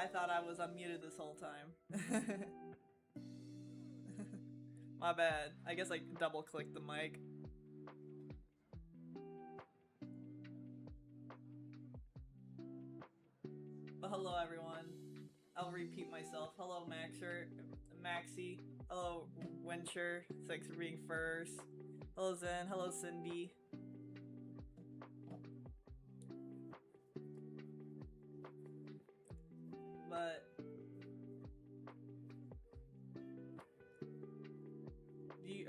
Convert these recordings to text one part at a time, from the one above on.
I thought I was unmuted this whole time. My bad. I guess I double clicked the mic. But hello everyone. I'll repeat myself. Hello Maxie. Hello Wincher. Thanks for being first. Hello Zen. Hello Cindy. But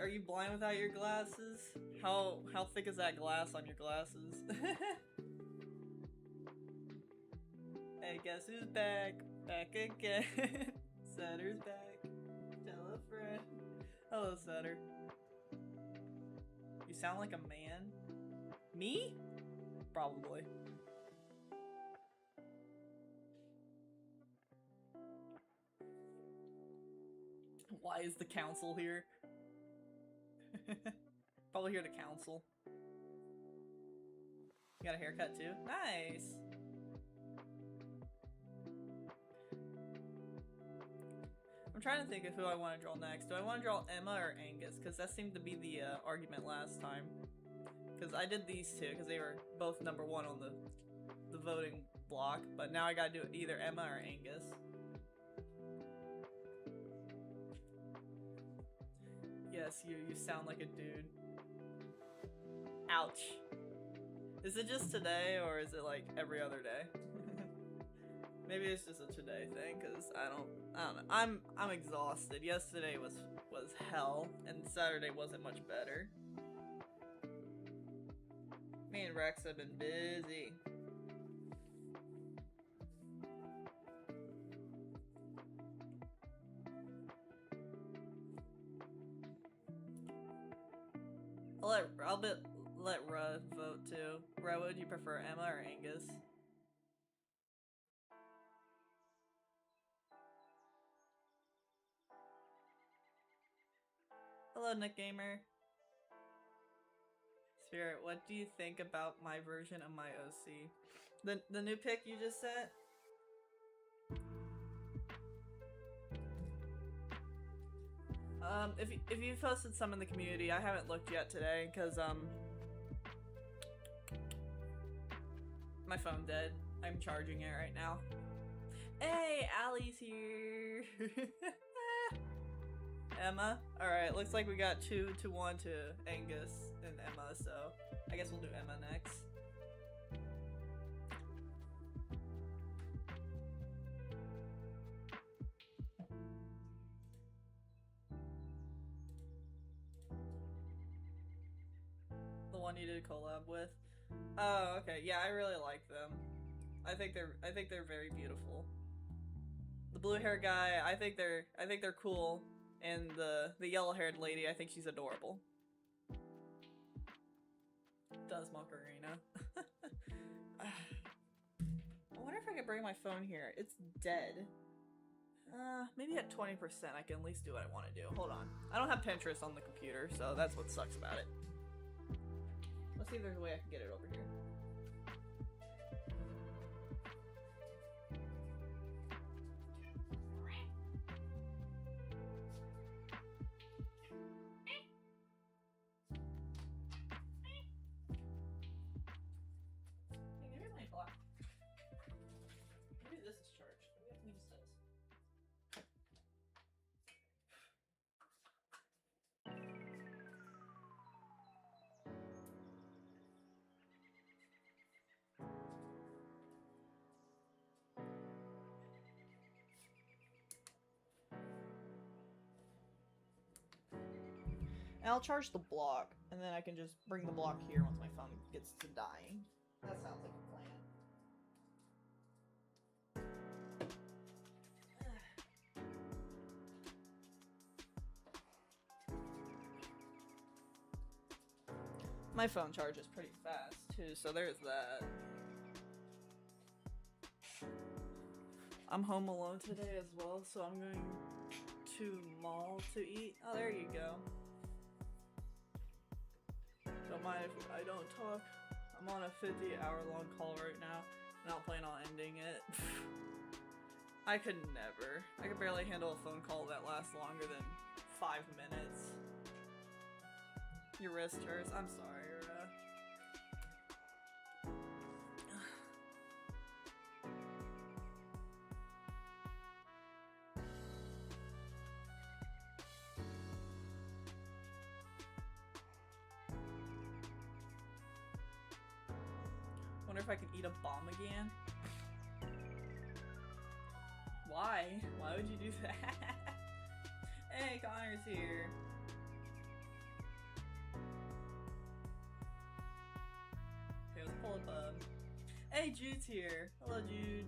are you blind without your glasses? How thick is that glass on your glasses? Hey, guess who's back? Back again. Setter's back. Tell a friend. Hello, Setter. You sound like a man. Me? Probably. Why is the council here? Probably here to counsel. You got a haircut too? Nice! I'm trying to think of who I want to draw next. Do I want to draw Emma or Angus? Because that seemed to be the argument last time. Because I did these two, because they were both number one on the voting block. But now I gotta do either Emma or Angus. Yes, you sound like a dude. Ouch. Is it just today, or is it like every other day? Maybe it's just a today thing, cause I don't know. I'm exhausted. Yesterday was hell, and Saturday wasn't much better. Me and Rex have been busy. I'll let Ruh vote too. Ruh, would you prefer Emma or Angus? Hello, Nick Gamer. Spirit, what do you think about my version of my OC? The new pic you just sent? If you posted some in the community, I haven't looked yet today, cause my phone dead. I'm charging it right now. Hey, Allie's here. Emma? Alright, looks like we got 2-1 to Angus and Emma, so I guess we'll do Emma next. The one you did collab with? Oh, okay. Yeah, I really like them. I think they're very beautiful. The blue hair guy, I think they're cool. And the yellow-haired lady, I think she's adorable. Does Macarena. I wonder if I could bring my phone here. It's dead. Maybe at 20% I can at least do what I want to do. Hold on. I don't have Pinterest on the computer, so that's what sucks about it. Let's see if there's a way I can get it over here. And I'll charge the block, and then I can just bring the block here once my phone gets to dying. That sounds like a plan. My phone charges pretty fast, too, so there's that. I'm home alone today as well, so I'm going to mall to eat. Oh, there you go. Don't mind if I don't talk. I'm on a 50-hour long call right now, and I don't plan on ending it. I could never. I could barely handle a phone call that lasts longer than 5 minutes. Your wrist hurts. I'm sorry, Ura. Wonder if I can eat a bomb again. Why? Why would you do that? Hey, Connor's here. Okay, let's pull up Hey, Jude's here. Hello, Jude.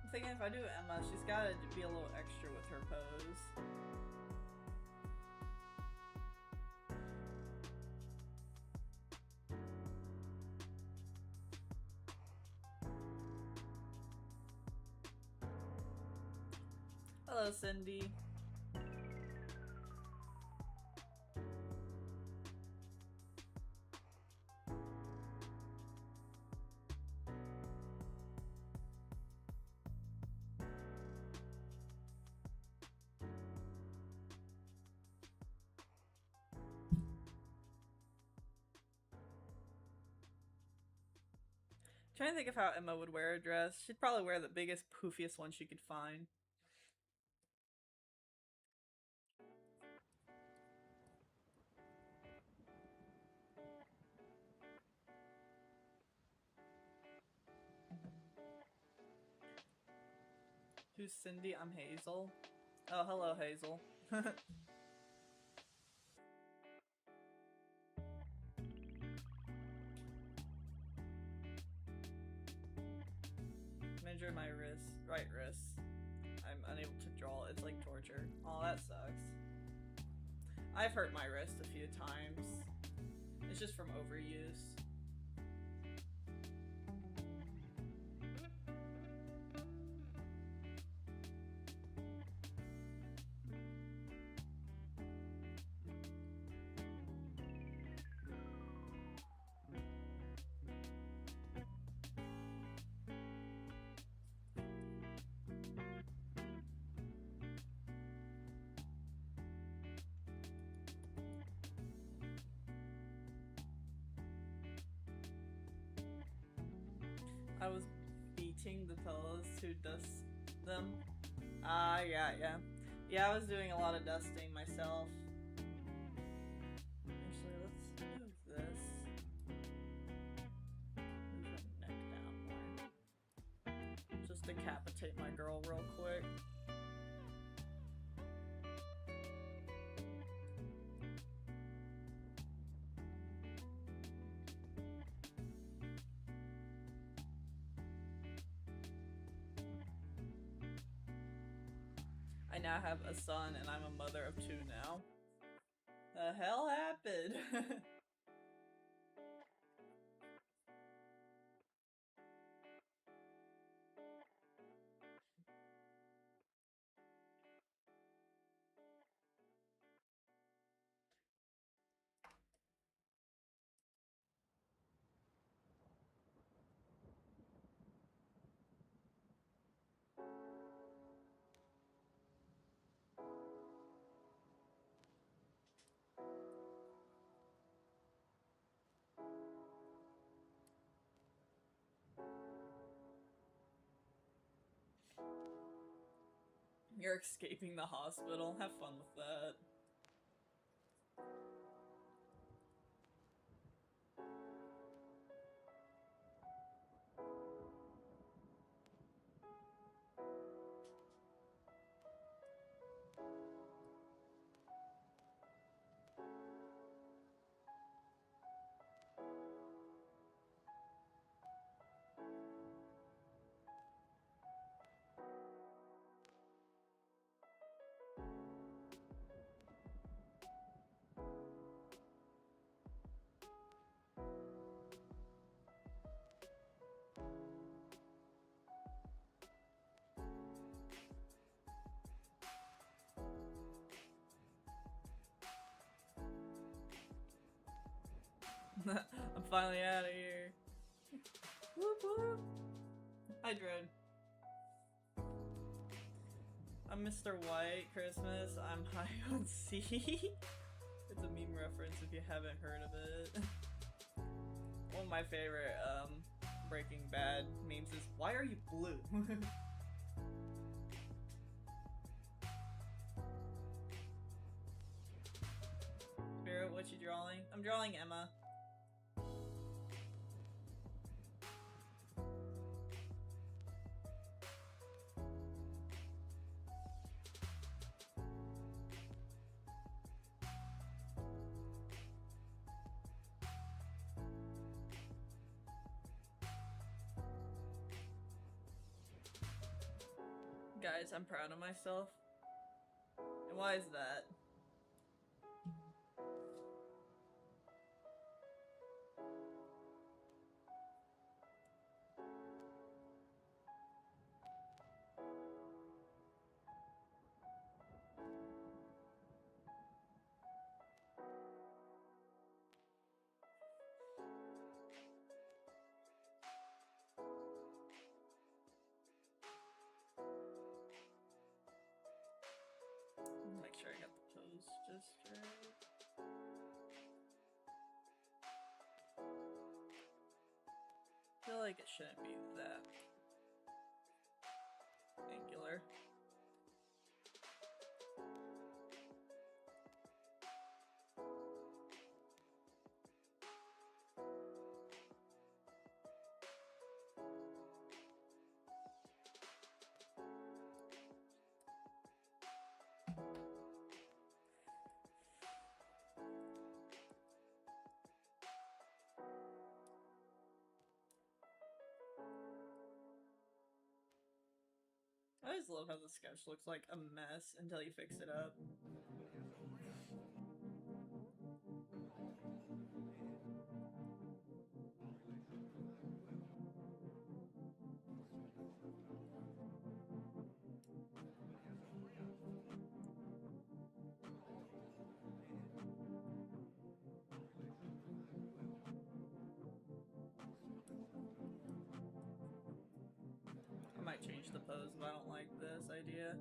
I'm thinking if I do Emma, she's gotta be a little extra with her pose. Hello, Cindy. Trying to think of how Emma would wear a dress. She'd probably wear the biggest, poofiest one she could find. Who's Cindy? I'm Hazel. Oh, hello, Hazel. I'm injured my wrist, right wrist. I'm unable to draw. It's like torture. Oh, that sucks. I've hurt my wrist a few times. It's just from overuse. I was beating the pillows to dust them. Yeah. Yeah, I was doing a lot of dusting myself. Actually, let's move this. Move her neck down more. Just decapitate my girl real quick. I now have a son and I'm a mother of 2 now. The hell happened? You're escaping the hospital. Have fun with that. I'm finally out of here. Whoop whoop. Hi, Dread. I'm Mr. White Christmas. I'm high on C. It's a meme reference if you haven't heard of it. One of my favorite Breaking Bad memes is, why are you blue? Spirit, what you drawing? I'm drawing Emma. Guys, I'm proud of myself. And why is that? Make sure I got the pose just right. I feel like it shouldn't be that angular. I always love how the sketch looks like a mess until you fix it up. I might change the pose if I don't like this idea.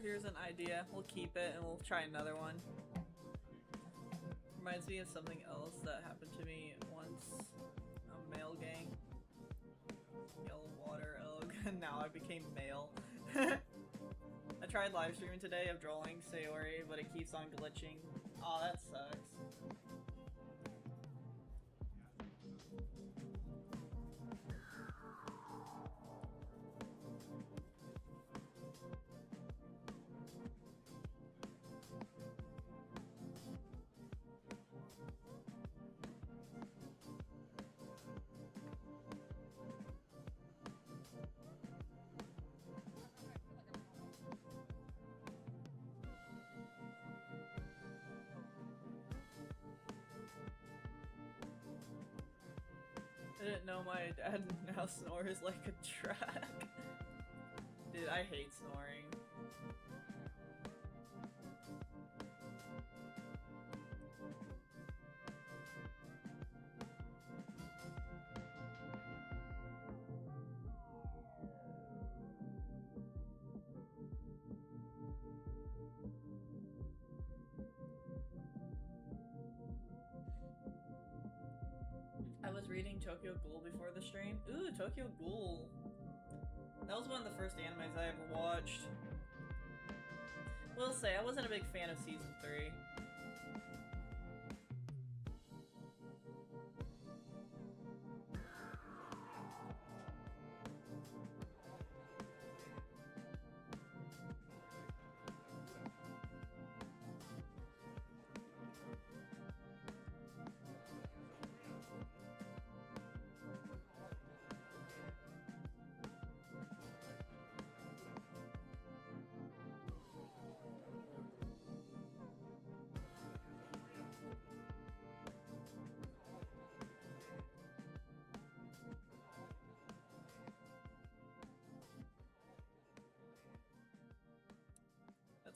Here's an idea. We'll keep it and we'll try another one. Reminds me of something else that happened to me once. A male gang. Yellow water elk. Now I became male. I tried live streaming today of drawing Sayori, but it keeps on glitching. Aw, that sucks. I didn't know my dad now snores like a track. Dude, I hate snoring. I was reading Tokyo Ghoul before the stream. Ooh, Tokyo Ghoul. That was one of the first animes I ever watched. Will say, I wasn't a big fan of season 3.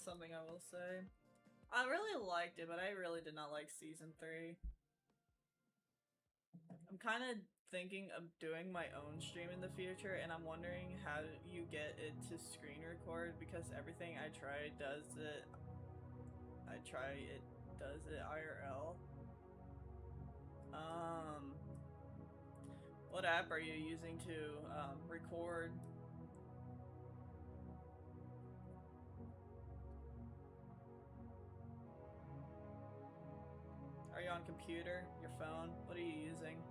something I will say. I really liked it, but I really did not like season 3. I'm kind of thinking of doing my own stream in the future, and I'm wondering how you get it to screen record, because everything I try does it IRL. What app are you using to record? Are you on computer? Your phone? What are you using?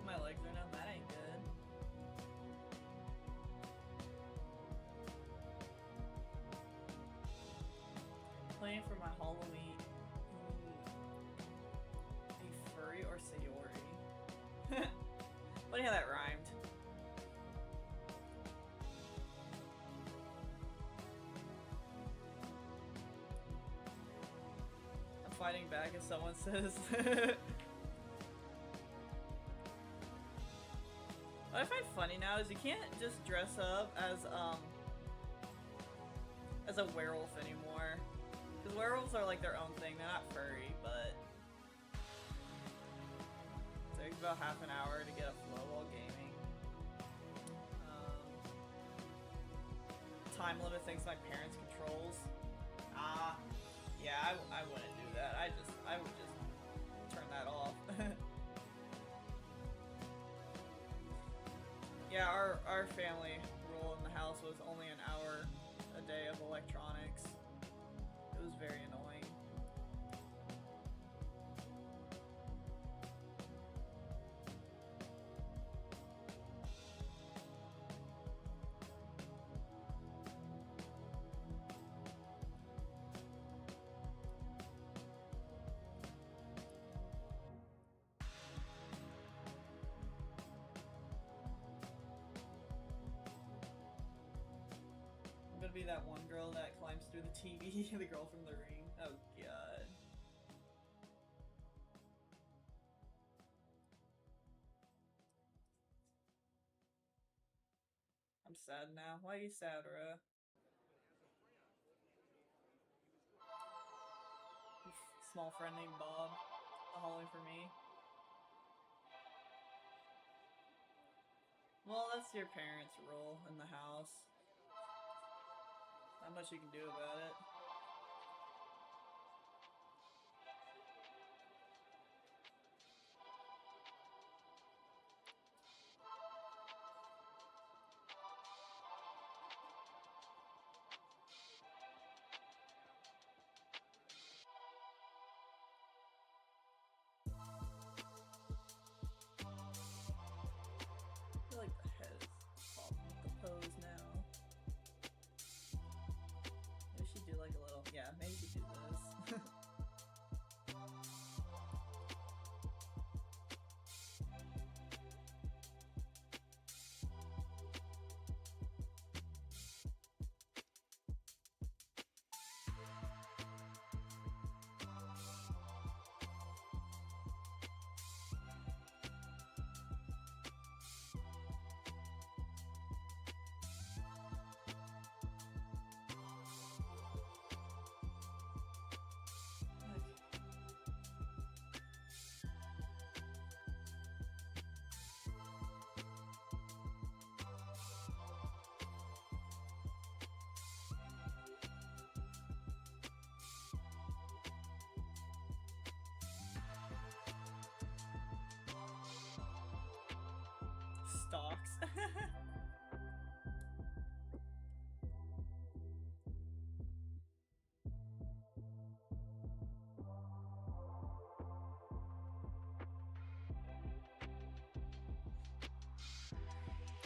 My legs are numb. That ain't good. Playing for my Halloween. A furry or Sayori? Funny how that rhymed. I'm fighting back if someone says. What I find funny now is you can't just dress up as a werewolf anymore. Because werewolves are like their own thing, they're not furry, but it takes about half an hour to get a flow while gaming. Time limit things my parents controls. Yeah, I wouldn't do that. I would just turn that off. Yeah, our family rule in the house was only an hour a day of electronics. It was very annoying. I'm gonna be that one girl that climbs through the TV, the girl from The Ring. Oh god. I'm sad now. Why are you sad, Ra? Small friend named Bob. A Halloween for me. Well, that's your parents' rule in the house. Not much you can do about it. I feel like the head is off the pose now. Maybe she do like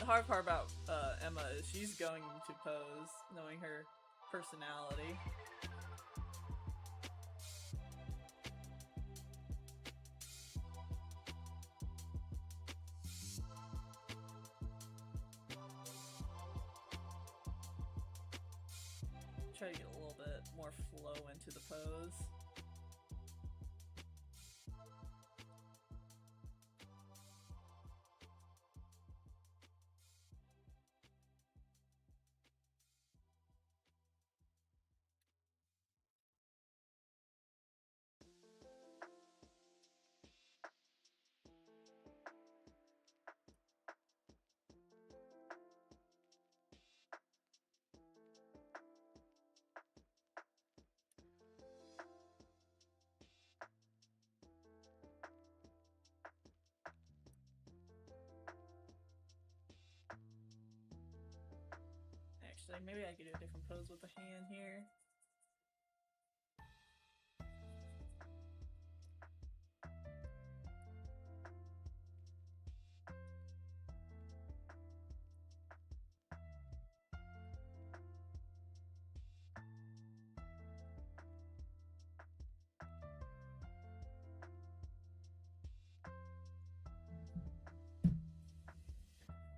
The hard part about Emma is she's going to pose, knowing her personality. Try to get a little bit more flow into the pose. Actually, maybe I could do a different pose with the hand here.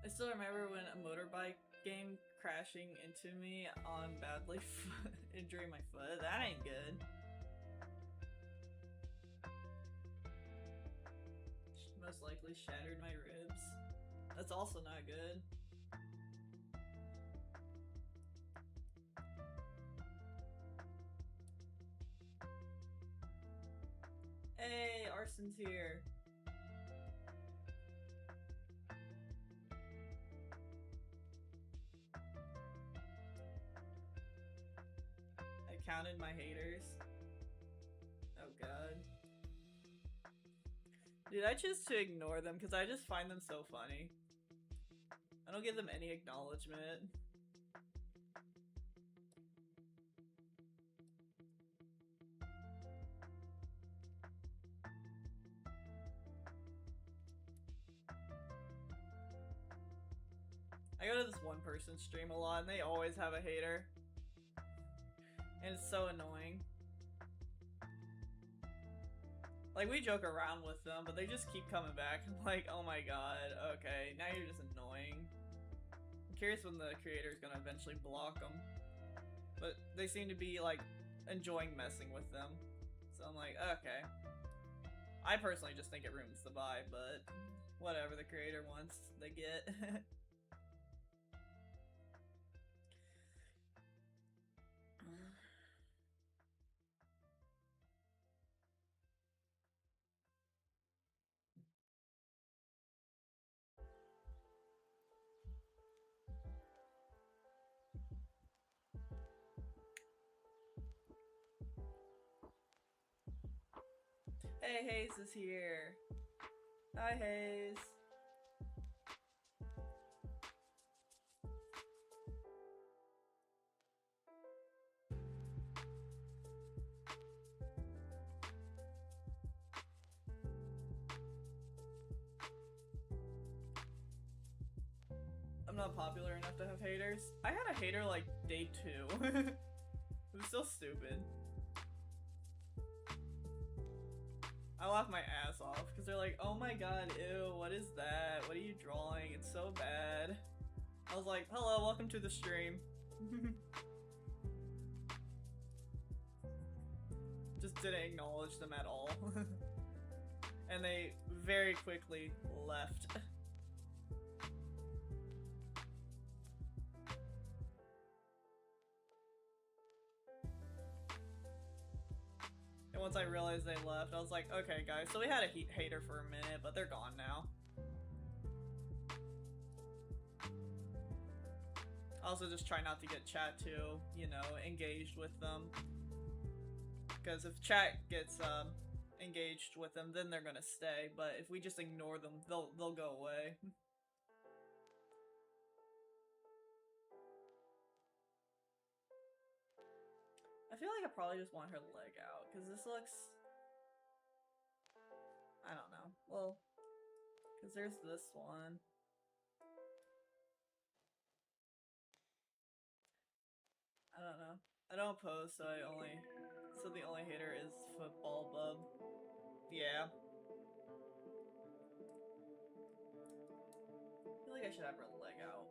I still remember when a motorbike game crashing into me on badly injuring my foot. That ain't good. Most likely shattered my ribs. That's also not good. Hey, Arson's here. I counted my haters. Oh god. Dude, I choose to ignore them because I just find them so funny. I don't give them any acknowledgement. I go to this one person stream a lot and they always have a hater. And it's so annoying. Like, we joke around with them, but they just keep coming back. I'm like, oh my god, okay, now you're just annoying. I'm curious when the creator's gonna eventually block them. But they seem to be, like, enjoying messing with them. So I'm like, okay. I personally just think it ruins the vibe, but whatever the creator wants, they get. Hey, Hayes is here. Hi, Hayes. I'm not popular enough to have haters. I had a hater like day 2. It was so stupid. I laugh my ass off because they're like, oh my god, ew, what is that? What are you drawing? It's so bad. I was like, hello, welcome to the stream. Just didn't acknowledge them at all. And they very quickly left. And once I realized they left, I was like, okay guys, so we had a hater for a minute, but they're gone now. Also just try not to get chat too, you know, engaged with them. Because if chat gets engaged with them, then they're gonna stay, but if we just ignore them, they'll go away. I feel like I probably just want her leg out, because this looks... I don't know. Well, because there's this one. I don't post, so the only hater is football bub. Yeah. I feel like I should have her leg out.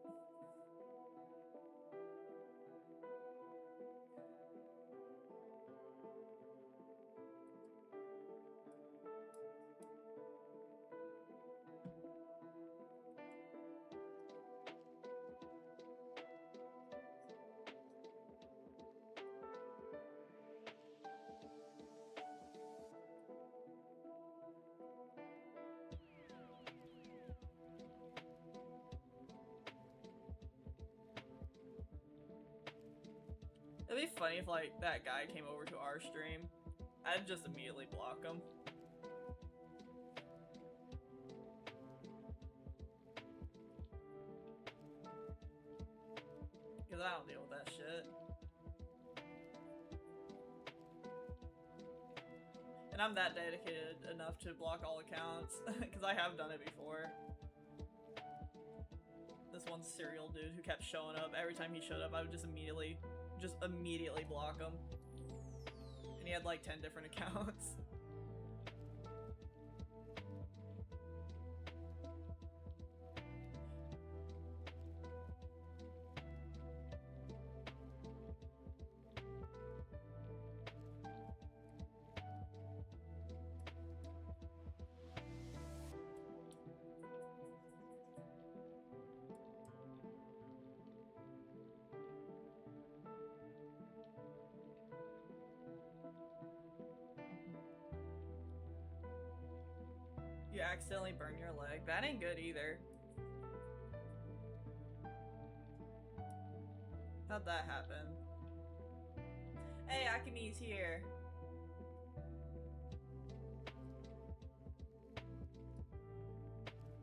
It'd be funny if, like, that guy came over to our stream. I'd just immediately block him. Because I don't deal with that shit. And I'm that dedicated enough to block all accounts. Because I have done it before. This one serial dude who kept showing up. Every time he showed up, I would just immediately block him. And he had like 10 different accounts. You accidentally burn your leg. That ain't good either. How'd that happen? Hey, Akime's here.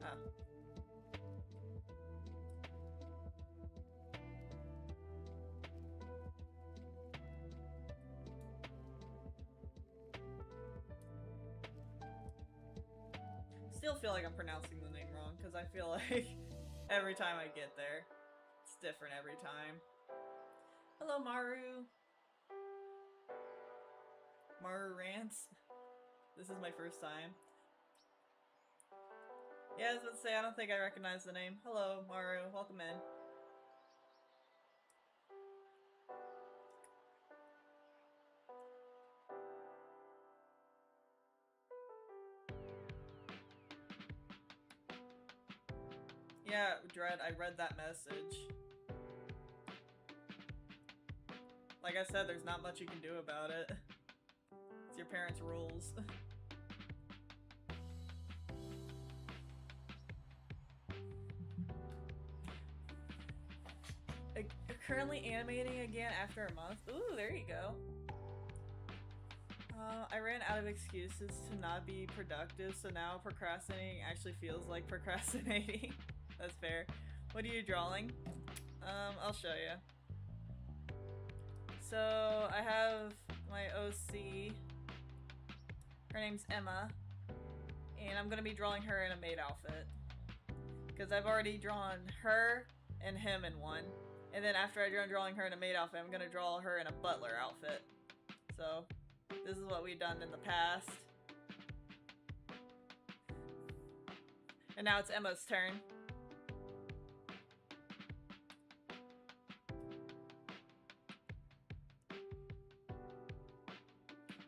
Ah. Still feel like I'm pronouncing the name wrong because I feel like every time I get there, it's different every time. Hello, Maru. Maru Rants. This is my first time. Yeah, I was about to say, I don't think I recognize the name. Hello, Maru. Welcome in. Yeah, Dread, I read that message. Like I said, there's not much you can do about it. It's your parents' rules. Currently animating again after a month. Ooh, there you go. I ran out of excuses to not be productive, so now procrastinating actually feels like procrastinating. That's fair. What are you drawing? I'll show you. So, I have my OC. Her name's Emma. And I'm gonna be drawing her in a maid outfit. Because I've already drawn her and him in one. And then after I'm drawing her in a maid outfit, I'm gonna draw her in a butler outfit. So, this is what we've done in the past. And now it's Emma's turn.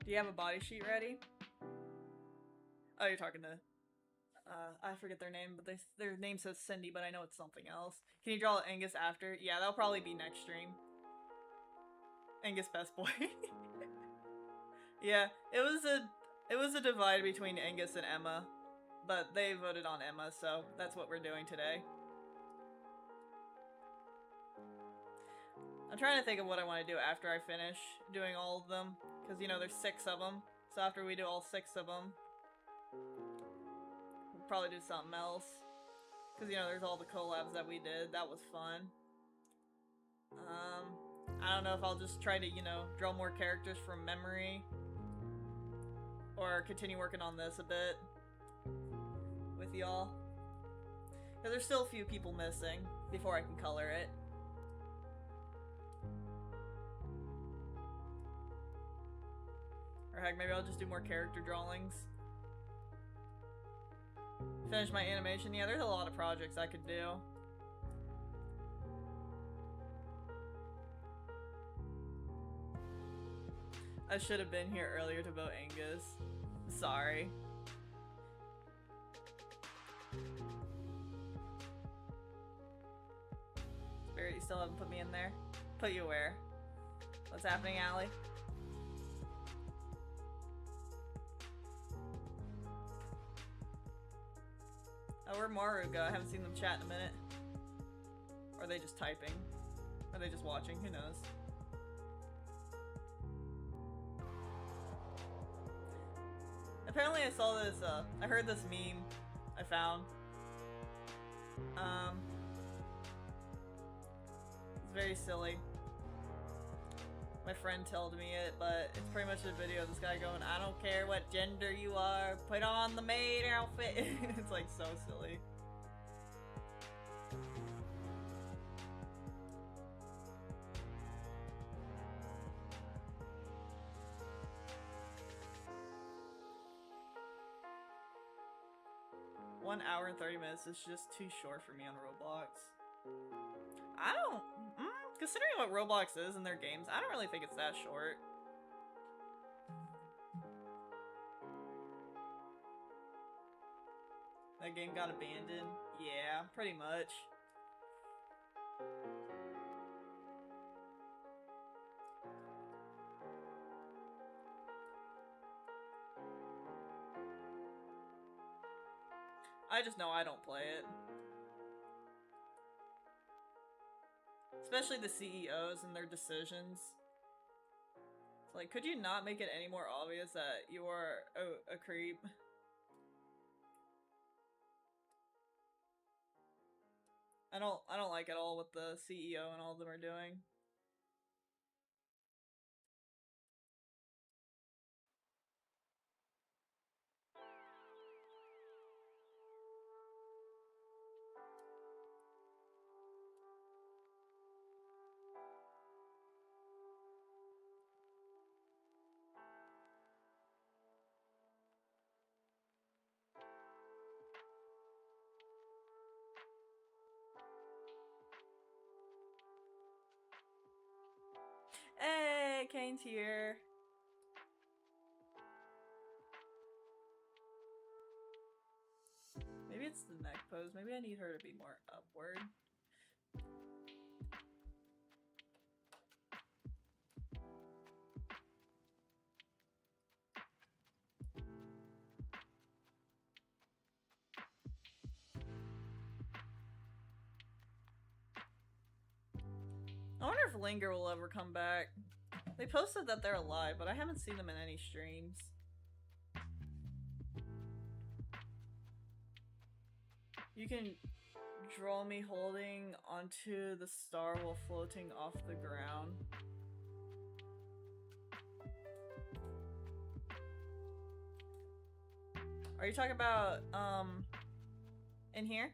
Do you have a body sheet ready? Oh, you're talking to... I forget their name, but their name says Cindy, but I know it's something else. Can you draw Angus after? Yeah, that'll probably be next stream. Angus best boy. Yeah, it was a divide between Angus and Emma, but they voted on Emma, so that's what we're doing today. I'm trying to think of what I want to do after I finish doing all of them, because, you know, there's 6 of them, so after we do all 6 of them, we'll probably do something else, because, you know, there's all the collabs that we did. That was fun. I don't know if I'll just try to, you know, draw more characters from memory, or continue working on this a bit with y'all, because there's still a few people missing before I can color it. Or heck, maybe I'll just do more character drawings. Finish my animation. Yeah, there's a lot of projects I could do. I should have been here earlier to vote Angus. Sorry. Spirit, you still haven't put me in there? Put you where? What's happening, Allie? Oh, where'd Maru go? I haven't seen them chat in a minute. Or are they just typing? Or are they just watching? Who knows? Apparently I saw this, I heard this meme I found. It's very silly. My friend told me it, but it's pretty much a video of this guy going, I don't care what gender you are, put on the maid outfit. It's like so silly. One hour and 30 minutes is just too short for me on Roblox. I don't... considering what Roblox is in their games, I don't really think it's that short. That game got abandoned? Yeah, pretty much. I just know I don't play it. Especially the CEOs and their decisions. It's like, could you not make it any more obvious that you are a creep? I don't like at all what the CEO and all of them are doing. Hey, Kane's here. Maybe it's the neck pose. Maybe I need her to be more upward. I wonder if Linger will ever come back. They posted that they're alive, but I haven't seen them in any streams. You can draw me holding onto the star while floating off the ground. Are you talking about, in here?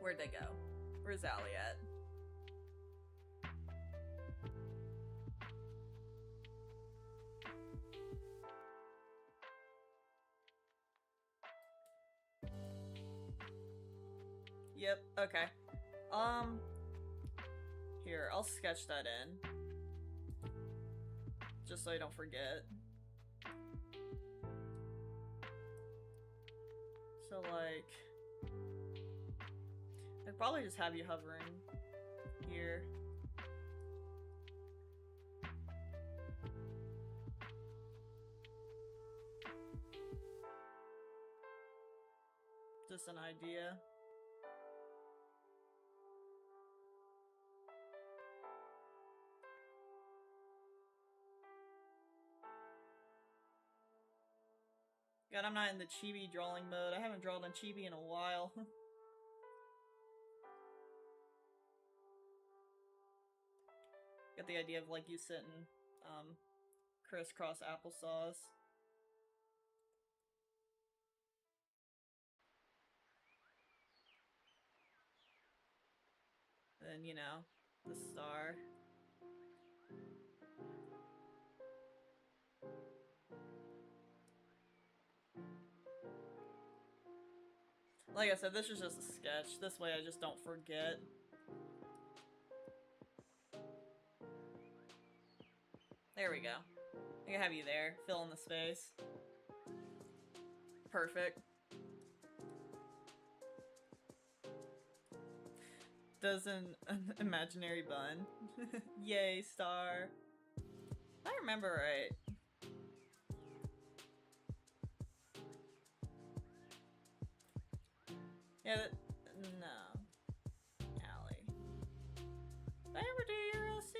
Where'd they go? Where's Allie at? Yep, okay. Here, I'll sketch that in. Just so I don't forget. So, like... I'd probably just have you hovering here. Just an idea. God, I'm not in the chibi drawing mode. I haven't drawn on chibi in a while. Get the idea of like you sitting crisscross applesauce. and you know, the star. Like I said, this is just a sketch. This way I just don't forget. There we go. I can have you there, fill in the space. Perfect. Does an imaginary bun. Yay, star. If I remember right. Yeah, no. Allie. Did I ever do your OC?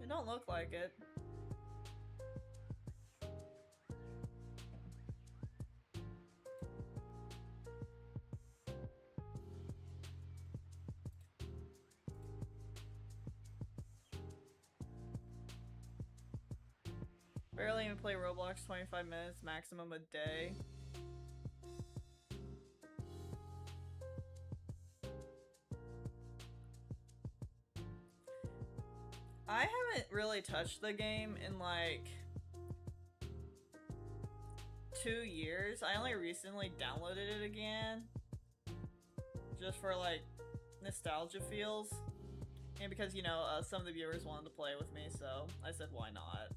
It don't look like it. Barely even play Roblox 25 minutes maximum a day. I haven't really touched the game in like 2 years. I only recently downloaded it again. Just for like nostalgia feels. And because, you know, some of the viewers wanted to play with me, so I said why not.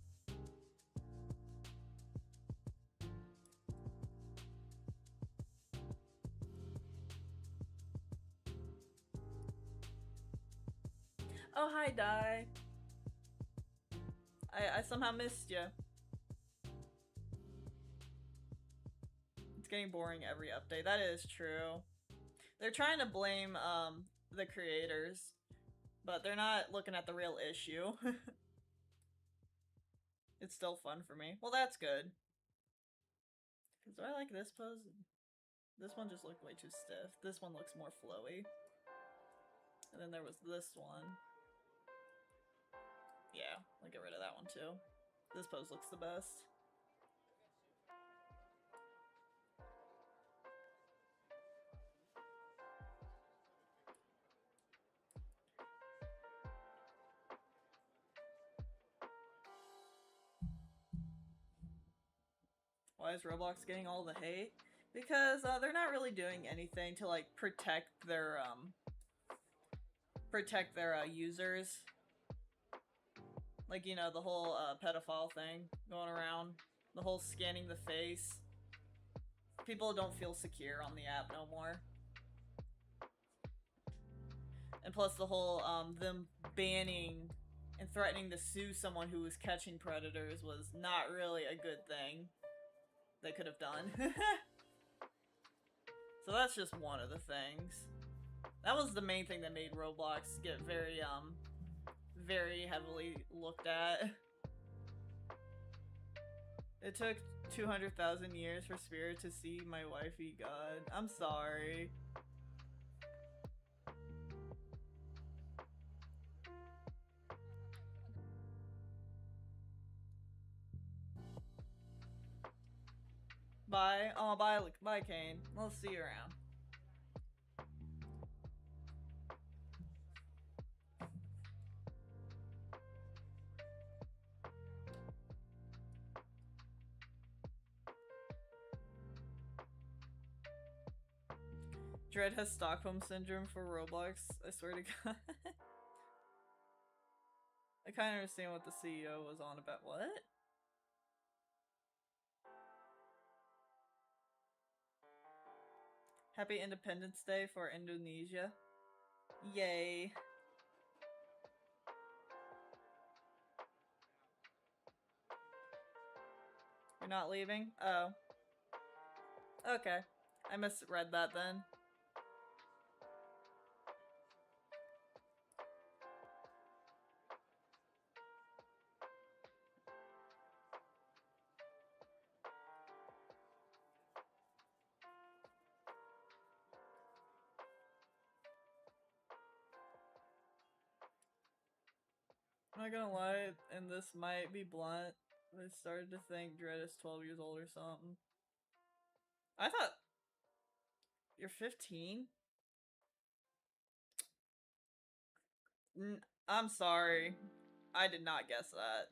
Oh, hi, Di. I somehow missed you. It's getting boring every update. That is true. They're trying to blame the creators, but they're not looking at the real issue. It's still fun for me. Well, that's good. Cause do I like this pose? This one just looked way too stiff. This one looks more flowy. And then there was this one. Yeah, I'll get rid of that one too. This pose looks the best. Why is Roblox getting all the hate? Because they're not really doing anything to like protect their users. Like, you know, the whole pedophile thing going around, the whole scanning the face. People don't feel secure on the app no more. And plus the whole them banning and threatening to sue someone who was catching predators was not really a good thing they could have done. So that's just one of the things. That was the main thing that made Roblox get very heavily looked at. It took 200,000 years for Spirit to see my wifey god. I'm sorry. Bye. Oh, bye, Kane. We'll see you around. Dread has Stockholm Syndrome for Roblox. I swear to God. I kind of understand what the CEO was on about. What? Happy Independence Day for Indonesia. Yay. You're not leaving? Oh. Okay. I misread that then. I'm not gonna lie, and this might be blunt. I started to think Dredd is 12 years old or something. I thought... You're 15? I'm sorry. I did not guess that.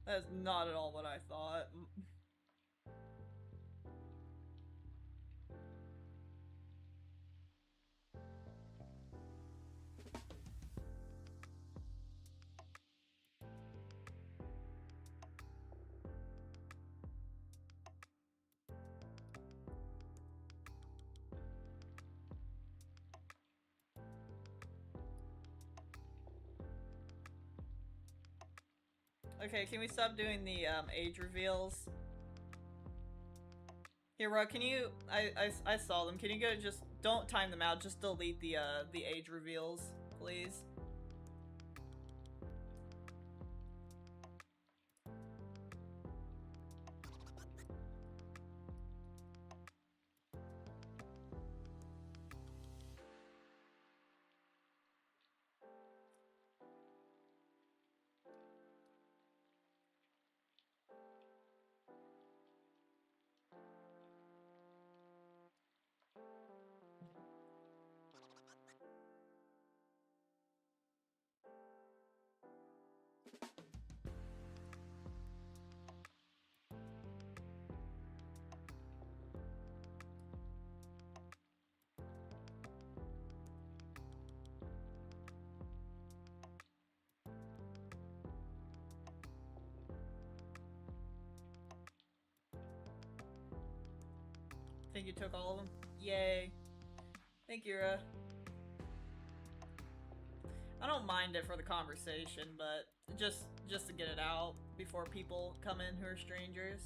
That is not at all what I thought. Okay, can we stop doing the age reveals? Here, Ro, can you? I saw them. Can you go? Just don't time them out. Just delete the age reveals, please. Think you took all of them? Yay. Thank you, I don't mind it for the conversation, but just to get it out before people come in who are strangers.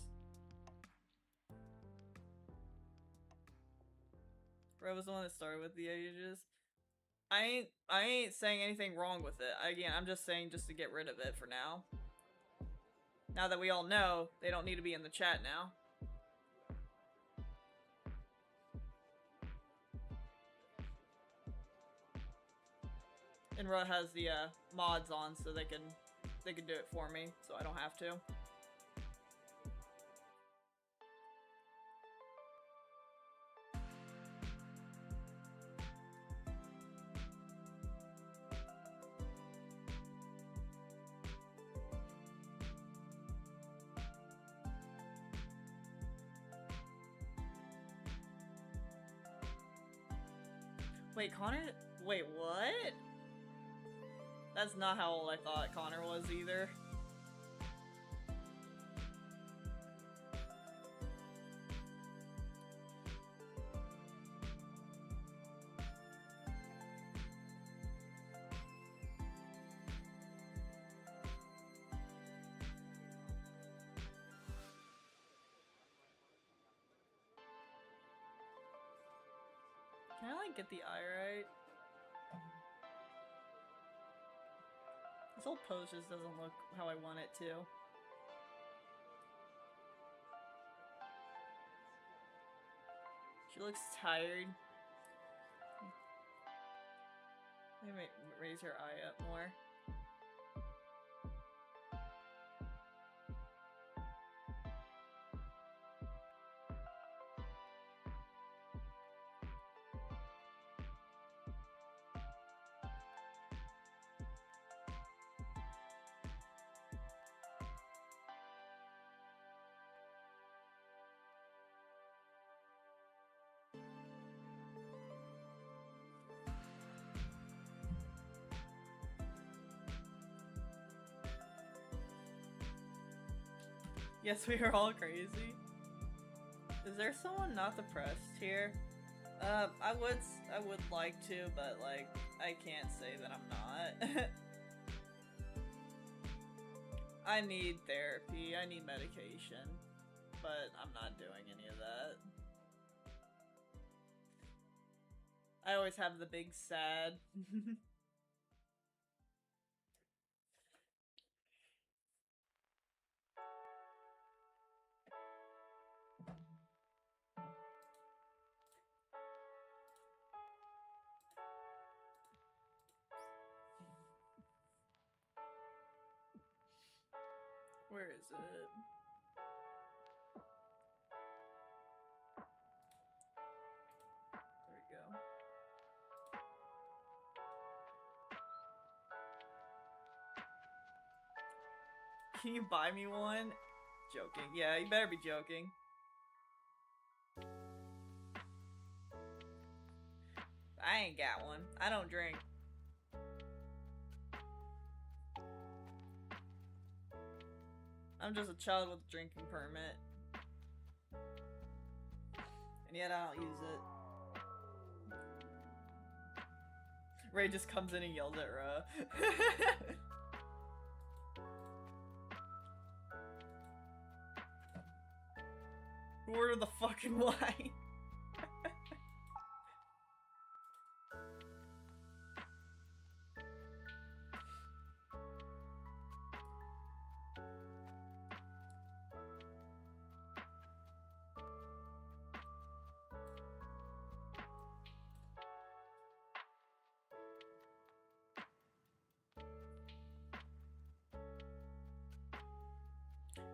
Ro was the one that started with the ages. I ain't saying anything wrong with it. Again, I'm just saying just to get rid of it for now. Now that we all know, they don't need to be in the chat now. And Ro has the mods on so they can do it for me, so I don't have to. Wait, Connor? Wait, what? That's not how old I thought Connor was either. Can I, like, get the eye right? This whole pose just doesn't look how I want it to. She looks tired. Maybe raise her eye up more. Yes, we are all crazy. Is there someone not depressed here? I would like to, but like, I can't say that I'm not. I need therapy, I need medication, but I'm not doing any of that. I always have the big sad. Where is it? There we go. Can you buy me one? Joking. Yeah, you better be joking. I ain't got one. I don't drink. I'm just a child with a drinking permit. And yet I don't use it. Ray just comes in and yells at Ra. Who ordered the fucking wine?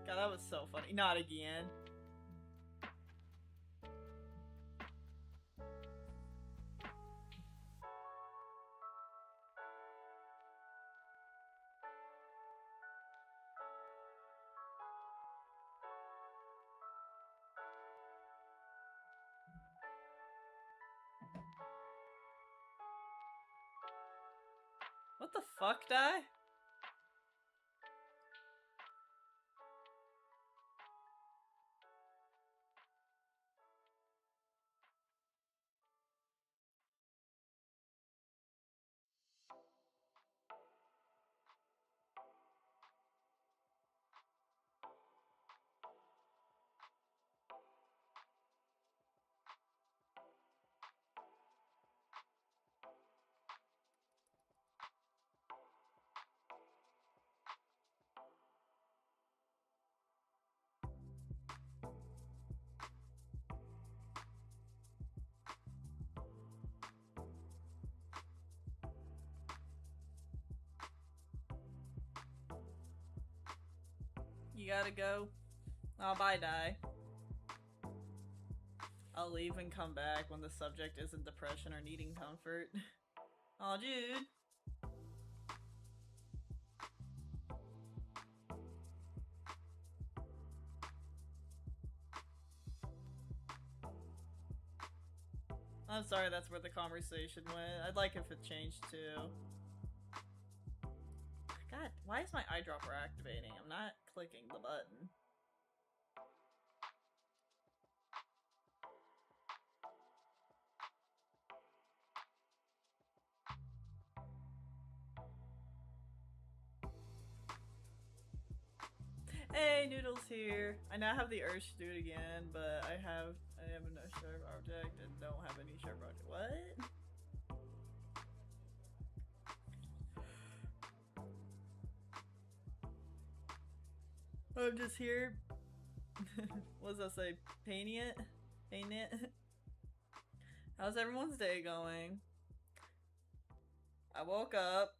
God, that was so funny. Not again. What the fuck, Die? You gotta go. Oh, bye, Die. I'll leave and come back when the subject isn't depression or needing comfort. Aw, Jude. I'm sorry that's where the conversation went. I'd like if it changed too. God, why is my eyedropper activating? I'm not clicking the button. Hey, Noodle's here. I now have the urge to do it again, but I have no sharp object and don't have any sharp object. What? I'm just here. What does that say? Painting it? Painting it? How's everyone's day going? I woke up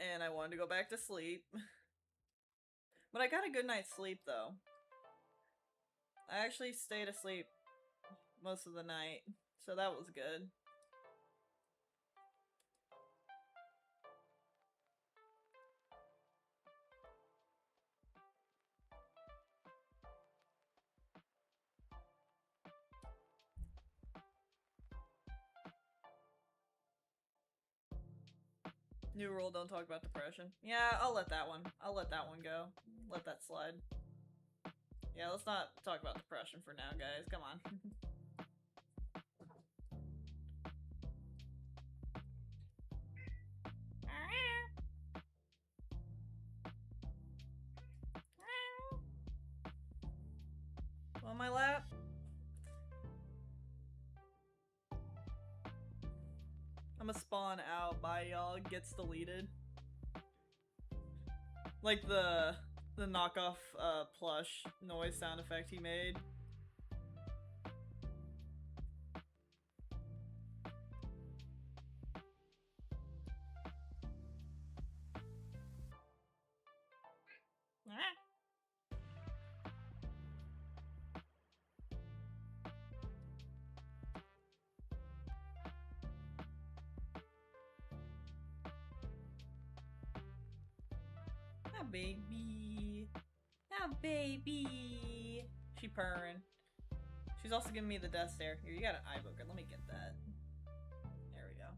and I wanted to go back to sleep. But I got a good night's sleep though. I actually stayed asleep most of the night, so that was good. New rule, don't talk about depression. Yeah, I'll let that one go. Let that slide. Yeah, let's not talk about depression for now, guys. Come on. On my lap. I'm gonna spawn out by y'all. Gets deleted. Like the knockoff plush noise sound effect he made. Hi, baby. Hi, baby. She purring. She's also giving me the death stare. Here, you got an eye booger. Let me get that. There we go.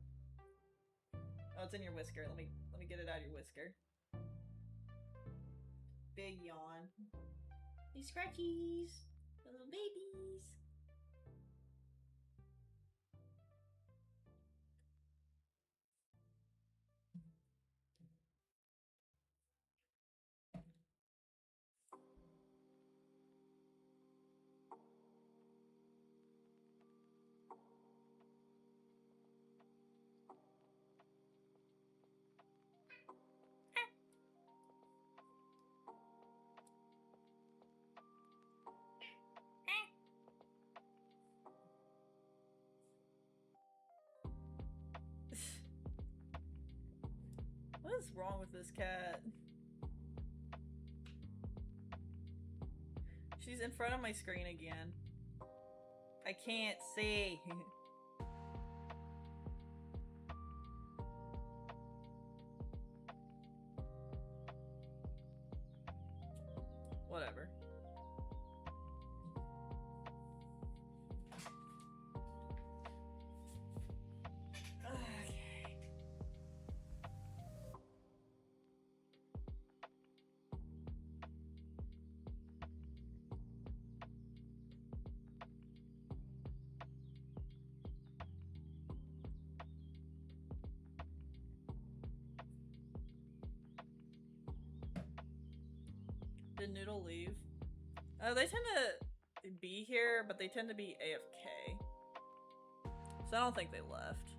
Oh, it's in your whisker. Let me get it out of your whisker. Big yawn. These scratchies. The little babies. What is wrong with this cat? She's in front of my screen again. I can't see. Whatever. Did Noodle leave? They tend to be here, but they tend to be AFK. So I don't think they left.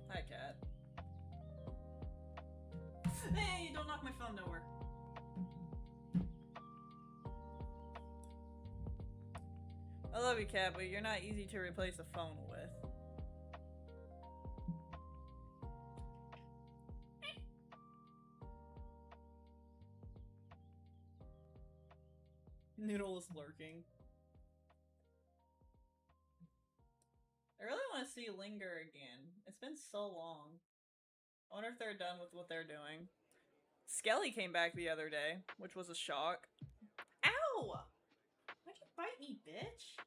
Hi, cat. Hey, don't knock my phone nowhere. I love you, cat, but you're not easy to replace a phone with. Noodle is lurking. I really want to see Linger again. It's been so long. I wonder if they're done with what they're doing. Skelly came back the other day, which was a shock. Ow! Why'd you bite me, bitch?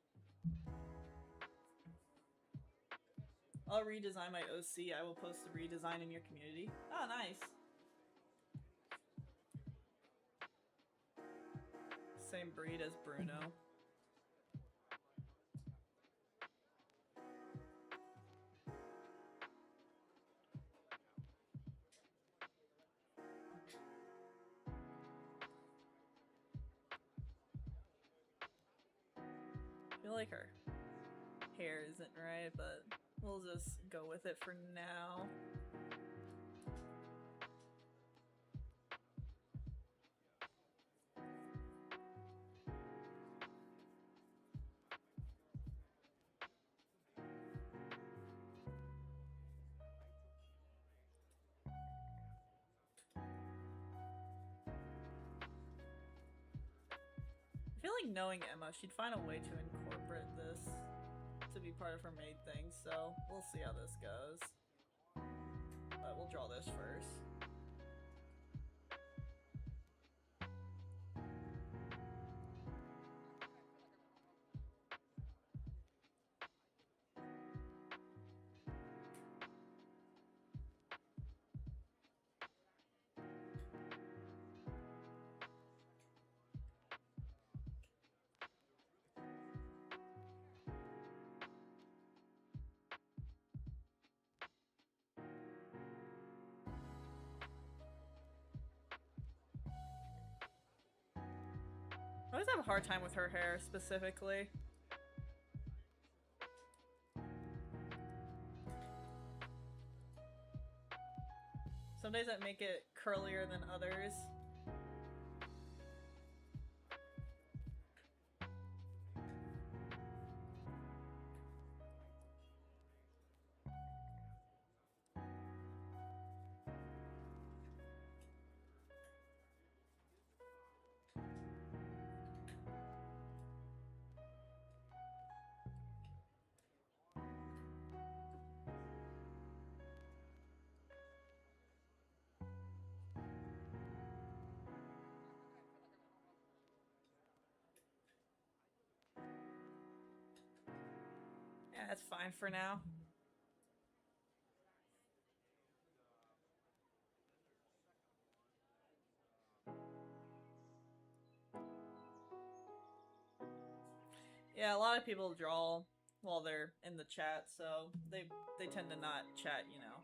I'll redesign my OC. I will post the redesign in your community. Oh, nice. Same breed as Bruno. I feel like her hair isn't right, but we'll just go with it for now. I feel like knowing Emma, she'd find a way to incorporate this to be part of her maid thing, so we'll see how this goes. But we'll draw this first. I always have a hard time with her hair, specifically. Some days I make it curlier than others. fine for now. Yeah, a lot of people draw while they're in the chat, so they tend to not chat, you know,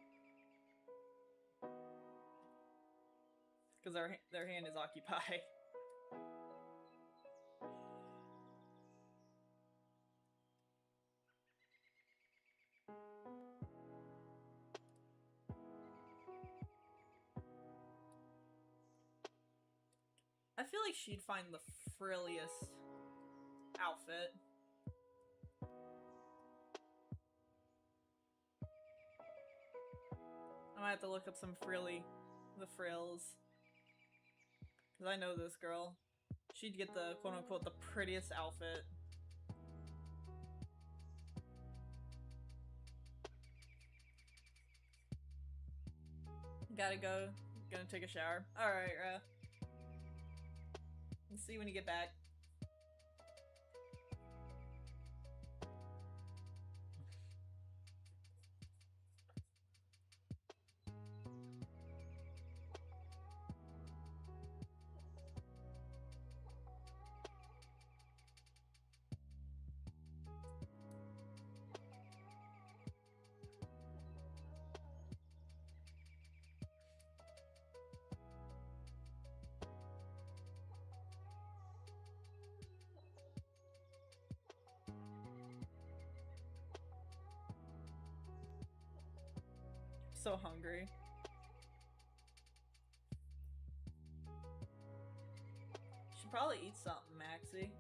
because their hand is occupied. I feel like she'd find the frilliest outfit. I might have to look up some the frills. Because I know this girl. She'd get the quote-unquote the prettiest outfit. Gotta go. Gonna take a shower. Alright, let's see when you get back. So hungry. Should probably eat something, Maxie.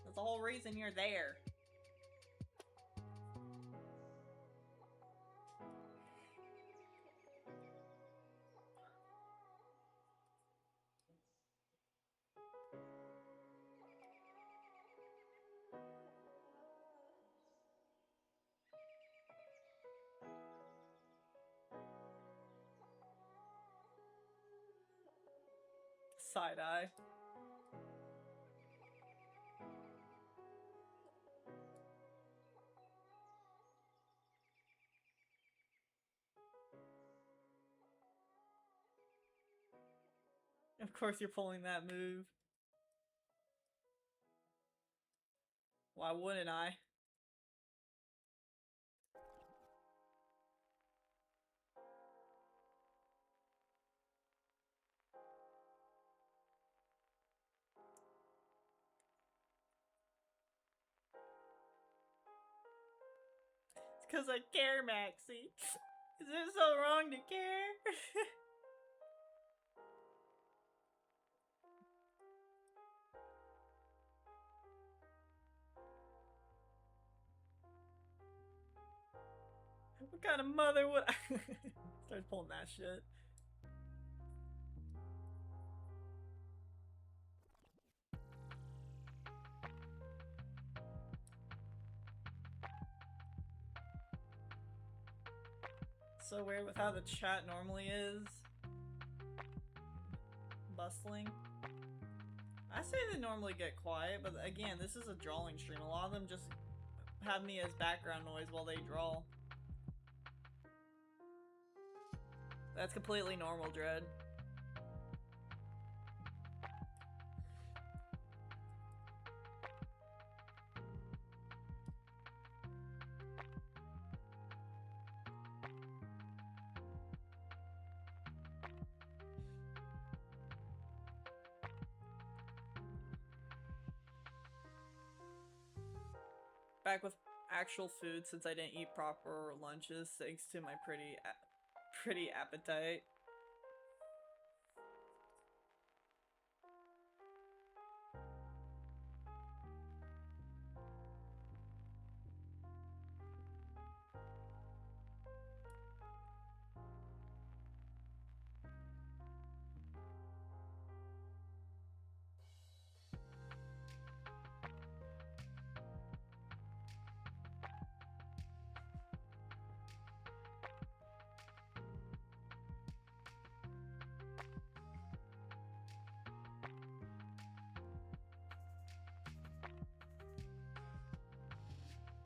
That's the whole reason you're there. Side eye. Of course you're pulling that move. Why wouldn't I? It's because I care, Maxie. Is it so wrong to care? What kind of mother would I start pulling that shit? So weird with how the chat normally is. Bustling. I say they normally get quiet, but again, this is a drawing stream. A lot of them just have me as background noise while they draw. That's completely normal, Dread. Back with actual food since I didn't eat proper lunches thanks to my pretty appetite.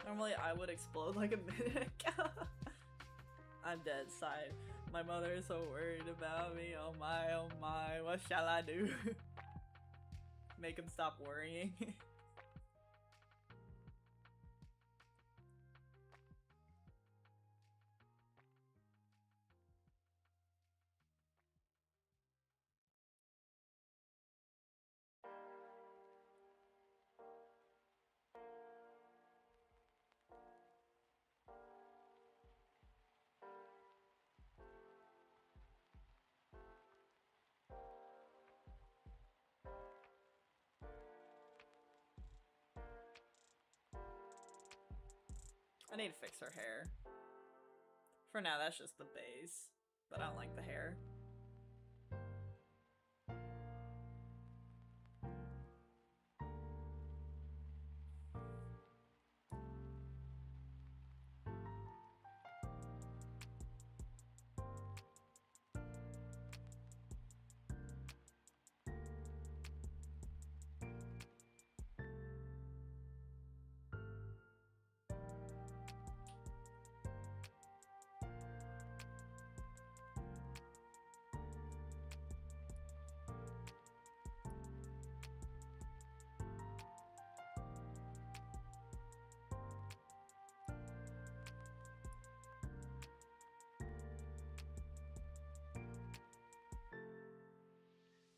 Normally I would explode like a minute ago. I'm dead, sigh. My mother is so worried about me. Oh my, what shall I do? Make him stop worrying. I need to fix her hair. For now, that's just the base, but I don't like the hair.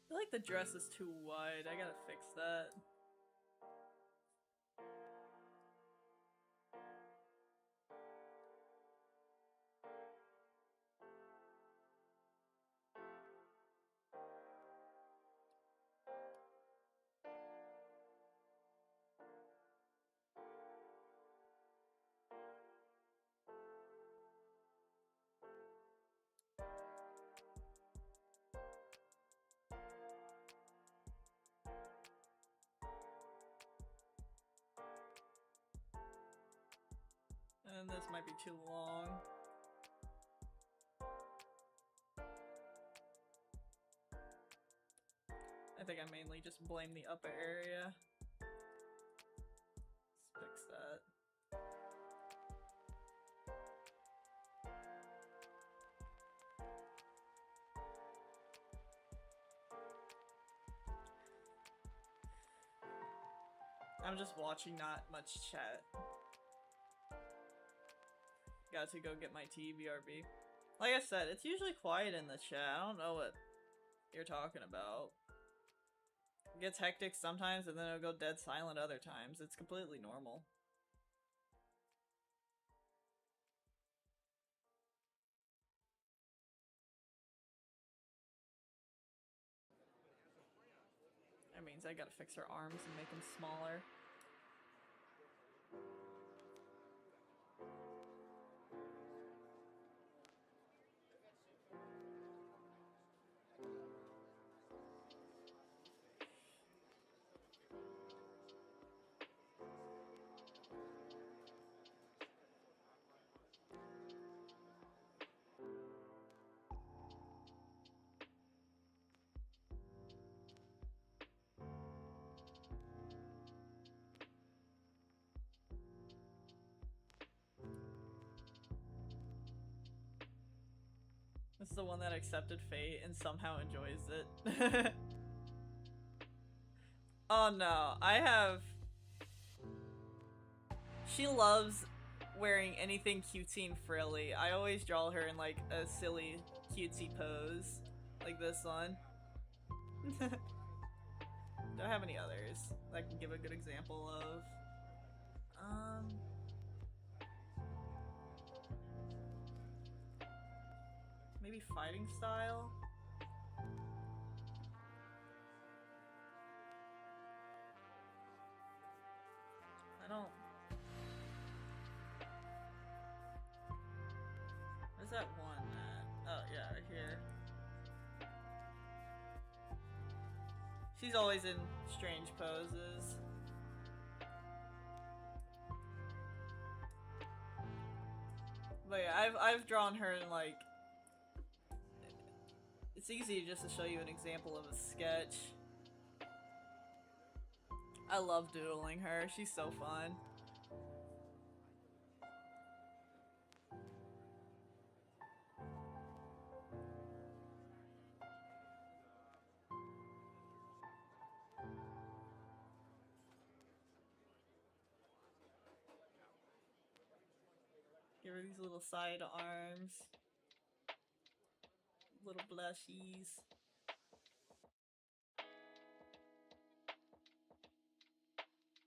I feel like the dress is too wide. I gotta fix that. And this might be too long. I think I mainly just blame the upper area. Let's fix that. I'm just watching, not much chat. Got to go get my tea, BRB. Like I said, it's usually quiet in the chat. I don't know what you're talking about. It gets hectic sometimes and then it'll go dead silent other times. It's completely normal. That means I gotta fix her arms and make them smaller. This is the one that accepted fate and somehow enjoys it. Oh no, I have... She loves wearing anything cutesy and frilly. I always draw her in like a silly cutesy pose. Like this one. Do I have any others that I can give a good example of? Maybe fighting style? I don't... Where's that one at? Oh yeah, right here. She's always in strange poses. But yeah, I've drawn her in like... It's easy just to show you an example of a sketch. I love doodling her, she's so fun. Give her these little side arms. Little blushies.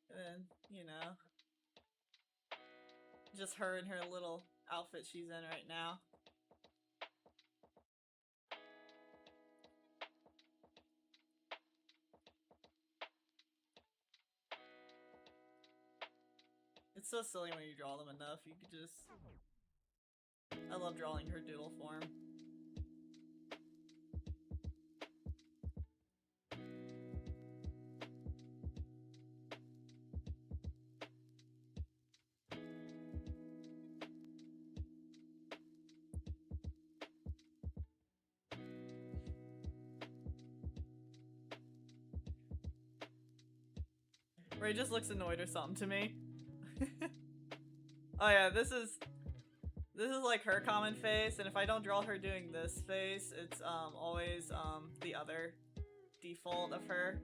And then, you know, just her in her little outfit she's in right now. It's so silly when you draw them enough. You could just... I love drawing her doodle form. Ray just looks annoyed or something to me. Oh yeah, this is like her common face, and if I don't draw her doing this face, it's always the other default of her.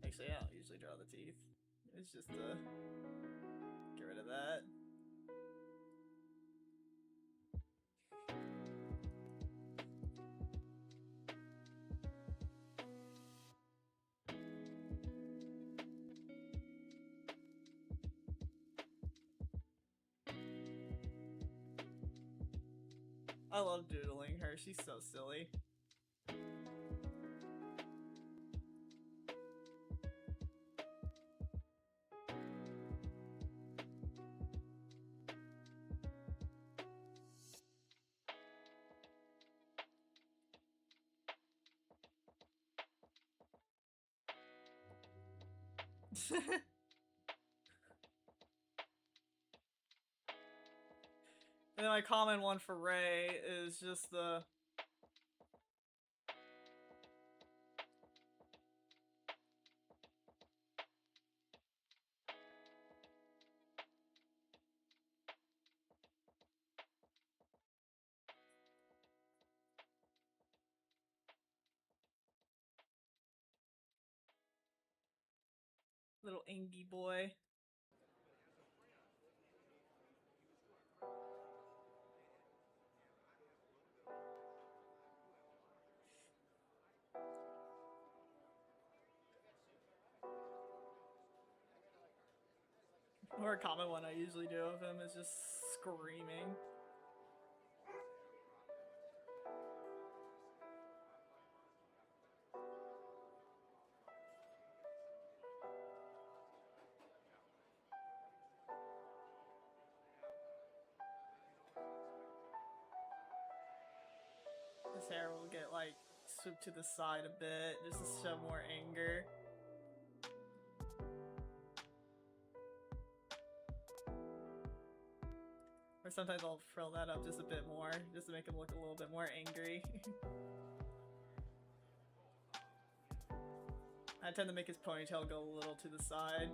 Actually, I don't usually draw the teeth. It's just to get rid of that. I love doodling her, she's so silly. And then my common one for Ray is just the... little Ingy boy. Or a common one I usually do of him is just screaming. His hair will get like swooped to the side a bit just to show more anger. Or sometimes I'll frill that up just a bit more, just to make him look a little bit more angry. I tend to make his ponytail go a little to the side.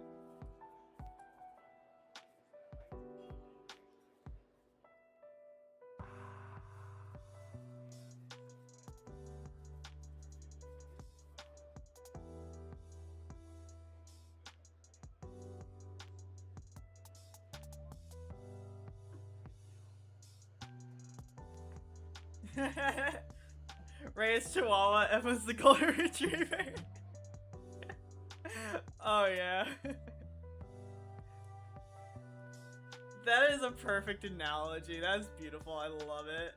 Ray is Chihuahua, Emma's the Golden Retriever. Oh yeah. That is a perfect analogy. That's beautiful. I love it.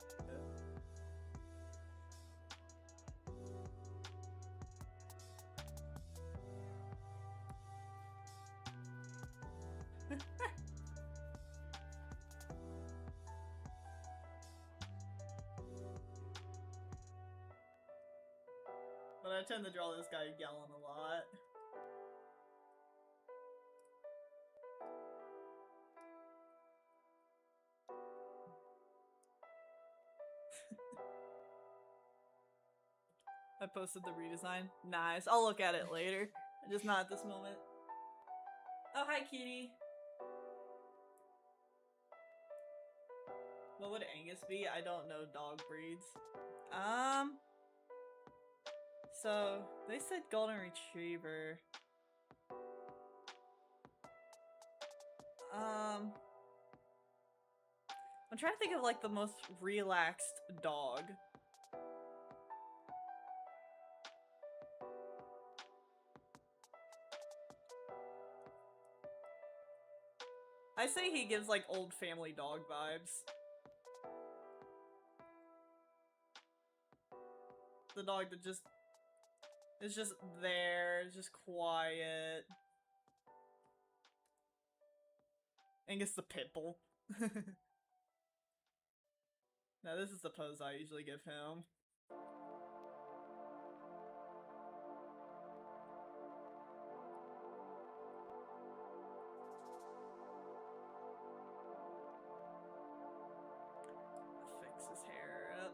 But I tend to draw this guy yelling a lot. I posted the redesign. Nice. I'll look at it later. Just not at this moment. Oh, hi, kitty. What would Angus be? I don't know dog breeds. So they said golden retriever. I'm trying to think of like the most relaxed dog. I say he gives like old family dog vibes. The dog that just is just there, just quiet. Angus the pitbull. Now this is the pose I usually give him. Fix his hair up.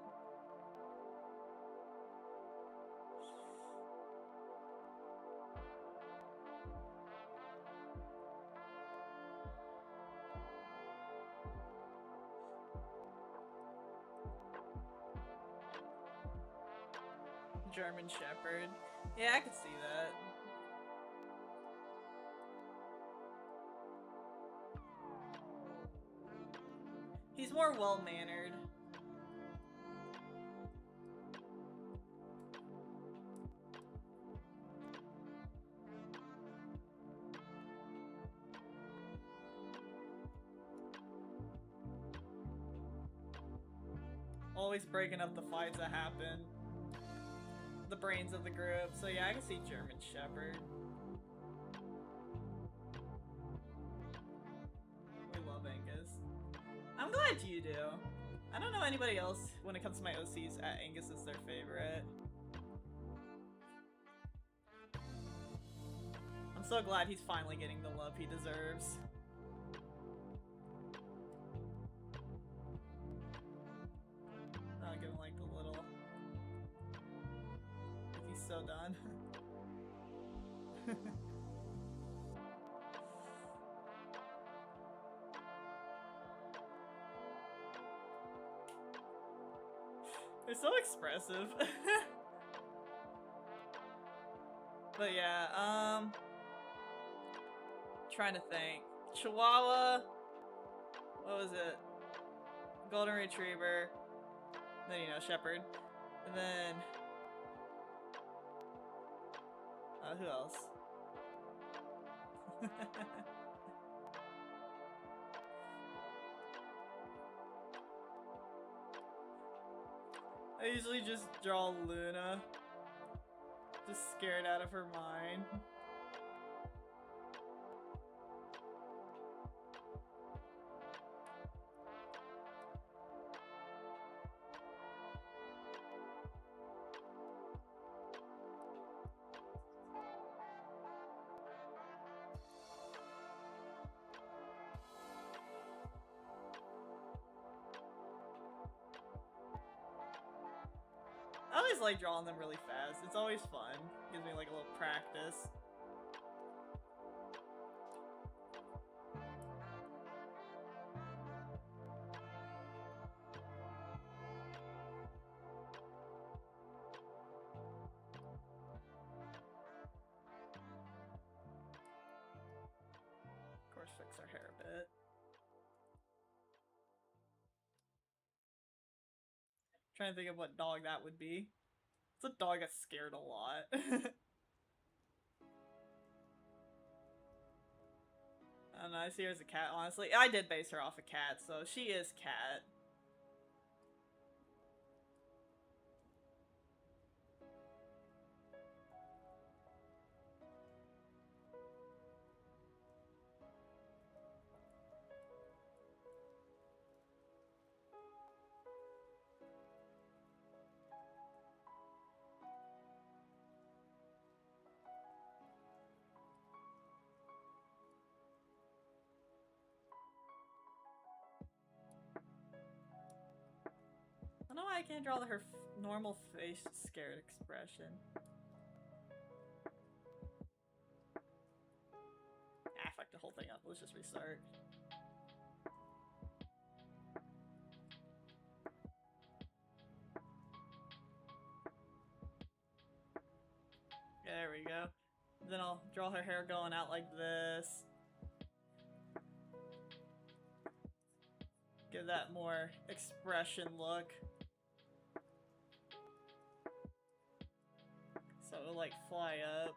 German Shepherd. Yeah, I could see that. He's more well-mannered. Always breaking up the fights that happen. The brains of the group. So yeah, I can see German Shepherd. We love Angus. I'm glad you do. I don't know anybody else when it comes to my OCs at Angus is their favorite. I'm so glad he's finally getting the love he deserves. I'll give him like the little... He's so done. They're so expressive. But yeah, trying to think. Chihuahua. What was it? Golden Retriever. Then, you know, Shepherd. And then... who else? I usually just draw Luna. Just scared out of her mind. I always like drawing them really fast. It's always fun. Gives me like a little practice. Of course, fix our hair a bit. Trying to think of what dog that would be. It's a dog that's scared a lot. I don't know, I see her as a cat, honestly. I did base her off a cat, so she is cat. I don't know why I can't draw her normal face scared expression. Ah, fuck let's just restart. There we go. Then I'll draw her hair going out like this. Give that more expression look. So it'll like fly up.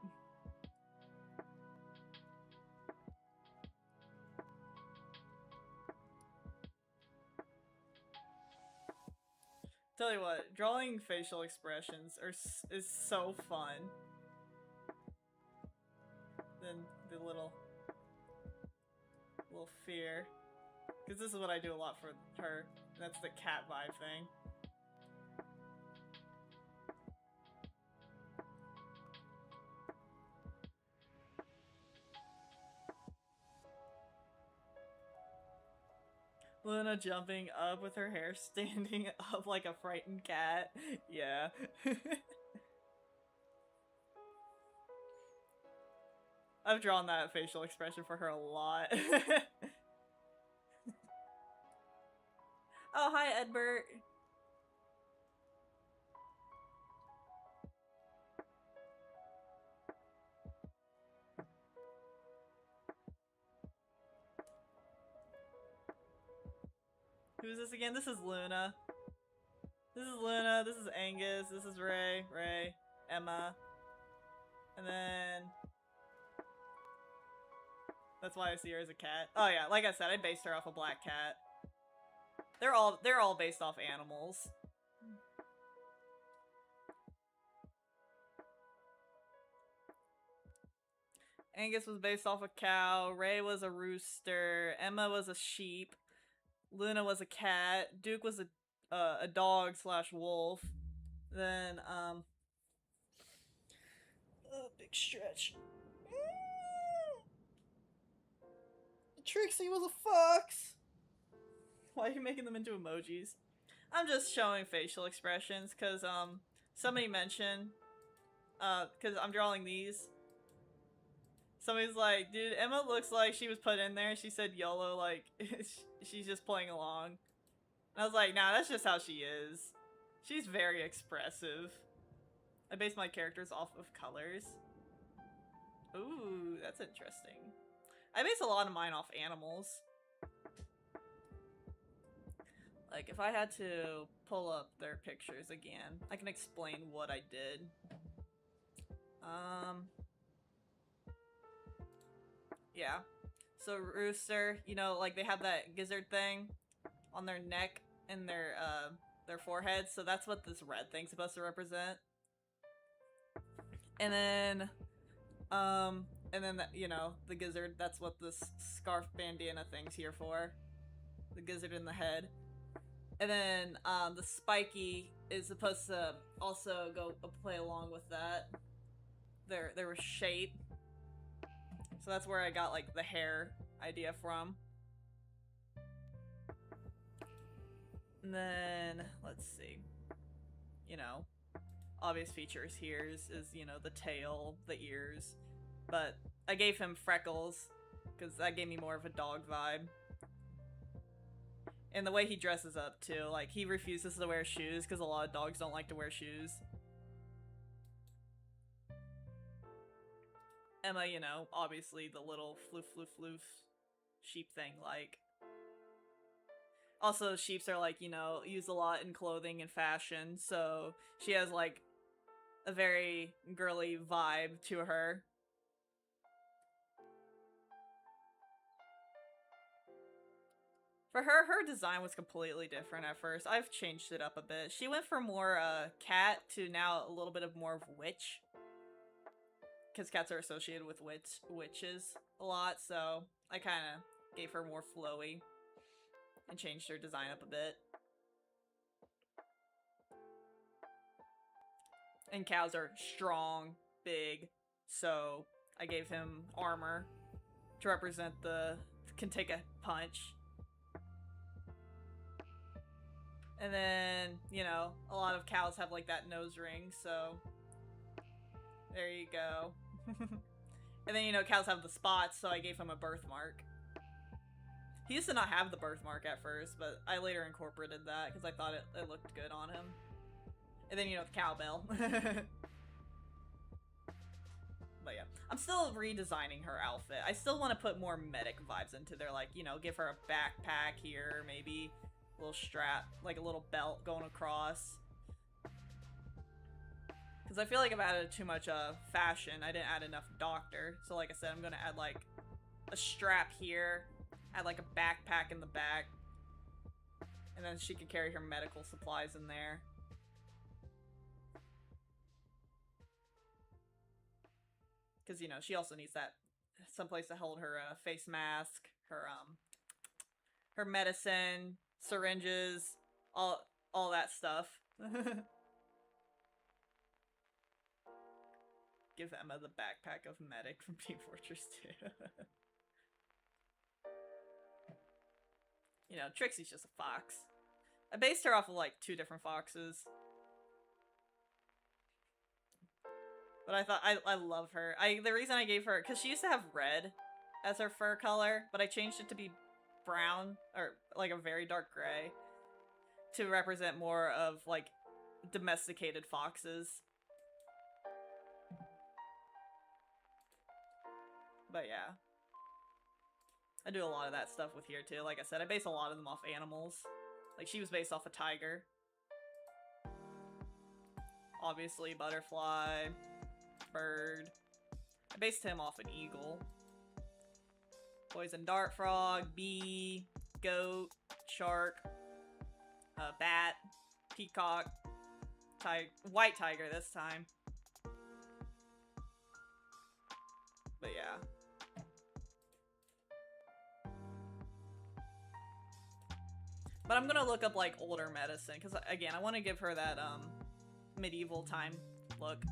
Tell you what, drawing facial expressions is so fun. Then the little fear. Because this is what I do a lot for her. That's the cat vibe thing. Luna jumping up with her hair standing up like a frightened cat. Yeah. I've drawn that facial expression for her a lot. Oh, hi, Edbert. Who's this again? This is Luna. This is Luna, this is Angus, this is Ray, Emma. And then... that's why I see her as a cat. Oh yeah, like I said, I based her off a black cat. They're all based off animals. Angus was based off a cow, Ray was a rooster, Emma was a sheep, Luna was a cat, Duke was a dog slash wolf. Then, big stretch. Trixie was a fox! Why are you making them into emojis? I'm just showing facial expressions, cause, somebody mentioned, cause I'm drawing these. Somebody's like, dude, Emma looks like she was put in there. She said YOLO, like, she's just playing along. And I was like, nah, that's just how she is. She's very expressive. I base my characters off of colors. Ooh, that's interesting. I base a lot of mine off animals. Like, if I had to pull up their pictures again, I can explain what I did. Yeah. So rooster, you know, like they have that gizzard thing on their neck and their forehead, so that's what this red thing's supposed to represent. And then, you know, the gizzard, that's what this scarf bandana thing's here for. The gizzard in the head. And then, the spiky is supposed to also go play along with that. Their shape. So that's where I got, like, the hair idea from. And then, let's see. You know, obvious features here is, you know, the tail, the ears. But I gave him freckles, because that gave me more of a dog vibe. And the way he dresses up, too. Like, he refuses to wear shoes, because a lot of dogs don't like to wear shoes. Emma, you know, obviously the little floof sheep thing, like. Also, sheeps are, like, you know, used a lot in clothing and fashion, so she has, like, a very girly vibe to her. For her, her design was completely different at first. I've changed it up a bit. She went from more, cat to now a little bit of more of witch. Because cats are associated with witches a lot, so I kind of gave her more flowy and changed her design up a bit. And cows are strong, big, so I gave him armor to represent can take a punch. And then, you know, a lot of cows have like that nose ring, so there you go. And then, you know, cows have the spots, so I gave him a birthmark. He used to not have the birthmark at first, but I later incorporated that because I thought it looked good on him. And then, you know, the cowbell. But yeah, I'm still redesigning her outfit. I still want to put more medic vibes into there, like, you know, give her a backpack here, maybe a little strap, like a little belt going across. Because I feel like I've added too much fashion. I didn't add enough doctor. So like I said, I'm going to add like a strap here, add like a backpack in the back, and then she can carry her medical supplies in there. Because, you know, she also needs that someplace to hold her face mask, her medicine, syringes, all that stuff. Give Emma the backpack of medic from Team Fortress 2. You know, Trixie's just a fox. I based her off of like 2 different foxes. But I thought, I love her. The reason I gave her, because she used to have red as her fur color, but I changed it to be brown, or like a very dark gray, to represent more of like domesticated foxes. But yeah. I do a lot of that stuff with here too. Like I said, I base a lot of them off animals. Like she was based off a tiger. Obviously, butterfly, bird. I based him off an eagle. Poison dart frog, bee, goat, shark, bat, peacock, white tiger this time. But yeah. But I'm gonna look up like older medicine because again, I want to give her that medieval time look.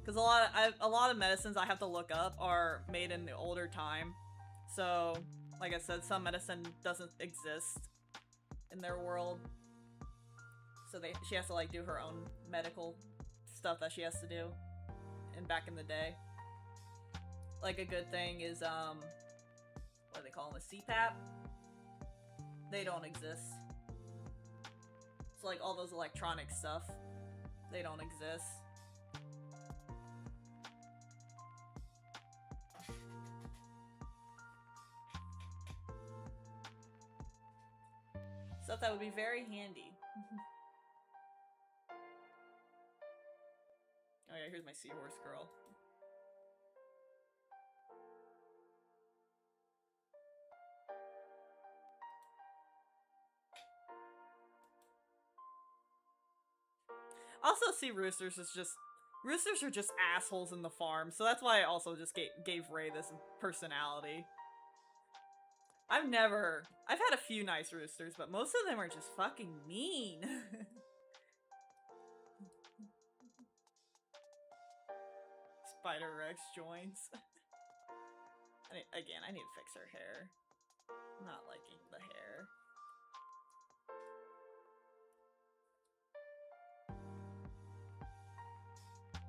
Because a lot of medicines I have to look up are made in the older time. So, like I said, some medicine doesn't exist in their world. So she has to like do her own medical stuff that she has to do back in the day. Like a good thing is what do they call them? A CPAP? They don't exist. So like all those electronic stuff, they don't exist. Stuff that would be very handy. Oh yeah, here's my seahorse girl. Also see roosters are just assholes in the farm, so that's why I also just gave Ray this personality. I've had a few nice roosters, but most of them are just fucking mean. Spider Rex joins. Again, I need to fix her hair. I'm not liking the hair.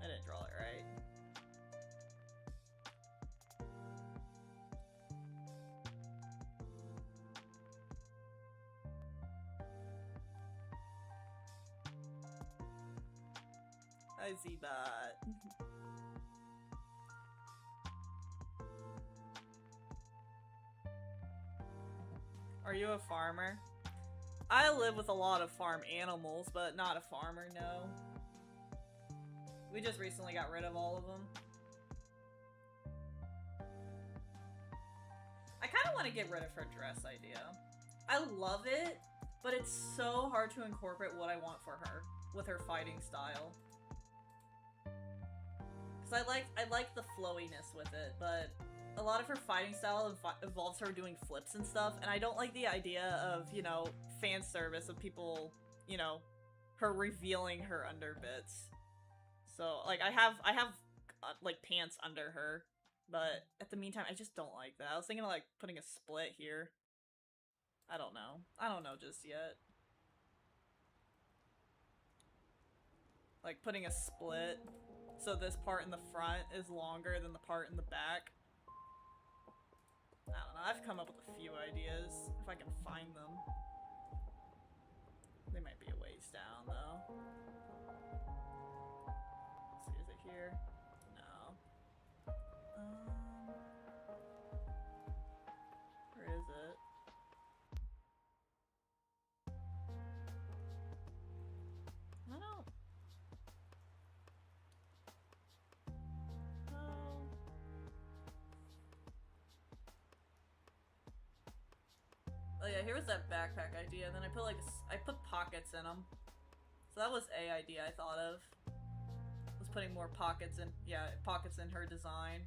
I didn't draw it right. Hi, Z-Bot. Are you a farmer? I live with a lot of farm animals, but not a farmer, no. We just recently got rid of all of them. I kind of want to get rid of her dress idea. I love it, but it's so hard to incorporate what I want for her with her fighting style. Because I like the flowiness with it, but a lot of her fighting style involves her doing flips and stuff, and I don't like the idea of, you know, fan service of people, you know, her revealing her underbits. So, like, I have like, pants under her, but at the meantime, I just don't like that. I was thinking of, like, putting a split here. I don't know. I don't know just yet. Like, putting a split, so this part in the front is longer than the part in the back. I don't know, I've come up with a few ideas, if I can find them. They might be a ways down, though. Let's see, is it here? No. Where is it? I don't know. Oh yeah, here was that backpack idea. Then I put like I put pockets in them. So that was a idea I thought of. Was putting more pockets in, yeah, pockets in her design.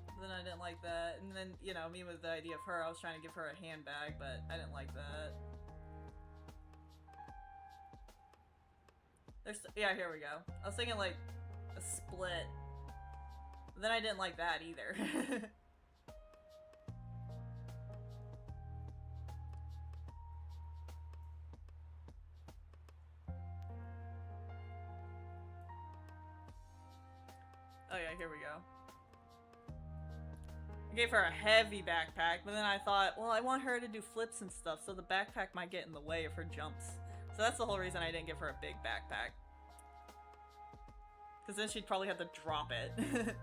But then I didn't like that, and then you know me with the idea of her, I was trying to give her a handbag, but I didn't like that. There's, yeah, here we go. I was thinking like a split. But then I didn't like that either. Oh yeah, here we go. I gave her a heavy backpack, but then I thought, well, I want her to do flips and stuff, so the backpack might get in the way of her jumps. So that's the whole reason I didn't give her a big backpack. Because then she'd probably have to drop it.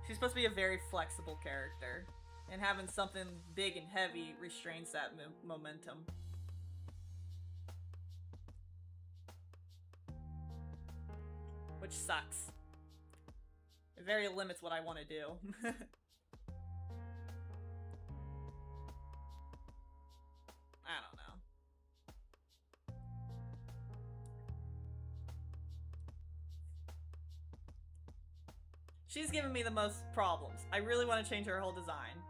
She's supposed to be a very flexible character, and having something big and heavy restrains that momentum. Which sucks. It very limits what I want to do. I don't know. She's giving me the most problems. I really want to change her whole design.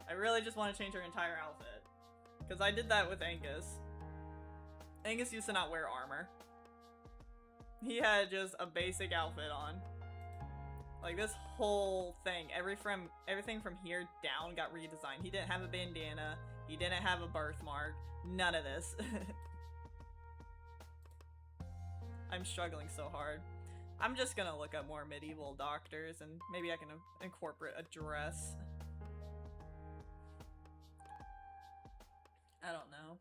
I really just want to change her entire outfit. Because I did that with Angus. Angus used to not wear armor. He had just a basic outfit on. Like this whole thing, everything from here down got redesigned. He didn't have a bandana. He didn't have a birthmark. None of this. I'm struggling so hard. I'm just gonna look up more medieval doctors and maybe I can incorporate a dress. I don't know.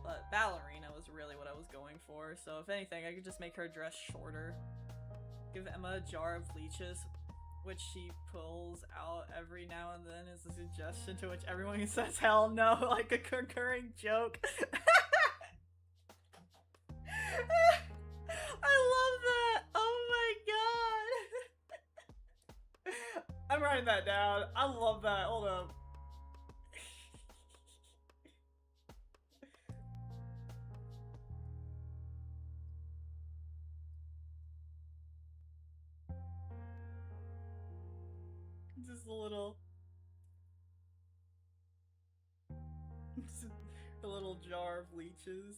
But ballerina was really what I was going for, so if anything, I could just make her dress shorter. Give Emma a jar of leeches, which she pulls out every now and then as a suggestion, to which everyone says hell no, like a concurring joke. I love that! Oh my god! I'm writing that down. I love that. Hold up. Just a little... a little jar of leeches.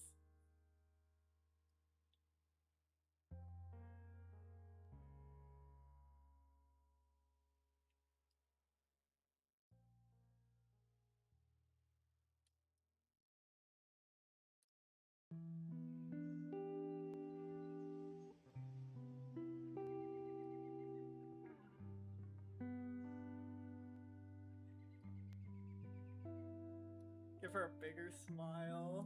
Give her a bigger smile.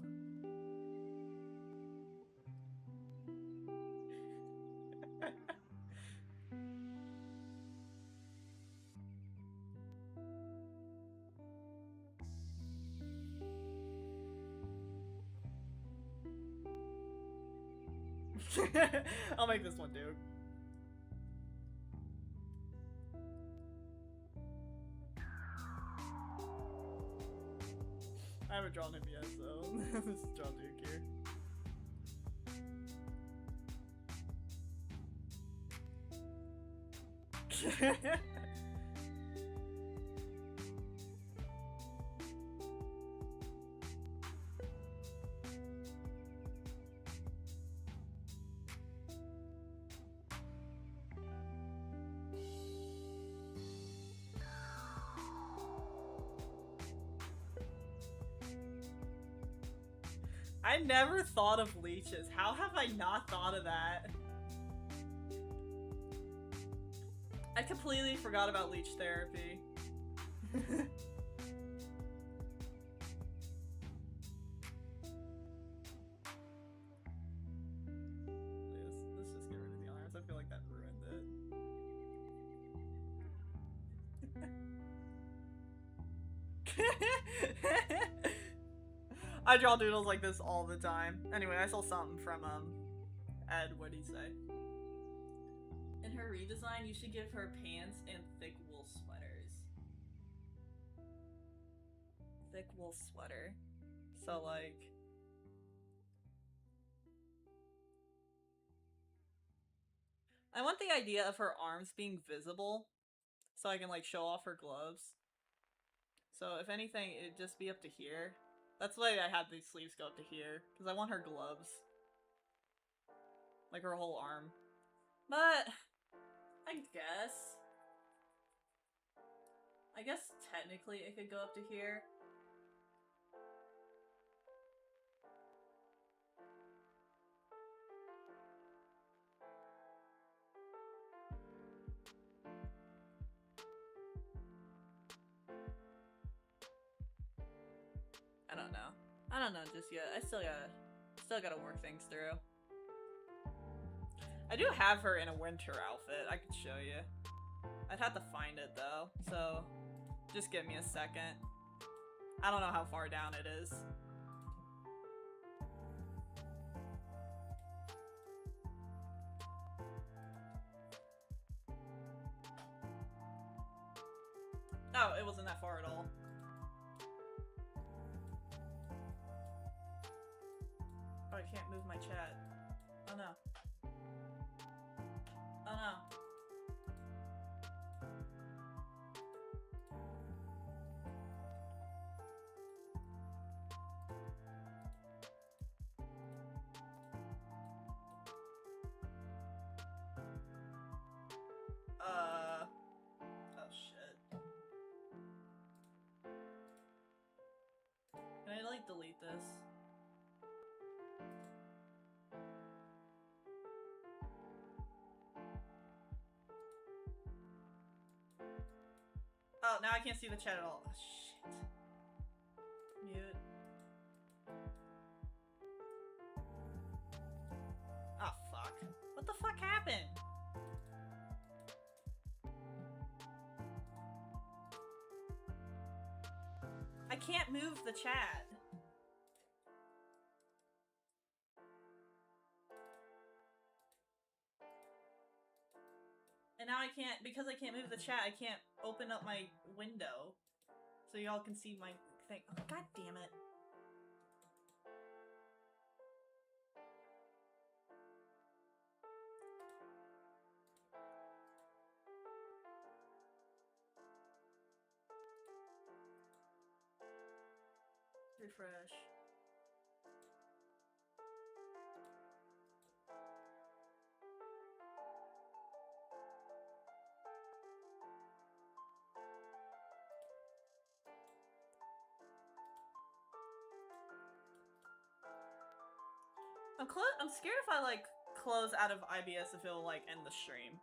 I'll make this one, dude. I haven't drawn him yet, so this is draw Duke here. I never thought of leeches. How have I not thought of that? I completely forgot about leech therapy. Let's just get rid of the arms. I feel like that ruined it. I draw doodles like this all the time. Anyway, I saw something from Ed. What'd he say? In her redesign, you should give her pants and thick wool sweaters. Thick wool sweater. So like, I want the idea of her arms being visible, so I can like show off her gloves. So if anything, it'd just be up to here. That's why I had these sleeves go up to here, because I want her gloves. Like her whole arm. But, I guess technically it could go up to here. I don't know just yet. I still gotta work things through. I do have her in a winter outfit. I could show you. I'd have to find it though, so just give me a second. I don't know how far down it is. Oh, it wasn't that far at all. Oh, I can't move my chat. Oh no. Oh no. Oh shit. Can I like delete this? Oh, now I can't see the chat at all. Oh, shit. Mute. Oh, fuck. What the fuck happened? I can't move the chat. And now I can't, because I can't move the chat, I can't open up my window so y'all can see my thing. Oh, God damn it. Refresh. I'm scared if I like close out of IBS if it'll like end the stream.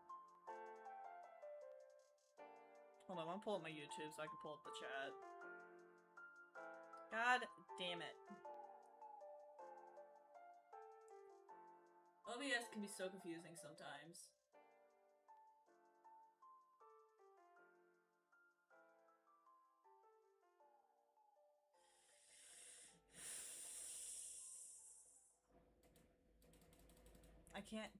Hold on, I'm gonna pull up my YouTube so I can pull up the chat. God damn it. OBS can be so confusing sometimes. I can't.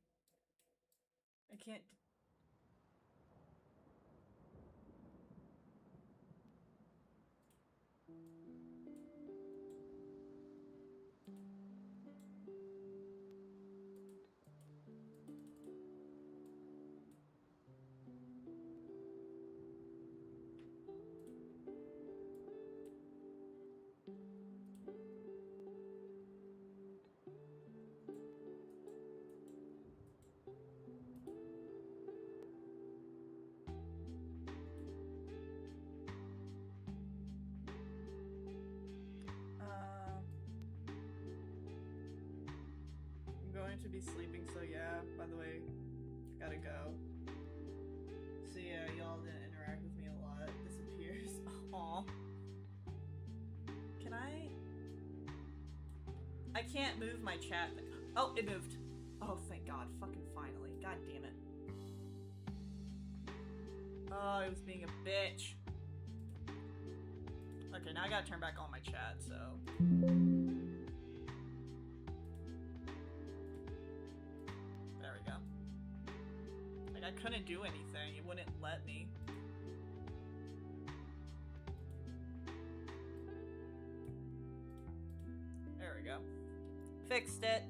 going to be sleeping, so yeah, by the way, gotta go. So yeah, y'all didn't interact with me a lot. Disappears. Aw. Can I can't move my chat. Oh, it moved. Oh, thank God. Fucking finally. God damn it. Oh, it was being a bitch. Okay, now I gotta turn back on my chat, so... There we go. Like, I couldn't do anything. It wouldn't let me. There we go. Fixed it.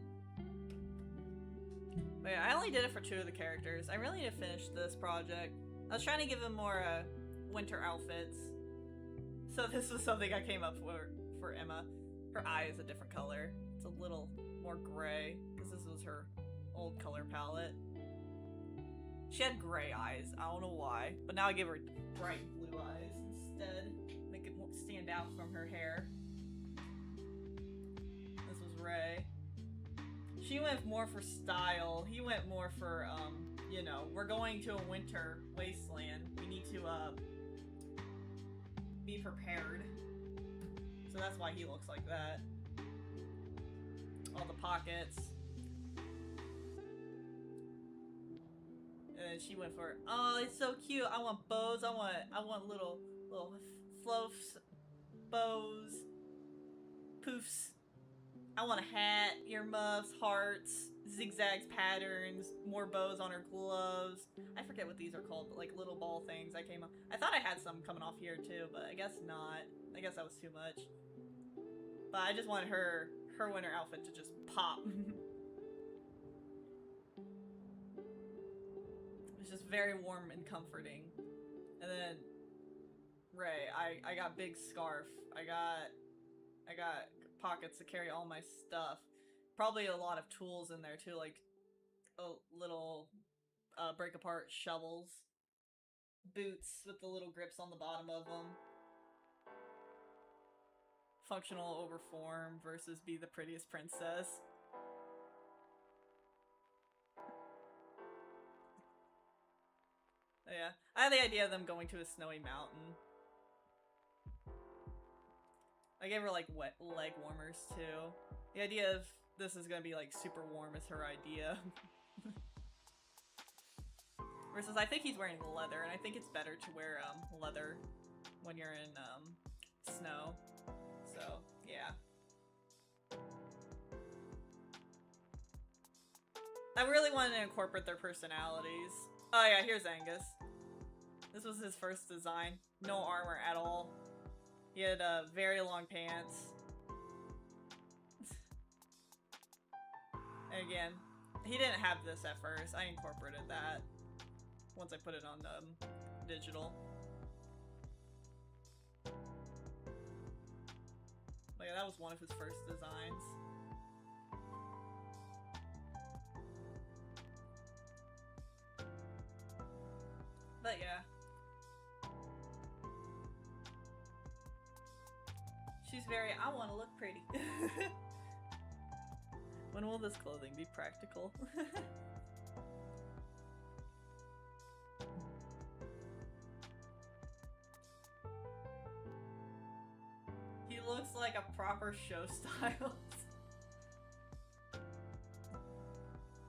But yeah, I only did it for 2 of the characters. I really need to finish this project. I was trying to give them more winter outfits. So this was something I came up for Emma. Her eye is a different color. It's a little more gray, because this was her old color palette. She had gray eyes. I don't know why. But now I give her bright blue eyes instead. Make it stand out from her hair. This was Ray. She went more for style. He went more for, you know, we're going to a winter wasteland. We need to, be prepared. So that's why he looks like that. All the pockets. And then she went for, oh, it's so cute. I want bows. I want little fluffs, bows, poofs. I want a hat, earmuffs, hearts, zigzags, patterns, more bows on her gloves. I forget what these are called, but like little ball things I came up. I thought I had some coming off here too, but I guess not. I guess that was too much. But I just wanted her winter outfit to just pop. It's just very warm and comforting. And then Ray, I got big scarf. I got pockets to carry all my stuff. Probably a lot of tools in there too, like little break apart shovels, boots with the little grips on the bottom of them. Functional over form versus be the prettiest princess. Oh, yeah, I had the idea of them going to a snowy mountain. I gave her like wet leg warmers too. The idea of this is gonna be like super warm is her idea. Versus I think he's wearing leather, and I think it's better to wear leather when you're in snow. So yeah. I really wanted to incorporate their personalities. Oh yeah, here's Angus. This was his first design. No armor at all. He had very long pants. And again, he didn't have this at first. I incorporated that once I put it on digital. But yeah, that was one of his first designs. But yeah. She's very, I want to look pretty. When will this clothing be practical? He looks like a proper show style.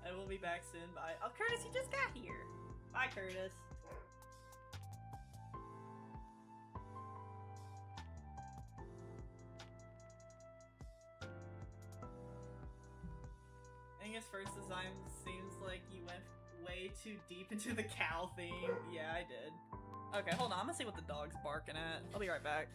I will be back soon. Bye. Oh, Curtis, you just got here. Bye, Curtis. His first design seems like you went way too deep into the cow theme. Yeah, I did. Okay, hold on. I'm gonna see what the dog's barking at. I'll be right back.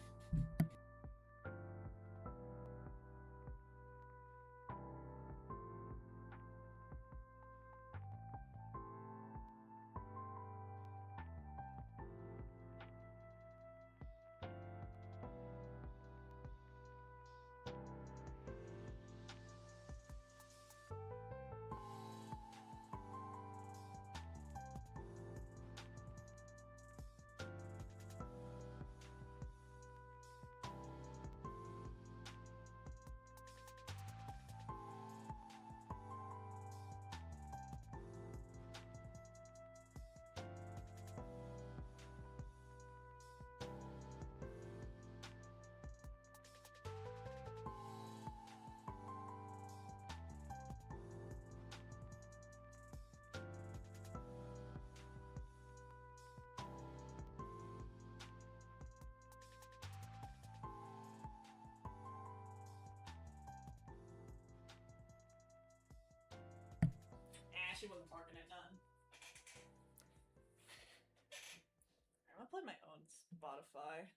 I'll play my own Spotify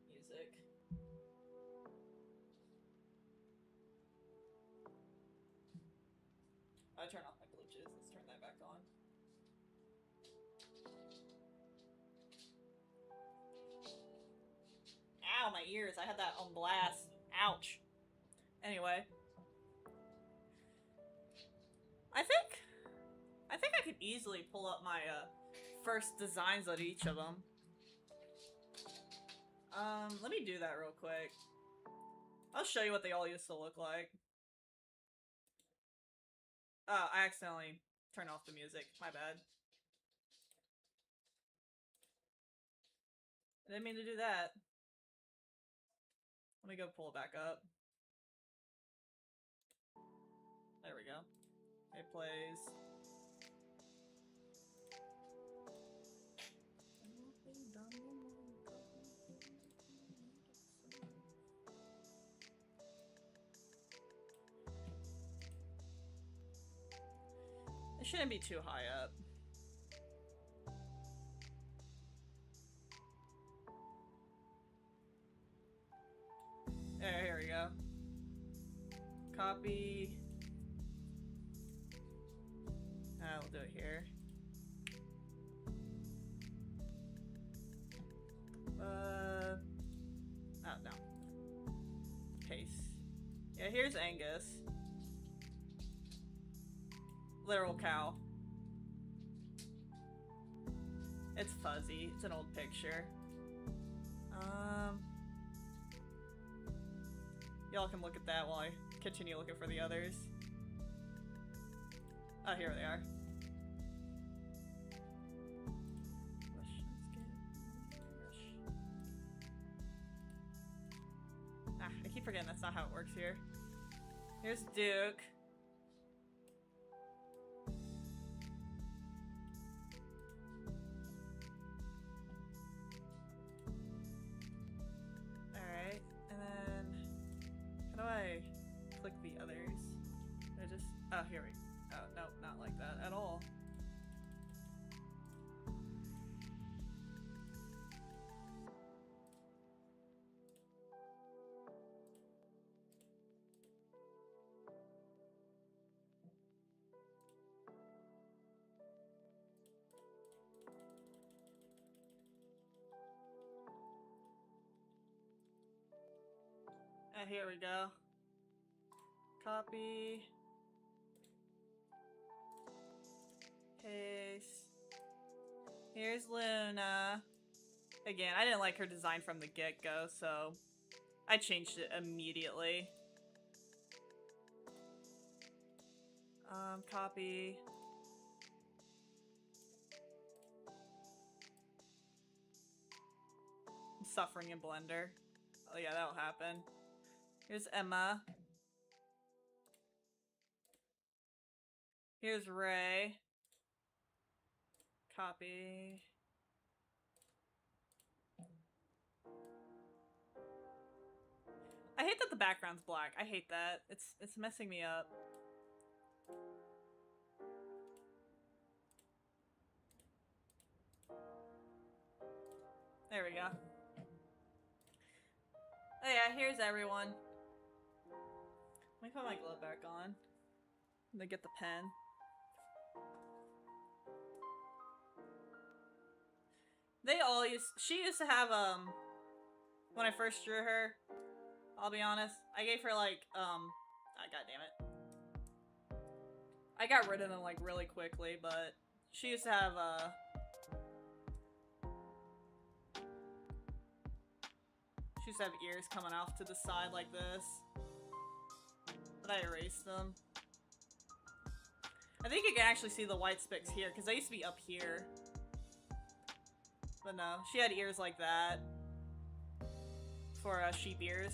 music. I turn off my Bluetooth. Let's turn that back on. Ow, my ears. I had that on blast. Ouch. Anyway. I think I could easily pull up my first designs on each of them. Let me do that real quick. I'll show you what they all used to look like. Oh, I accidentally turned off the music. My bad. I didn't mean to do that. Let me go pull it back up. There we go. It plays. It shouldn't be too high up. There, here we go. Copy. We'll do it here. Oh, no. Paste. Yeah, here's Angus. Literal cow. It's fuzzy. It's an old picture. Y'all can look at that while I continue looking for the others. Oh, here they are. I keep forgetting that's not how it works here. Here's Duke. Alright, and then how do I click the others? I just, oh, here we go. Oh, no, not like that at all. Here we go. Copy. Paste. Here's Luna. Again, I didn't like her design from the get-go, so I changed it immediately. Copy. I'm suffering in Blender. Oh yeah, that'll happen. Here's Emma. Here's Ray. Copy. I hate that the background's black. I hate that. It's messing me up. There we go. Oh yeah, here's everyone. Let me put my glove back on. And then get the pen. She used to have, when I first drew her, I'll be honest, I gave her like, god damn it. I got rid of them like really quickly, but she used to have, she used to have ears coming off to the side like this. But I erased them. I think you can actually see the white specks here, because they used to be up here. But no, she had ears like that. For sheep ears.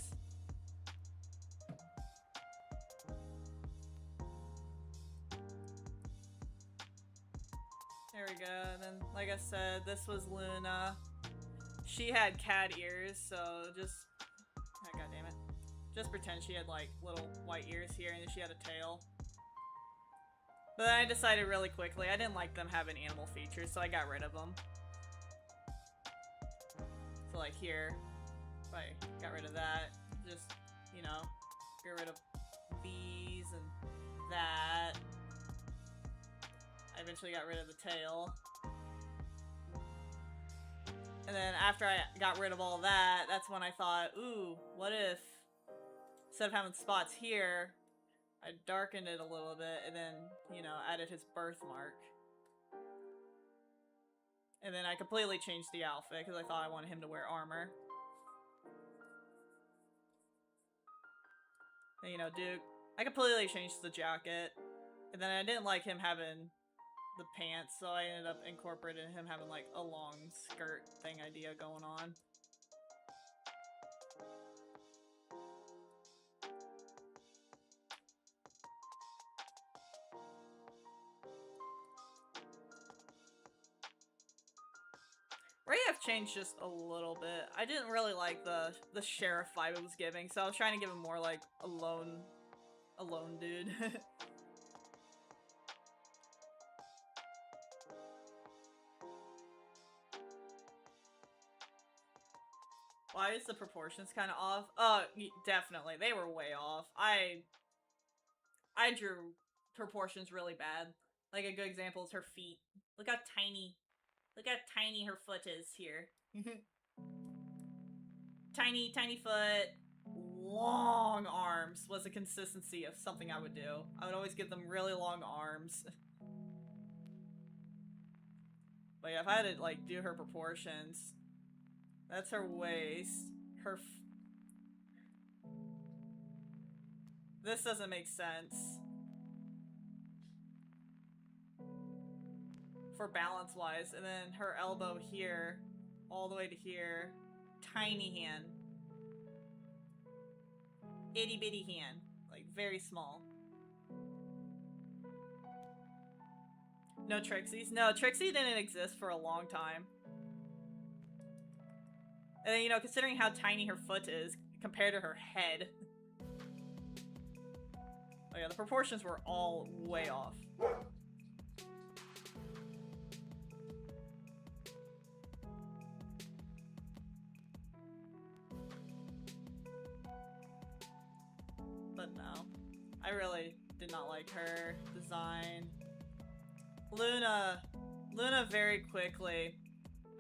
There we go, and then, like I said, this was Luna. She had cat ears, so just... oh, god damn it. Just pretend she had, like, little white ears here, and then she had a tail. But then I decided really quickly, I didn't like them having animal features, so I got rid of them. So like here, if I got rid of that, just, you know, get rid of these and that. I eventually got rid of the tail. And then after I got rid of all that, that's when I thought, ooh, what if, instead of having spots here, I darkened it a little bit and then, you know, added his birthmark. And then I completely changed the outfit because I thought I wanted him to wear armor. And, you know, Duke, I completely changed the jacket. And then I didn't like him having the pants, so I ended up incorporating him having like a long skirt thing idea going on. Ray I've changed just a little bit. I didn't really like the sheriff vibe it was giving, so I was trying to give him more like a lone dude. Why is the proportions kind of off? Definitely. They were way off. I drew proportions really bad. Like, a good example is her feet. Look how tiny her foot is here. Tiny foot. Long arms was a consistency of something I would do. I would always give them really long arms. But yeah, if I had to, like, do her proportions... That's her waist. This doesn't make sense. For balance-wise. And then her elbow here. All the way to here. Tiny hand. Itty-bitty hand. Like, very small. No Trixies? No, Trixie didn't exist for a long time. And then, you know, considering how tiny her foot is compared to her head. Oh yeah, the proportions were all way off. But no. I really did not like her design. Luna very quickly.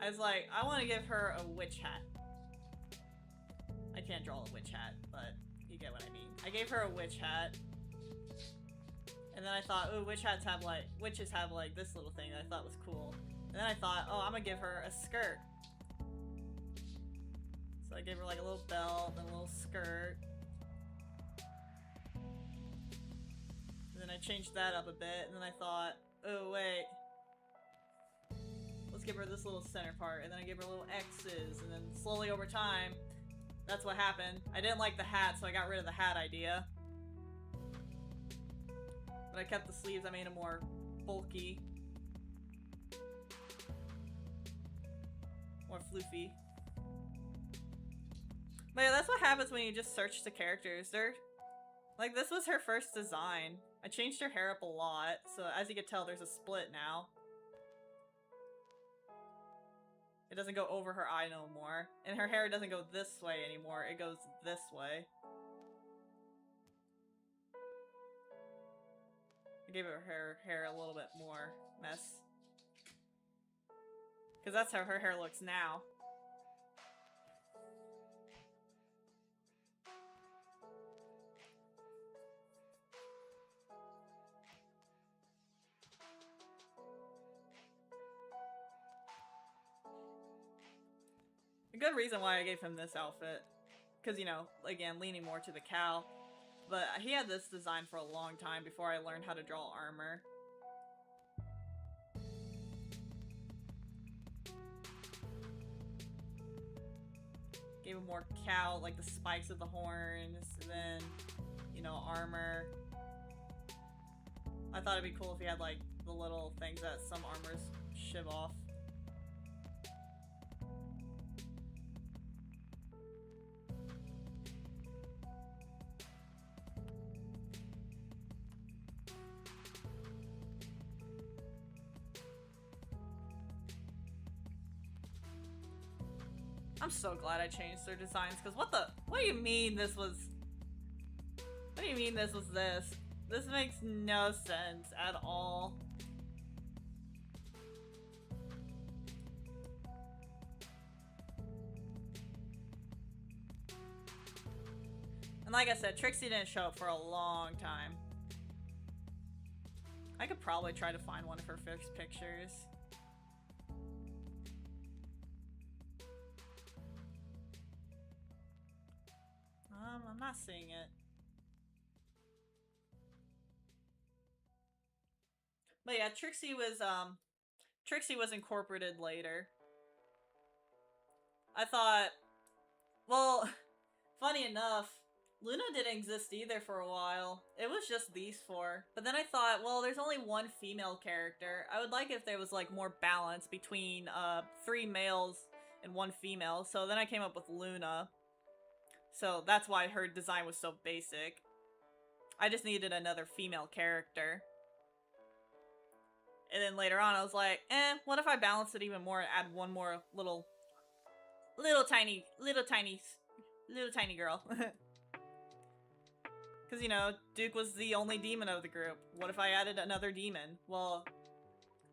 I was like, I want to give her a witch hat. I can't draw a witch hat, but you get what I mean. I gave her a witch hat. And then I thought, ooh, witches have like this little thing that I thought was cool. And then I thought, oh, I'm gonna give her a skirt. So I gave her like a little belt and a little skirt. And then I changed that up a bit, and then I thought, oh wait. Let's give her this little center part, and then I gave her little X's, and then slowly over time, that's what happened. I didn't like the hat, so I got rid of the hat idea. But I kept the sleeves, I made them more bulky. More floofy. But yeah, that's what happens when you just search the characters. Like, this was her first design. I changed her hair up a lot, so as you can tell, there's a split now. It doesn't go over her eye no more. And her hair doesn't go this way anymore, it goes this way. I gave her hair a little bit more mess. Because that's how her hair looks now. A good reason why I gave him this outfit. Because, you know, again, leaning more to the cow. But he had this design for a long time before I learned how to draw armor. Gave him more cow, like the spikes of the horns, and then, you know, armor. I thought it'd be cool if he had, like, the little things that some armors shiv off. I'm so glad I changed their designs, because what do you mean this was... What do you mean this was this? This makes no sense at all. And like I said, Trixie didn't show up for a long time. I could probably try to find one of her first pictures. I'm not seeing it. But yeah, Trixie was incorporated later. I thought, well, funny enough, Luna didn't exist either for a while. It was just these four. But then I thought, well, there's only one female character. I would like if there was like more balance between 3 males and 1 female. So then I came up with Luna. So that's why her design was so basic. I just needed another female character. And then later on I was like, what if I balance it even more and add one more little tiny girl. Because, you know, Duke was the only demon of the group. What if I added another demon? Well,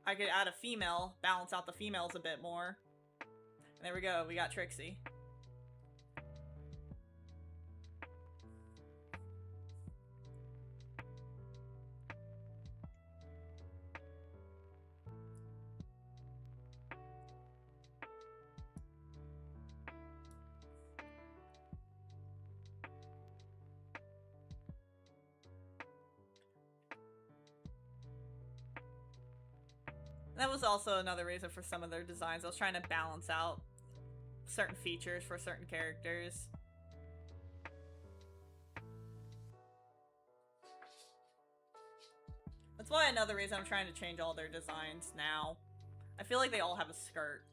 I could add a female, balance out the females a bit more. And there we go, we got Trixie. That was also another reason for some of their designs. I was trying to balance out certain features for certain characters. That's why another reason I'm trying to change all their designs now. I feel like they all have a skirt.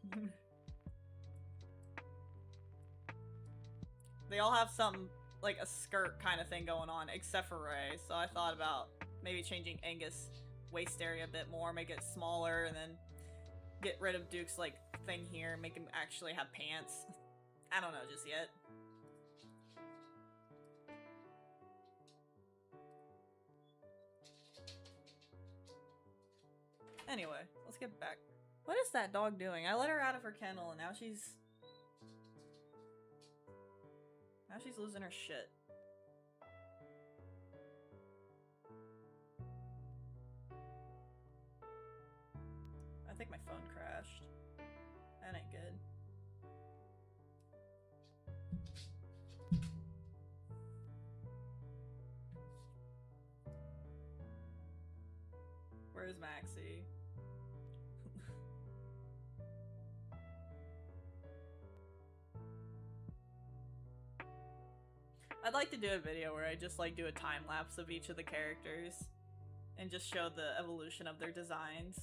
They all have some, like, a skirt kind of thing going on, except for Ray. So I thought about maybe changing Angus' waist area a bit more, make it smaller, and then get rid of Duke's, like, thing here, make him actually have pants. I don't know just yet. Anyway, let's get back. What is that dog doing? I let her out of her kennel and now she's losing her shit. I think my phone crashed. That ain't good. Where's Maxie? I'd like to do a video where I just like do a time lapse of each of the characters and just show the evolution of their designs.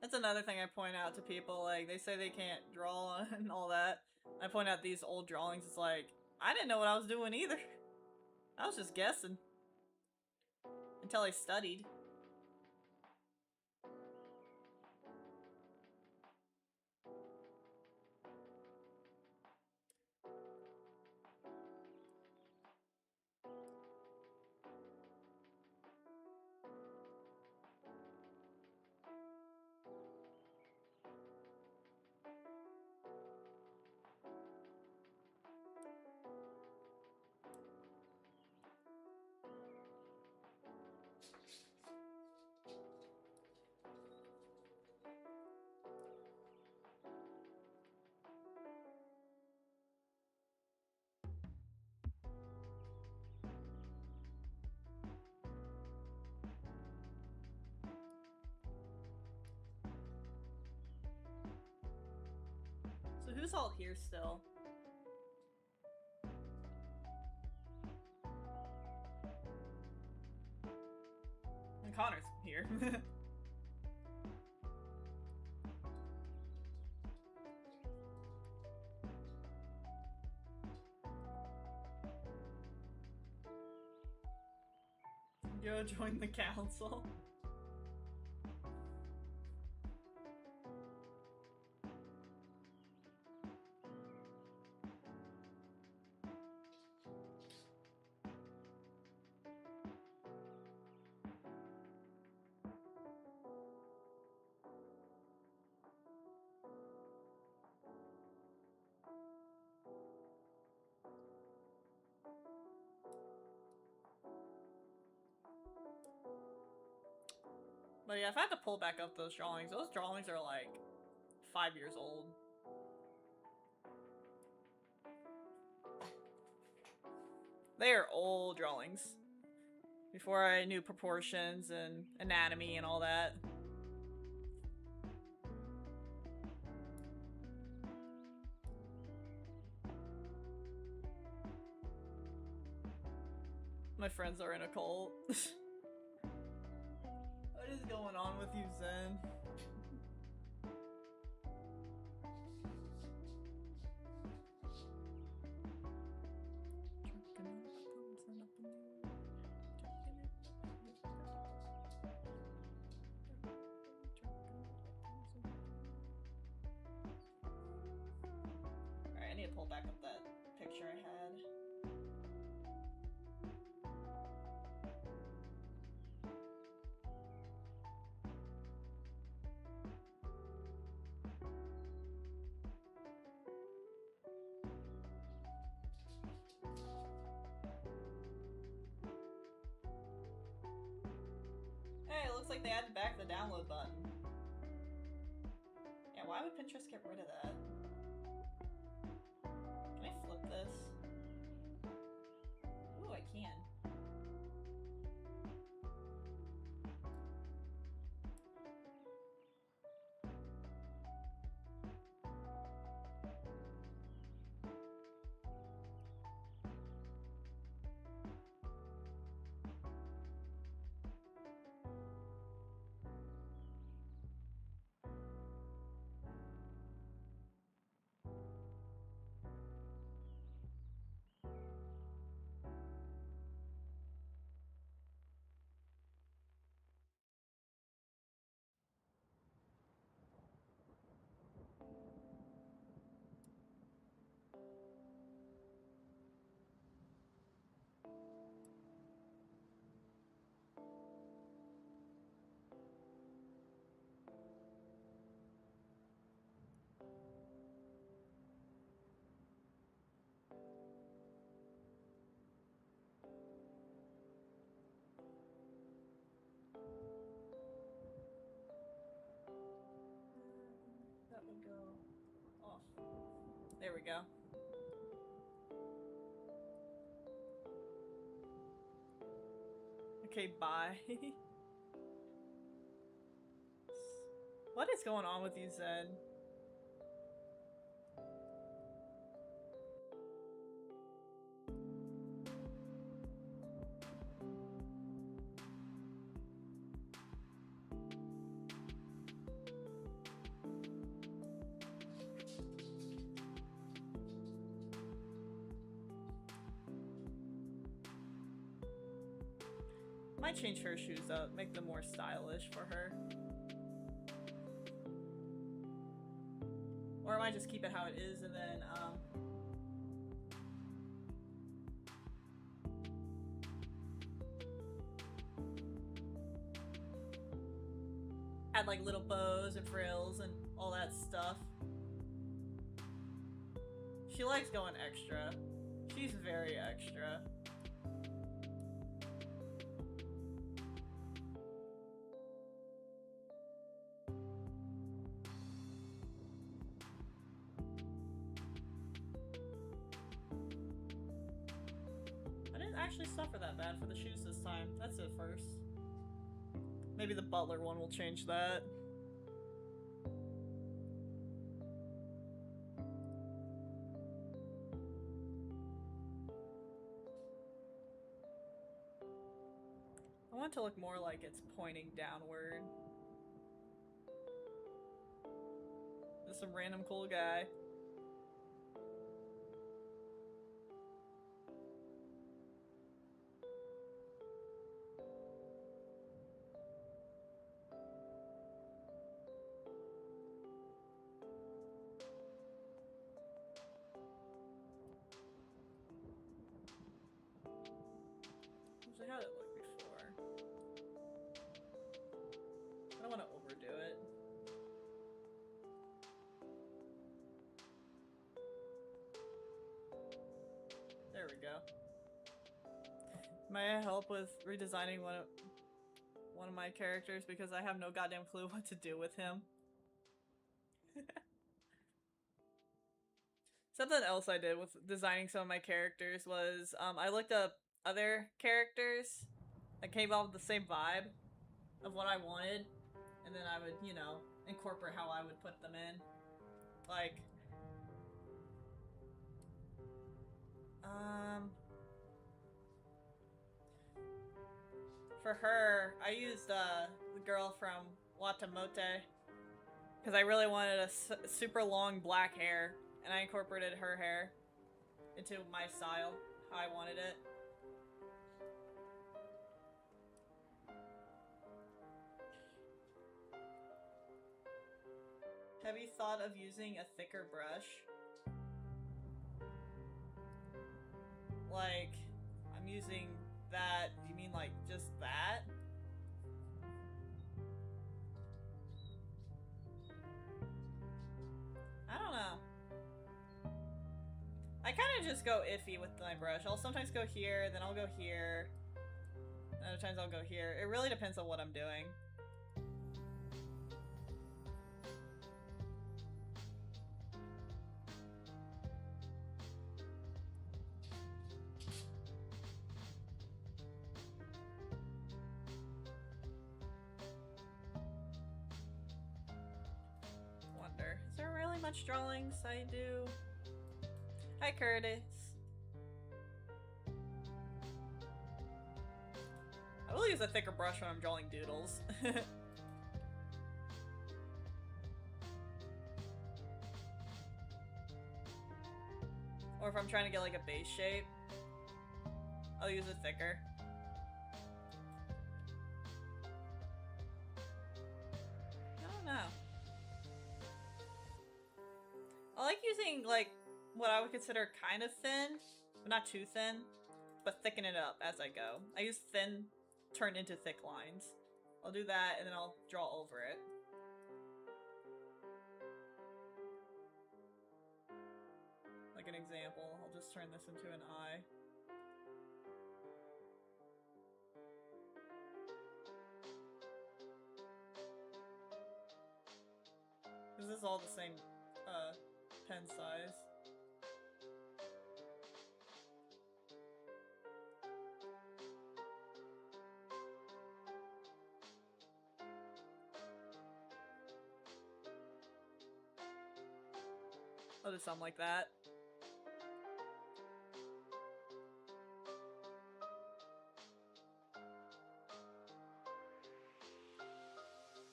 That's another thing I point out to people, like, they say they can't draw and all that. I point out these old drawings, it's like, I didn't know what I was doing either. I was just guessing. Until I studied. was all here still. And Connor's here. Go join the council. But yeah, if I had to pull back up those drawings are like 5 years old. They are old drawings. Before I knew proportions and anatomy and all that. My friends are in a cult. What is going on with you, Zen? Alright, I need to pull back up that picture I had. Hey, it looks like they added back the download button. Yeah, why would Pinterest get rid of that? Can I flip this? Ooh, I can. That would go off. There we go. Okay, bye. What is going on with you, Zed? Might change her shoes up, make them more stylish for her. Or I might just keep it how it is and then, add like little bows and frills and all that stuff. She likes going extra. She's very extra. Actually suffer that bad for the shoes this time. That's it first. Maybe the butler one will change that. I want it to look more like it's pointing downward. Just some random cool guy. Actually, how did it look before? I don't want to overdo it. There we go. May I help with redesigning one of my characters because I have no goddamn clue what to do with him. Something else I did with designing some of my characters was I looked up other characters that came off the same vibe of what I wanted, and then I would, you know, incorporate how I would put them in. Like, for her, I used the girl from Watamote because I really wanted a super long black hair, and I incorporated her hair into my style, how I wanted it. Have you thought of using a thicker brush? Like, I'm using that. You mean like just that? I don't know. I kind of just go iffy with my brush. I'll sometimes go here, then I'll go here. Other times I'll go here. It really depends on what I'm doing. Wonder, is there really much drawings I do? Hi, Curtis. I will use a thicker brush when I'm drawing doodles. Or if I'm trying to get like a base shape, I'll use it thicker. I don't know. I like using like what I would consider kind of thin, but not too thin, but thicken it up as I go. I use thin turned into thick lines. I'll do that and then I'll draw over it. Like an example, I'll just turn this into an eye. This is all the same pen size. I'll do something like that.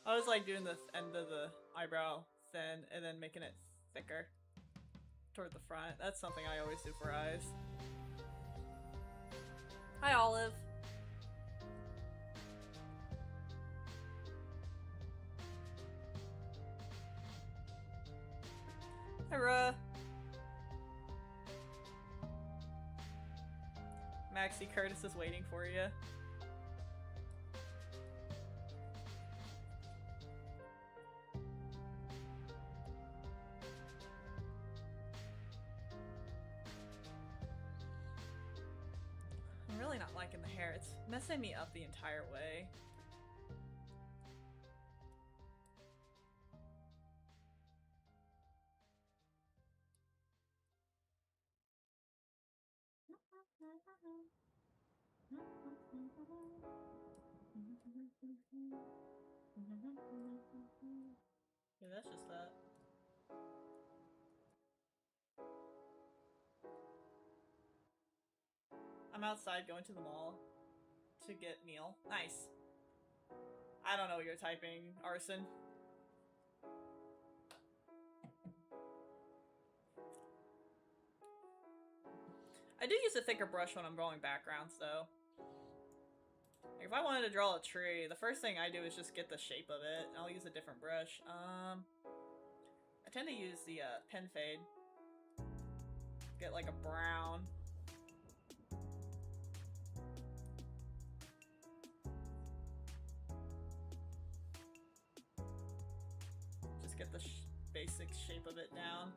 I was like doing the end of the eyebrow thin and then making it thicker toward the front. That's something I always do for eyes. Hi, Olive. Hi, Ruh. Maxie, Curtis is waiting for you. I'm really not liking the hair. It's messing me up the entire way. Yeah, that's just that. I'm outside going to the mall to get meal. Nice. I don't know what you're typing, Arson. I do use a thicker brush when I'm drawing backgrounds, though. Like, if I wanted to draw a tree, the first thing I do is just get the shape of it. I'll use a different brush. I tend to use the pen fade. Get like a brown. Just get the basic shape of it down.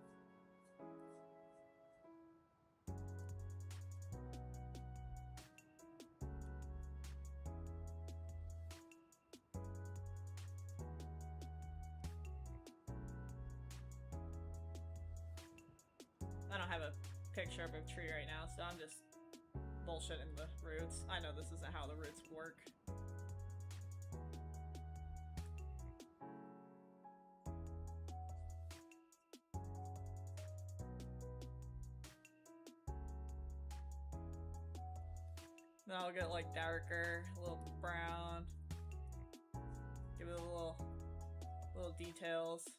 I don't have a picture of a tree right now, so I'm just bullshitting the roots. I know this isn't how the roots work. Then I'll get like darker, a little brown. Give it a little details.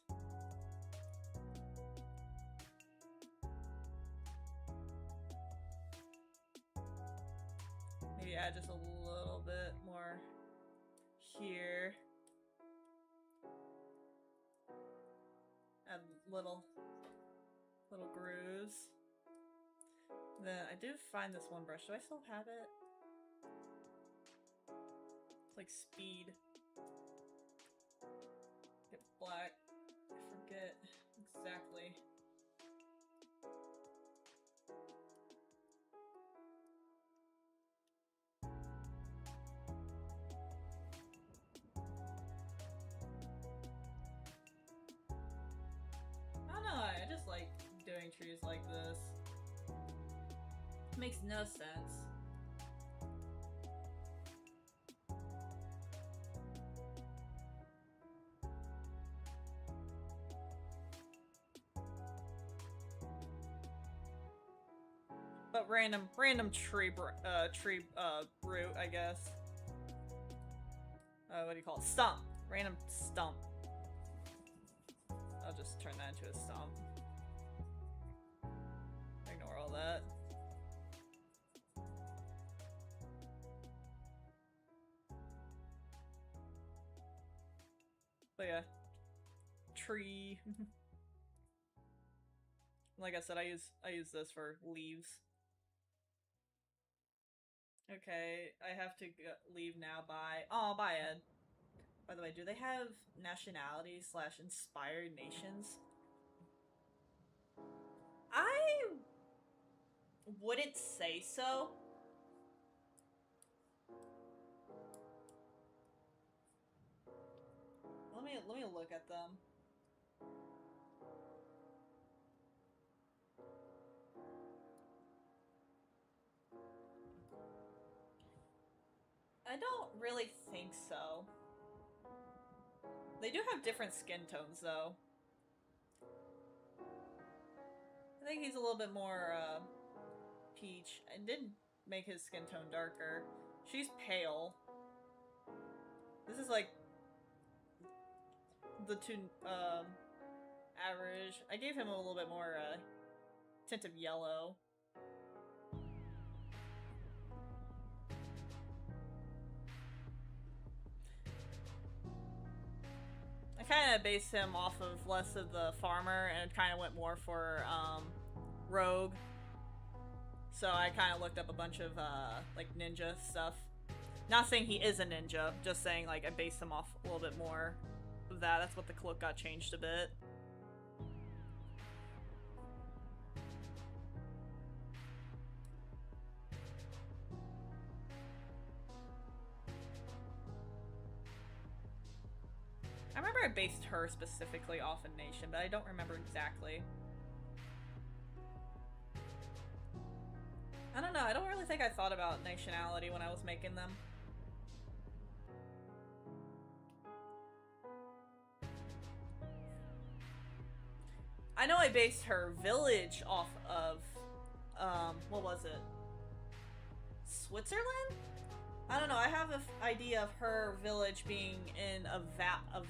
Maybe add just a little bit more here. Add little grooves. Then I do find this one brush. Do I still have it? It's like speed. Get black. I forget exactly. I don't know, I just like doing trees like this. It makes no sense. But random tree root, I guess. What do you call it? Stump. Random stump. I'll just turn that into a stump. Ignore all that. But yeah. Tree. Like I said, I use this for leaves. Okay, I have to leave now by... Oh, bye, Ed. By the way, do they have nationality / inspired nations? I wouldn't say so. Let me look at them. I don't really think so. They do have different skin tones, though. I think he's a little bit more, peach. I did make his skin tone darker. She's pale. This is, like, the two, average. I gave him a little bit more, tint of yellow. I kind of based him off of less of the farmer and kind of went more for rogue. So I kind of looked up a bunch of like ninja stuff. Not saying he is a ninja, just saying like I based him off a little bit more of that. That's what the cloak got changed a bit. I remember I based her specifically off a nation, but I don't remember exactly. I don't know, I don't really think I thought about nationality when I was making them. I know I based her village off of, what was it? Switzerland? I don't know, I have an idea of her village being in a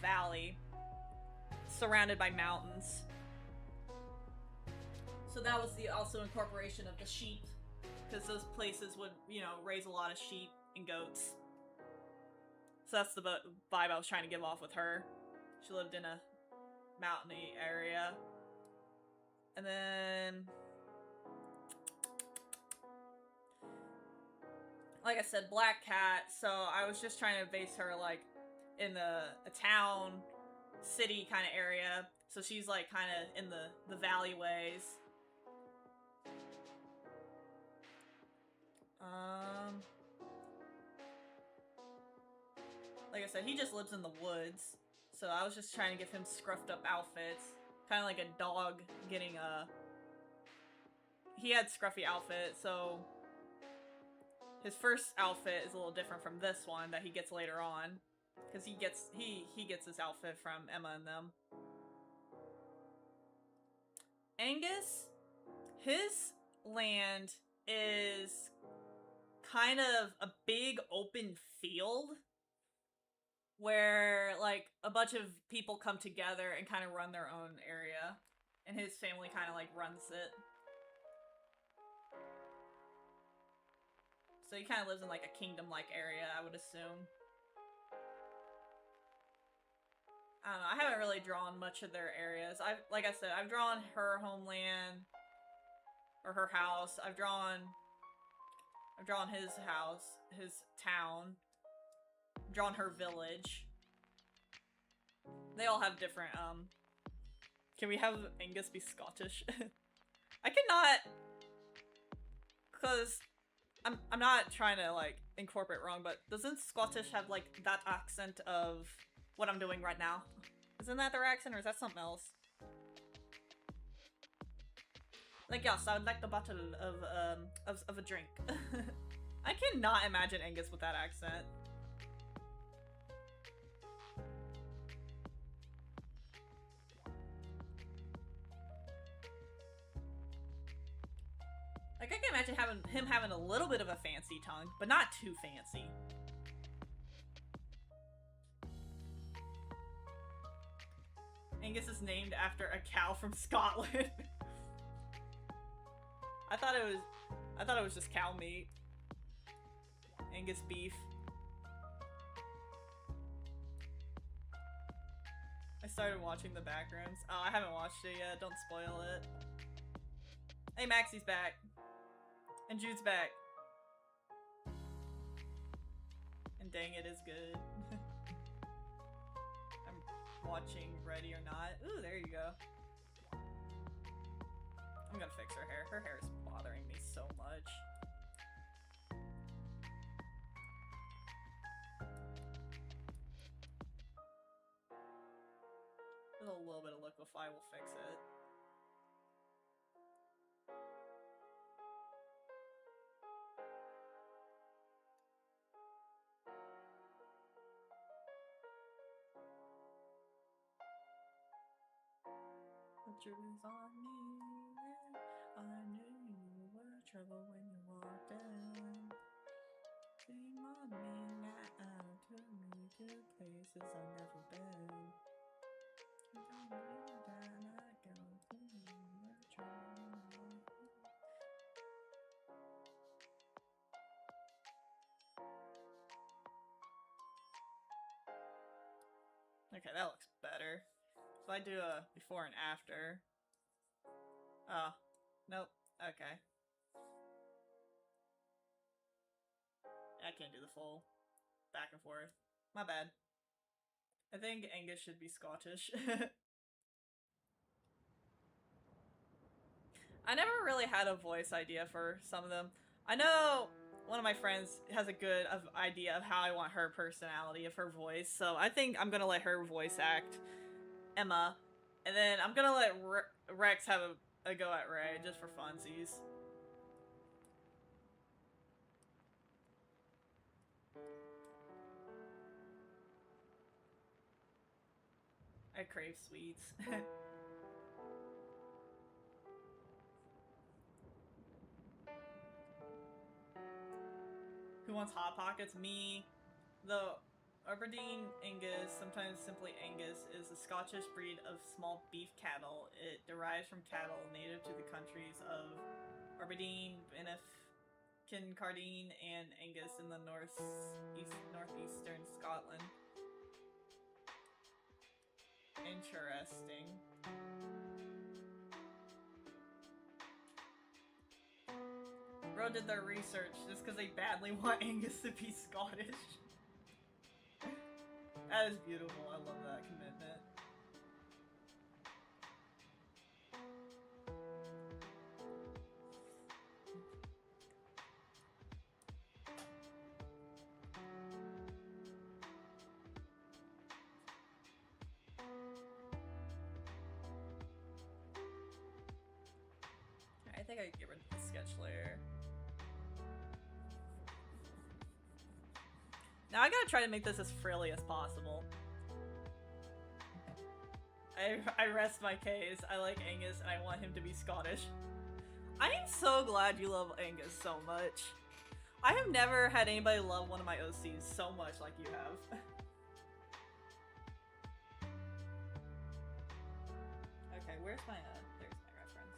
valley surrounded by mountains. So that was the also incorporation of the sheep, because those places would, you know, raise a lot of sheep and goats. So that's the vibe I was trying to give off with her. She lived in a mountainy area. And then, like I said, black cat, so I was just trying to base her, like, in a town, city kind of area. So she's, like, kind of in the valleyways. Like I said, he just lives in the woods. So I was just trying to give him scruffed up outfits. Kind of like a dog getting a... He had scruffy outfit, so... His first outfit is a little different from this one that he gets later on. Because he gets his outfit from Emma and them. Angus, his land is kind of a big open field where, like, a bunch of people come together and kind of run their own area. And his family kind of, like, runs it. So he kind of lives in, like, a kingdom-like area, I would assume. I don't know, I haven't really drawn much of their areas. Like I said, I've drawn her homeland, or her house. I've drawn his house, his town. I've drawn her village. They all have different, Can we have Angus be Scottish? I cannot, cause I'm not trying to, like, incorporate wrong, but doesn't Scottish have, like, that accent of what I'm doing right now? Isn't that their accent, or is that something else? Like, yes, I would like the bottle of a drink. I cannot imagine Angus with that accent. Like, I can imagine him having a little bit of a fancy tongue, but not too fancy. Angus is named after a cow from Scotland. I thought it was just cow meat. Angus beef. I started watching the backrooms. Oh, I haven't watched it yet. Don't spoil it. Hey, Maxie's back. And Jude's back. And dang, it is good. I'm watching Ready or Not. Ooh, there you go. I'm gonna fix her hair. Her hair is bothering me so much. With a little bit of liquify will fix it. The truth on me, I knew you were trouble when you walked in. Shame on me now, took me to places I've never been. You don't believe that I go to you were trouble. Okay, that looks better. If I do a before and after. Oh, nope. Okay. I can't do the full back and forth. My bad. I think Angus should be Scottish. I never really had a voice idea for some of them. I know one of my friends has a good idea of how I want her personality, of her voice, so I think I'm gonna let her voice act Emma, and then I'm gonna let Rex have a go at Ray, just for funsies. I crave sweets. Who wants Hot Pockets? Me. The Aberdeen Angus, sometimes simply Angus, is a Scottish breed of small beef cattle. It derives from cattle native to the countries of Aberdeen, Benef, Kincardine, and Angus in the northeastern Scotland. Interesting. Bro did their research just because they badly want Angus to be Scottish. That is beautiful. I love that commitment. I think I could get rid of the sketch layer. Now I gotta try to make this as frilly as possible. I rest my case. I like Angus and I want him to be Scottish. I am so glad you love Angus so much. I have never had anybody love one of my OCs so much like you have. Okay, where's my, there's my reference.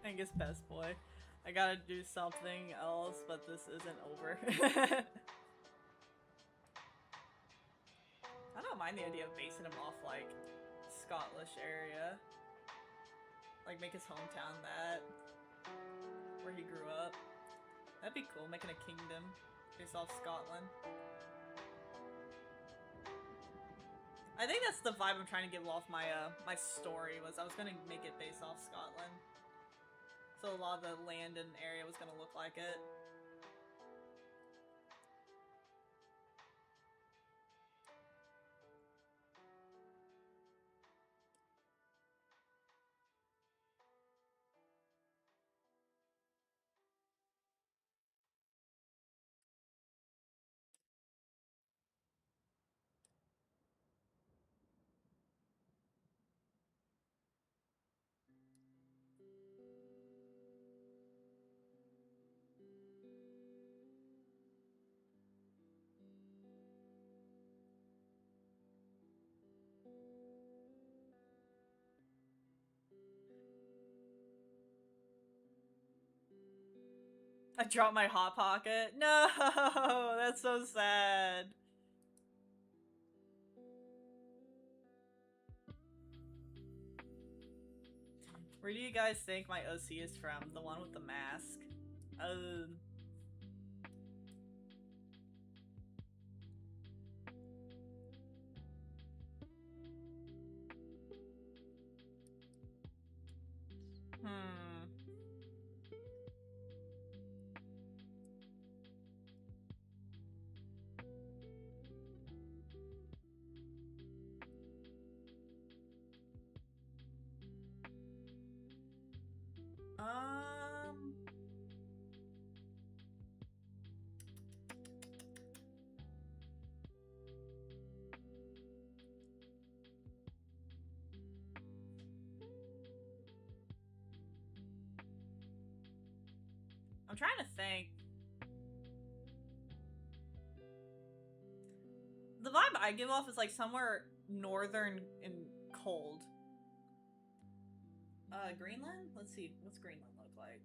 Angus best boy. I gotta do something else, but this isn't over. I don't mind the idea of basing him off, like, Scottish area. Like, make his hometown that. Where he grew up. That'd be cool, making a kingdom based off Scotland. I think that's the vibe I'm trying to give off my, my story, was I was gonna make it based off Scotland. So a lot of the land and area was gonna look like it. I dropped my Hot Pocket. No, that's so sad. Where do you guys think my OC is from? The one with the mask? I'm trying to think. The vibe I give off is like somewhere northern and cold. Greenland? Let's see. What's Greenland look like?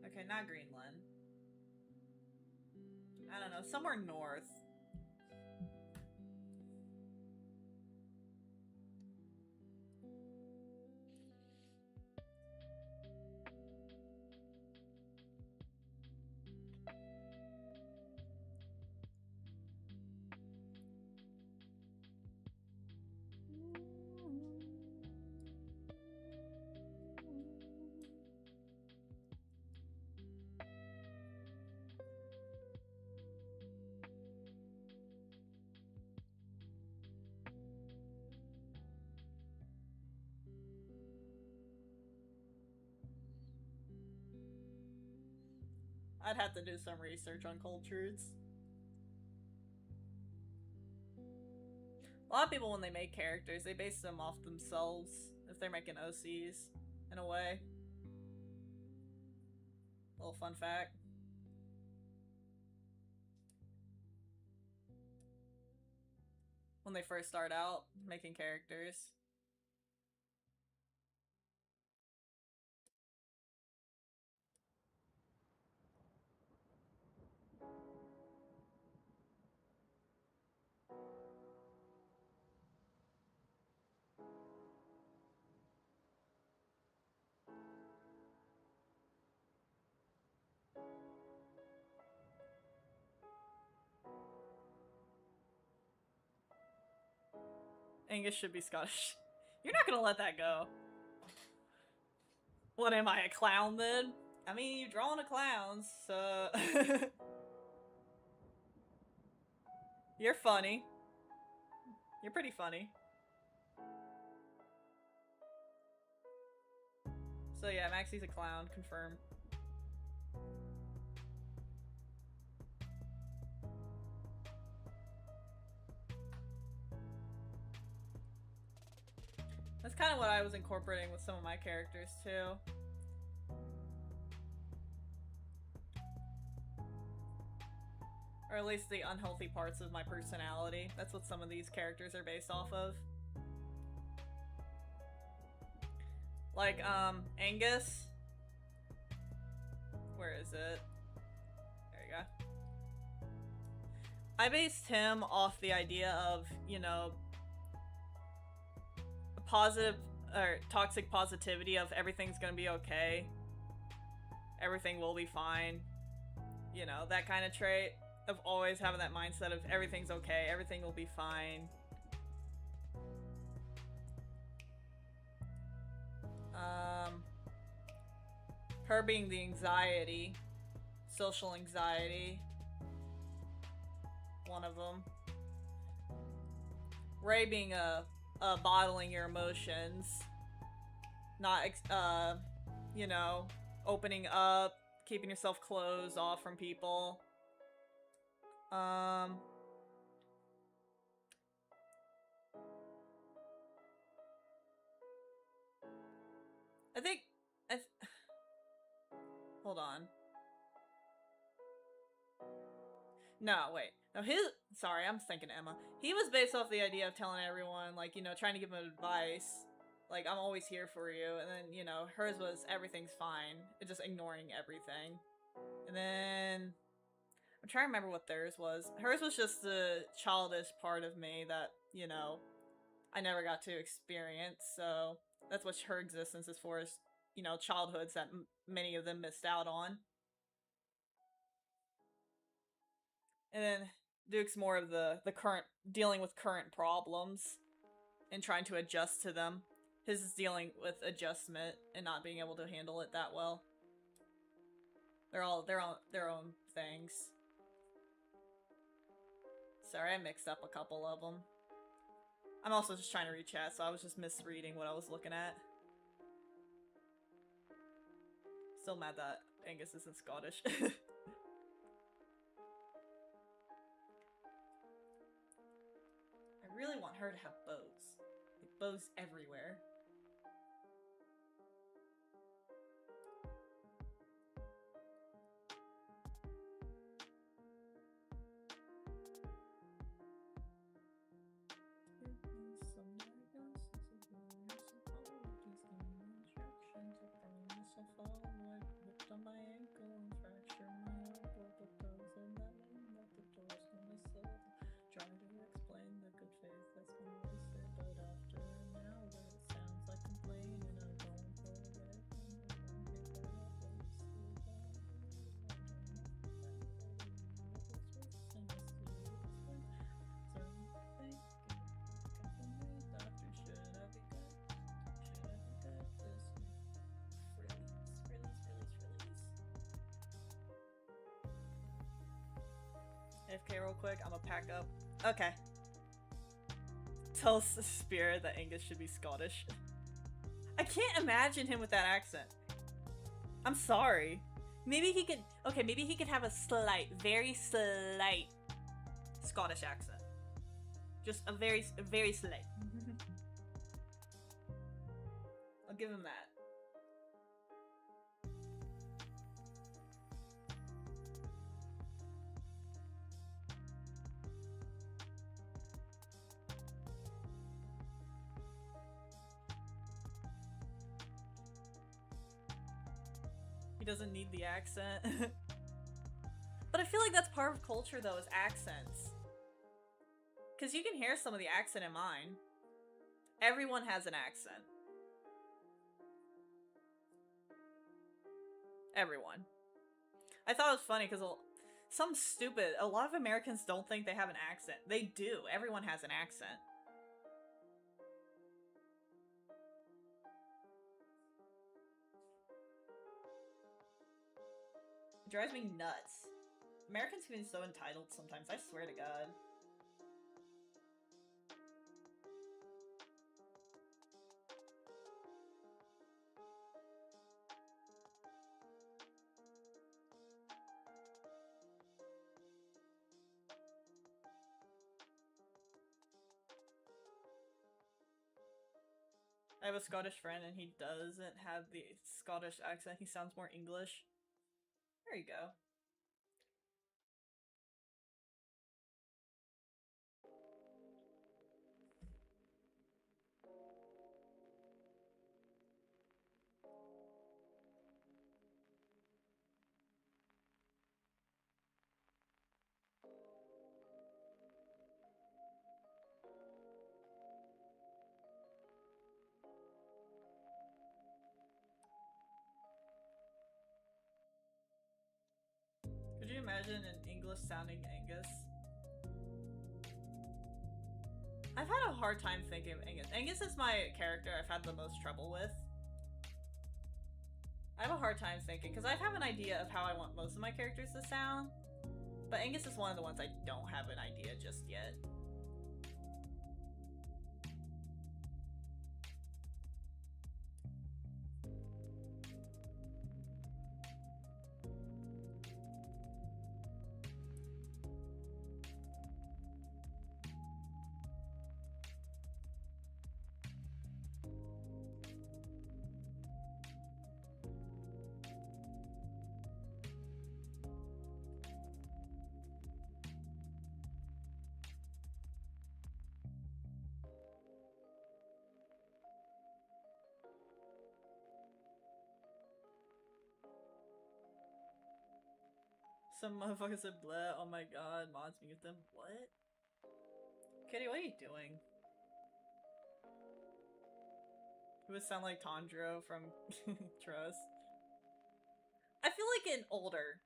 Okay, not Greenland. I don't know. Somewhere north. I'd have to do some research on cultures. A lot of people, when they make characters, they base them off themselves, if they're making OCs, in a way. Little fun fact. When they first start out making characters. Angus should be Scottish. You're not gonna let that go. What am I, a clown then? I mean, you're drawing a clown, so... You're funny. You're pretty funny. So yeah, Maxie's a clown, confirmed. That's kind of what I was incorporating with some of my characters, too. Or at least the unhealthy parts of my personality. That's what some of these characters are based off of. Like, Angus. Where is it? There you go. I based him off the idea of, you know, positive or toxic positivity of everything's gonna be okay, everything will be fine, you know, that kind of trait of always having that mindset of everything's okay, everything will be fine. Her being the anxiety, social anxiety, one of them. Ray being bottling your emotions, not, you know, opening up, keeping yourself closed off from people. I think, hold on. No, wait. No, sorry, I'm thinking Emma. He was based off the idea of telling everyone, like, you know, trying to give them advice. Like, I'm always here for you. And then, you know, hers was everything's fine. It's just ignoring everything. And then, I'm trying to remember what theirs was. Hers was just the childish part of me that, you know, I never got to experience. So, that's what her existence is for, is, you know, childhoods that many of them missed out on. And then Duke's more of the current, dealing with current problems and trying to adjust to them. His is dealing with adjustment and not being able to handle it that well. They're all their own things. Sorry, I mixed up a couple of them. I'm also just trying to read chat, so I was just misreading what I was looking at. Still mad that Angus isn't Scottish. I really want her to have bows. Like, bows everywhere. AFK real quick, I'm gonna pack up. Okay. Tells the spirit that Angus should be Scottish. I can't imagine him with that accent. I'm sorry. Maybe he could. Okay, maybe he could have a slight, very slight Scottish accent. Just a very slight. I'll give him that. He doesn't need the accent. But I feel like that's part of culture though, is accents. Because you can hear some of the accent in mine. Everyone has an accent. Everyone. I thought it was funny because a lot of Americans don't think they have an accent. They do. Everyone has an accent. It drives me nuts. Americans can be so entitled sometimes, I swear to God. I have a Scottish friend and he doesn't have the Scottish accent. He sounds more English. There you go. Could you imagine an English sounding Angus? I've had a hard time thinking of Angus. Angus is my character I've had the most trouble with. I have a hard time thinking, because I have an idea of how I want most of my characters to sound, but Angus is one of the ones I don't have an idea just yet. Some motherfucker said bleh, oh my god, mods mute them. What? Kitty, what are you doing? It would sound like Tondro from Trust. I feel like an older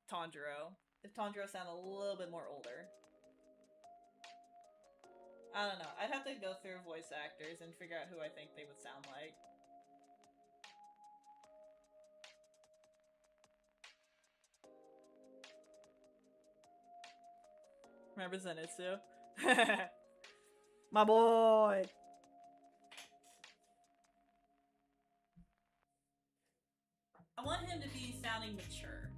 Tondro. If Tondro sounded a little bit more older. I don't know. I'd have to go through voice actors and figure out who I think they would sound like. Remember Zenitsu? My boy! I want him to be sounding mature.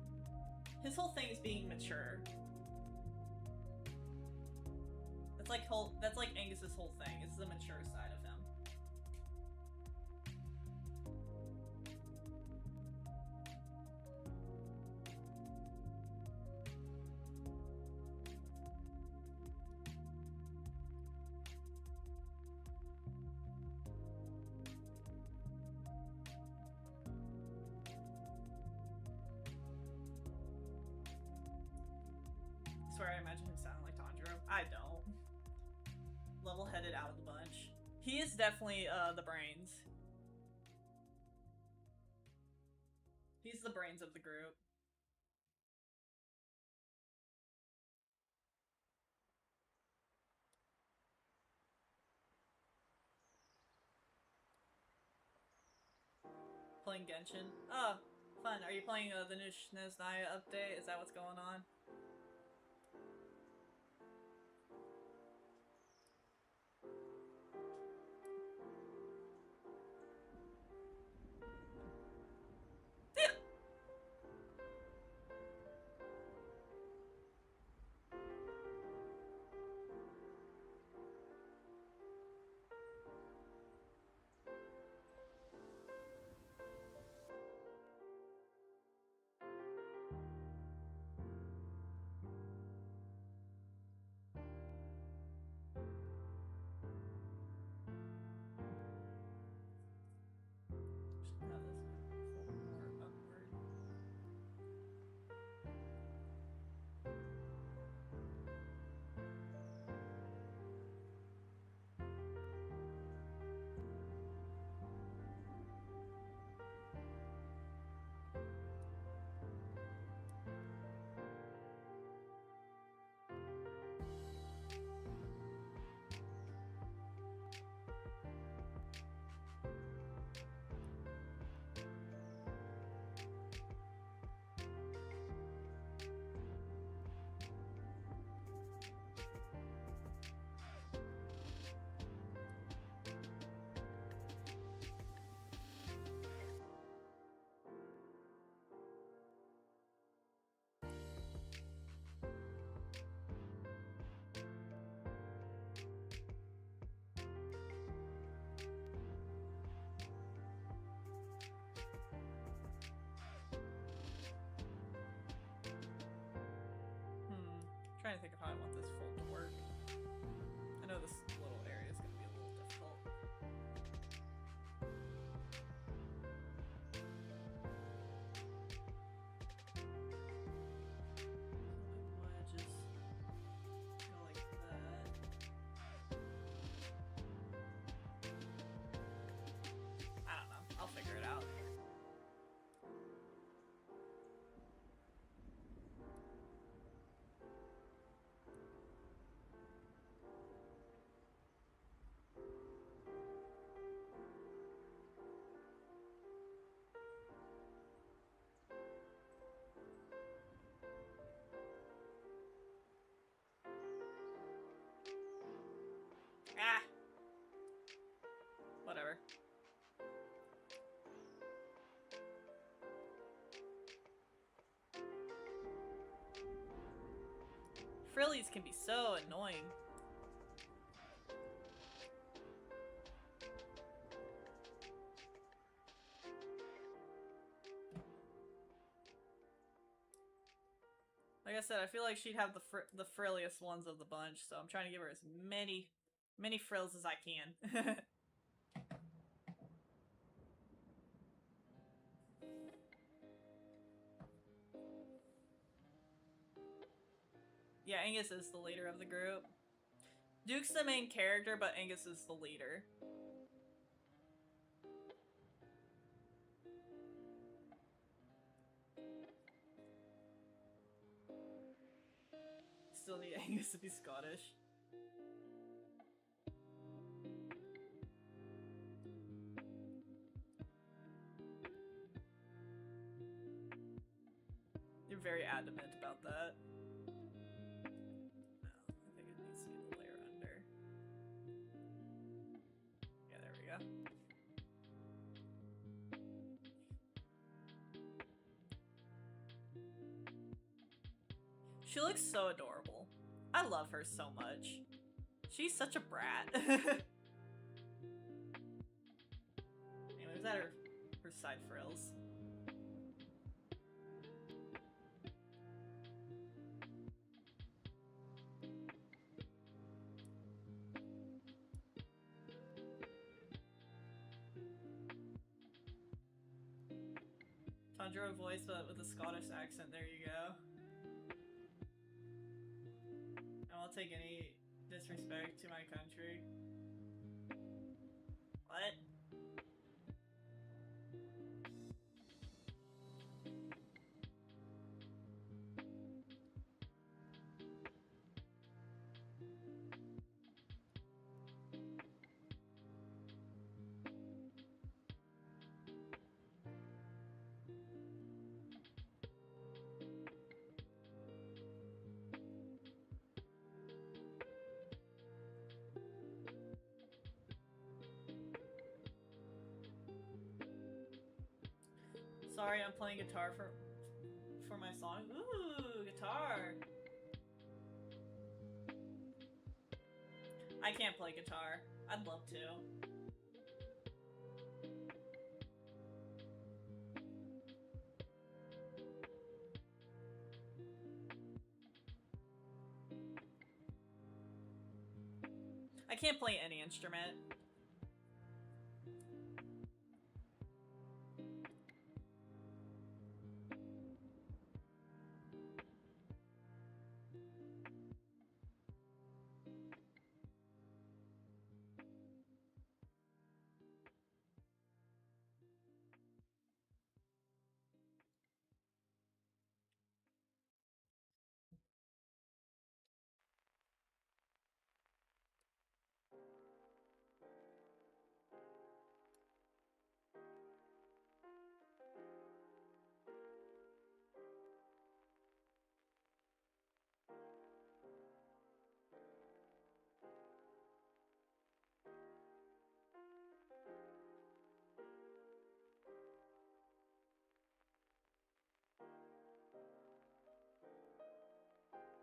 His whole thing is being mature. That's like Angus's whole thing. It's the mature side of him. I swear I imagine him sounding like Tanjiro. I don't. Level-headed out of the bunch. He is definitely the brains. He's the brains of the group. Playing Genshin. Oh, fun. Are you playing the new Shneznaya update? Is that what's going on? trying to think of how I want this fold to work. I know this little area is going to be a little difficult. I might just go like that. I don't know. I'll figure it out. Ah! Whatever. Frillies can be so annoying. Like I said, I feel like she'd have the frilliest ones of the bunch, so I'm trying to give her as many frills as I can. Yeah, Angus is the leader of the group. Duke's the main character, but Angus is the leader. Still need Angus to be Scottish. You're very adamant about that. No, I think it needs to be the layer under. Yeah, there we go. She looks so adorable. I love her so much. She's such a brat. Anyways, that are her side frills. Tundra voice, but with a Scottish accent. There you go. I won't take any disrespect to my country. What? Sorry, I'm playing guitar for my song. Ooh, guitar. I can't play guitar. I'd love to. I can't play any instrument.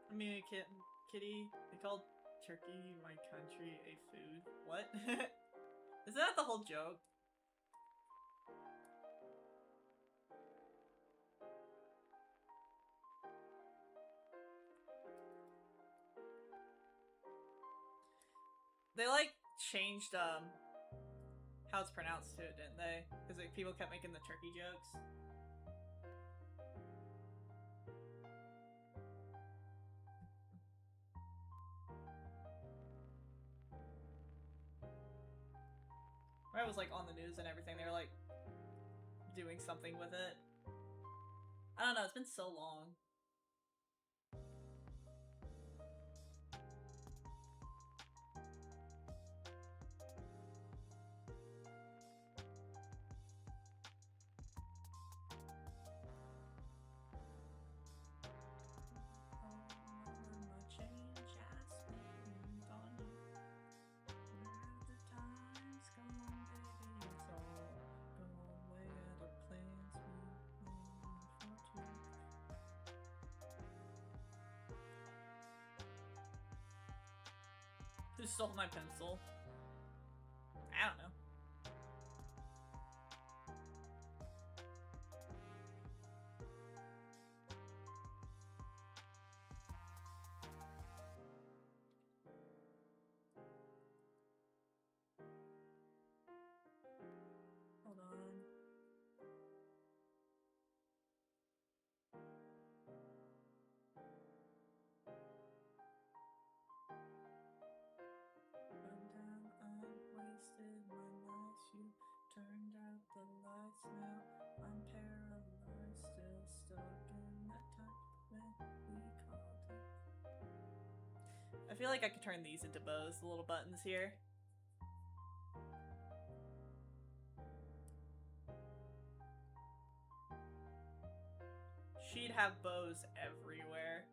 I mean, kitty, they called turkey my country a food. What? Is that the whole joke? They like changed how it's pronounced too, didn't they? Because like, people kept making the turkey jokes. It was like on the news and everything. They were like doing something with it. I don't know. It's been so long. Who stole my pencil? I don't know. Hold on. Wasted my life, you turned out the lights. Now I'm paralyzed, still stuck in that time when we called it. I feel like I could turn these into bows, the little buttons here. She'd have bows everywhere.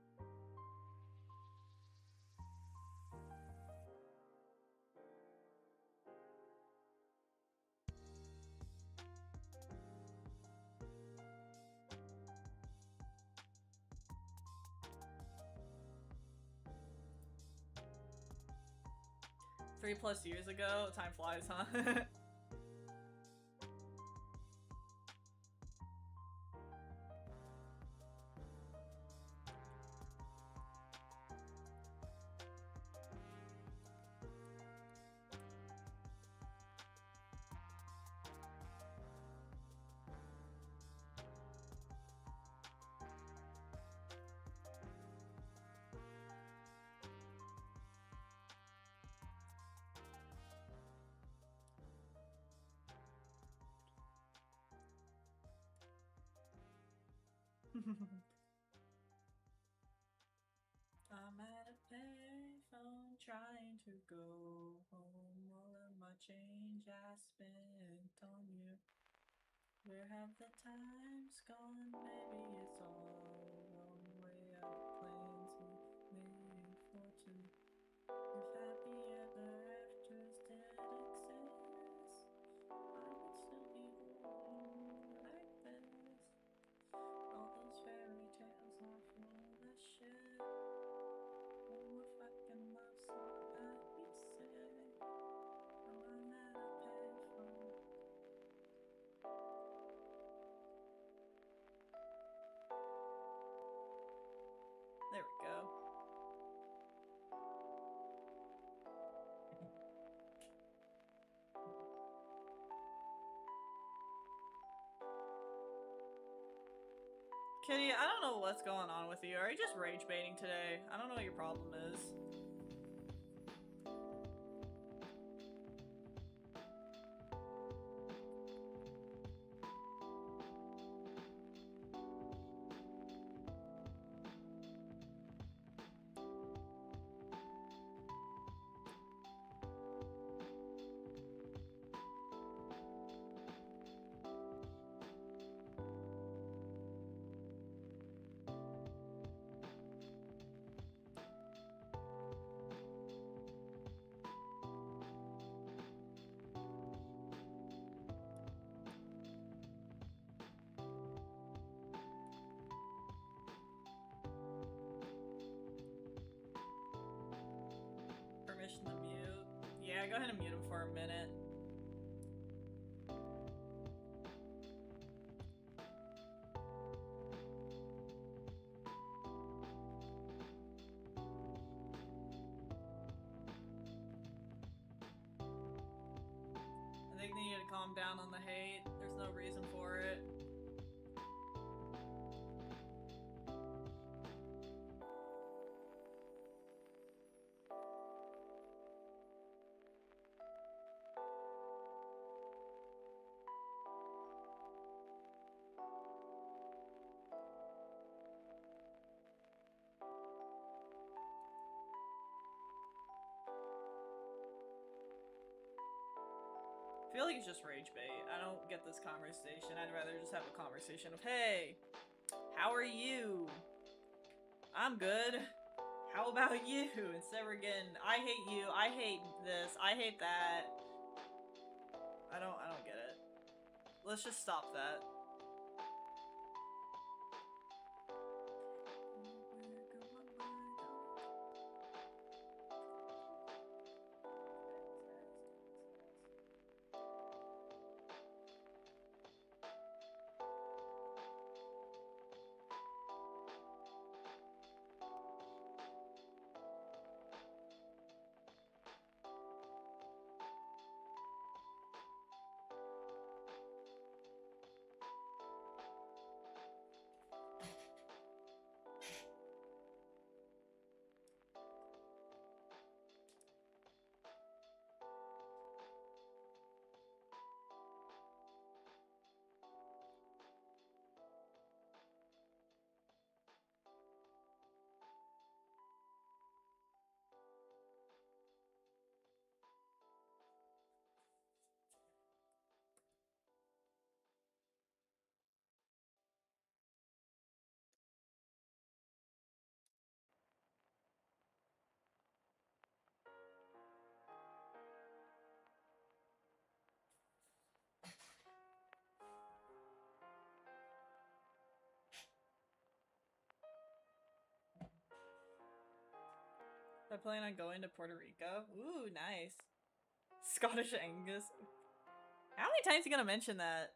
+3 years ago, time flies, huh? I'm at a payphone trying to go home. All of my change I spent on you. Where have the times gone? Maybe it's all the wrong way out. Plans we made for two. If happy ever afters did exist, I would still be holding you like this. All those fairy tales are full of shit. Oh, if I can love somebody, say, oh, I'm at a payphone. There we go. Kitty, I don't know what's going on with you. Are you just rage baiting today? I don't know what your problem is. Permission to mute. Yeah, go ahead and mute him for a minute. calm down on the hate. There's no reason for it. I feel like it's just rage bait. I don't get this conversation. I'd rather just have a conversation of, hey, how are you? I'm good. How about you? Instead we're getting, I hate you, I hate this, I hate that. I don't get it. Let's just stop that. I plan on going to Puerto Rico. Ooh, nice. Scottish Angus. How many times are you gonna mention that?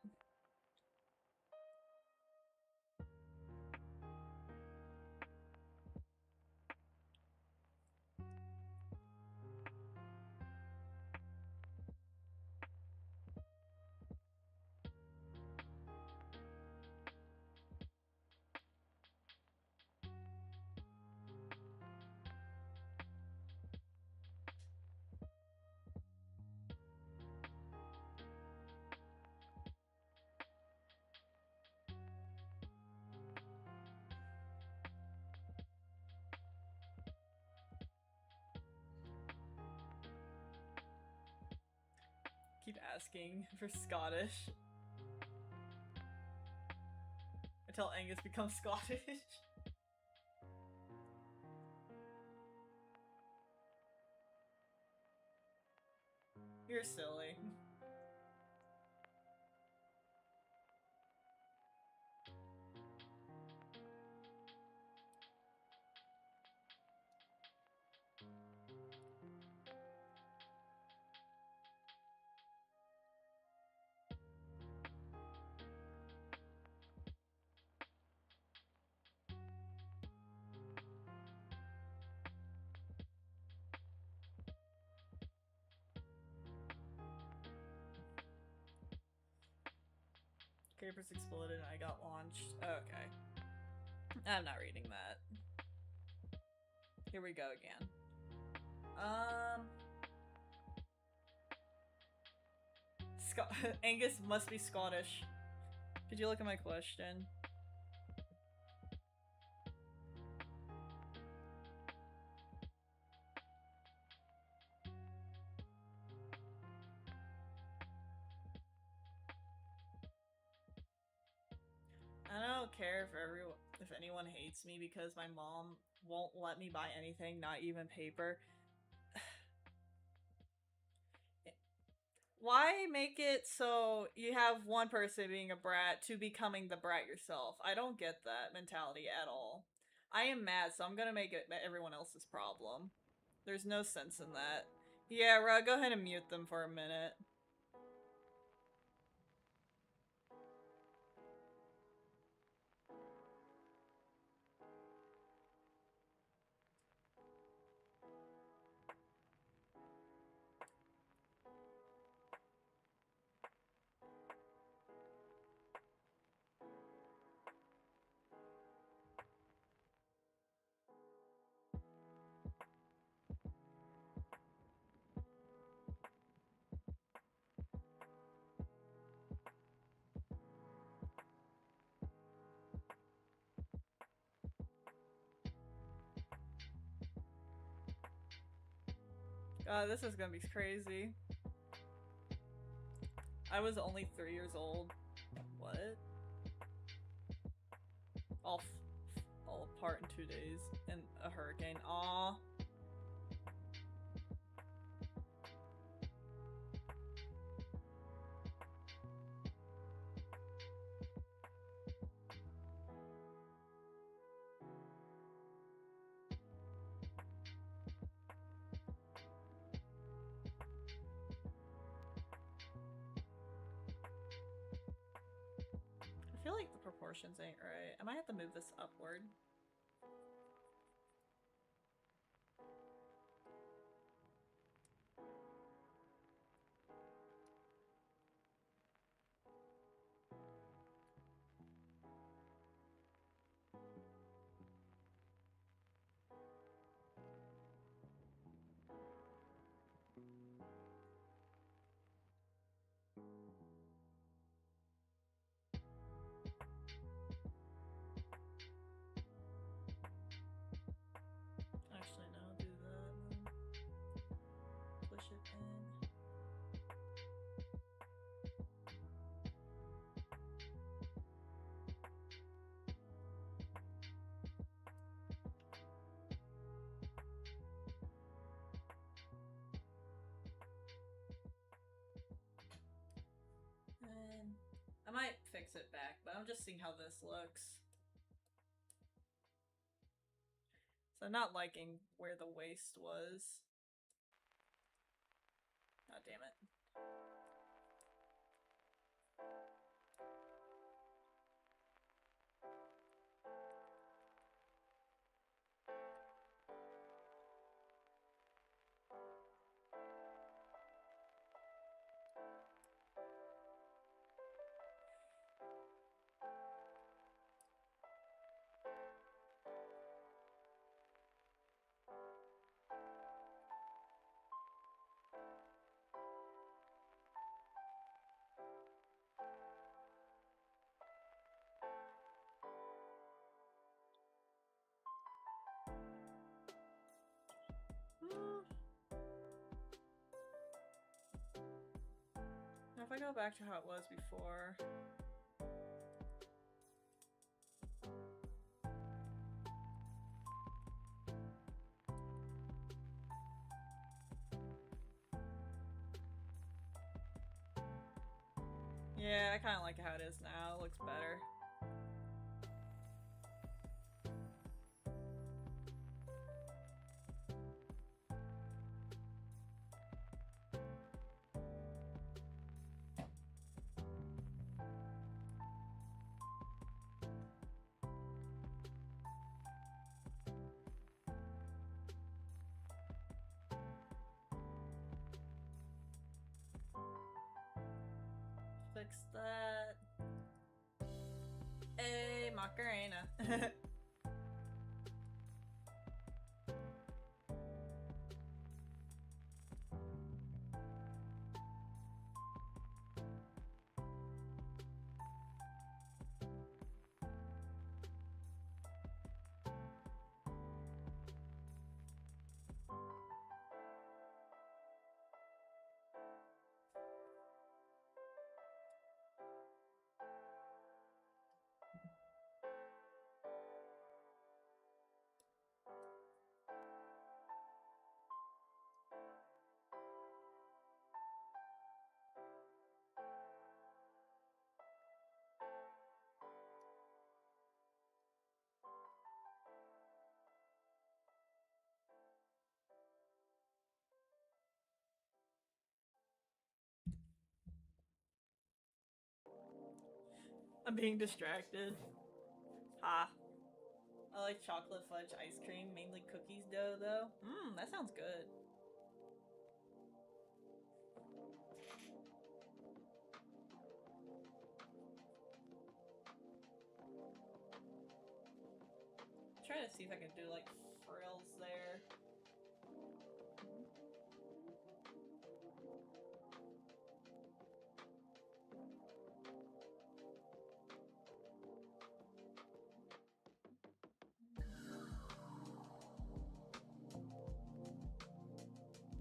Keep asking for Scottish. Until Angus becomes Scottish. You're silly. Papers exploded and I got launched. Okay. I'm not reading that. Here we go again. Angus must be Scottish. Could you look at my question? I don't care if anyone hates me because my mom won't let me buy anything, not even paper. Why make it so you have one person being a brat to becoming the brat yourself? I don't get that mentality at all. I am mad, so I'm gonna make it everyone else's problem. There's no sense in that. Yeah, Rug, go ahead and mute them for a minute. God, this is gonna be crazy. I was only 3 years old. What? All apart in 2 days in a hurricane. Aww. I feel like the proportions ain't right. I might have to move this upward. Actually, no, do that and then push it in. And I might fix it back, but I'm just seeing how this looks. So I'm not liking where the waist was. God damn it. Now if I go back to how it was before. Yeah, I kind of like how it is now. It looks better. Fix that. Hey, Macarena. I'm being distracted. Ha. I like chocolate fudge ice cream, mainly cookies dough though. Mmm, that sounds good. Try to see if I can do like frills there.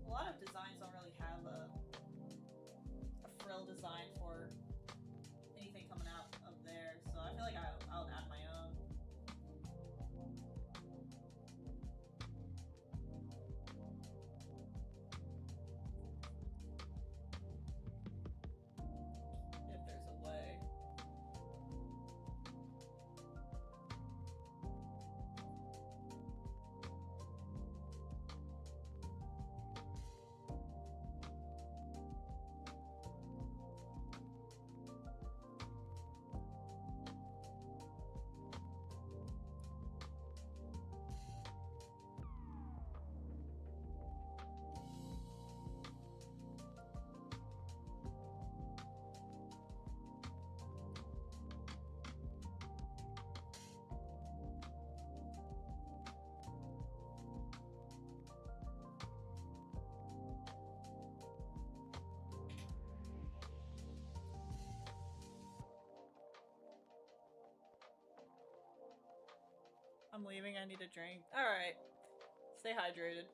A lot of well designed for anything coming out of there, so I feel like I'll add my own. If there's a way. I'm leaving, I need a drink. Alright. Stay hydrated.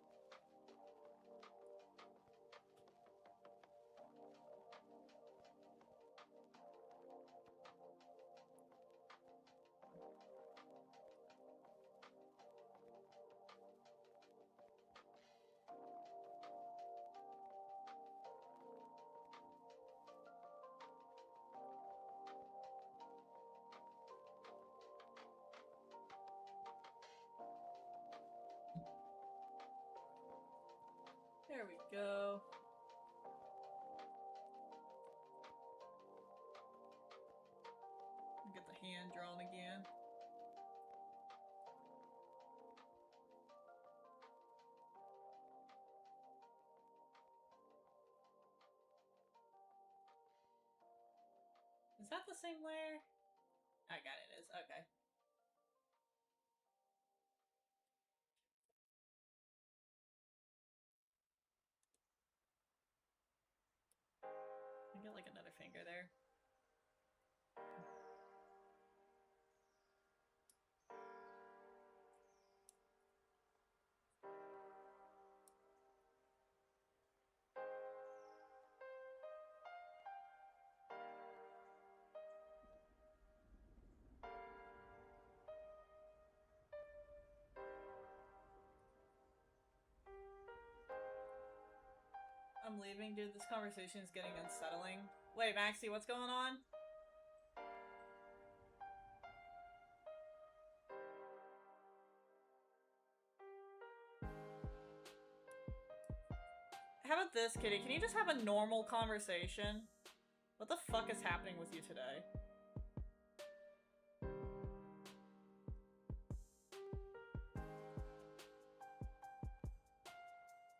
There we go. Get the hand drawn again. Is that the same layer? I got it, it is. Okay. I get like another finger there. I'm leaving, dude. This conversation is getting unsettling. Wait, Maxie, what's going on? How about this, Kitty? Can you just have a normal conversation? What the fuck is happening with you today?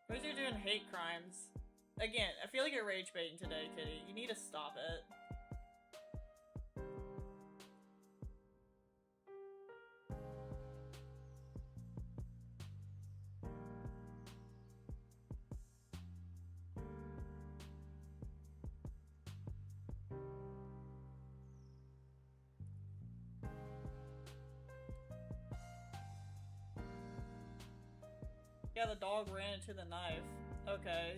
Who's you doing hate crimes? Again, I feel like you're rage baiting today, Kitty. You need to stop it. Yeah, the dog ran into the knife. Okay.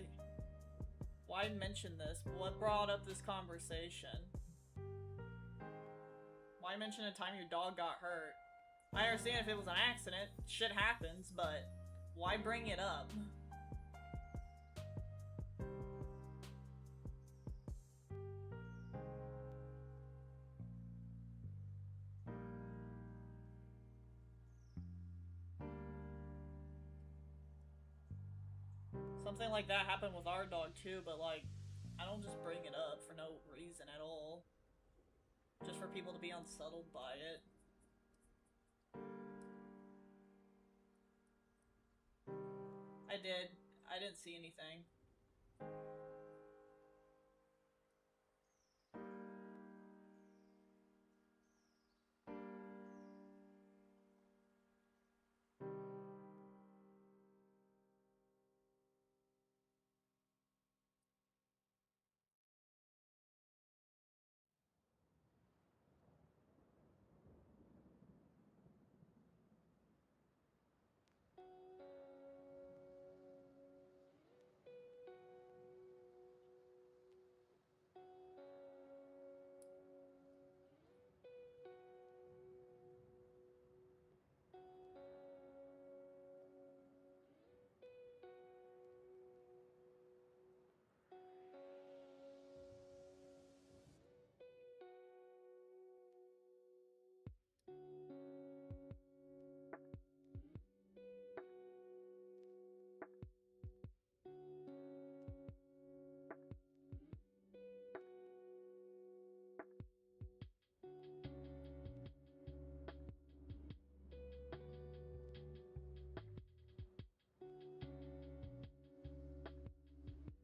Why mention this? What brought up this conversation? Why mention a time your dog got hurt? I understand if it was an accident, shit happens, but why bring it up? Something like that happened with our dog too, but like, I don't just bring it up for no reason at all. Just for people to be unsettled by it. I did. I didn't see anything.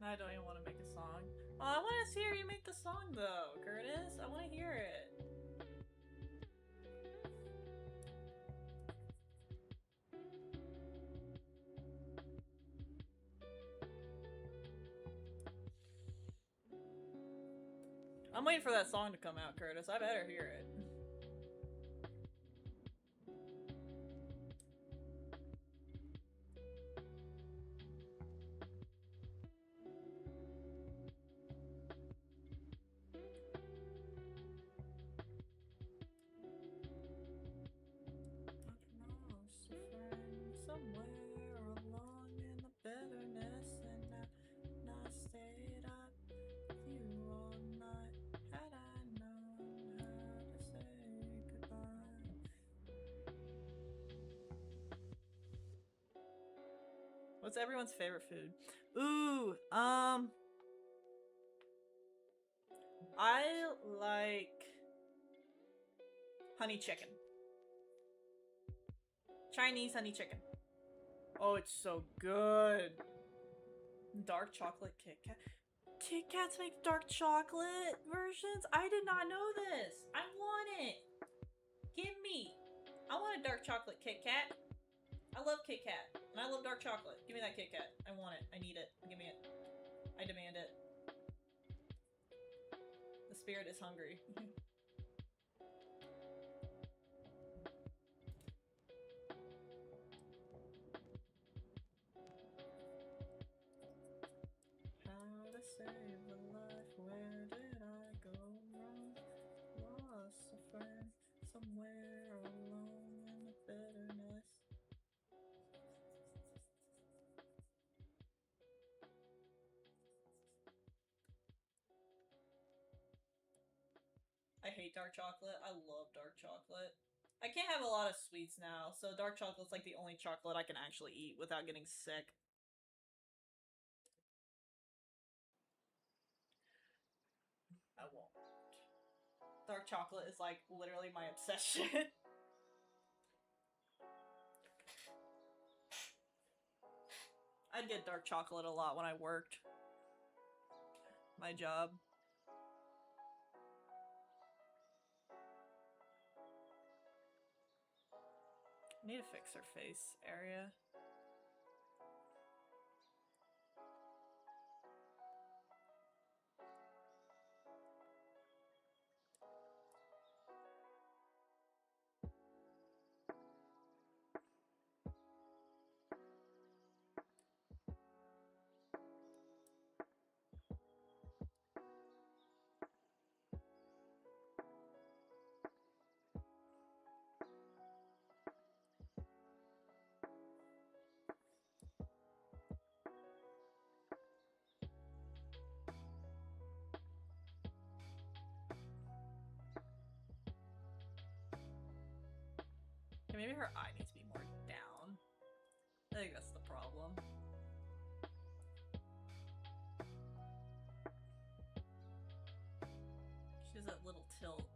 I don't even want to make a song. Oh, I want to hear you make the song though, Curtis. I want to hear it. I'm waiting for that song to come out, Curtis. I better hear it. Somewhere along in the bitterness, and I stayed up with you all night. Had I known how to say goodbye. What's everyone's favorite food? Ooh, I like honey chicken. Chinese honey chicken. Oh, it's so good. Dark chocolate Kit Kat. Kit Kats make dark chocolate versions? I did not know this. I want it. Give me. I want a dark chocolate Kit Kat. I love Kit Kat. And I love dark chocolate. Give me that Kit Kat. I want it. I need it. Give me it. I demand it. The spirit is hungry. How to save a life? Where did I go wrong? Lost a friend somewhere alone in the bitterness. I hate dark chocolate. I love dark chocolate. I can't have a lot of sweets now, so dark chocolate's like the only chocolate I can actually eat without getting sick. I won't. Dark chocolate is like literally my obsession. I'd get dark chocolate a lot when I worked my job. I need to fix her face area. Maybe her eye needs to be more down. I think that's the problem. She has that little tilt.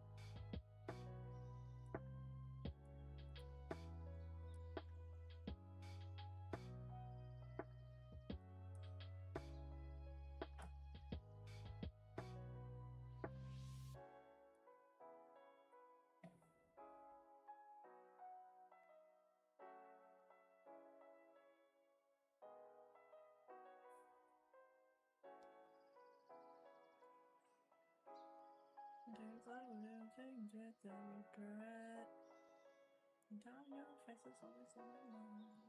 There's like little things with the regret. Down your face is always in my mind.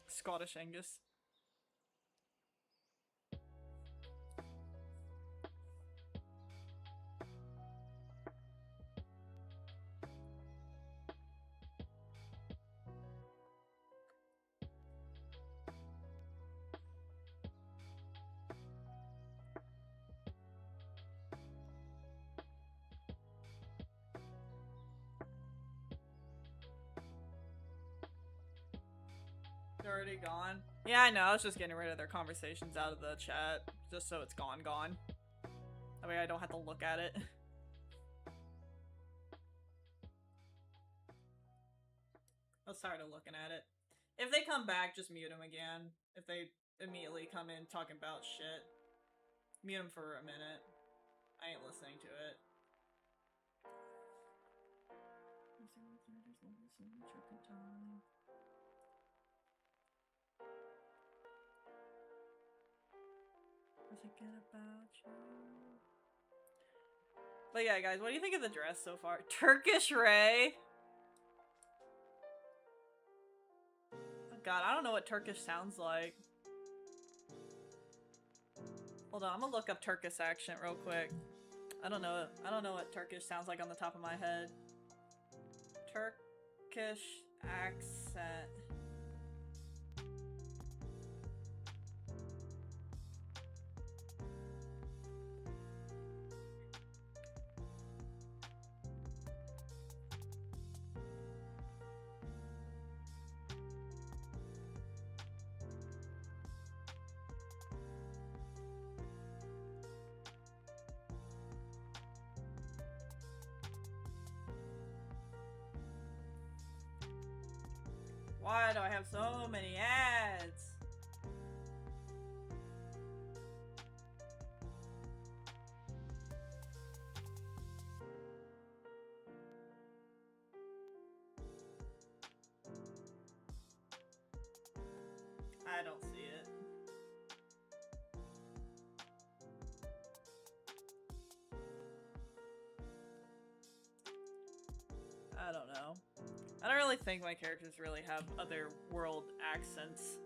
Scottish Angus. They're already gone. Yeah, I know. I was just getting rid of their conversations out of the chat, just so it's gone. That way I don't have to look at it. I was tired of looking at it. If they come back, just mute them again. If they immediately come in talking about shit, mute them for a minute. I ain't listening to it. Forget about you. But yeah, guys, what do you think of the dress so far? Turkish Ray? Oh god, I don't know what Turkish sounds like. Hold on, I'm gonna look up Turkish accent real quick. I don't know what Turkish sounds like on the top of my head. Turkish accent. Why do I have so many ads? I don't see it. I don't know. I don't really think my characters really have other world accents.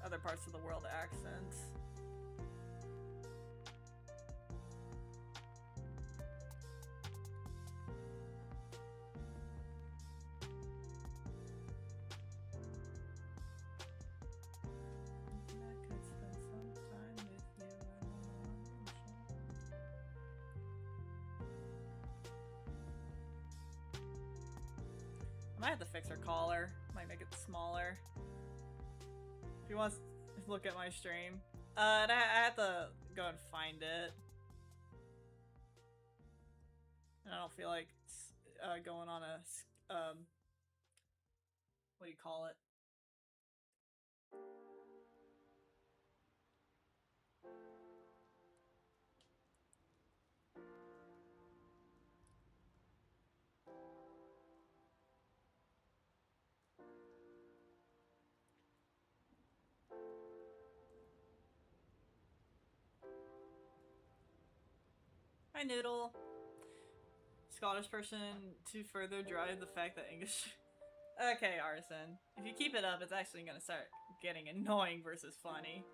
Other parts of the world accents. I have to fix her collar. Might make it smaller. If you want to look at my stream. And I have to go and find it. And I don't feel like going on a, what do you call it? Hi, Noodle. Scottish person to further drive the fact that English... Okay, Arson. If you keep it up, it's actually gonna start getting annoying versus funny.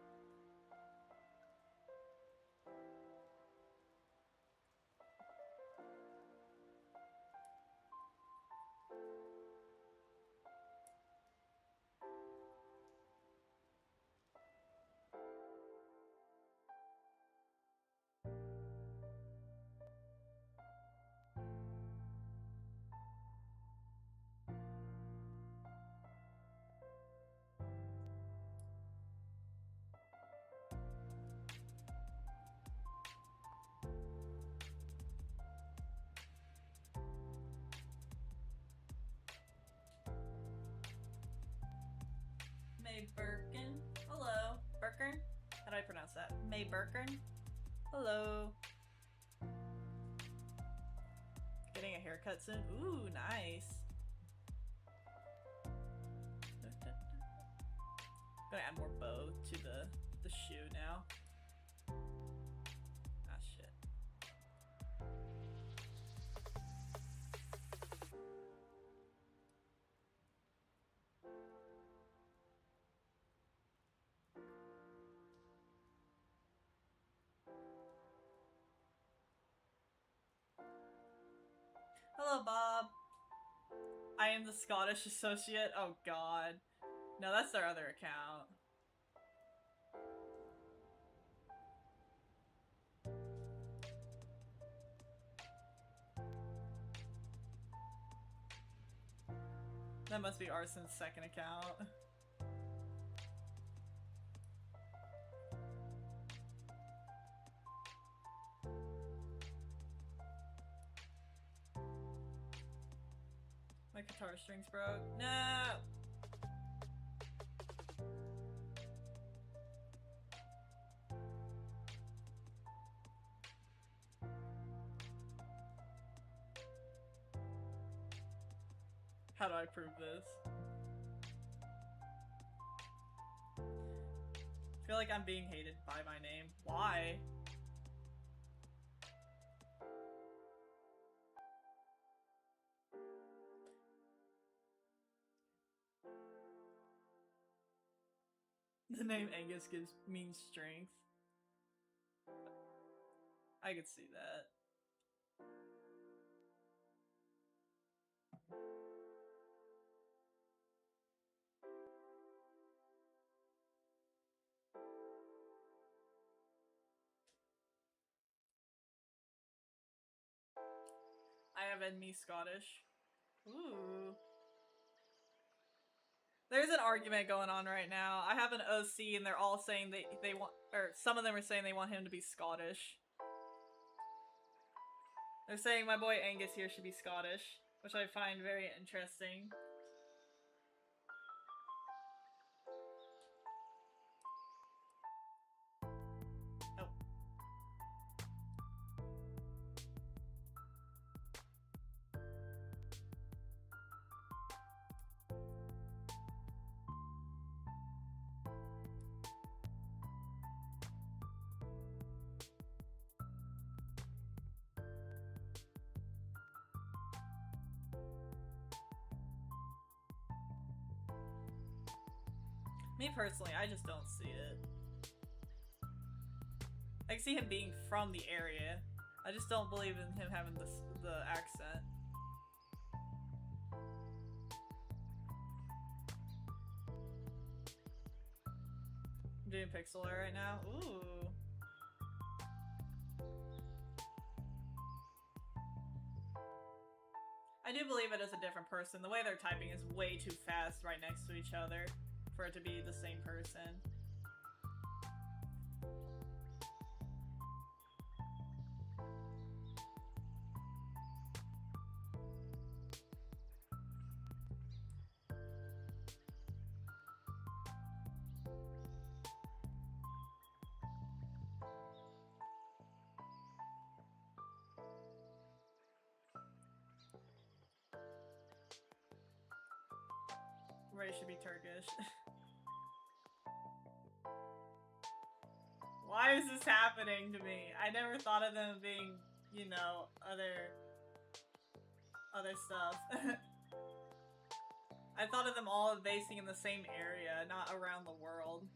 May Birkin. Hello. Birkin? How do I pronounce that? May Birkin? Hello. Getting a haircut soon? Ooh, nice. Gonna add more bow to the shoe now. Ah, shit. Hello, Bob. I am the Scottish associate. Oh, God. No, that's their other account. That must be Arson's second account. My guitar strings broke. No! How do I prove this? I feel like I'm being hated by my name. Why? The name Angus means strength. I could see that. I have enemy Scottish. Ooh. There's an argument going on right now. I have an OC and they're all saying they want, or some of them are saying they want him to be Scottish. They're saying my boy Angus here should be Scottish, which I find very interesting. Oh. Me personally, I just don't see it. I can see him being from the area. I just don't believe in him having the accent. I'm doing pixel art right now. Ooh. I do believe it is a different person. The way they're typing is way too fast right next to each other for it to be the same person. Ray should be Turkish. Why is this happening to me? I never thought of them being, you know, other stuff. I thought of them all basing in the same area, not around the world.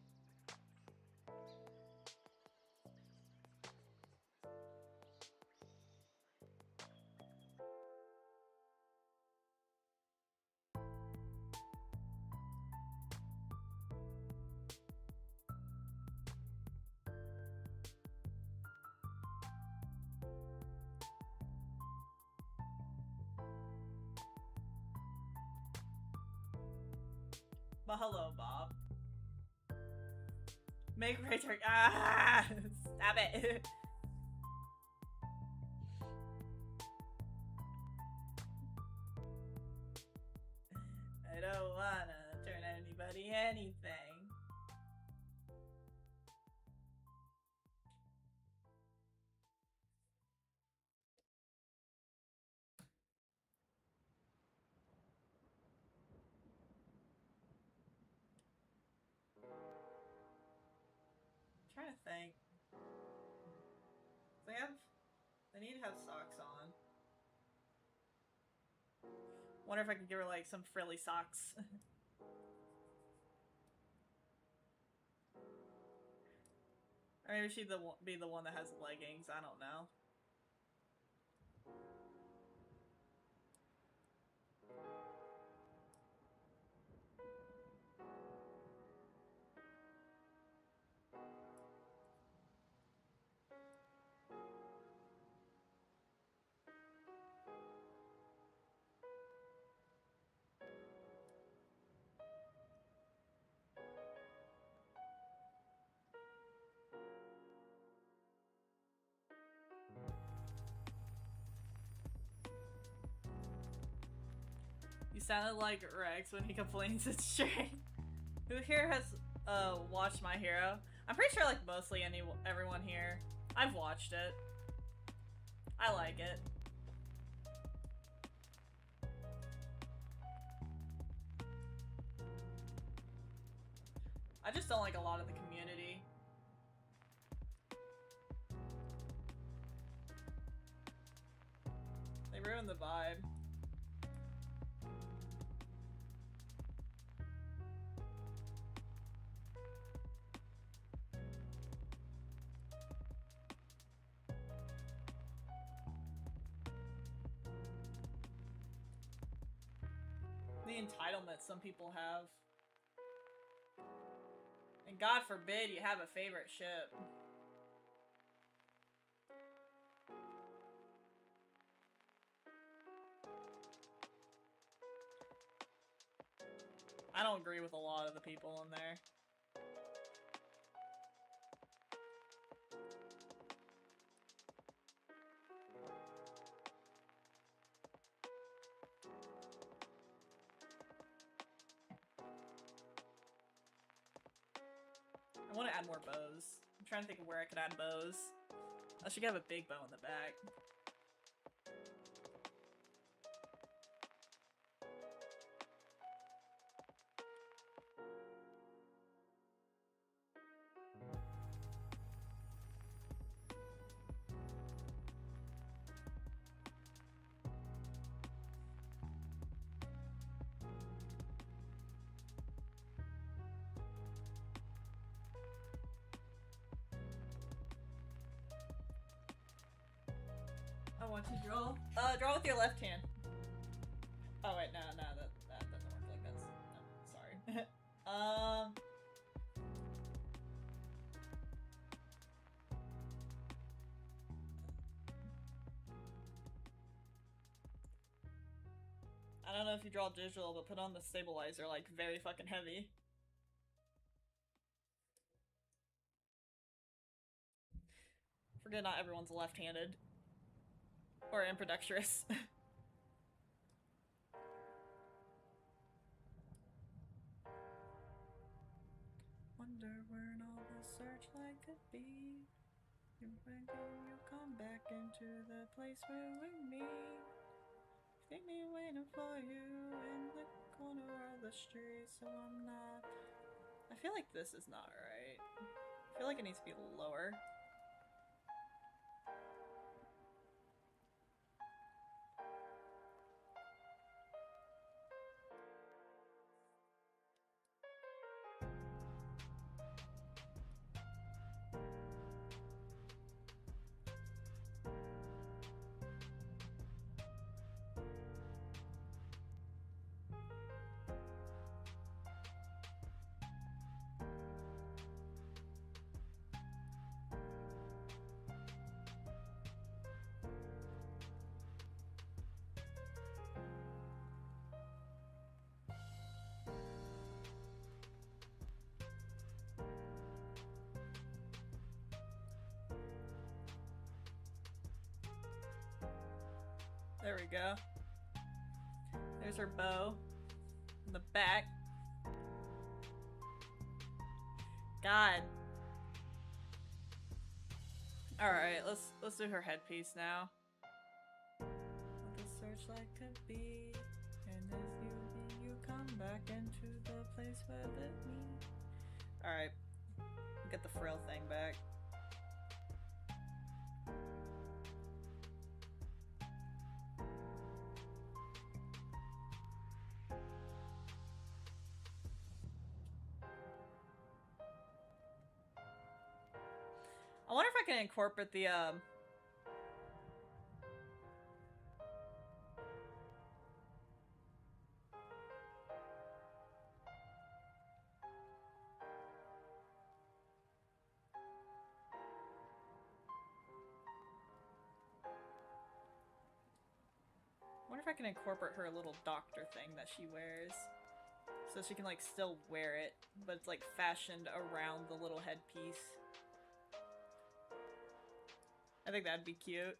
But hello, Bob. Make Ray Turk. Ah! Stop it. I don't wanna turn anybody anything. Trying to think. They need to have socks on. Wonder if I could give her like some frilly socks. Or maybe she'd be the one that has leggings. I don't know. sounded like Rex when he complains it's straight. Who here has watched My Hero? I'm pretty sure like mostly everyone here. I've watched it. I like it. I just don't like a lot of the community. They ruined the vibe. The entitlement some people have. And God forbid you have a favorite ship. I don't agree with a lot of the people in there. I want to add more bows. I'm trying to think of where I could add bows. I should have a big bow in the back. I want to draw. Draw with your left hand. Oh wait, no, that doesn't work like this. No, sorry. I don't know if you draw digital, but put on the stabilizer, like, very fucking heavy. Forget not everyone's left-handed. Or ambidextrous. Wonder where all the searchlight could be. You come back into the place where we meet. Think me waiting for you in the corner of the street, so I'm not. I feel like this is not right. I feel like it needs to be lower. There we go. There's her bow in the back. God. All right, let's do her headpiece now. What the searchlight could be, and as you come back into the place where they meet. All right, get the frill thing back. I wonder if I can incorporate the, I wonder if I can incorporate her little doctor thing that she wears. So she can, like, still wear it, but it's, like, fashioned around the little headpiece. I think that'd be cute.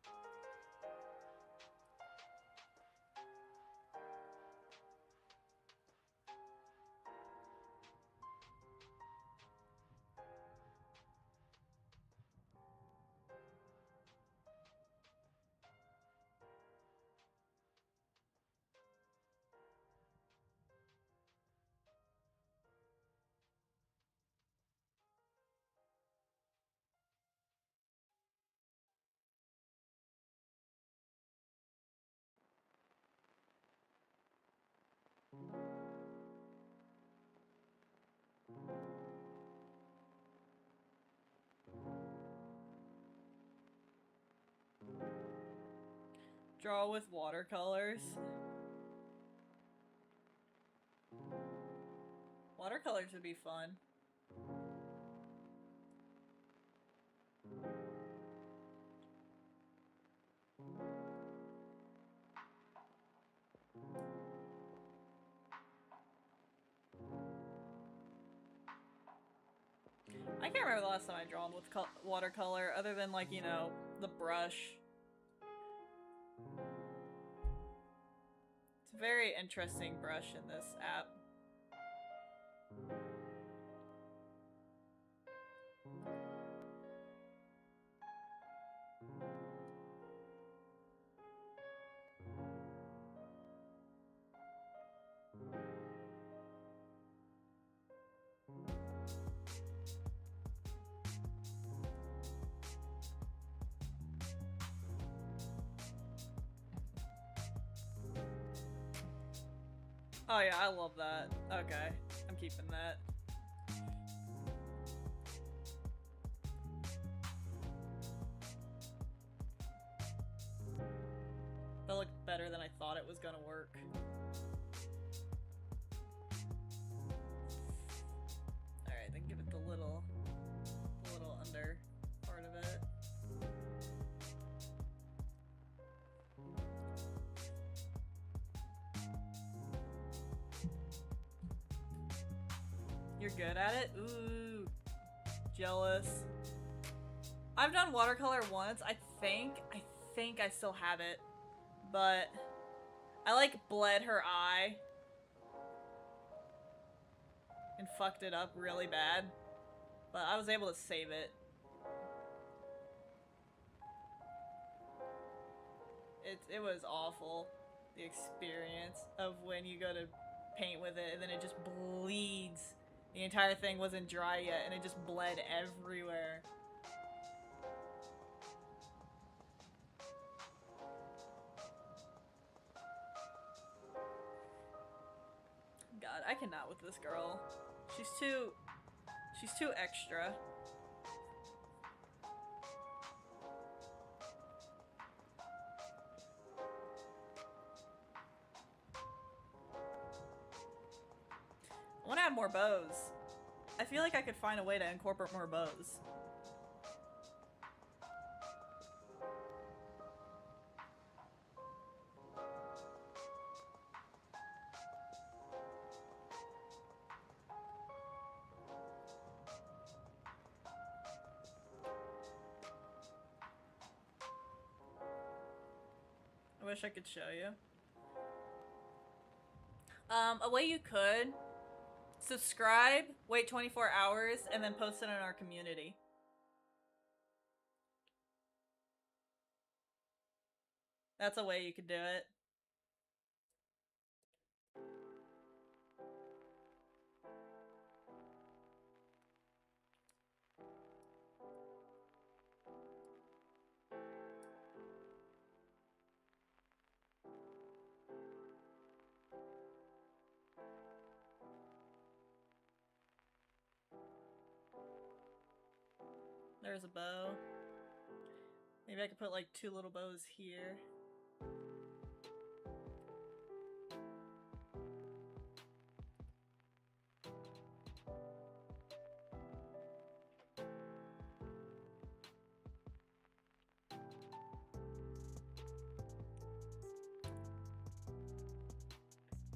Draw with watercolors. Watercolors would be fun. I can't remember the last time I drawn with watercolor, other than, like, you know, the brush. It's a very interesting brush in this app. Oh yeah, I love that. Okay, I'm keeping that. That looked better than I thought it was gonna work. Alright, then give it the little under part of it. You're good at it? Ooh. Jealous. I've done watercolor once, I think I still have it. But I like bled her eye and fucked it up really bad. But I was able to save it. It was awful, the experience of when you go to paint with it and then it just bleeds. The entire thing wasn't dry yet and it just bled everywhere. God, I cannot with this girl. She's too extra. I want to add more bows. I feel like I could find a way to incorporate more bows. I wish I could show you. A way you could subscribe, wait 24 hours, and then post it in our community. That's a way you could do it. There's a bow. Maybe I could put like 2 little bows here.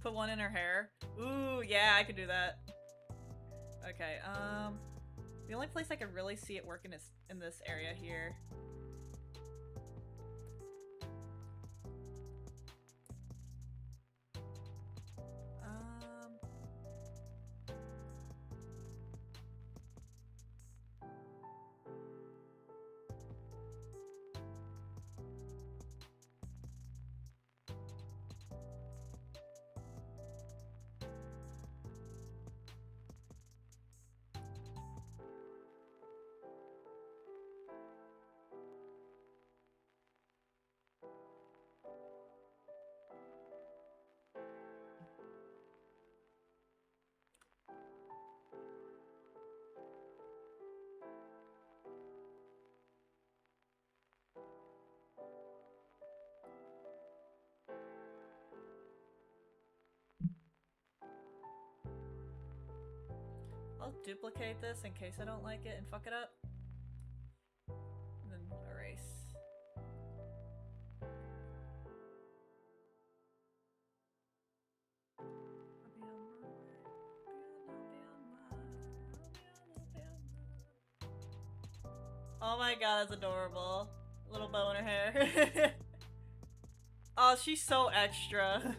Put one in her hair. Ooh, yeah, I could do that. Okay, the only place I could really see it working is in this area here. duplicate this in case I don't like it and fuck it up. And then erase. Oh my god, that's adorable. Little bow in her hair. Oh, she's so extra. I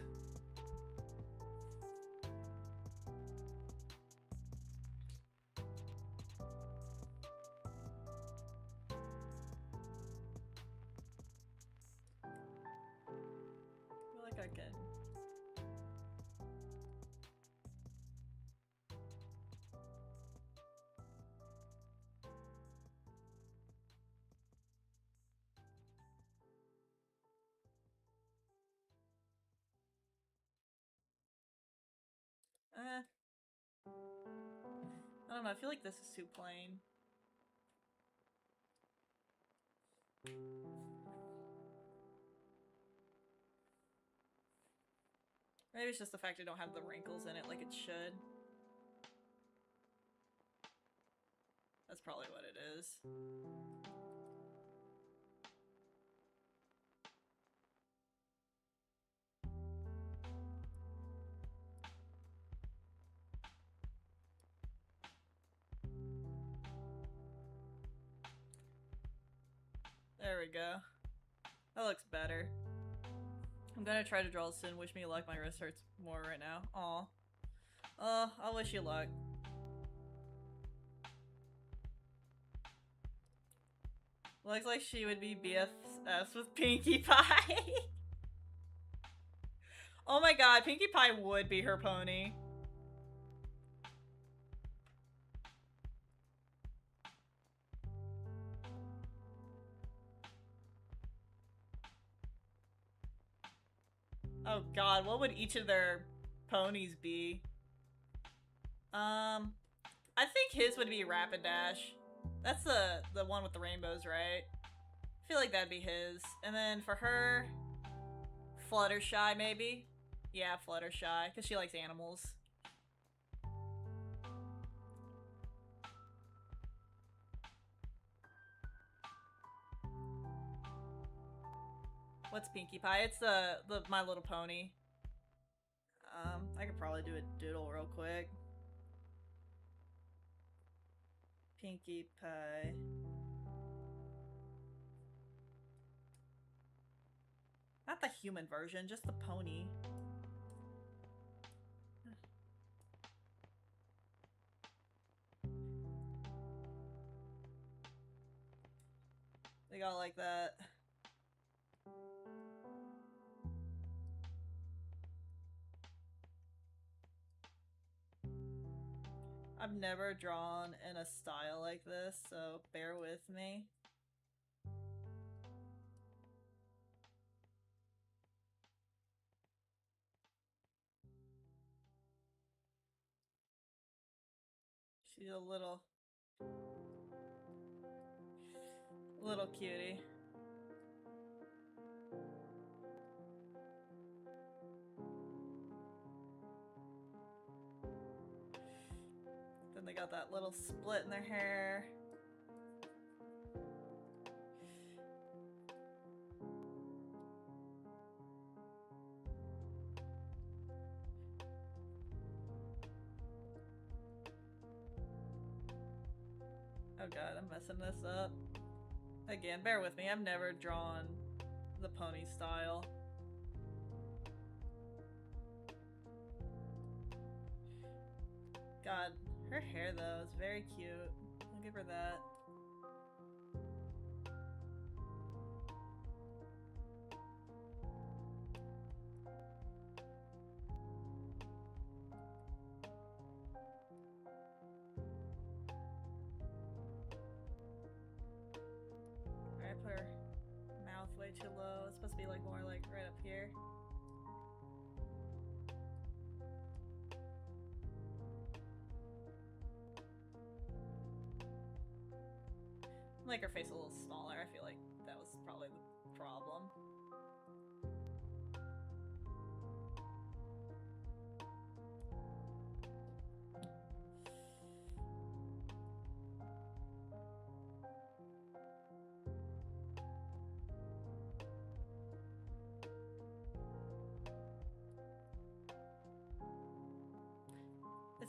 feel like I can. I don't know, I feel like this is too plain. Maybe it's just the fact I don't have the wrinkles in it like it should. That's probably what it is. There we go. That looks better. I'm gonna try to draw this soon. Wish me luck. My wrist hurts more right now. Aw. I wish you luck. Looks like she would be BFFs with Pinkie Pie. Oh my god, Pinkie Pie would be her pony. Oh god, what would each of their ponies be? I think his would be Rapidash. That's the one with the rainbows, right? I feel like that'd be his. And then for her, Fluttershy maybe? Yeah, Fluttershy, because she likes animals. What's Pinkie Pie? It's the My Little Pony. I could probably do a doodle real quick. Pinkie Pie. Not the human version, just the pony. They got like that. I've never drawn in a style like this, so bear with me. She's a little cutie. Then they got that little split in their hair. Oh god, I'm messing this up. Again, bear with me, I've never drawn the pony style. God, her hair though is very cute. I'll give her that. Alright, put her mouth way too low. It's supposed to be like more like right up here. Make her face a little smaller. I feel like that was probably the problem.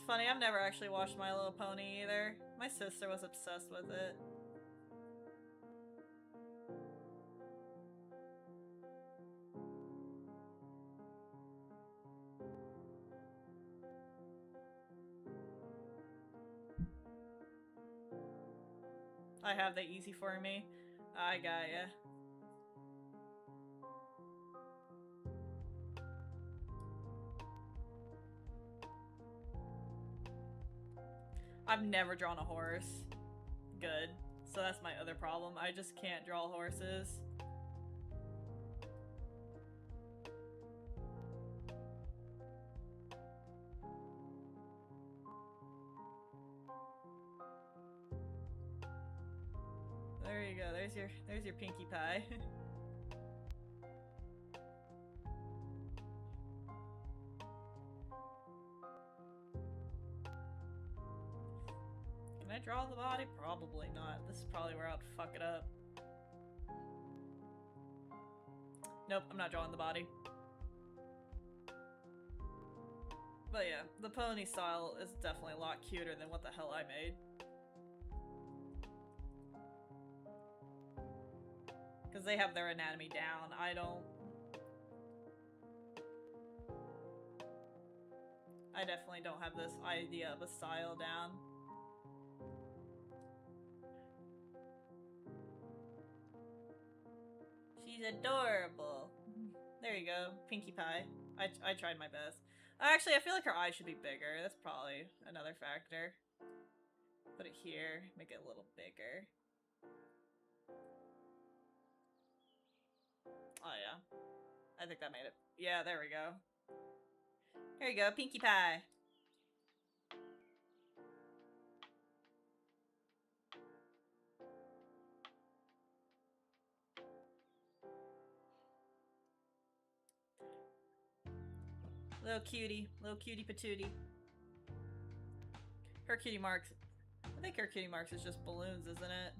It's funny, I've never actually watched My Little Pony either. My sister was obsessed with it. I have that easy for me. I got ya. I've never drawn a horse. Good. So that's my other problem. I just can't draw horses. There you go. There's your Pinkie Pie. Can I draw the body? Probably not. This is probably where I'd fuck it up. Nope, I'm not drawing the body. But yeah, the pony style is definitely a lot cuter than what the hell I made. Because they have their anatomy down. I don't. I definitely don't have this idea of a style down. She's adorable. There you go, Pinkie Pie. I tried my best. Actually, I feel like her eyes should be bigger. That's probably another factor. Put it here, make it a little bigger. Oh yeah. I think that made it. Yeah, there we go. There you go, Pinkie Pie. Little cutie patootie. Her cutie marks. I think her cutie marks is just balloons, isn't it?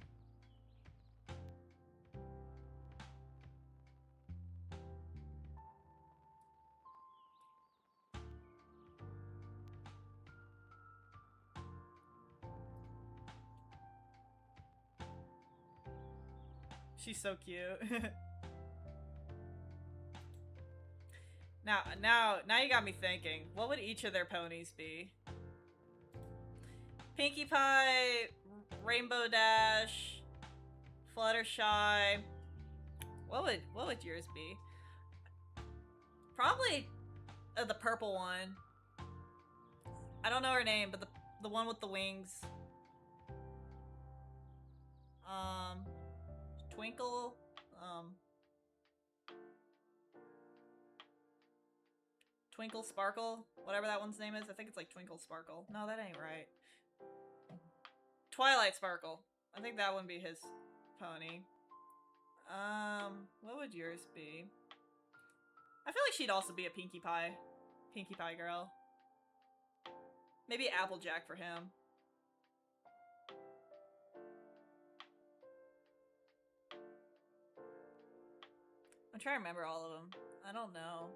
She's so cute. Now you got me thinking. What would each of their ponies be? Pinkie Pie, Rainbow Dash, Fluttershy. What would yours be? Probably the purple one. I don't know her name, but the one with the wings. Twinkle. Twinkle Sparkle, whatever that one's name is. I think it's like Twinkle Sparkle. No, that ain't right. Twilight Sparkle. I think that would be his pony. What would yours be? I feel like she'd also be a Pinkie Pie girl. Maybe Applejack for him. I'm trying to remember all of them. I don't know.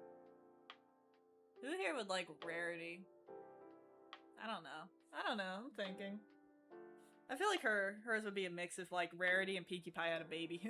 Who here would like Rarity? I don't know. I'm thinking. I feel like hers would be a mix of like Rarity and Pinkie Pie had a baby.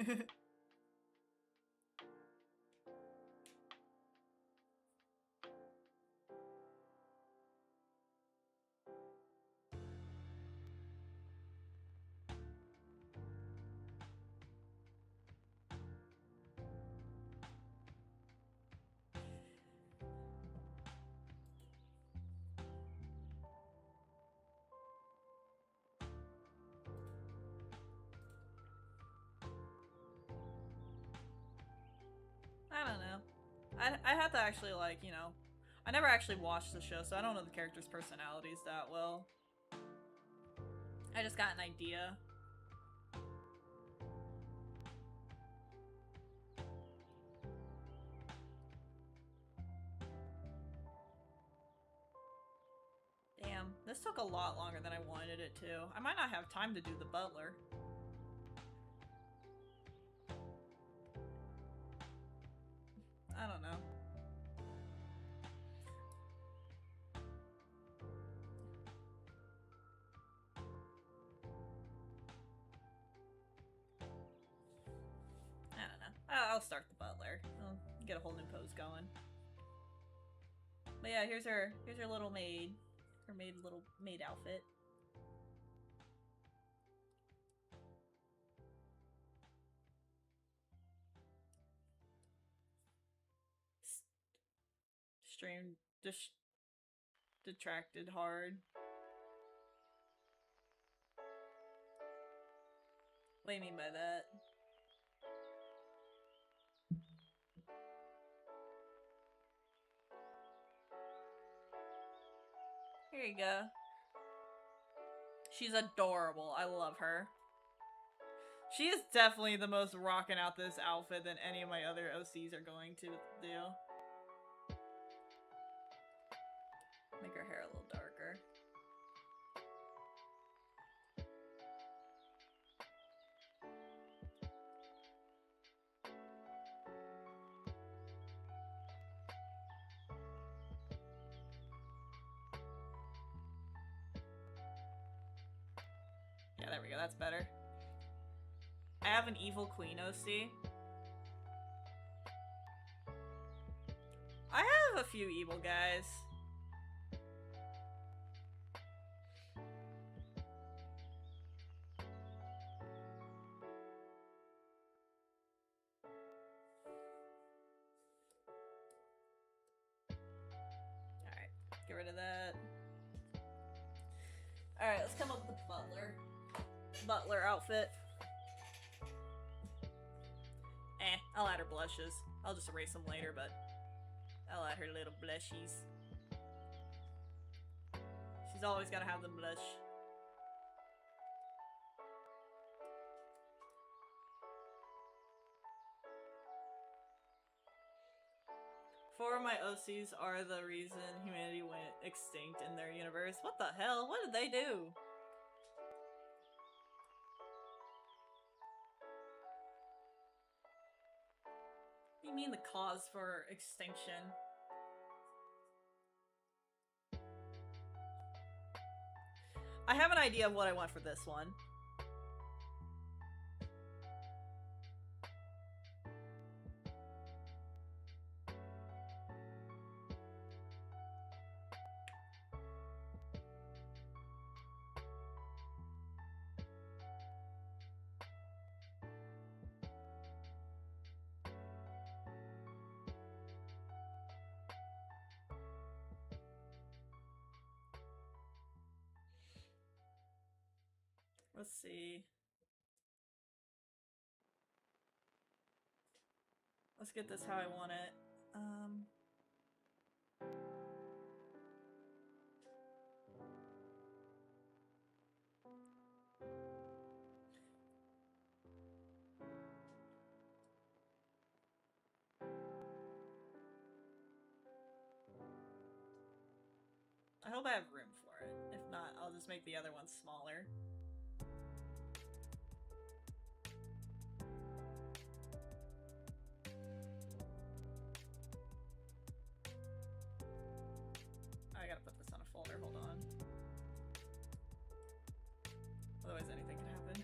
I don't know. I had to actually, like, you know, I never actually watched the show, so I don't know the characters' personalities that well. I just got an idea. Damn, this took a lot longer than I wanted it to. I might not have time to do the butler. I don't know. I'll start the butler. I'll get a whole new pose going. But yeah, here's her little maid. Her little maid outfit. Stream detracted hard. What do you mean by that? Here you go. She's adorable. I love her. She is definitely the most rocking out this outfit than any of my other OCs are going to do. Make her hair a little darker. Yeah, there we go. That's better. I have an evil queen OC. I have a few evil guys. Alright, get rid of that. Alright, let's come up with the butler outfit. I'll add her blushes. I'll just erase them later, but I'll add her little blushies. She's always gotta have the blush. Four of my OCs are the reason humanity went extinct in their universe. What the hell? What did they do? What do you mean the cause for extinction? I have an idea of what I want for this one. Let's see. Let's get this how I want it. I hope I have room for it. If not, I'll just make the other one smaller. I gotta put this on a folder, hold on. Otherwise anything can happen.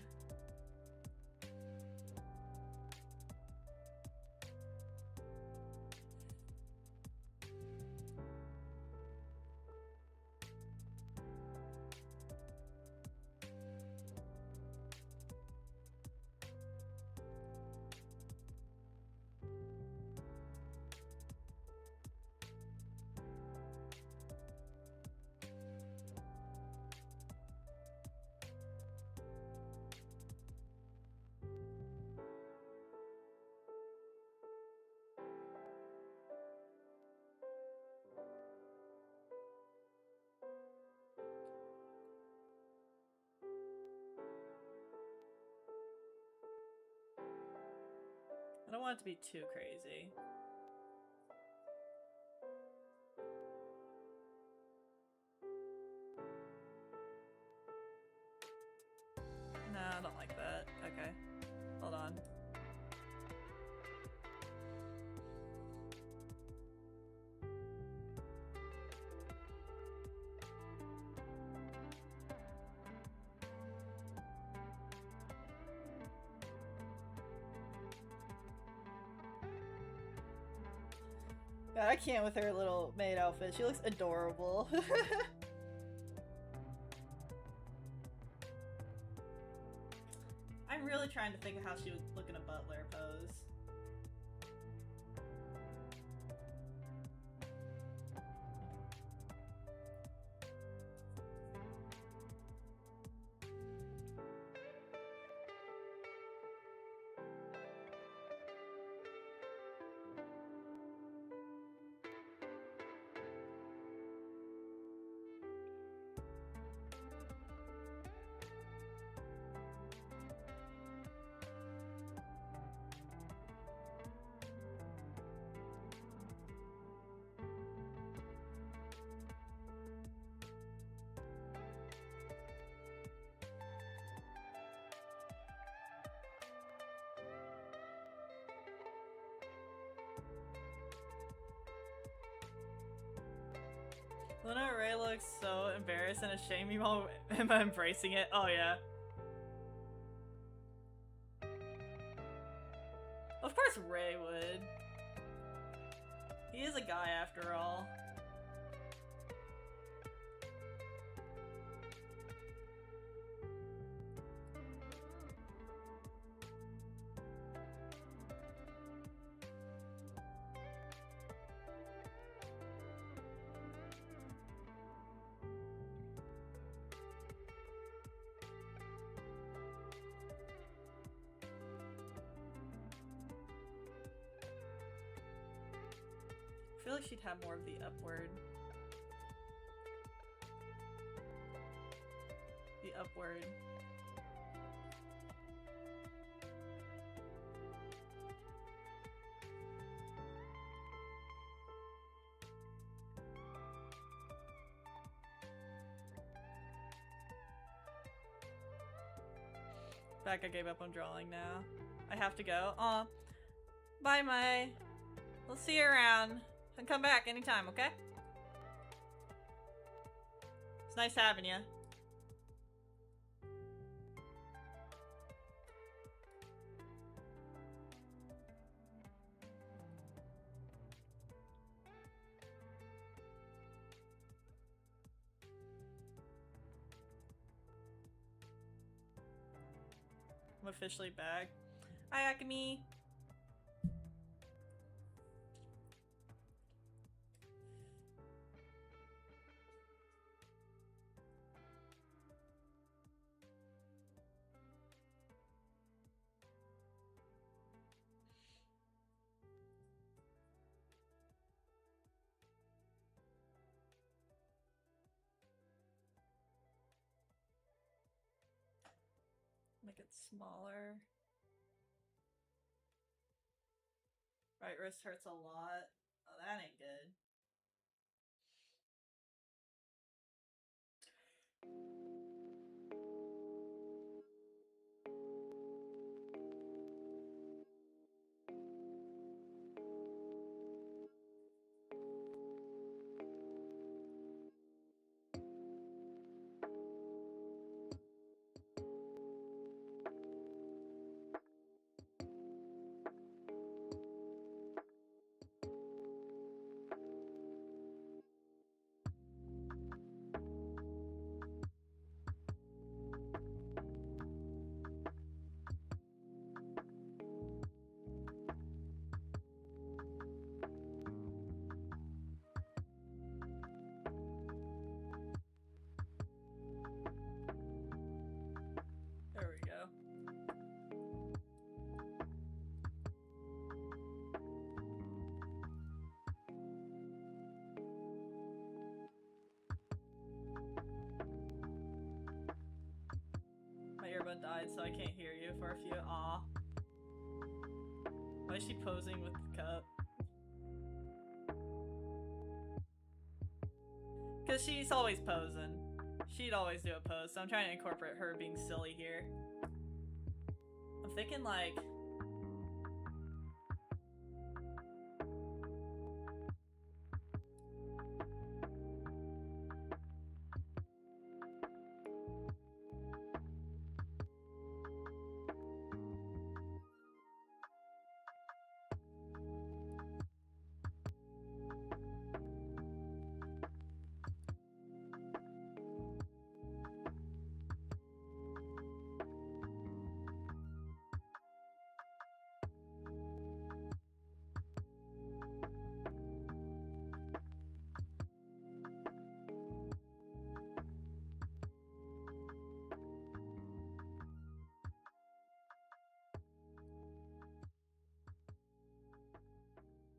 I don't want it to be too crazy. No, I don't like that. Okay. Hold on. God, I can't with her little maid outfit. She looks adorable. I'm really trying to think of how she would look in a butler pose. Luna Ray looks so embarrassed and ashamed while Emma embracing it. Oh yeah. Of course Ray would. He is a guy after all. I feel like she'd have more of the upward. The upward. Back, I gave up on drawing now. I have to go. Aw. Bye, Mai. We'll see you around. And come back anytime, okay? It's nice having you. I'm officially back. Hi, Akemi. Make it smaller. Right wrist hurts a lot. Oh, that ain't good. There we go. My earbud died, so I can't hear you for a few. Aw. Why is she posing with the cup? Because she's always posing. She'd always do a pose, so I'm trying to incorporate her being silly here. I'm thinking like...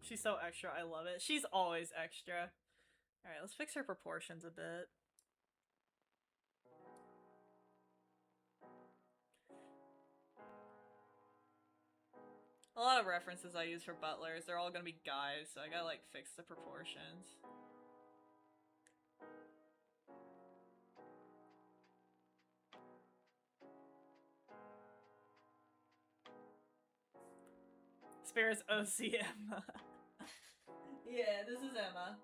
She's so extra, I love it. She's always extra. Alright, let's fix her proportions a bit. A lot of references I use for butlers, they're all gonna be guys, so I gotta like fix the proportions. Spirits OC Emma. Yeah, this is Emma.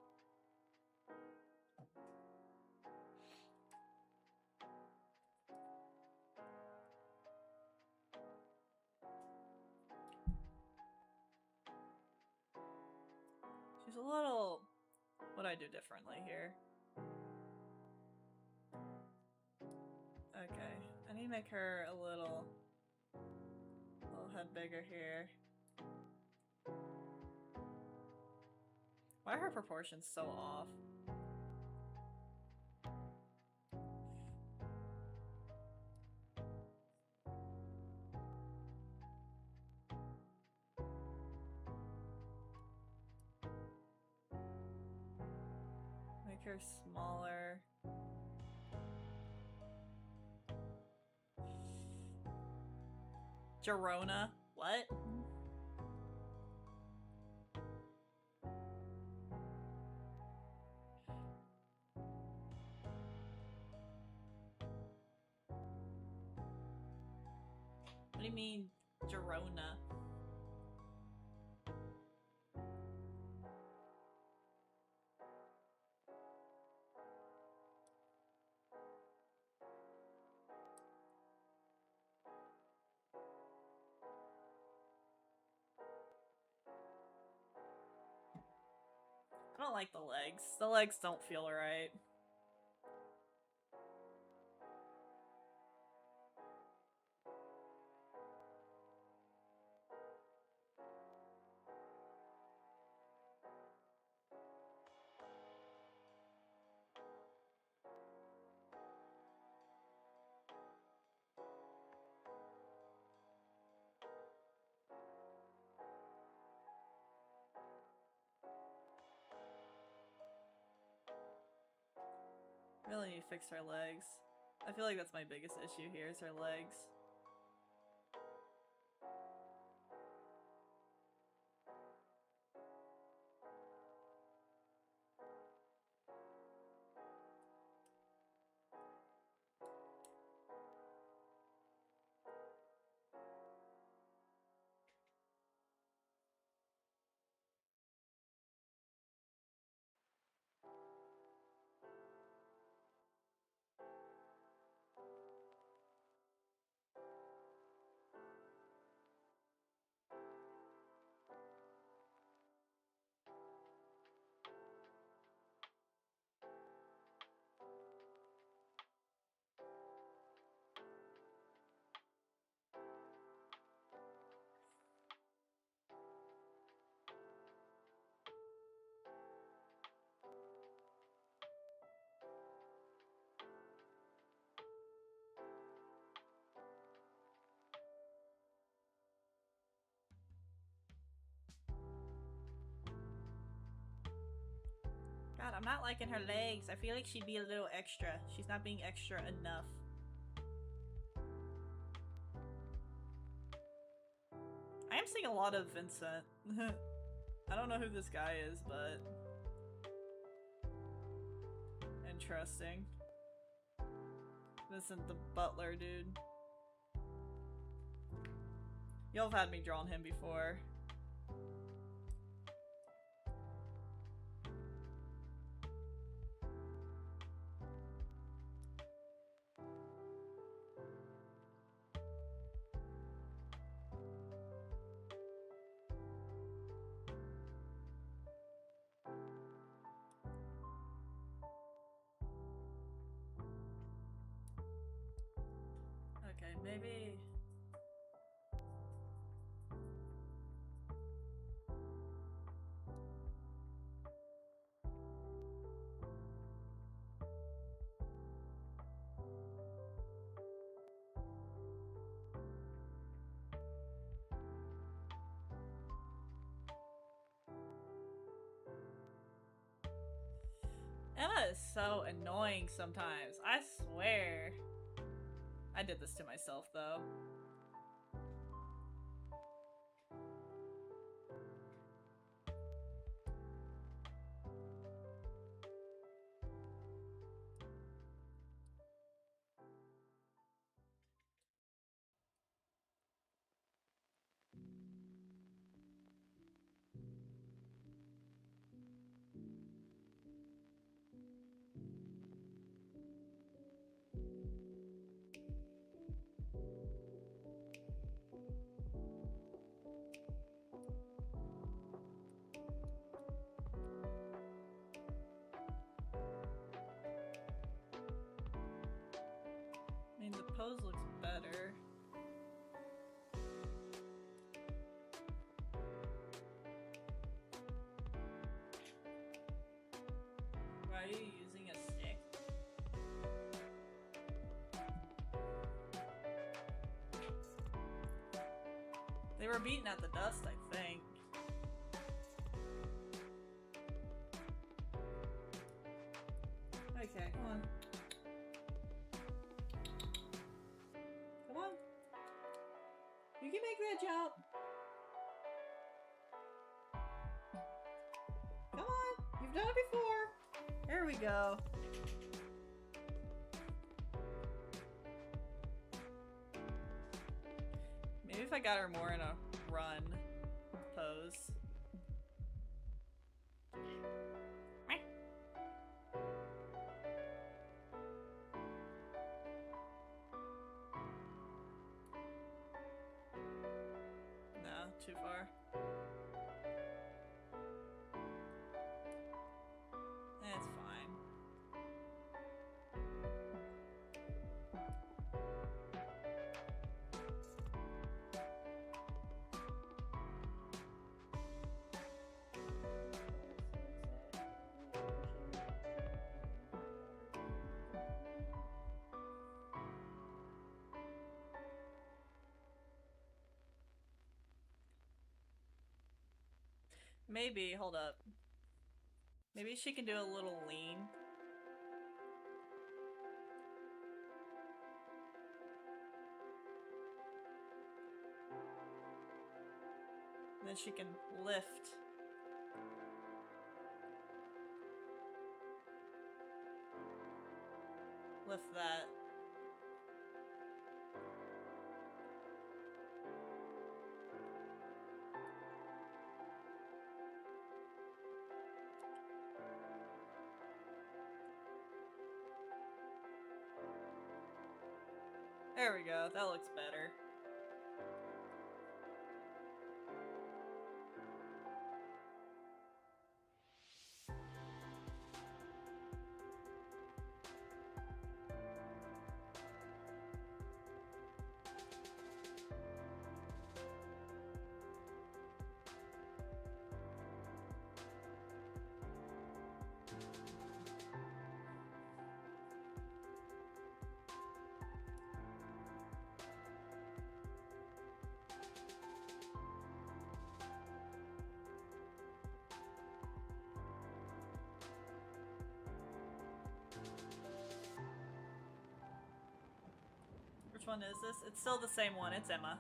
She's a little... What do I do differently here? Okay, I need to make her a little head bigger here. Why are her proportions so off? Make her smaller. Gerona? What? What do you mean, Gerona? I don't like the legs. The legs don't feel right. Really need to fix her legs. I feel like that's my biggest issue here, is her legs. God, I'm not liking her legs. I feel like she'd be a little extra. She's not being extra enough. I am seeing a lot of Vincent. I don't know who this guy is, but... Interesting. Vincent the butler, dude. Y'all have had me draw on him before. Okay, maybe... Emma is so annoying sometimes. I swear. I did this to myself, though. I mean, the pose looks better. Why are you using a stick? They were beaten at the dust, I think. Okay, come on. Come on. You can make that jump. Come on. You've done it before. There we go. Maybe if I got her more in a run pose. No, too far. It's fine. Maybe, hold up. Maybe she can do a little lean. And then she can lift. Lift that. There we go, that looks better. Which one is this? It's still the same one, it's Emma.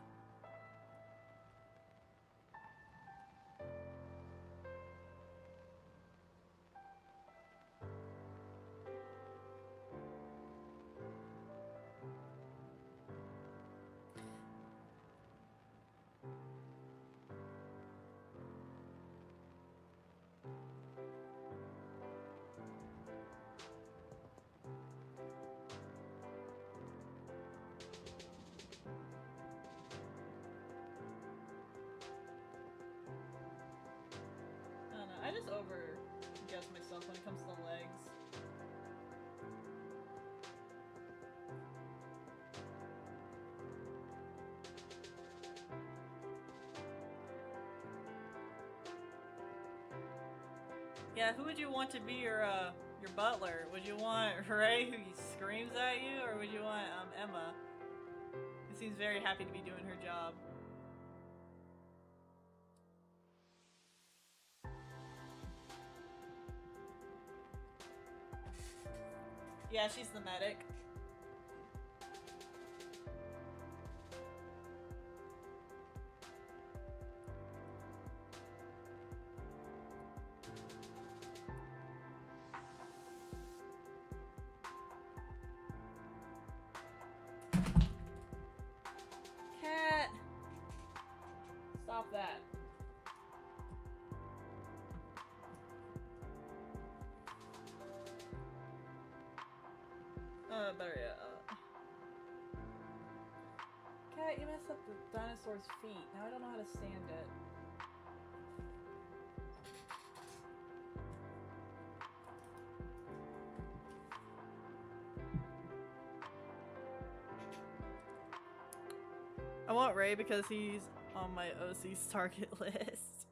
I just over-guess myself when it comes to the legs. Yeah, who would you want to be your butler? Would you want Ray, who screams at you, or would you want Emma, who seems very happy to be doing her job? Yeah, she's the medic. Cat! Stop that. Better yet. Cat, you messed up the dinosaur's feet. Now I don't know how to stand it. I want Ray because he's on my OC's target list.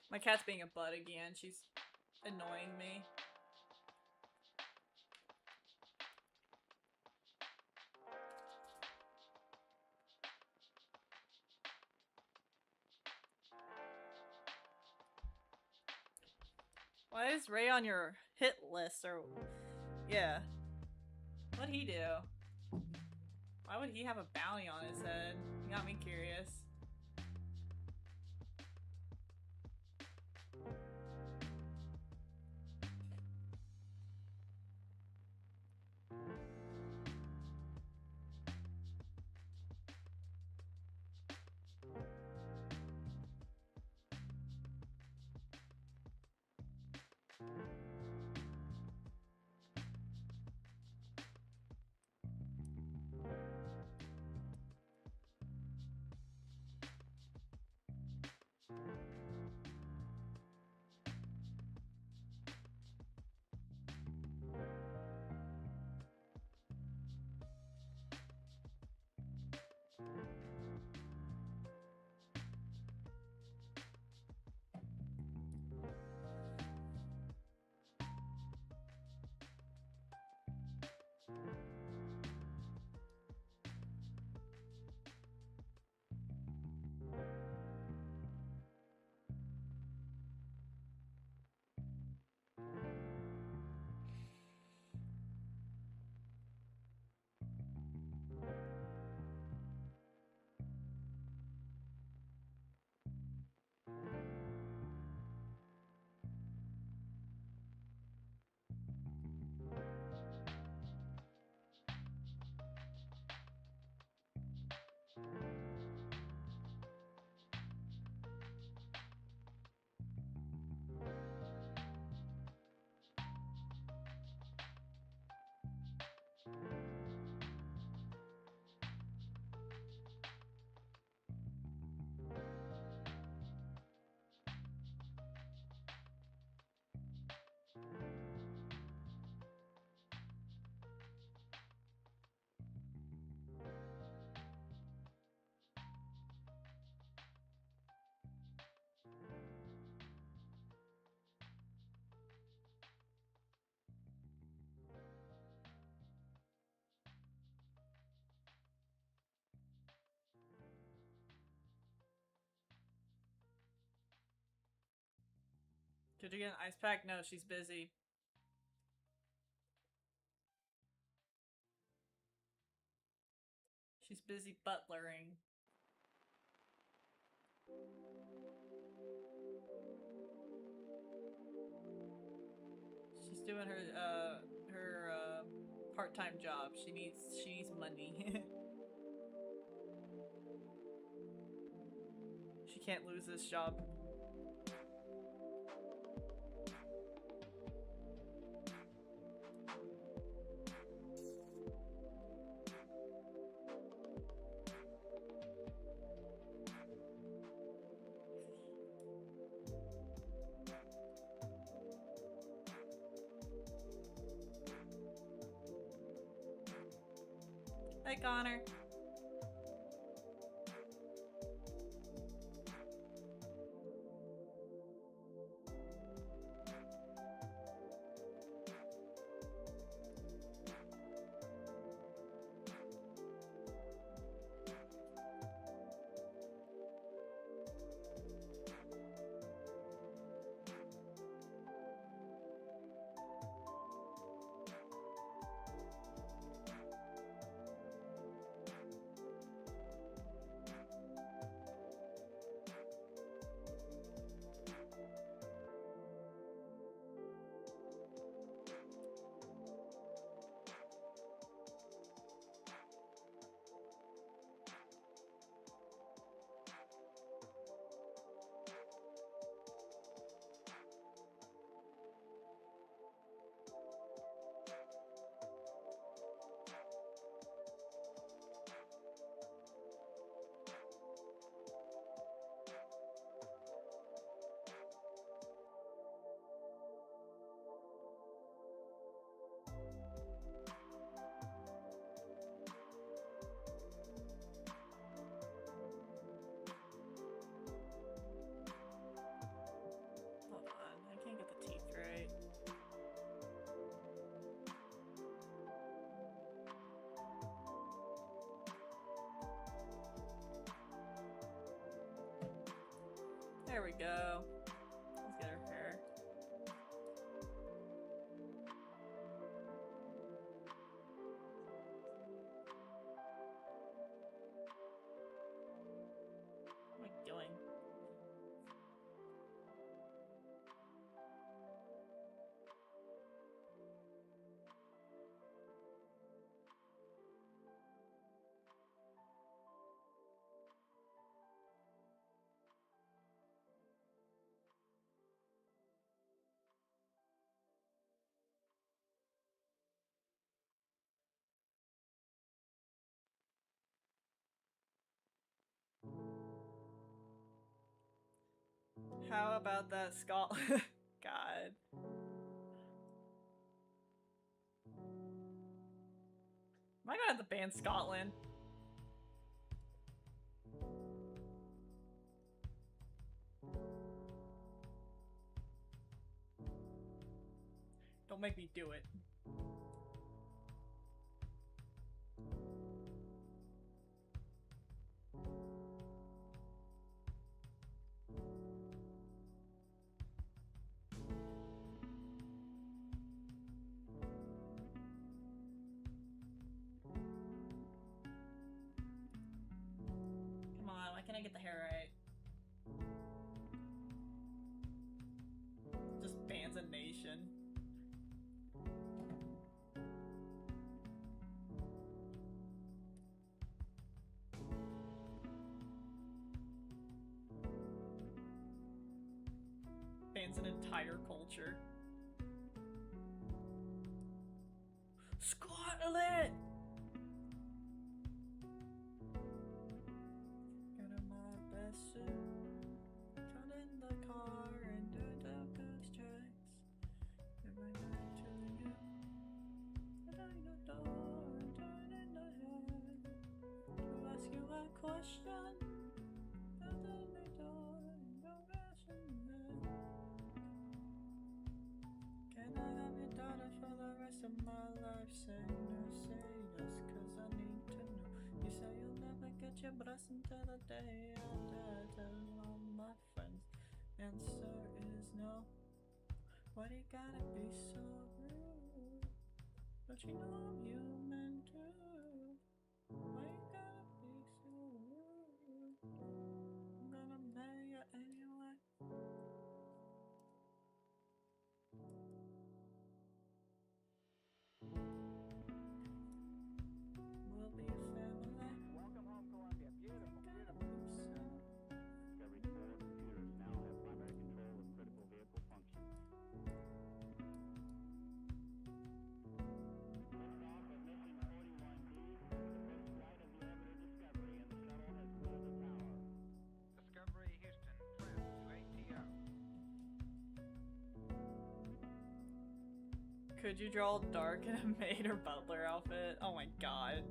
My cat's being a butt again. She's annoying me. Why is Ray on your hit list? Or yeah, what'd he do? Why would he have a bounty on his head? You got me curious. Did you get an ice pack? No, she's busy. She's busy butlering. She's doing her part-time job. She needs money. She can't lose this job. Hi, Connor. There we go. Let's get her hair. What am I doing? How about that Scotland? God. Am I gonna have to ban Scotland? Don't make me do it. Come on, why can't I get the hair right? Just bans a nation. Bans an entire culture. Scotland! Got on my best suit, got in the car and turned out those tracks. And when I turn you, I turn the door and turn in the head. To ask you a question, I turn the door and don't ask me. Can I have your daughter for the rest of my life? Say no, say yes, cause I need to know. You say you'll never get your blessing till the day I die. Tell all my friends, answer is no. Why do you gotta be so rude? Don't you know I'm human too? Why you gotta be so rude? I'm gonna marry you anyway. We'll be a family. Welcome home, Columbia. Beautiful, beautiful. Discovery 4 computers now have primary control of critical vehicle functions. Liftoff of mission 41B, the first flight of the orbiter Discovery, and the shuttle has cleared the tower. Discovery Houston, trim to ATO. Could you draw dark in a maid or butler outfit? Oh my god.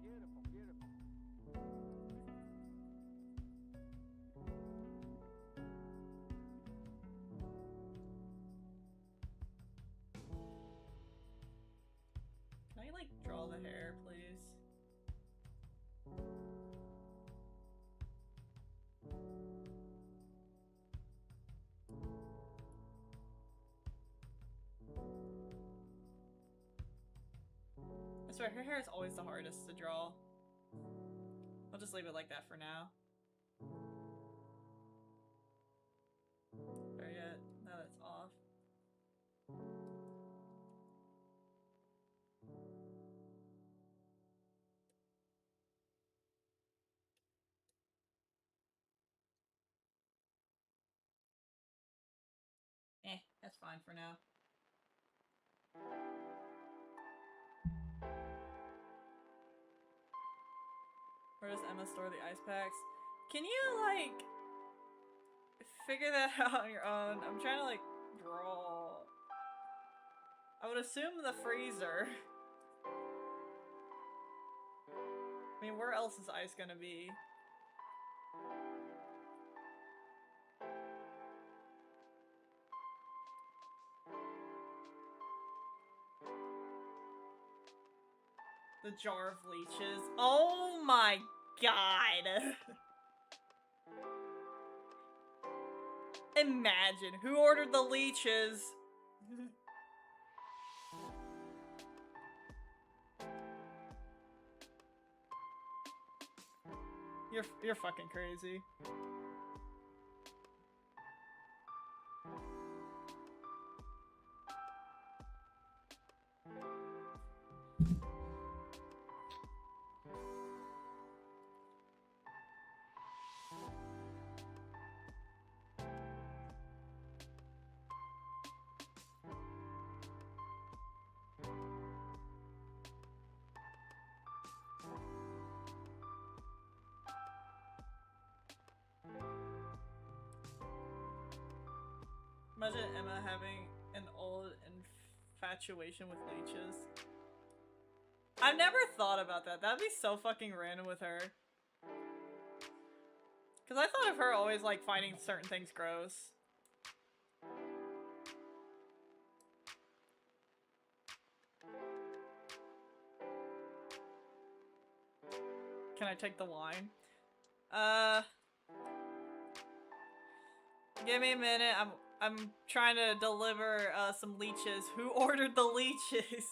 Beautiful, beautiful. Can I like draw the hair, please? I swear, her hair is always the hardest to draw. I'll just leave it like that for now. There yet. Now that's off. That's fine for now. Where does Emma store the ice packs? Can you, like, figure that out on your own? I'm trying to, like, draw. I would assume the freezer. I mean, where else is ice gonna be? The jar of leeches. Oh my god. Imagine who ordered the leeches. You're fucking crazy. Imagine Emma having an old infatuation with leeches. I've never thought about that. That'd be so fucking random with her. Cause I thought of her always like finding certain things gross. Can I take the wine? Give me a minute. I'm trying to deliver some leeches. Who ordered the leeches?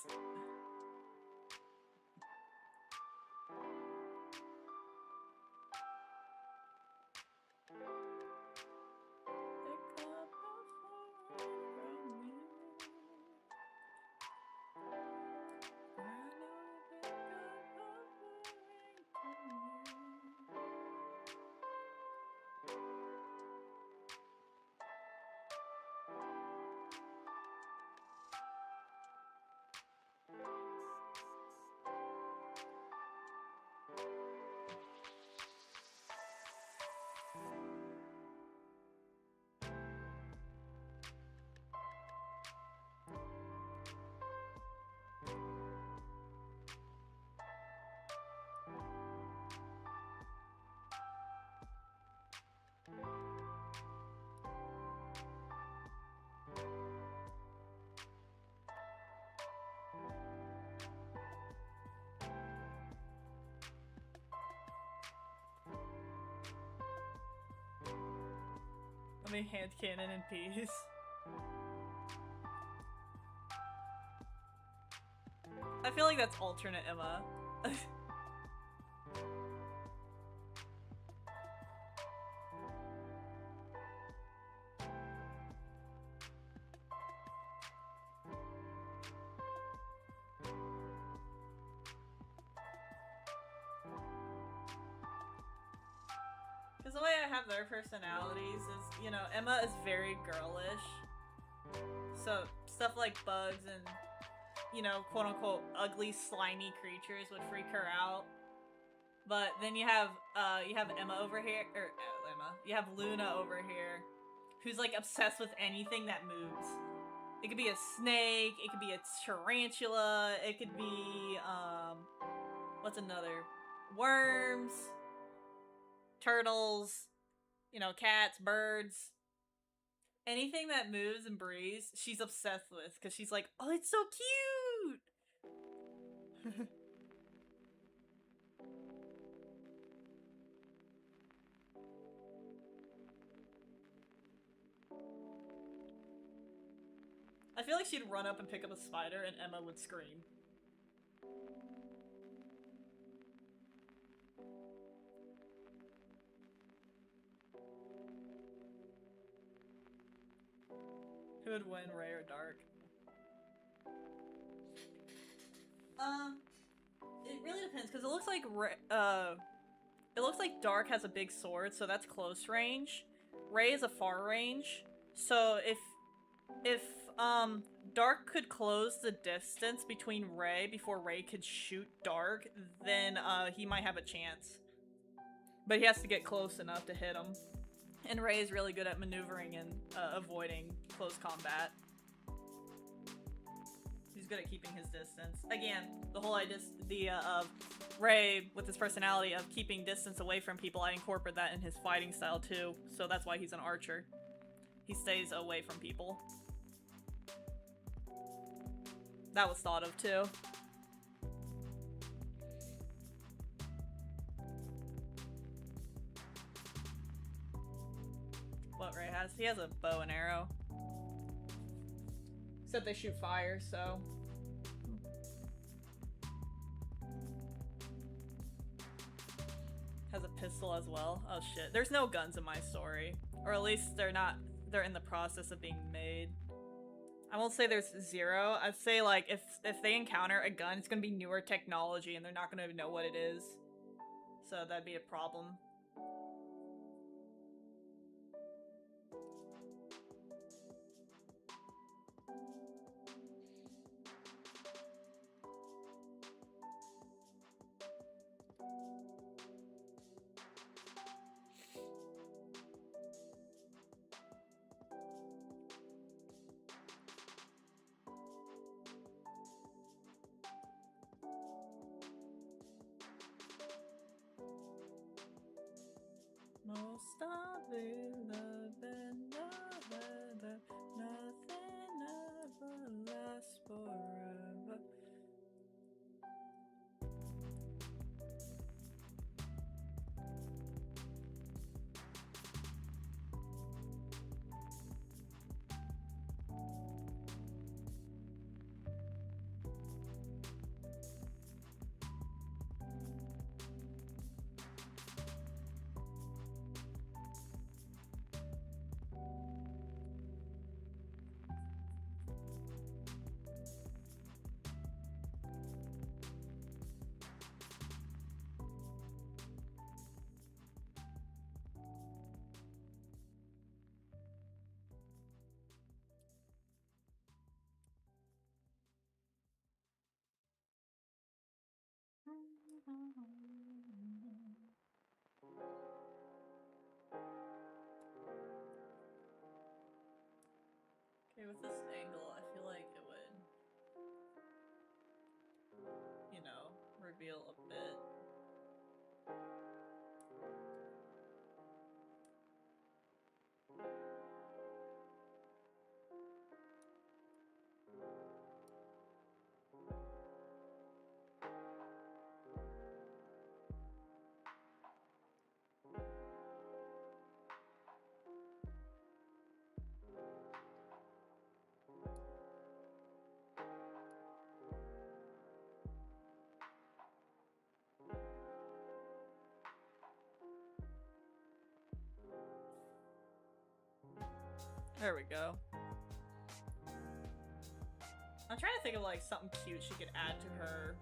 Let me hand cannon in peace. I feel like that's alternate Emma. Because the way I have their personalities is, you know, Emma is very girlish. So stuff like bugs and, you know, quote unquote ugly, slimy creatures would freak her out. But then you have Emma over here, or Emma, you have Luna over here, who's like obsessed with anything that moves. It could be a snake, it could be a tarantula, it could be, what's another? Worms. Turtles, you know, cats, birds, anything that moves and breathes, she's obsessed with because she's like, oh, it's so cute. I feel like she'd run up and pick up a spider and Emma would scream. Who would win, Ray or Dark? It really depends because it looks like Dark has a big sword, so that's close range. Ray is a far range, so if Dark could close the distance between Ray before Ray could shoot Dark, then he might have a chance. But he has to get close enough to hit him. And Ray is really good at maneuvering and avoiding close combat. He's good at keeping his distance. Again, the whole idea of Ray, with his personality of keeping distance away from people, I incorporate that in his fighting style too. So that's why he's an archer. He stays away from people. That was thought of too. what Ray has. He has a bow and arrow. Except they shoot fire, so. Has a pistol as well. Oh shit. There's no guns in my story. Or at least they're in the process of being made. I won't say there's zero. I'd say like if they encounter a gun, it's gonna be newer technology and they're not gonna know what it is. So that'd be a problem. Most of it have been nothing ever lasts forever. Okay, with this angle, I feel like it would, you know, reveal a bit. There we go. I'm trying to think of like something cute she could add to her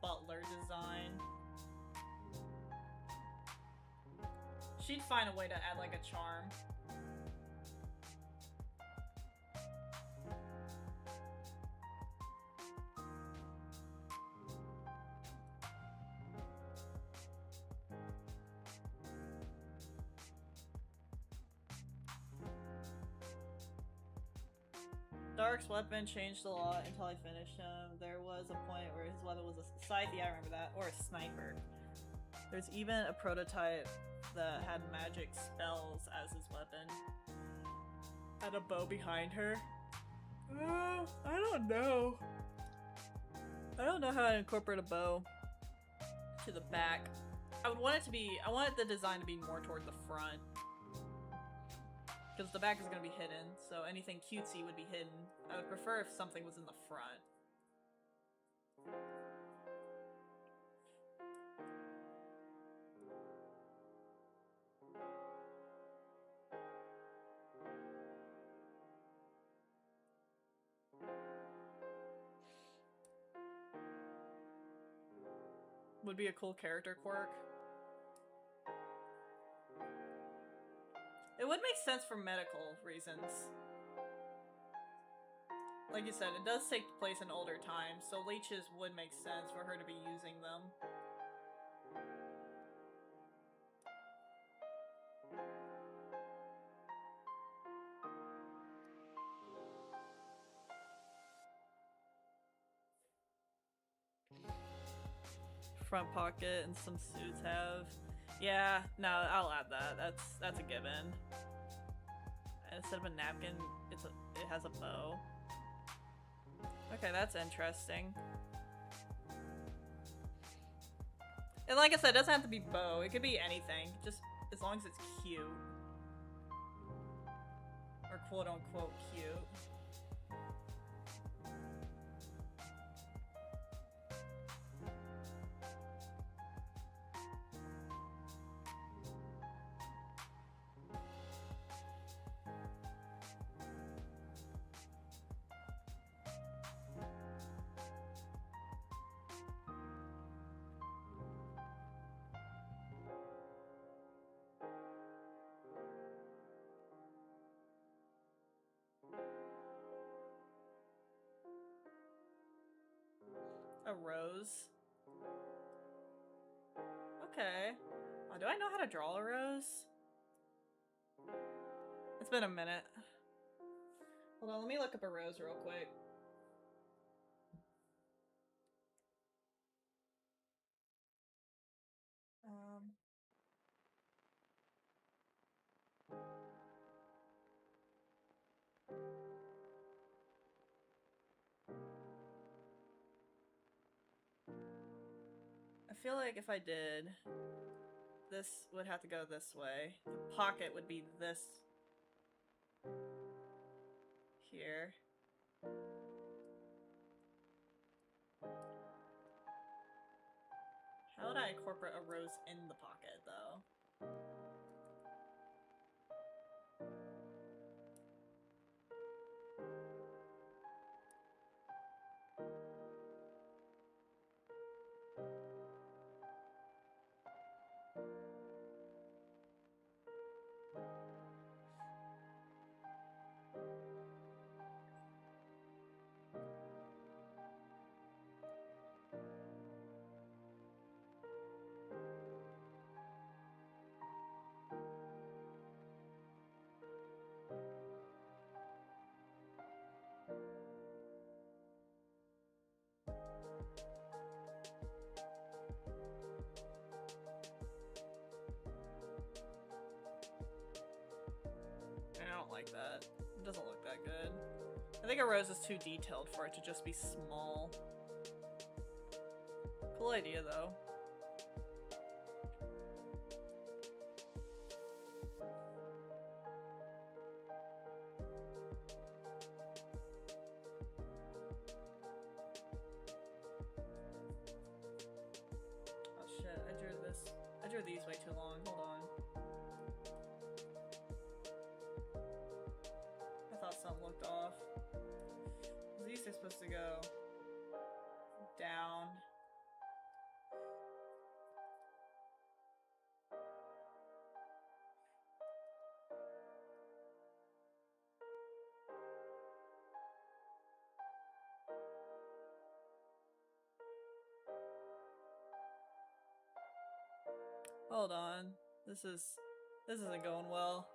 butler design. She'd find a way to add like a charm. Dark's weapon changed a lot until I finished him. There was a point where his weapon was a scythe, yeah, I remember that, or a sniper. There's even a prototype that had magic spells as his weapon. Had a bow behind her. I don't know. I don't know how to incorporate a bow to the back. I want the design to be more toward the front. Because the back is going to be hidden, so anything cutesy would be hidden. I would prefer if something was in the front. Would be a cool character quirk. It would make sense for medical reasons. Like you said, it does take place in older times, so leeches would make sense for her to be using them. Front pocket and some suits have. Yeah, no, I'll add that. That's a given. And instead of a napkin, it has a bow. Okay, that's interesting. And like I said, it doesn't have to be bow. It could be anything, just as long as it's cute. are quote unquote cute. A rose. Okay. Do I know how to draw a rose? It's been a minute. Hold on, let me look up a rose real quick. I feel like if I did, this would have to go this way. The pocket would be this here. How would I incorporate a rose in the pocket, though? I don't like that. It doesn't look that good. I think a rose is too detailed for it to just be small. Cool idea, though. Oh shit, I drew these way too long. Hold on. I thought something looked off. These are supposed to go down. Hold on. This isn't going well.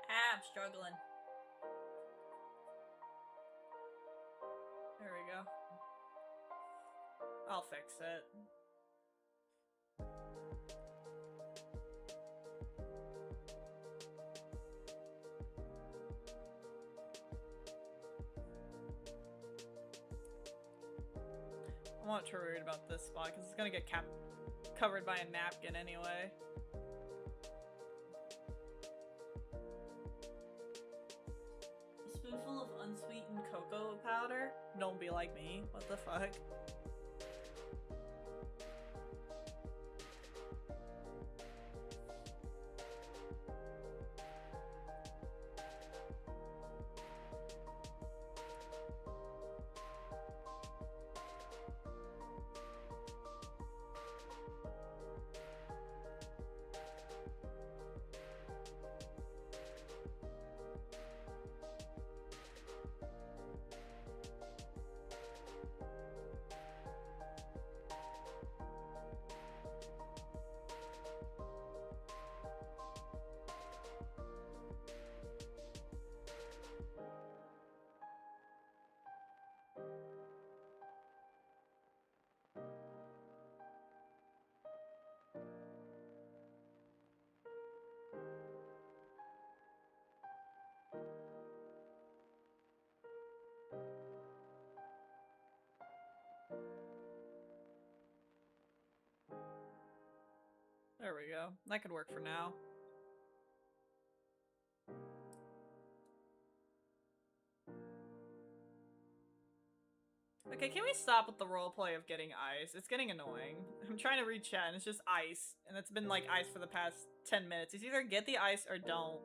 I'm struggling. There we go. I'll fix it. I'm not too worried about this spot because it's gonna get covered by a napkin anyway. A spoonful of unsweetened cocoa powder? Don't be like me. What the fuck? There we go. That could work for now. Okay, can we stop with the roleplay of getting ice? It's getting annoying. I'm trying to read chat and it's just ice. And it's been like ice for the past 10 minutes. It's either get the ice or don't.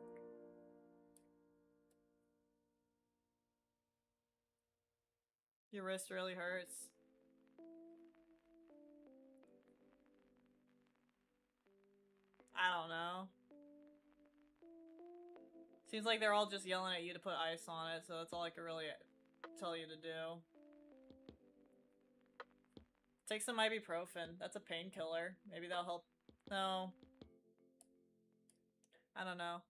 Your wrist really hurts. I don't know. Seems like they're all just yelling at you to put ice on it, so that's all I can really tell you to do. Take some ibuprofen. That's a painkiller. Maybe that'll help. No. I don't know.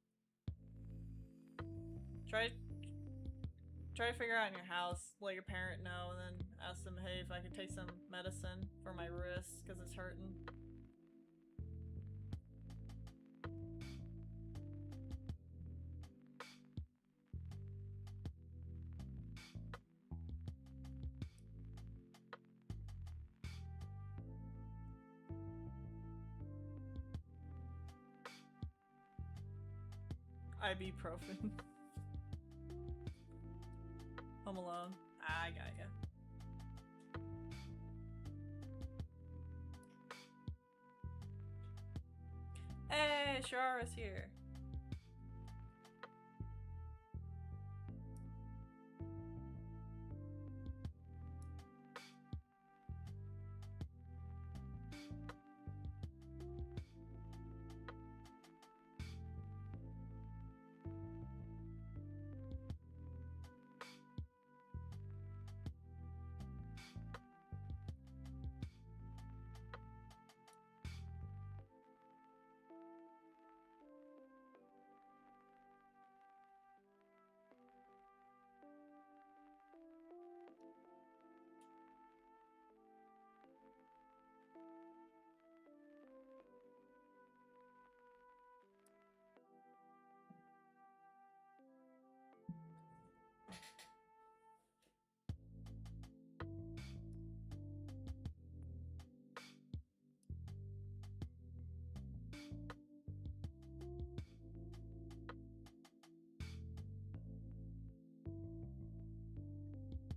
Try to figure out in your house, let your parent know, and then ask them, hey, if I could take some medicine for my wrist, because it's hurting. Ibuprofen. Home Alone. I got ya. Hey, Shara's here.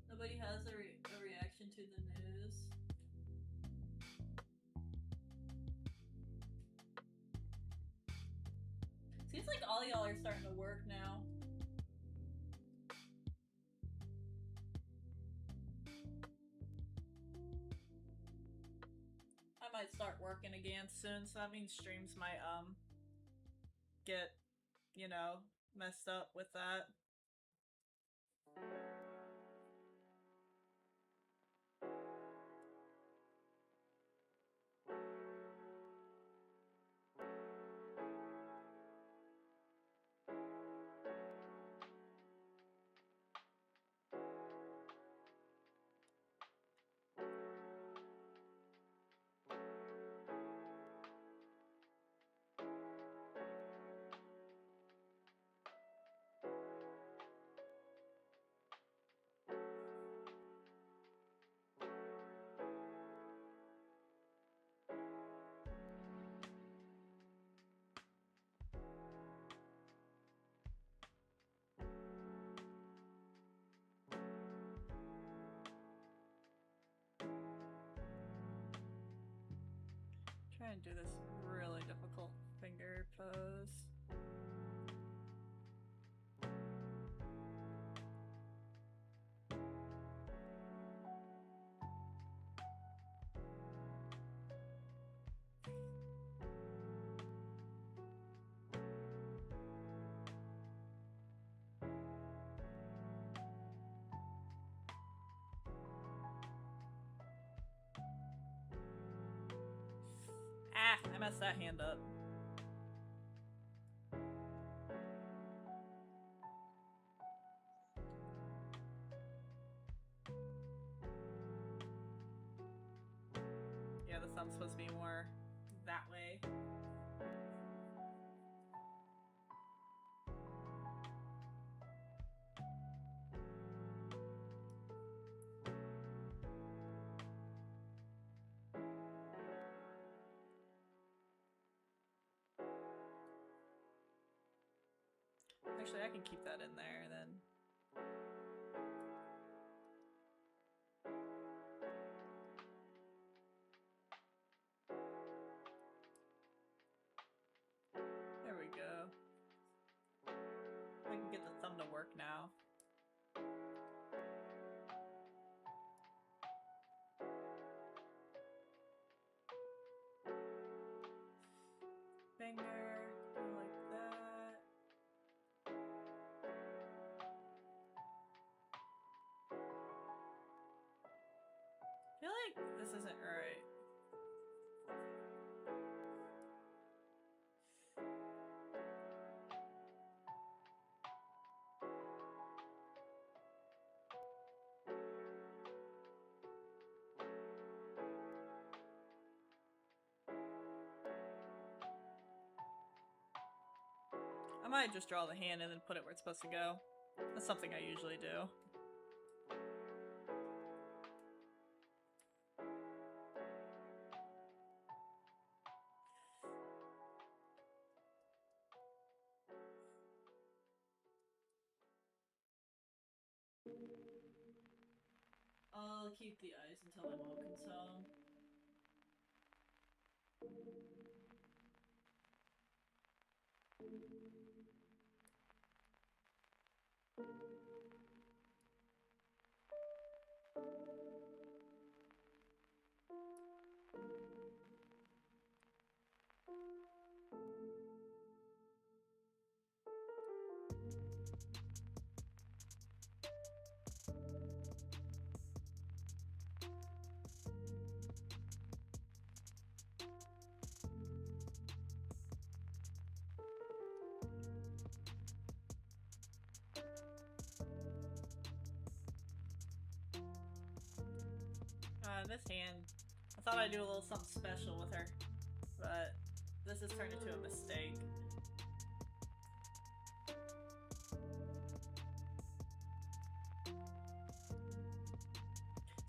Nobody has a reaction to the news. Seems like all y'all are starting to work now. I might start working again soon, so that means streams might get, you know, messed up with that. Try and do this really difficult finger pose. Ah, I messed that hand up. Yeah, the thumb's supposed to be more that way. Actually, I can keep that in there then. There we go. I can get the thumb to work now. Finger, like that. I feel like this isn't right. I might just draw the hand and then put it where it's supposed to go. That's something I usually do. I'll keep the ice until my mom comes home. This hand, I thought I'd do a little something special with her, but this has turned into a mistake.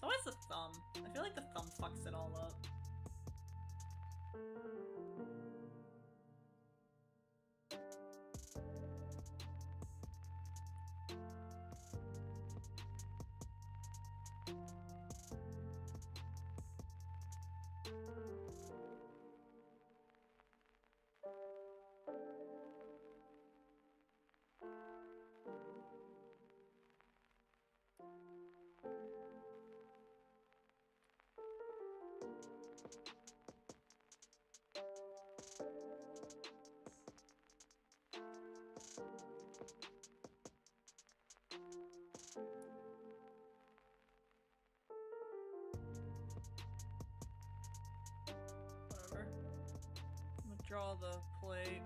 So what's the thumb? I feel like the thumb fucks it all up. Whatever. I'm gonna draw the plate.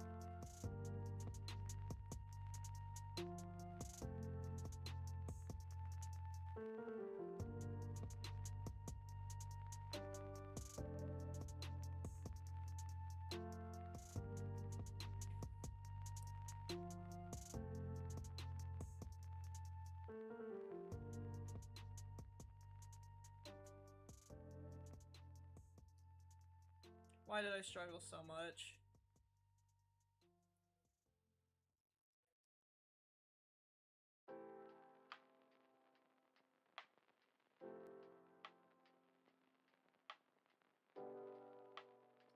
Why did I struggle so much?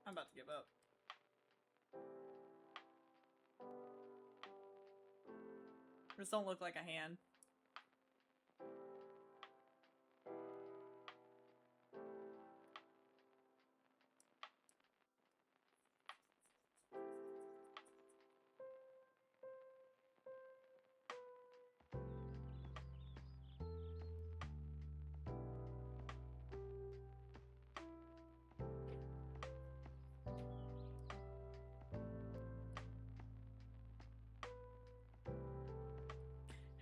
I'm about to give up. This don't look like a hand.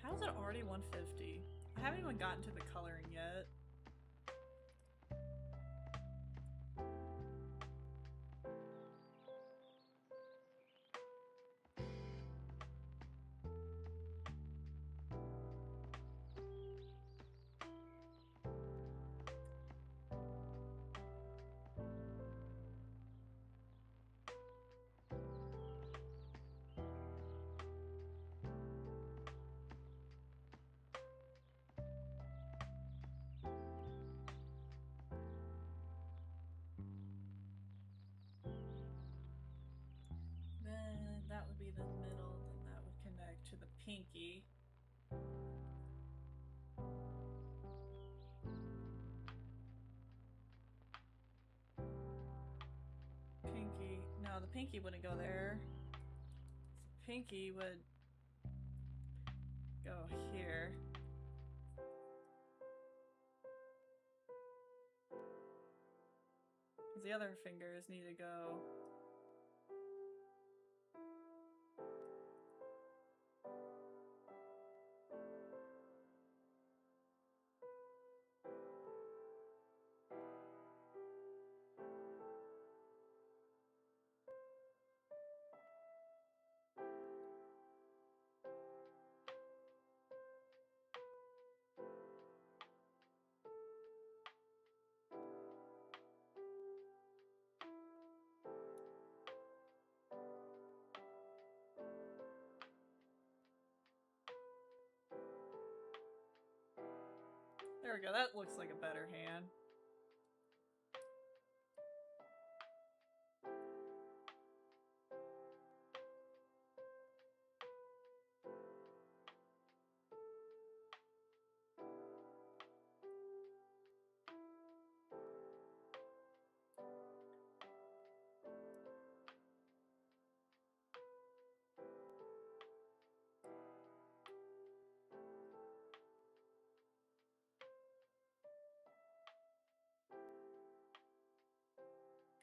How's it already 150? I haven't even gotten to the coloring yet. pinky. Pinky. No, the pinky wouldn't go there. Pinky would go here. The other fingers need to go. There we go, that looks like a better hand.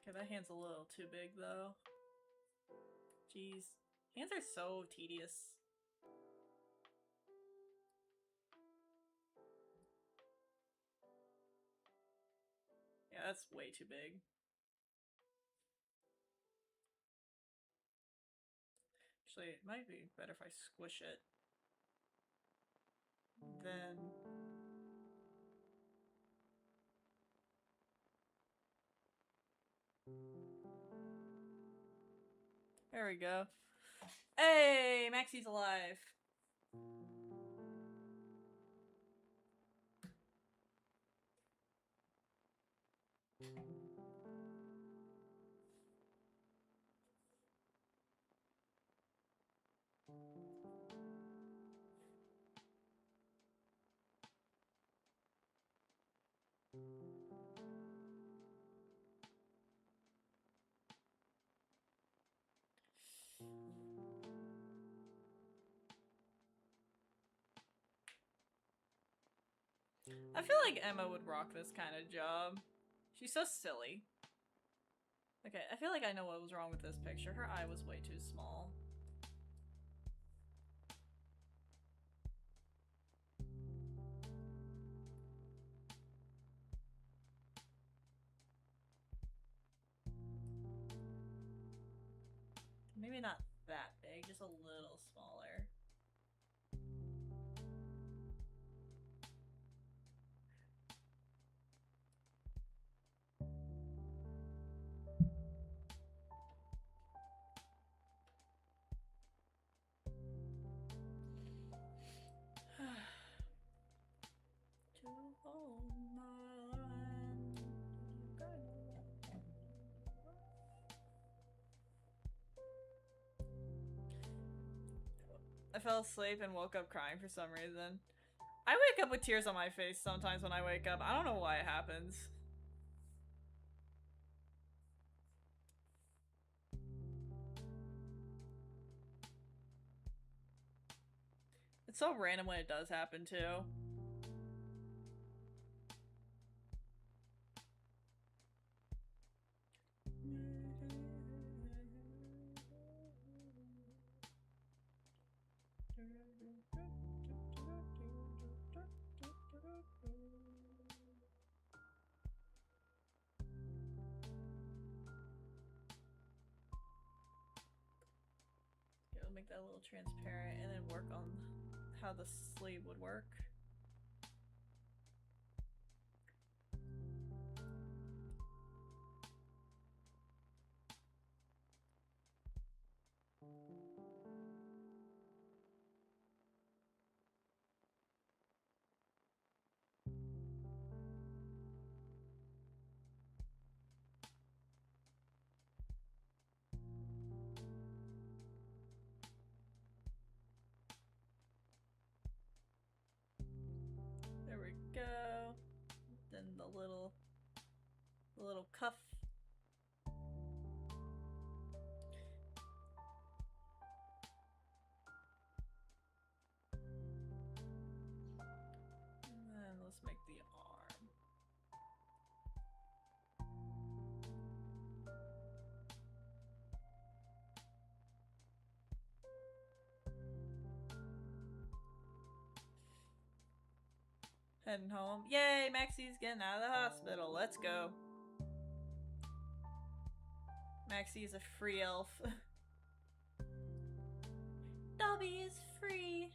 Okay, that hand's a little too big though. Jeez. Hands are so tedious. Yeah, that's way too big. Actually, it might be better if I squish it. Then... There we go. Hey, Maxie's alive. I feel like Emma would rock this kind of job. She's so silly. Okay, I feel like I know what was wrong with this picture. Her eye was way too small. Maybe not that big, just a little smaller. I fell asleep and woke up crying for some reason. I wake up with tears on my face sometimes when I wake up. I don't know why it happens. It's so random when it does happen too. It'll make that a little transparent and then work on how the sleeve would work. Let's make the arm. Heading home. Yay, Maxie's getting out of the hospital. Let's go. Maxie is a free elf. Dobby is free.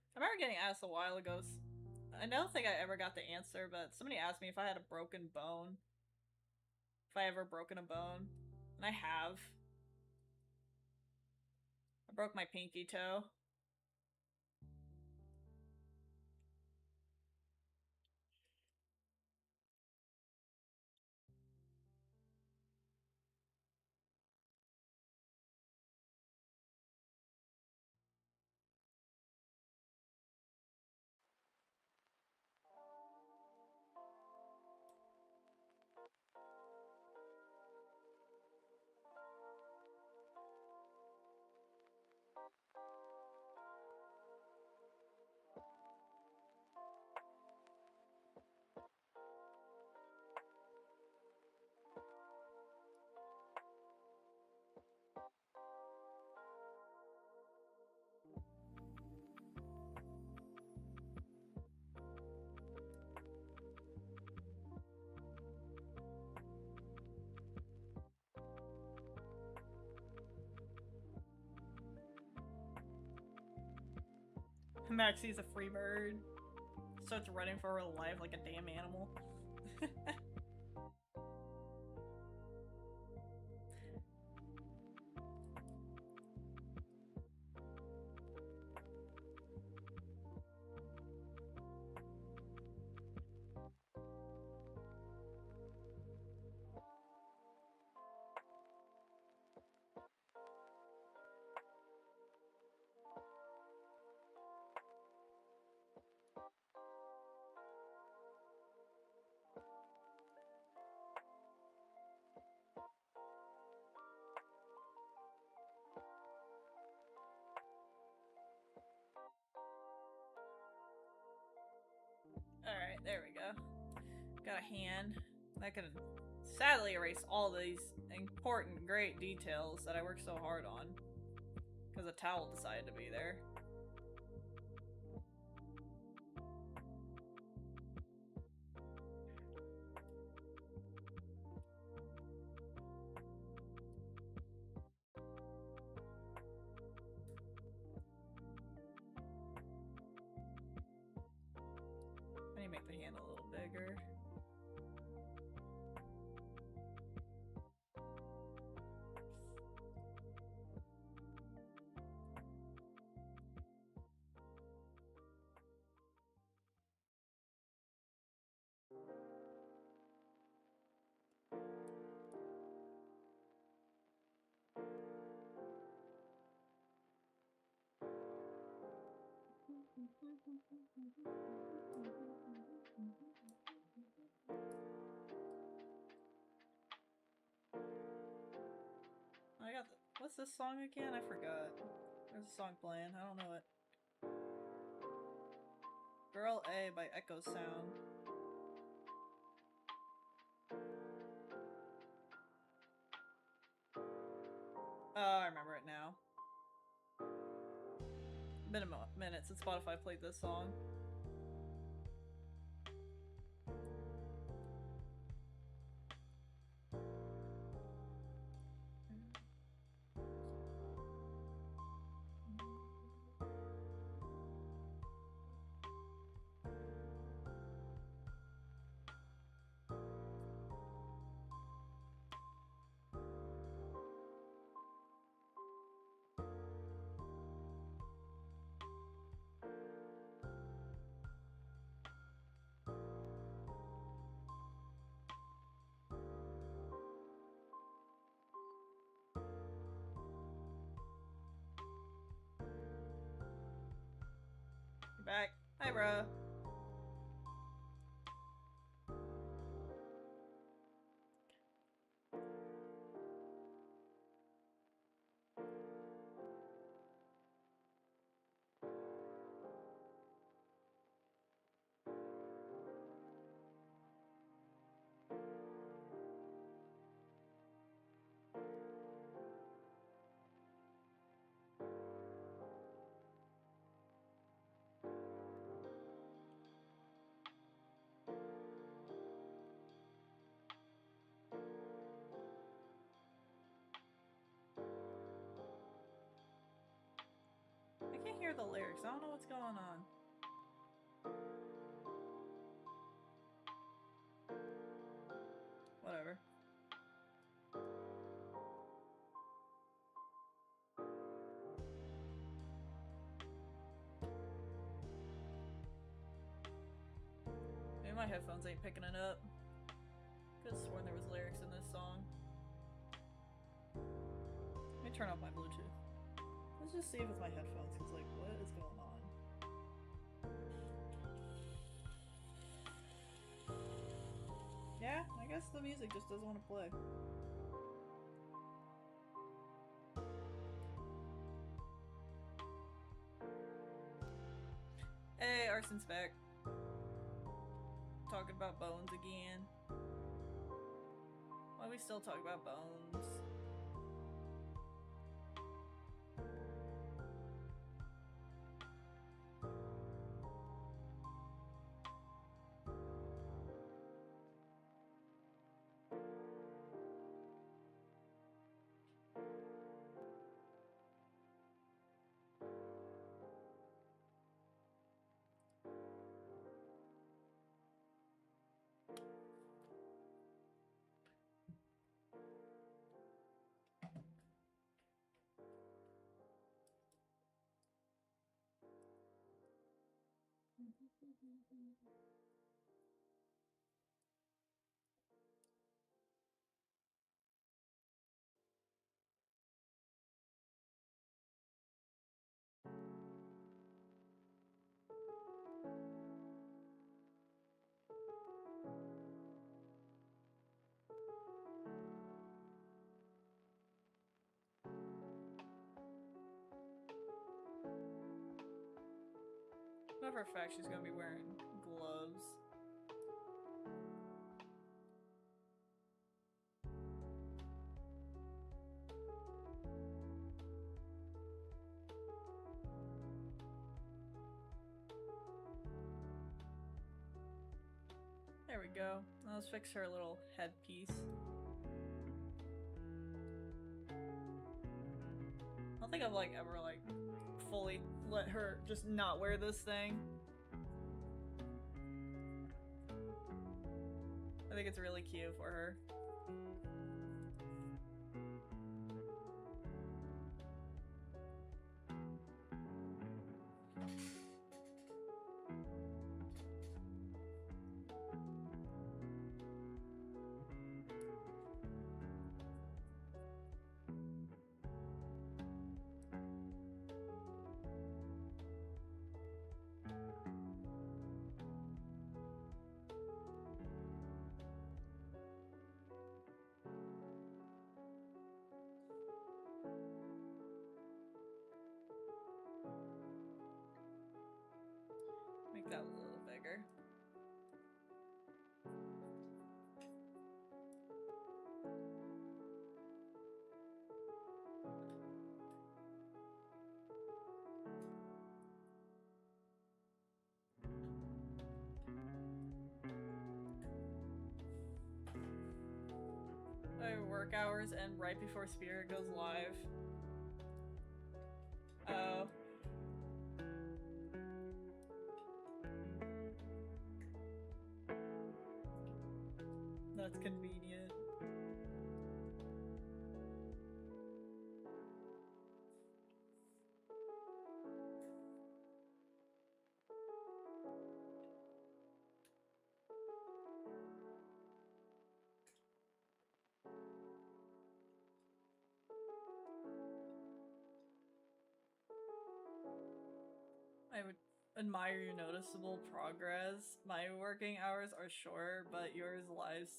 I remember getting asked a while ago. I don't think I ever got the answer, but somebody asked me if I had a broken bone. If I ever broken a bone. And I have. I broke my pinky toe. Maxie's a free bird. Starts running for her life like a damn animal. Alright, there we go. Got a hand. That could sadly erase all these important, great details that I worked so hard on. Because a towel decided to be there. I need to make the hand a little bigger. I got what's this song again? I forgot. There's a song playing. I don't know it. Girl A by Echo Sound. Oh, I remember it now. Been a minute since Spotify played this song. back. Hi, bro. I can't hear the lyrics. I don't know what's going on. Whatever. Maybe my headphones ain't picking it up. Could've sworn there was lyrics in this song. Let me turn off my Bluetooth. Let's just see if it's my headphones, because, like, what is going on? Yeah, I guess the music just doesn't want to play. Hey, Arson's back. Talking about bones again. Why are we still talking about bones? Not for a fact she's gonna be wearing gloves. There we go. Now let's fix her little headpiece. I don't think I've like ever like fully let her just not wear this thing. I think it's really cute for her. Make that a little bigger. My work hours end right before Spirit goes live. Oh. That's convenient. admire your noticeable progress. My working hours are short, but yours lives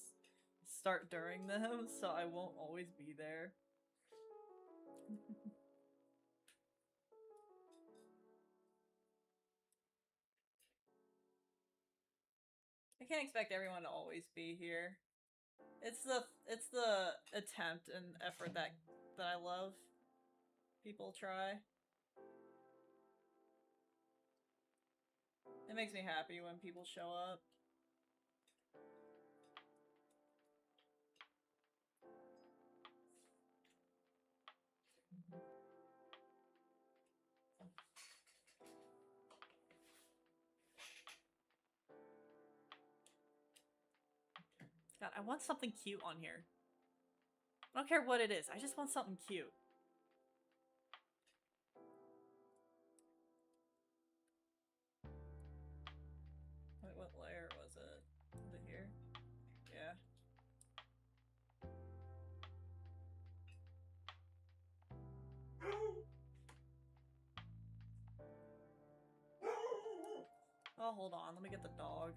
start during them, so I won't always be there. I can't expect everyone to always be here. It's the attempt and effort that I love. People try. It makes me happy when people show up. God, I want something cute on here. I don't care what it is, I just want something cute. Wait, what layer was it? Was it here? Yeah. Oh, hold on, let me get the dog.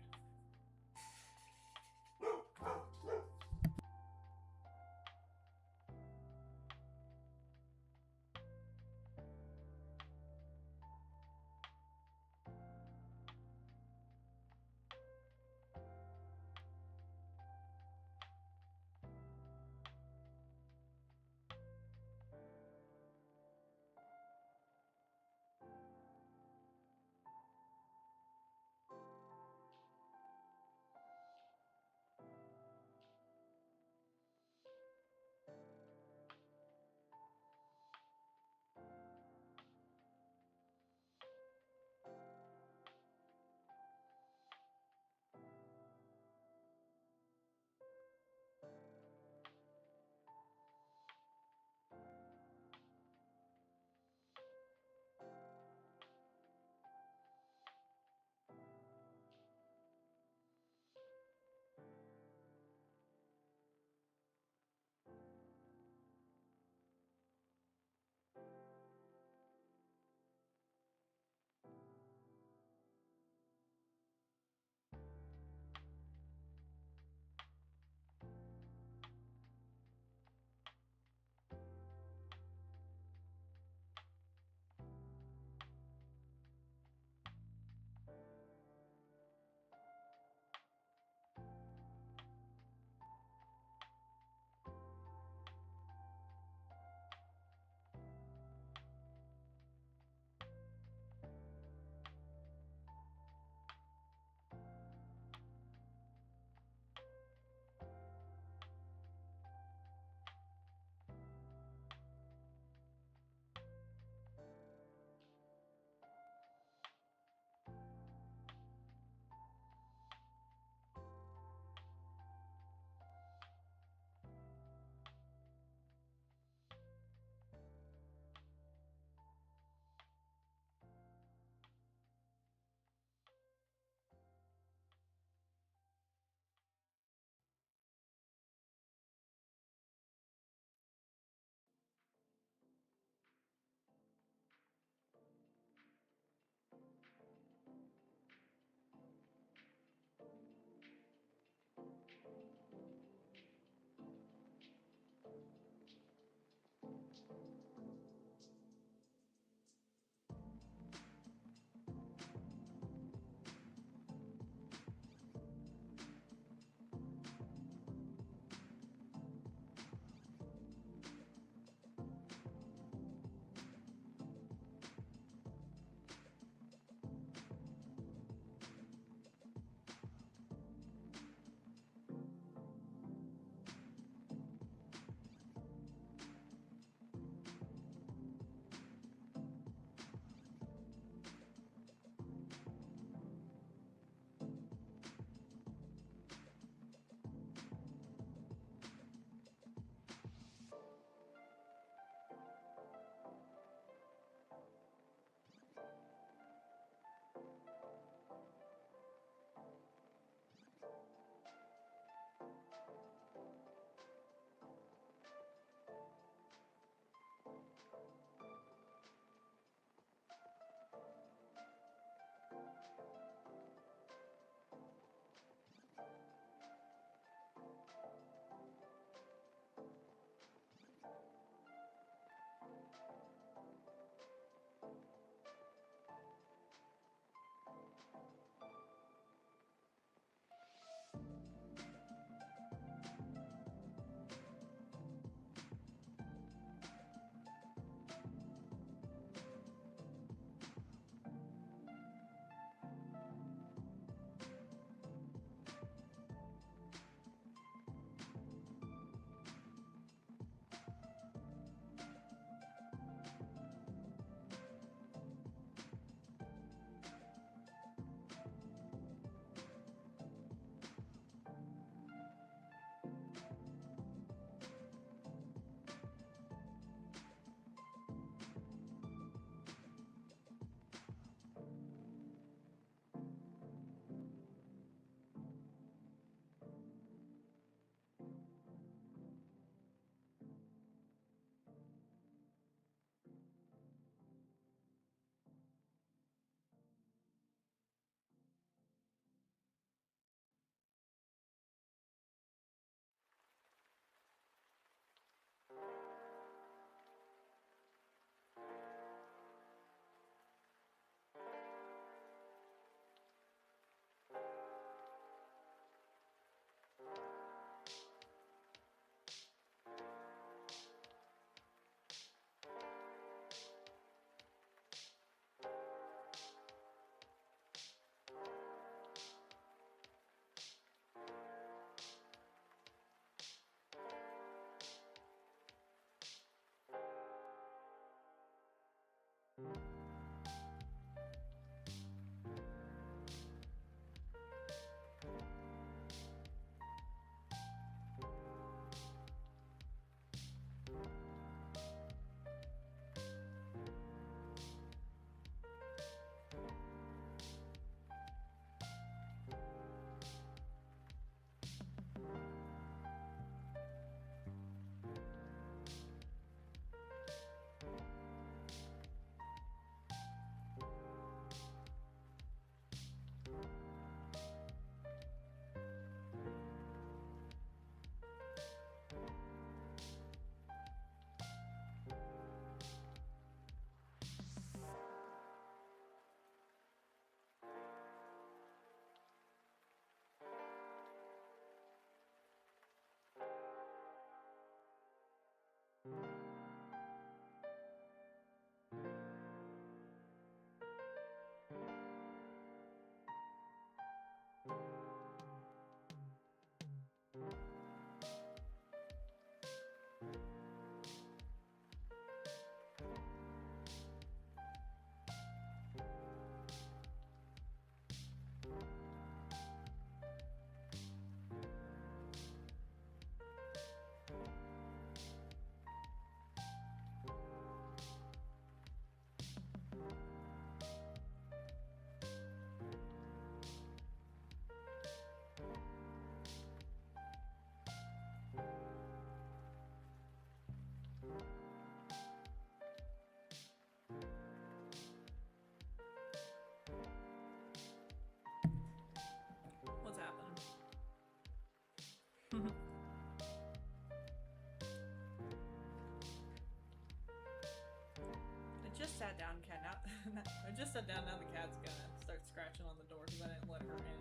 just sat down. Now the cat's gonna start scratching on the door because I didn't let her in.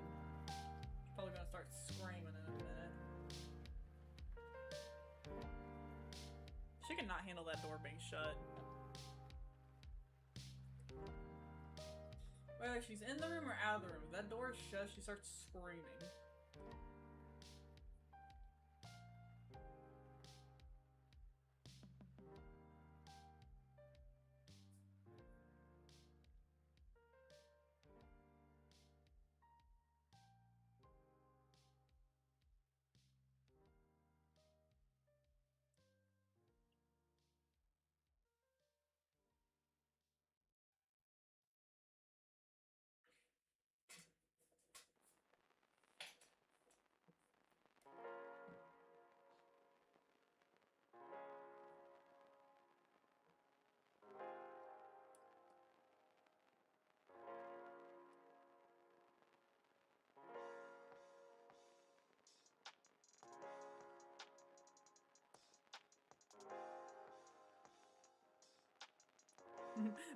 She's probably gonna start screaming in a minute. She cannot handle that door being shut. Whether she's in the room or out of the room, if that door is shut, she starts screaming.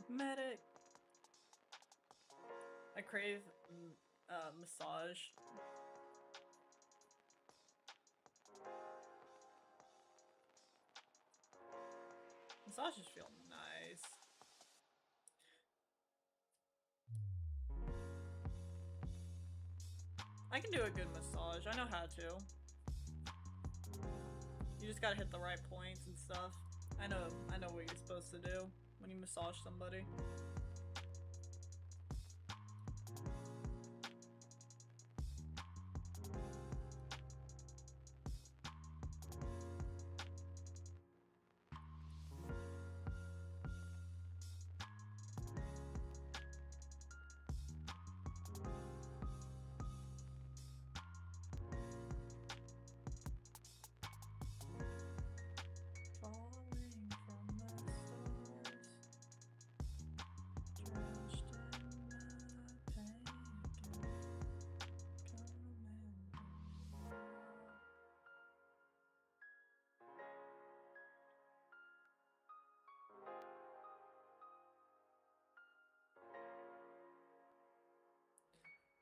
Medic. I crave massage. Massages feel nice. I can do a good massage. I know how to. You just gotta hit the right points and stuff. I know what you're supposed to do when you massage somebody.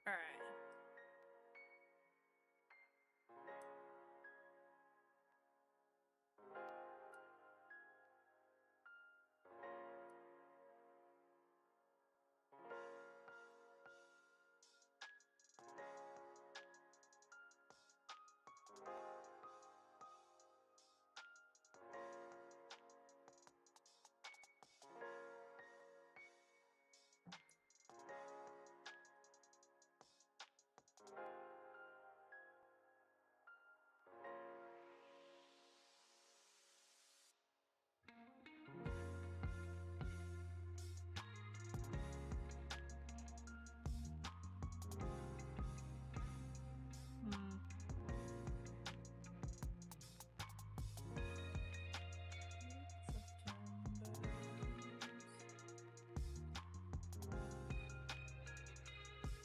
Alright.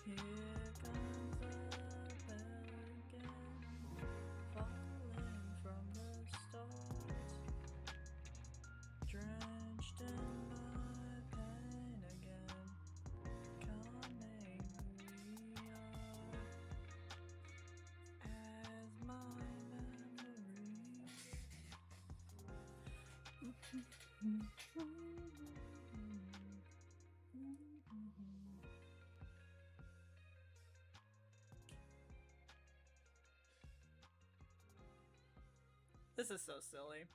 Here comes the bell again, falling from the stars, drenched in my pain again, coming we are, as my This is so silly.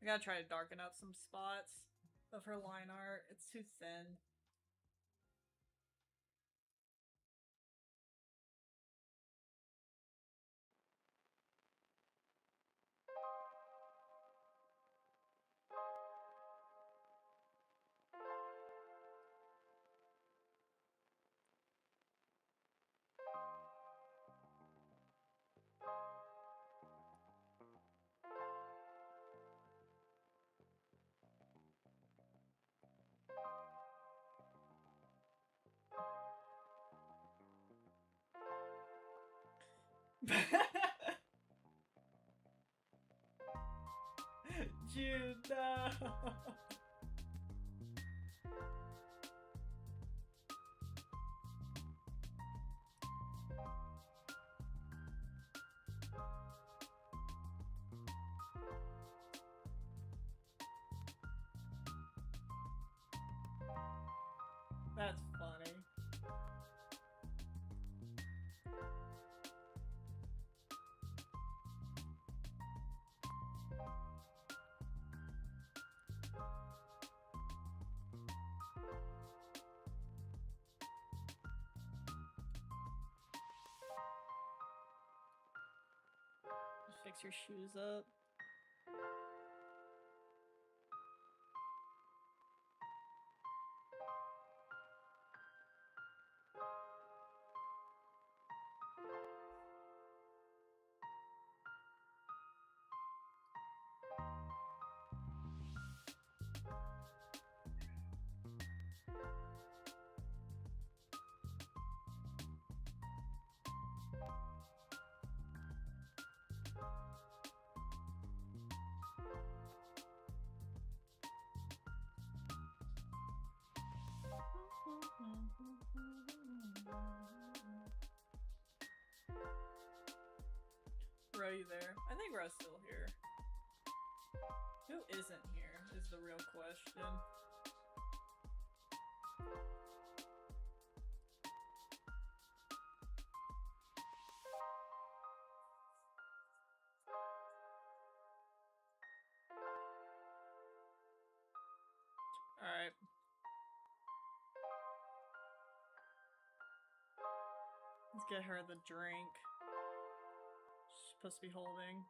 I gotta try to darken up some spots of her line art. It's too thin. Jude, no. That's funny. Just fix your shoes up. Ro, you there? I think Ro's still here. Who isn't here is the real question. Alright. Let's get her the drink. She's supposed to be holding.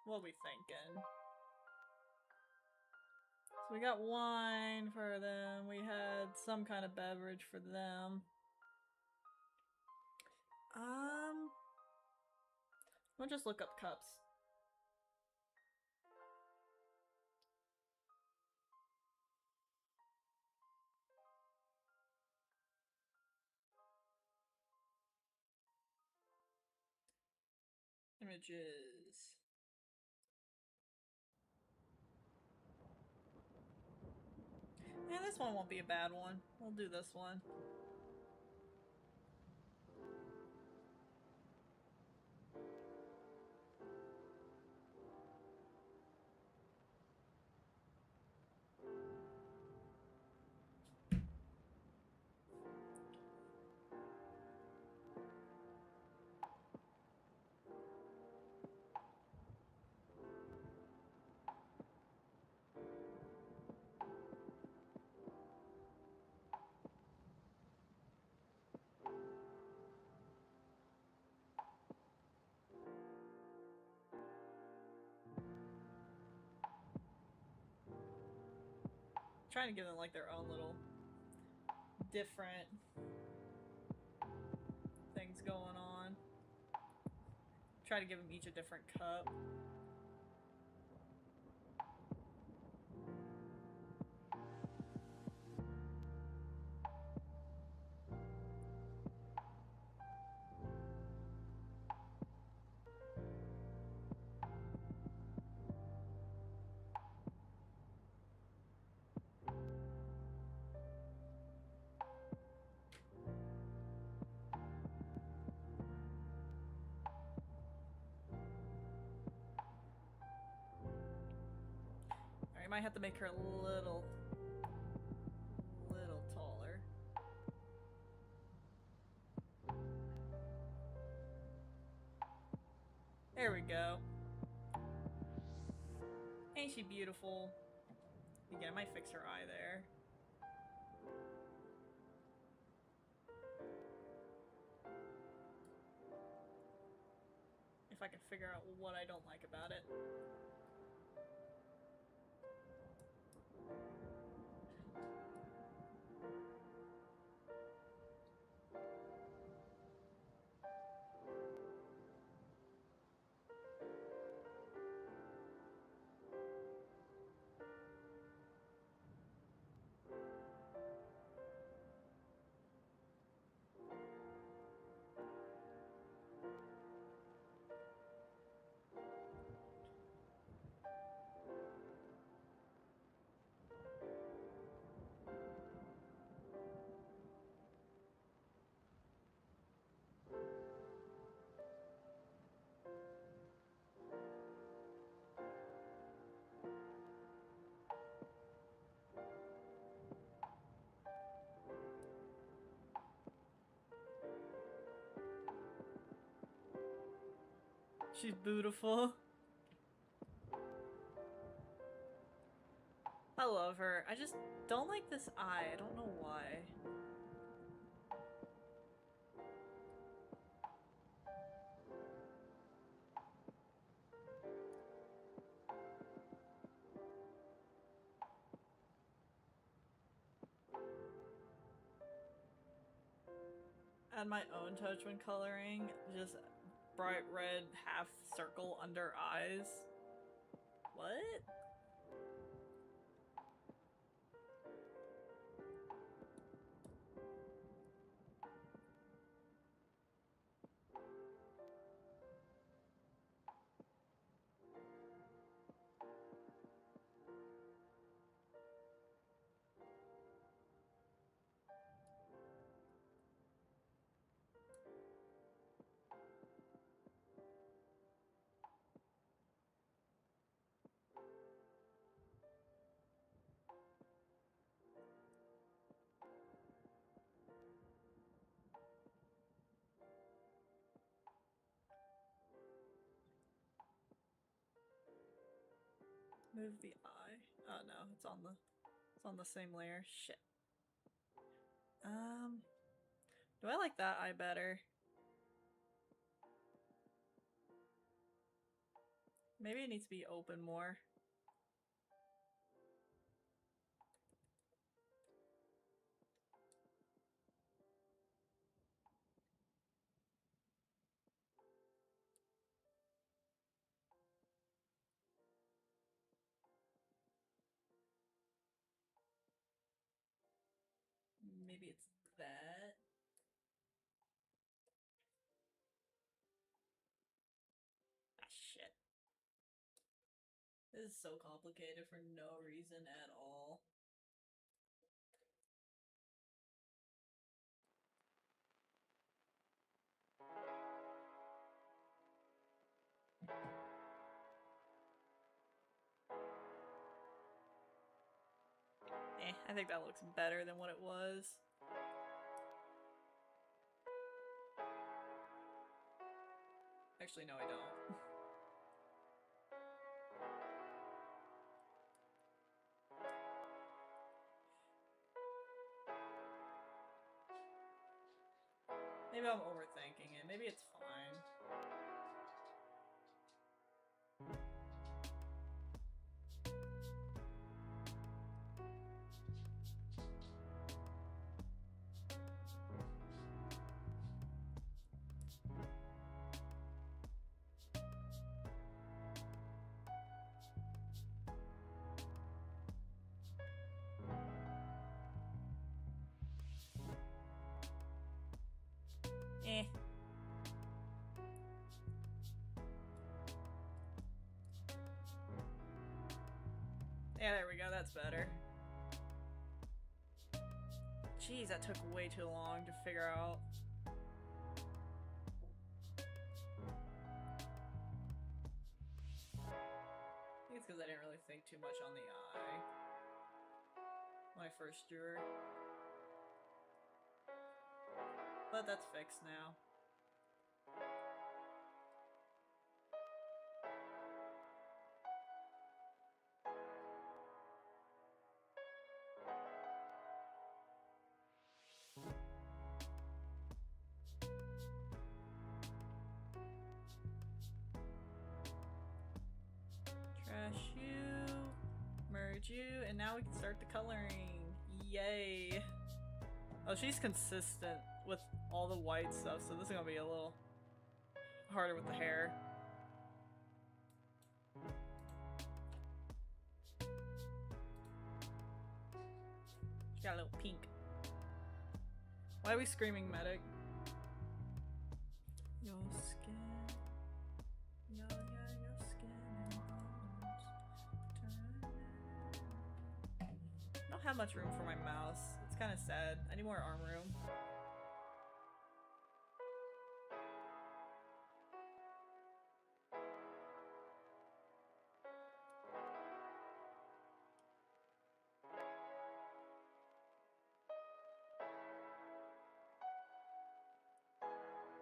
What are we thinking? So we got wine for them. We had some kind of beverage for them. We'll just look up cups. Images. Yeah, this one won't be a bad one. We'll do this one. Trying to give them like their own little different things going on. Try to give them each a different cup. I might have to make her a little taller. There we go. Ain't she beautiful? Again, I might fix her eye there. If I can figure out what I don't like about it. She's beautiful. I love her. I just don't like this eye. I don't know why. Add my own touch when coloring. Just bright red half circle under eyes. What? Move the eye. Oh no, it's on the same layer. Shit. Do I like that eye better? Maybe it needs to be open more. Maybe it's that. Ah, shit. This is so complicated for no reason at all. I think that looks better than what it was. Actually, no, I don't. Maybe I'm overthinking it. Maybe it's fine. Eh. Yeah, there we go. That's better. Jeez, that took way too long to figure out. I think it's because I didn't really think too much on the eye when I first drew her. But that's fixed now. Trash you, merge you, and now we can start the coloring. Yay! Oh, she's consistent with all the white stuff, so this is gonna be a little harder with the hair. She got a little pink. Why are we screaming medic? Your skin. Your skin and bones turn. I don't have much room for my mouse. It's kind of sad. I need more arm room.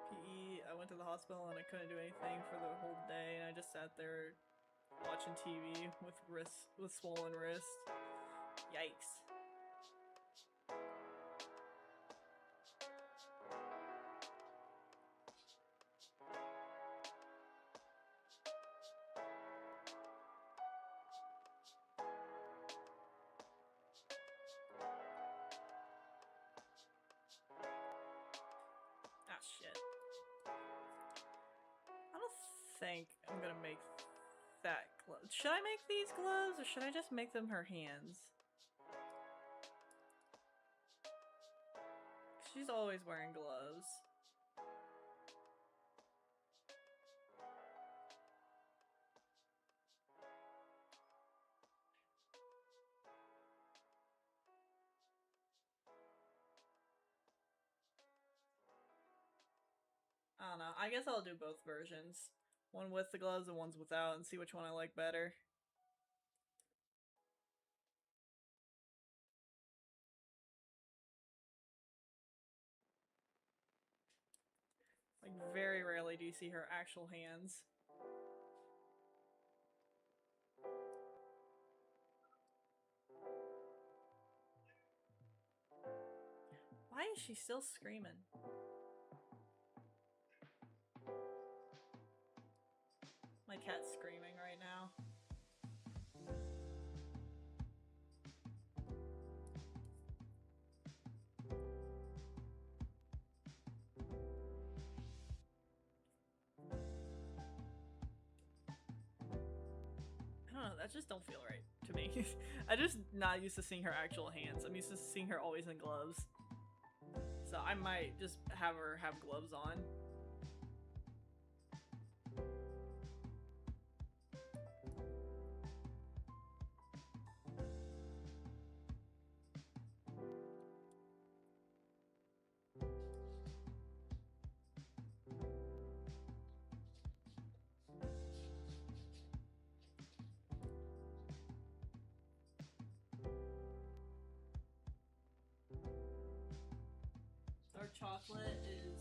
PE, I went to the hospital and I couldn't do anything for the whole day, and I just sat there watching TV with swollen wrist. Yikes. Ah, shit. I don't think I'm gonna make that glove. Should I make these gloves, or should I just make them her hands? She's always wearing gloves. I don't know. I guess I'll do both versions. One with the gloves and one's without, and see which one I like better. Like, very rarely do you see her actual hands. Why is she still screaming? My cat's screaming right now. I don't know, that just don't feel right to me. I'm just not used to seeing her actual hands. I'm used to seeing her always in gloves. So I might just have her have gloves on. Dark chocolate is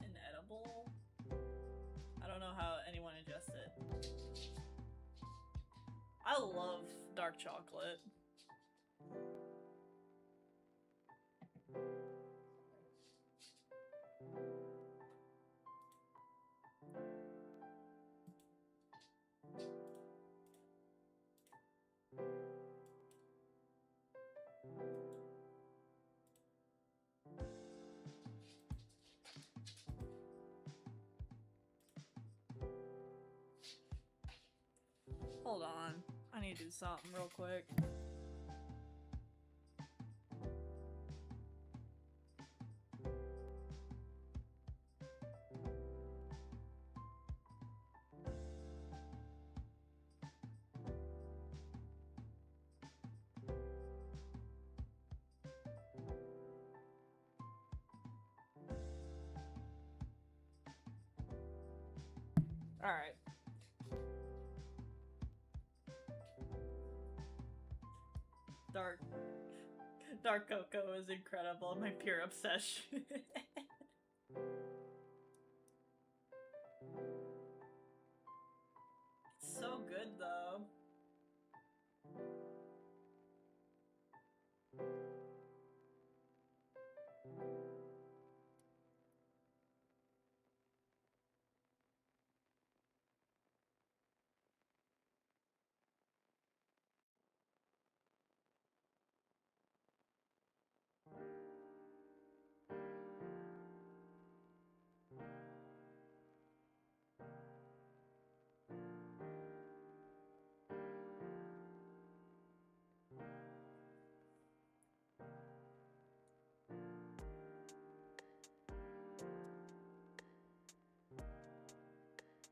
inedible. I don't know how anyone ingests it. I love dark chocolate. Hold on. I need to do something real quick. Alright. Dark cocoa is incredible. My pure obsession. It's so good though.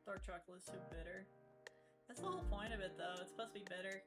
Dark chocolate is too bitter. That's the whole point of it though. It's supposed to be bitter.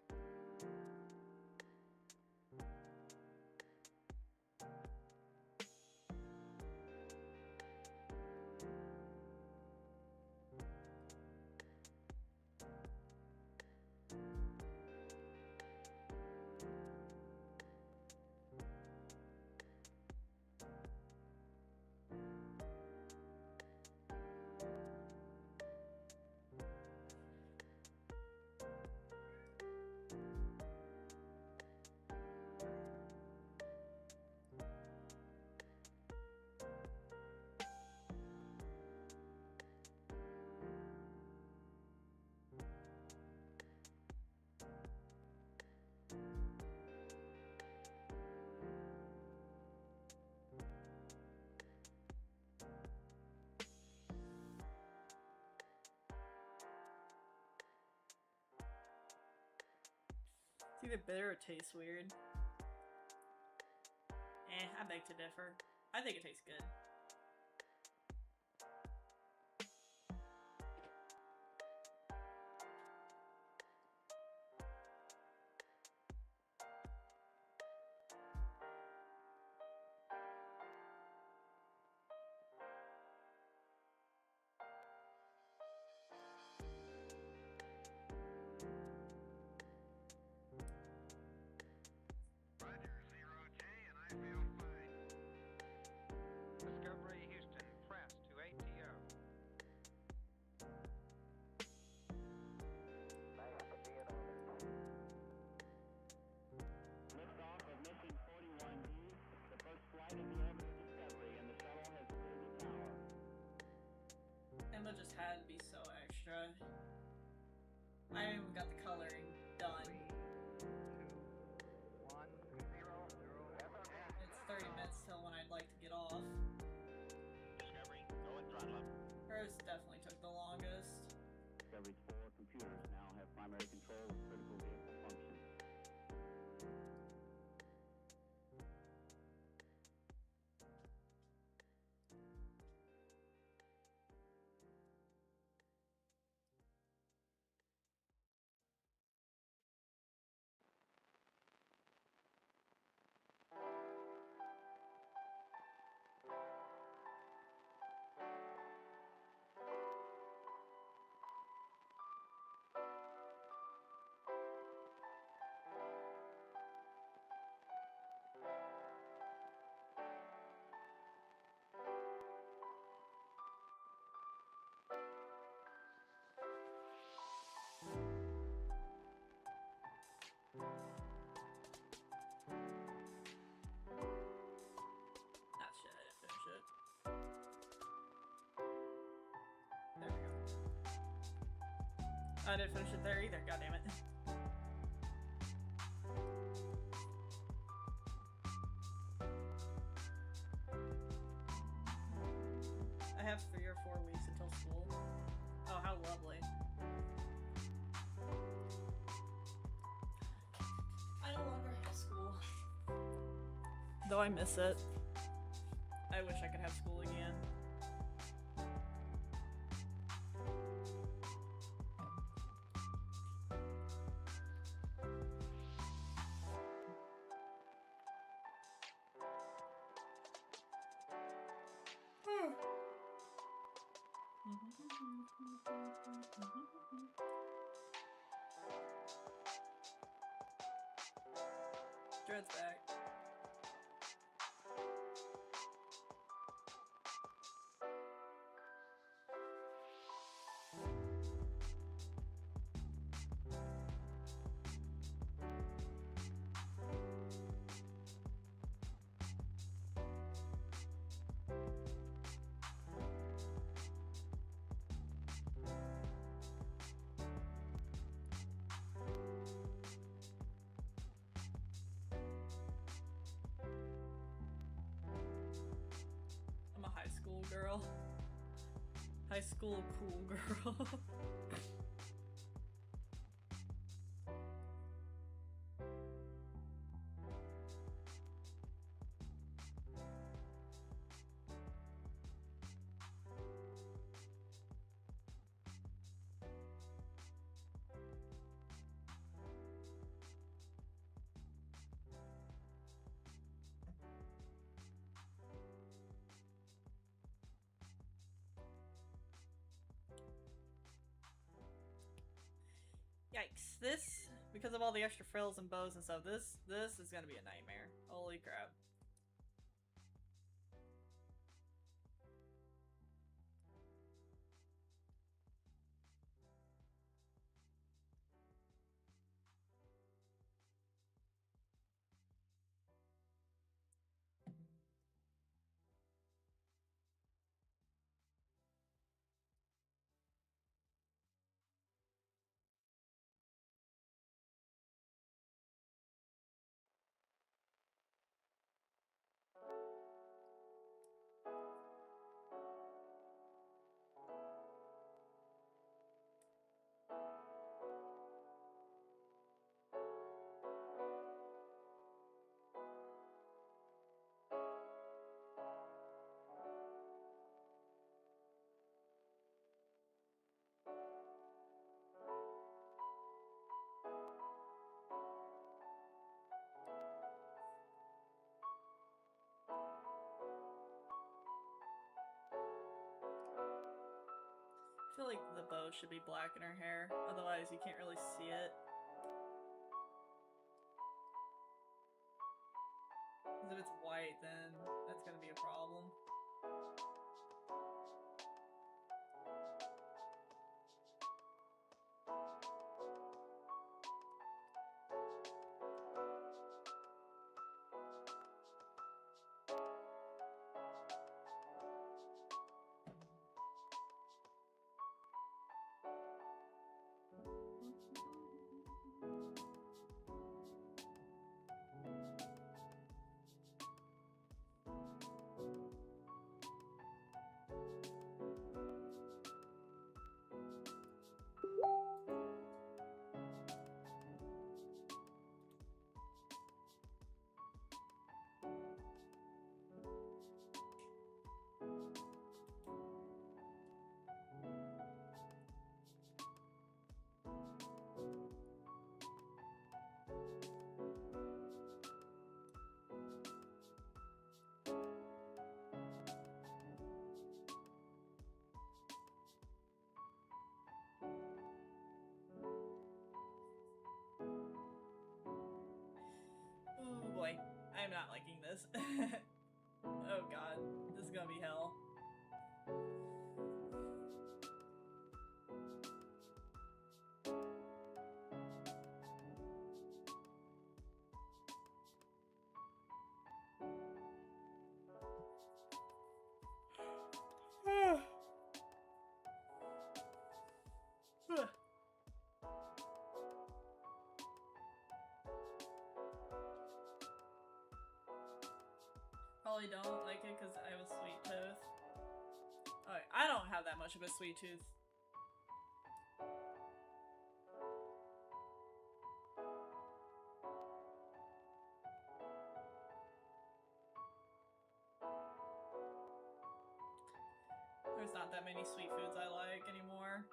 Either bitter or tastes weird. I beg to differ. I think it tastes good. Roger, 0J, and I feel fine. Discovery Houston, press to ATO. Liftoff of mission 41D, the first flight of the Everest Discovery, and the shuttle has cleared the tower. Emma just had to be so extra. I haven't even got the coloring done. 1, 0, 0. It's 30 minutes till when I'd like to get off. Discovery, go and throttle up. Hers definitely took the longest. Discovery's 4 computers now have primary control of critical vehicle functions. Ah, shit, I didn't finish it. There we go. I didn't finish it there either, god damn it. I have 3 or 4 weeks until school. Oh, how lovely. I no longer have school. Though I miss it. I wish I could have school again. Dread's back. I'm a high school girl. High school cool girl. Yikes. This, because of all the extra frills and bows and stuff, this is gonna be a nightmare. Holy crap. feel like the bow should be black in her hair, otherwise you can't really see it. Because if it's white, then that's gonna be a problem. Oh boy, I'm not liking this. Oh god, this is gonna be hell. Probably don't like it because I have a sweet tooth. Alright, I don't have that much of a sweet tooth. There's not that many sweet foods I like anymore.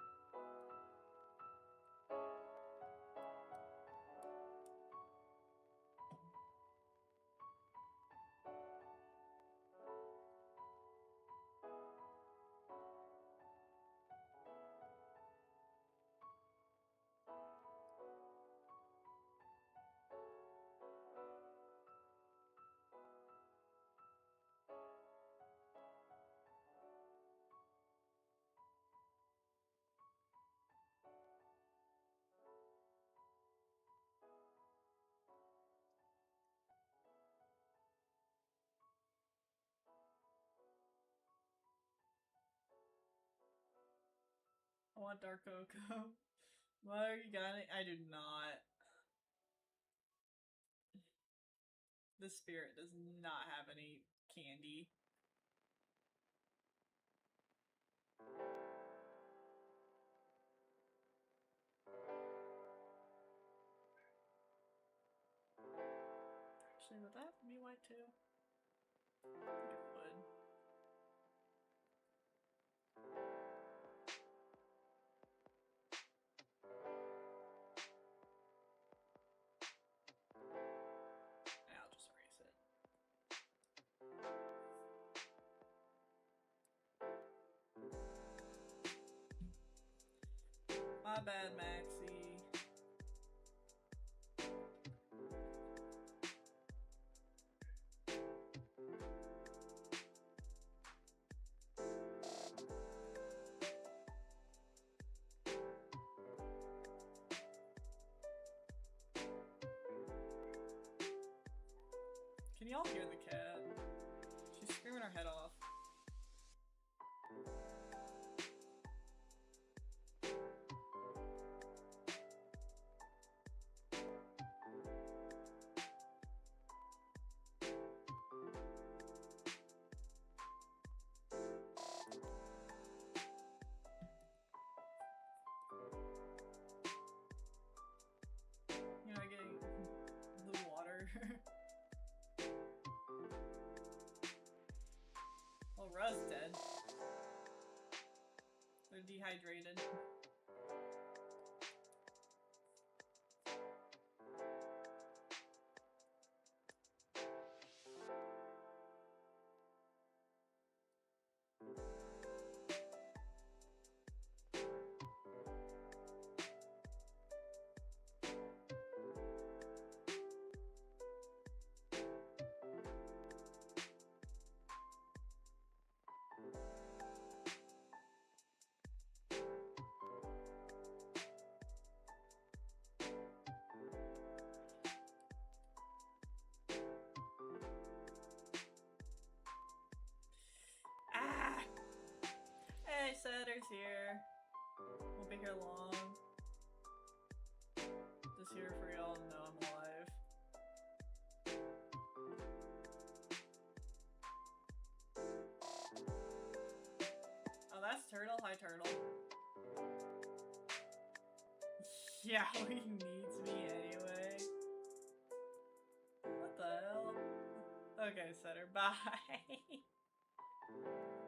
I want dark cocoa. What are you got? I do not. This spirit does not have any candy. Actually, would that have to be white too? I think it would. Yeah, I'll just erase it. My bad, Maxie. Can y'all hear the cat? She's screaming her head off. You know, getting the water. Well, Russ dead. They're dehydrated. Carrie's here. Won't be here long. Just here for y'all to know I'm alive. Oh, that's Turtle. Hi, Turtle. Yeah, he needs me anyway. What the hell? Okay, Setter, bye.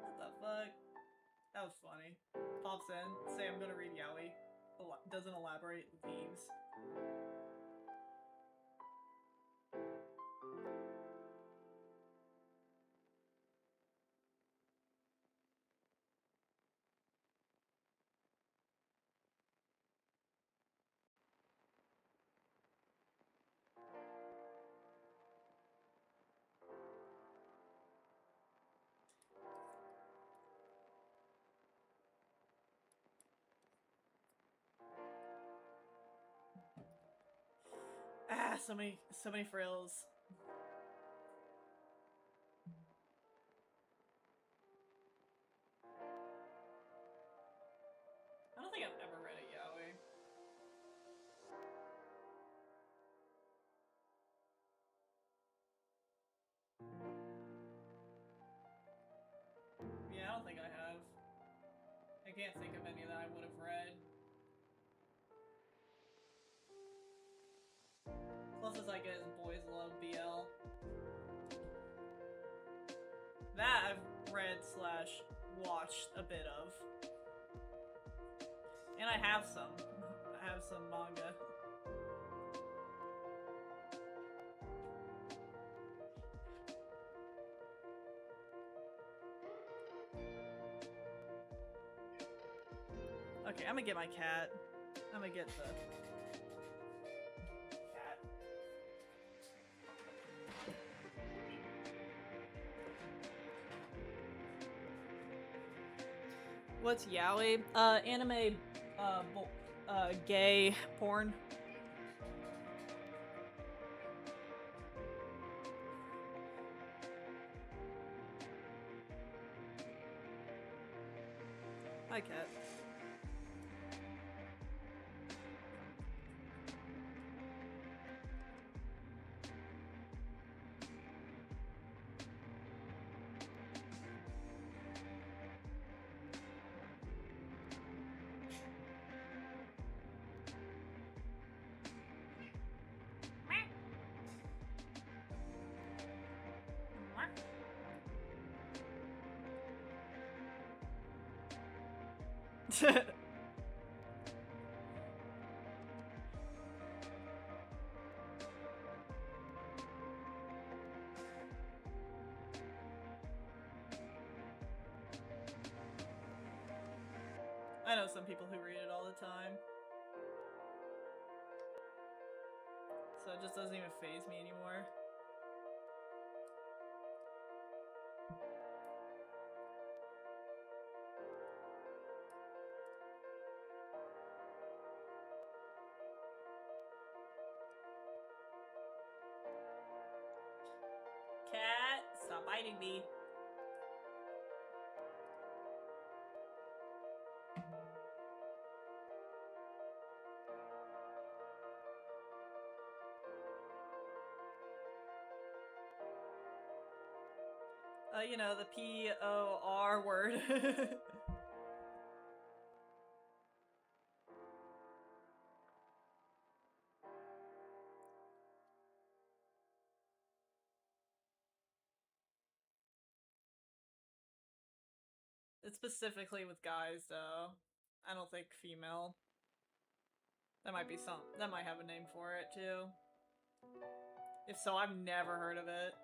What the fuck? That was funny. Pops in, say I'm gonna read Yaoi. Doesn't elaborate, leaves. Ah, so many frills. I don't think I've ever read a yaoi. Yeah, I don't think I have. I can't think of any that I would have read. Closest I get is Boys Love BL. That I've read / watched a bit of. And I have some. I have some manga. Okay, I'm gonna get my cat. I'm gonna get the cat. What's yaoi? Anime, gay porn. Hi, cat. I know some people who read it all the time. So it just doesn't even faze me anymore. Cat, stop biting me. You know, the P-O-R word. It's specifically with guys, though. I don't think female. That might be that might have a name for it, too. If so, I've never heard of it.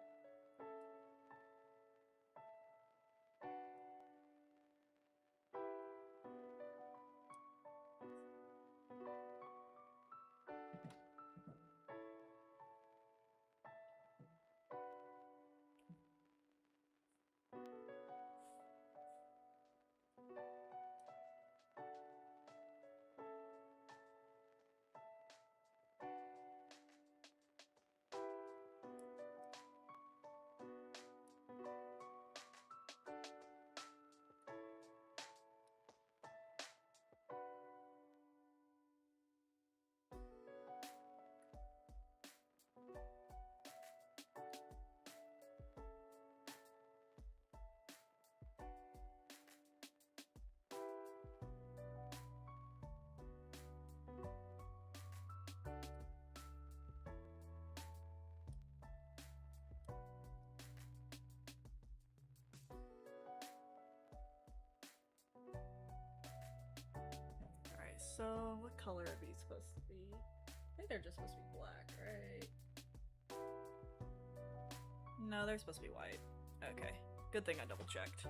So, what color are these supposed to be? I think they're just supposed to be black, right? No, they're supposed to be white. Okay. Good thing I double checked.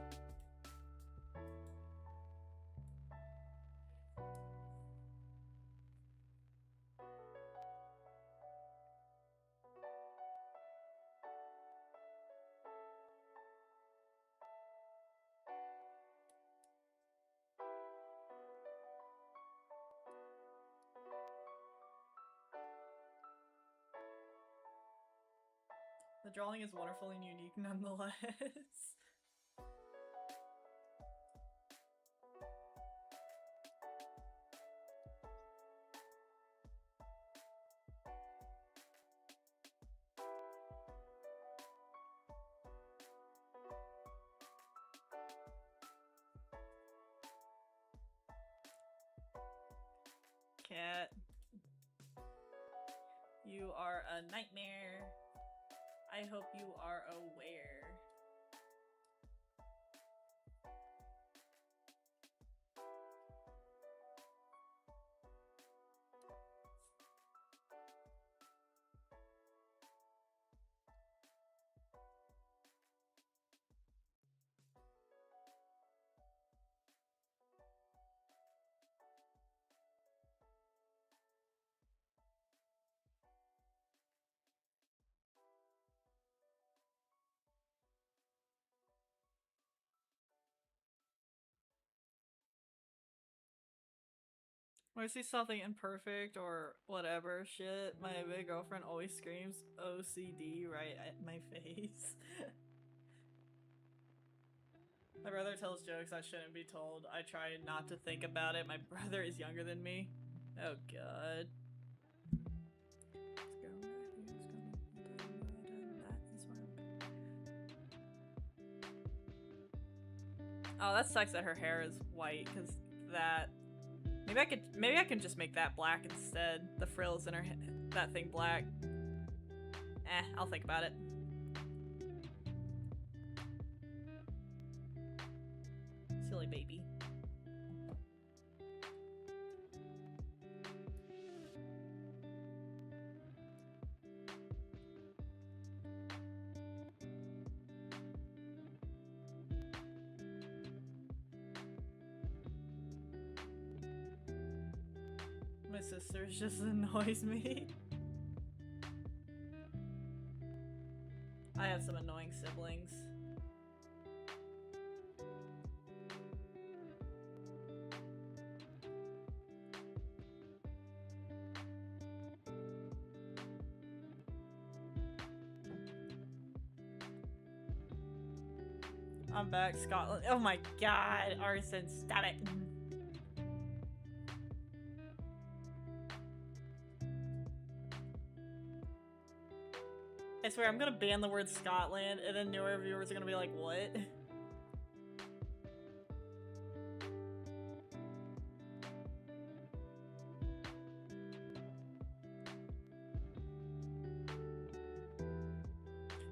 The drawing is wonderful and unique nonetheless. Cat. You are a nightmare. I hope you are aware. When I see something imperfect or whatever shit, my big girlfriend always screams OCD right at my face. My brother tells jokes I shouldn't be told. I try not to think about it. My brother is younger than me. Oh god. Oh, that sucks that her hair is white, because that... Maybe I can just make that black instead. The frills in her that thing black. I'll think about it. Silly baby. My sister just annoys me. I have some annoying siblings. I'm back, Scotland. Oh my god, Arson, stop it. I swear, I'm gonna ban the word Scotland, and then newer viewers are gonna be like, what?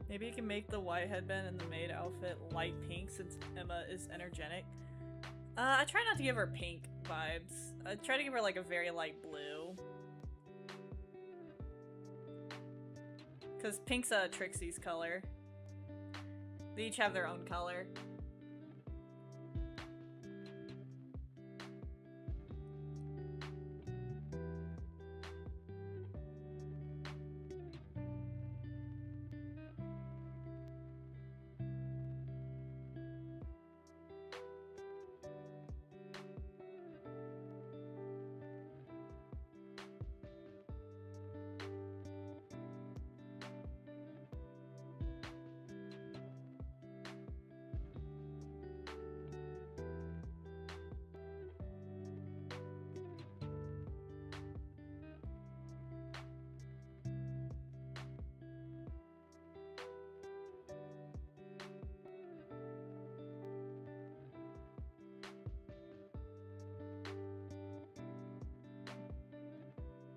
Maybe you can make the white headband and the maid outfit light pink since Emma is energetic. I try not to give her pink vibes. I try to give her like a very light blue. Because pink's Trixie's color. They each have their own color.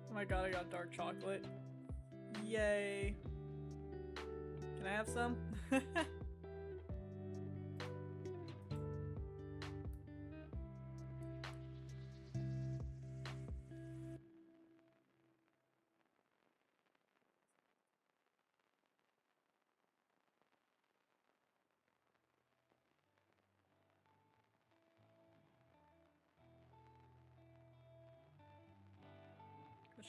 Oh my god, I got dark chocolate. Yay. Can I have some?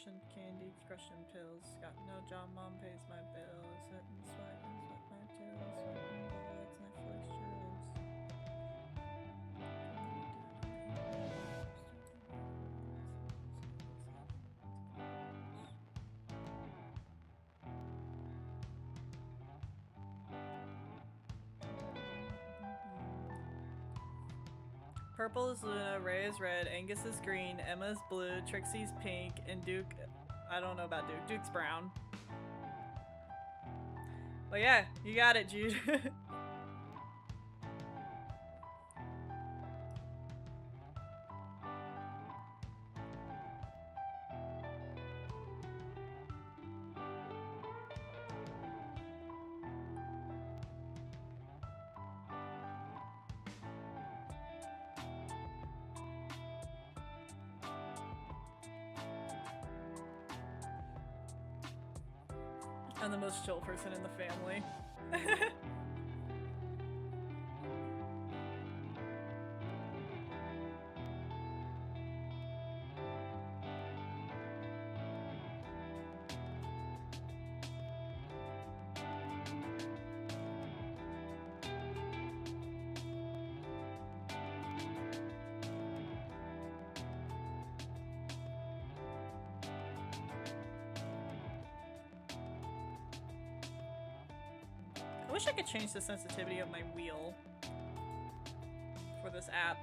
Russian candy, Russian pills. Got no job, mom pays my bills. Sitting sweating, sweat my tails, sweating bullets, Netflix chills. Purple is Luna, Ray is red, Angus is green, Emma's blue, Trixie's pink, and Duke, I don't know about Duke, Duke's brown. Well, yeah, you got it, Jude. I'm the most chill person in the family. I wish I could change the sensitivity of my wheel for this app.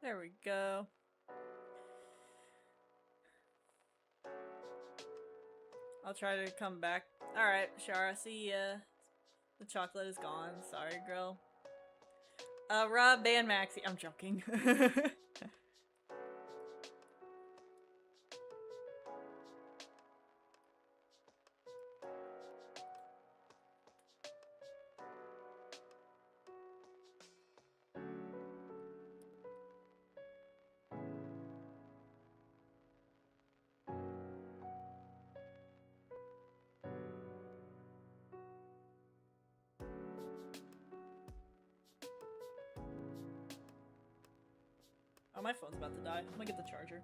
There we go. I'll try to come back. Alright, Shara, see ya. The chocolate is gone. Sorry, girl. Rob, ban Maxie. I'm joking. Oh, my phone's about to die. I'm gonna get the charger.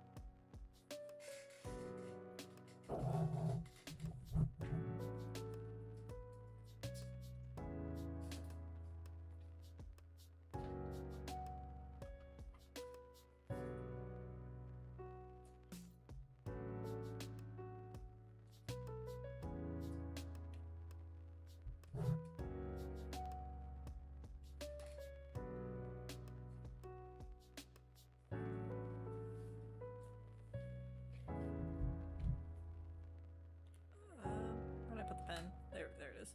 Where'd I put the pen? There it is.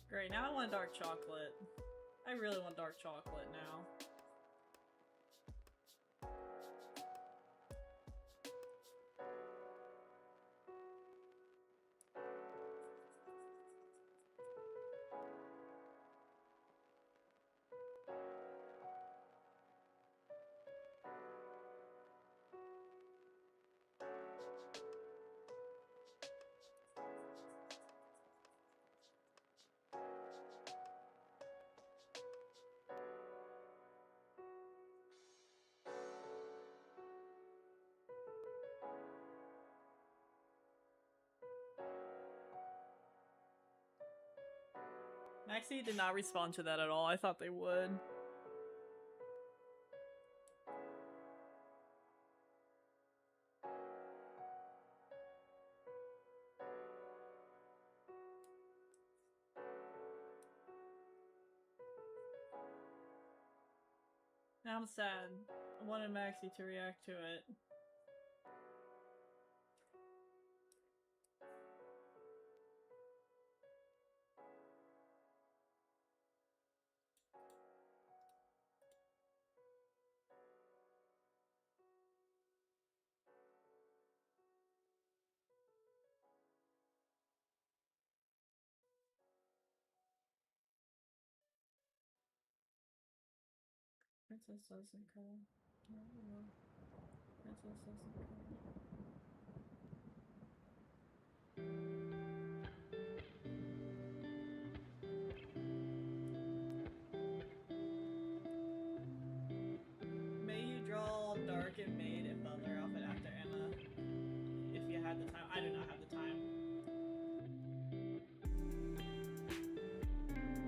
Great, now I want dark chocolate. I really want dark chocolate now. Maxie did not respond to that at all. I thought they would. Now I'm sad. I wanted Maxie to react to it. Princess doesn't cry. No. Princess doesn't cry. May you draw Dark and Maid and Butler outfit after Emma if you had the time. I do not have the time.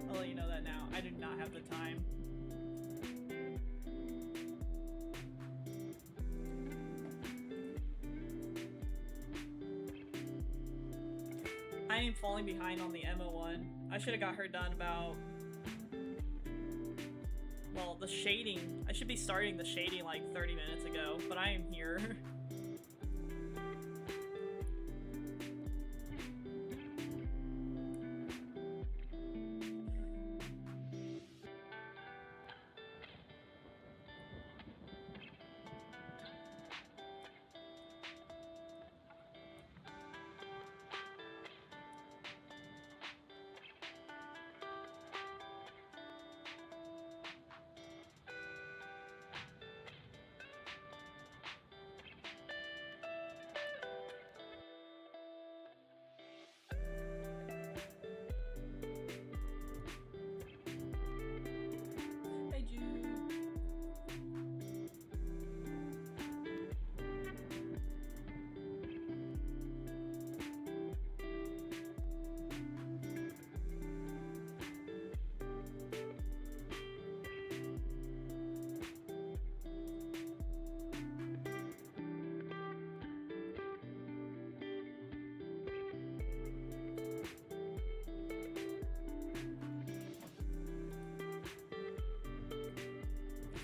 I'll let you know that now. I do not have the time. I am falling behind on the Emma one. I should have got her done about... Well, the shading. I should be starting the shading like 30 minutes ago, but I am here. Hey, Jude.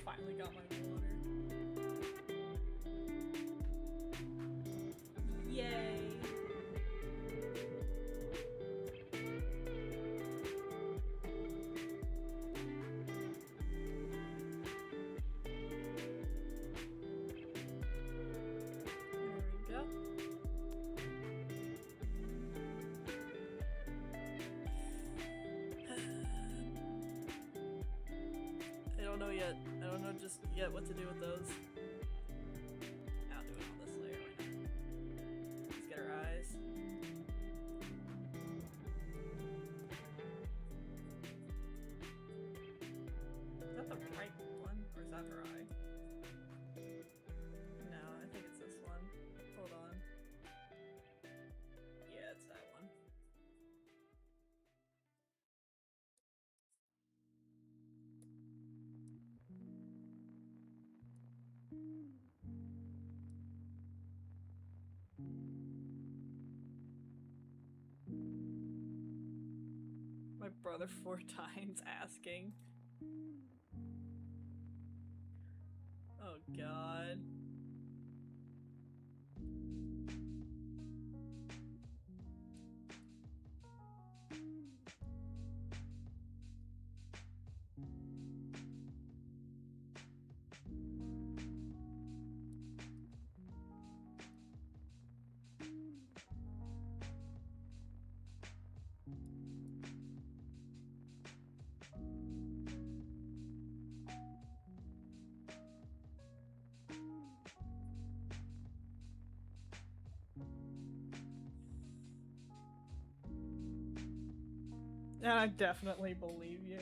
Finally got my water. Yay! There we go. I don't know yet. I don't know just yet what to do with those. I'll do it on this layer. Why not? Let's get her eyes. Is that the right one? Or is that her eye? No, I think it's this one. Hold on. Yeah, it's that one. My brother 4 times asking. Oh god. And I definitely believe you.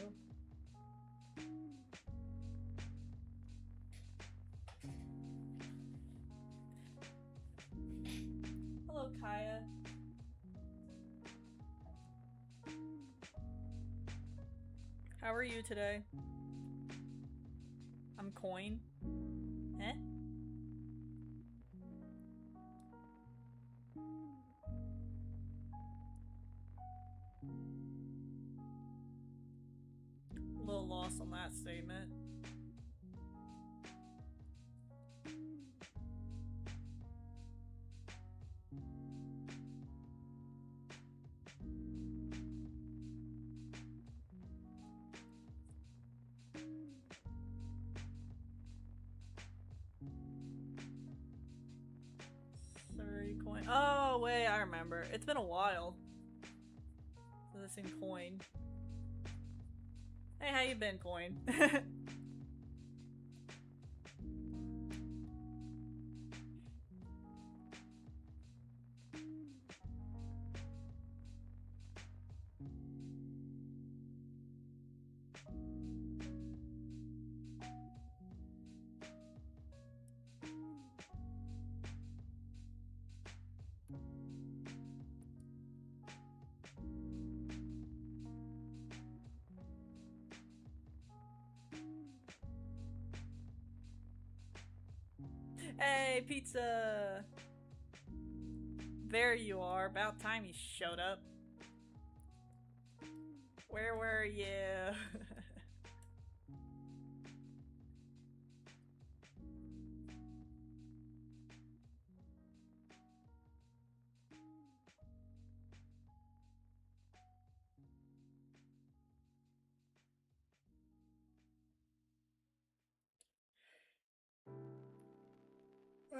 Hello, Kaya. How are you today? I'm coin. Eh? A little lost on that statement. Coin. Oh, wait, I remember. It's been a while. So this in coin. Hey, how you been, coin? Hey, pizza! There you are. About time you showed up. Where were you?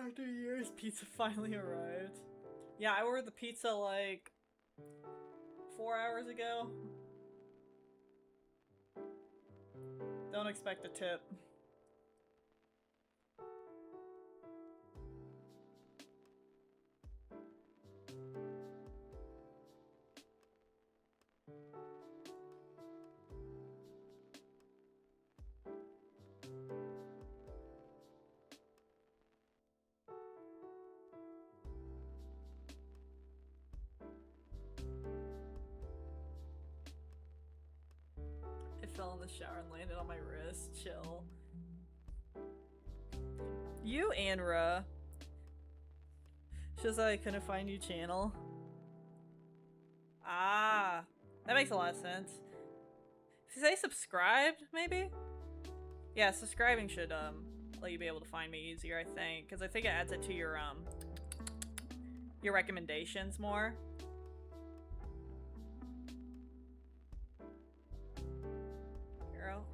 After years, pizza finally arrived. Yeah, I ordered the pizza like 4 hours ago. Don't expect a tip. It fell in the shower and landed on my wrist. Chill. You, Anra. Just I couldn't find your channel. Ah, that makes a lot of sense. If you say subscribed, maybe? Yeah, subscribing should let you be able to find me easier, I think, because I think it adds it to your recommendations more. Girl.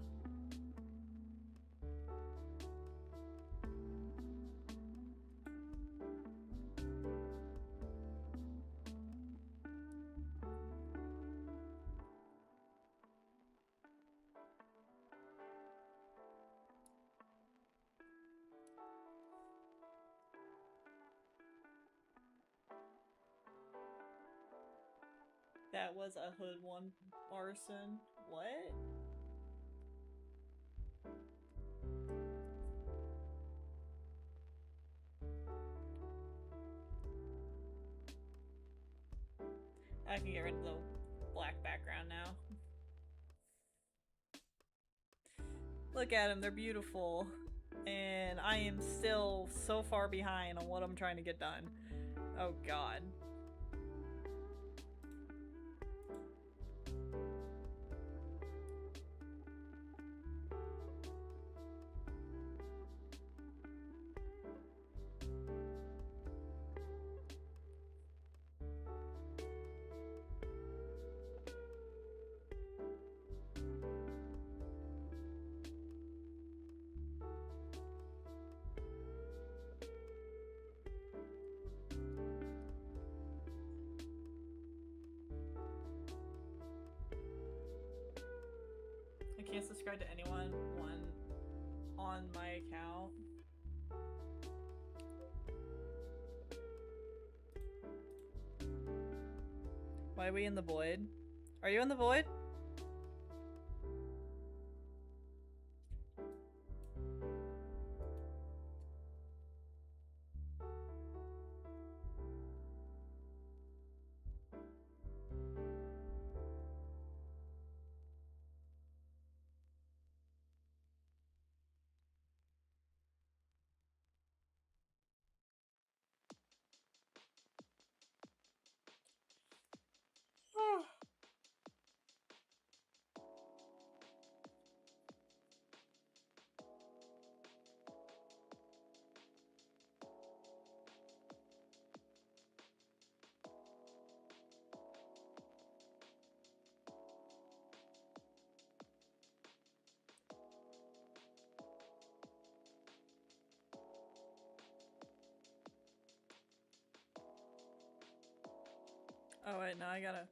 That was a hood one arson. What? I can get rid of the black background now. Look at them, they're beautiful. And I am still so far behind on what I'm trying to get done. Oh god. I can't subscribe to anyone on my account. Why are we in the void? Are you in the void? Oh wait, no, I gotta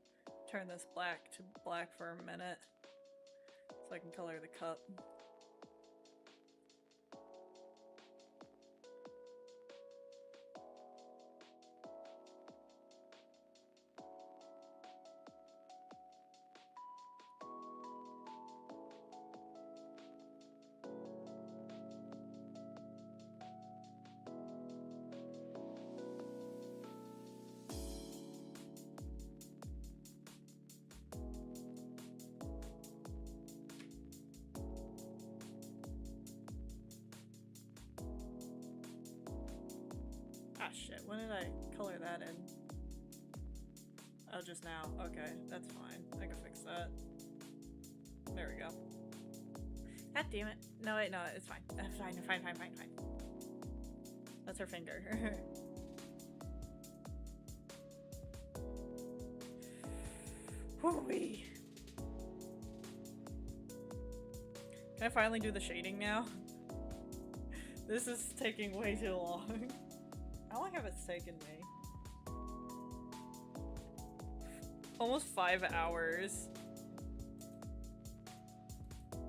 turn this black to black for a minute so I can color the cup. Ah shit, when did I color that in? Oh, just now. Okay, that's fine. I can fix that. There we go. God damn it. No, wait, no, it's fine. Fine. That's her finger. Whoo-wee. Can I finally do the shading now? This is taking way too long. How long have it taken me? Almost 5 hours.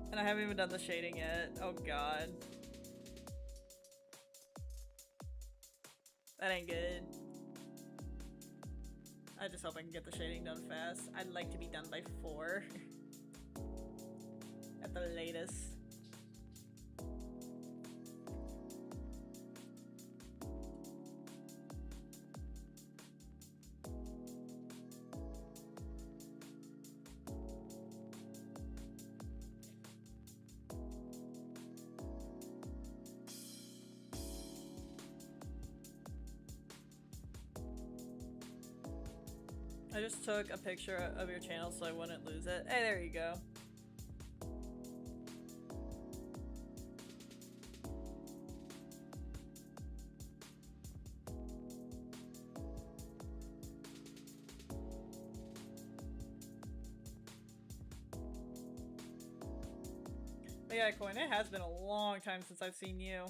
And I haven't even done the shading yet. Oh god. That ain't good. I just hope I can get the shading done fast. I'd like to be done by 4. At the latest. I just took a picture of your channel so I wouldn't lose it. Hey, there you go. But yeah, Coin, it has been a long time since I've seen you.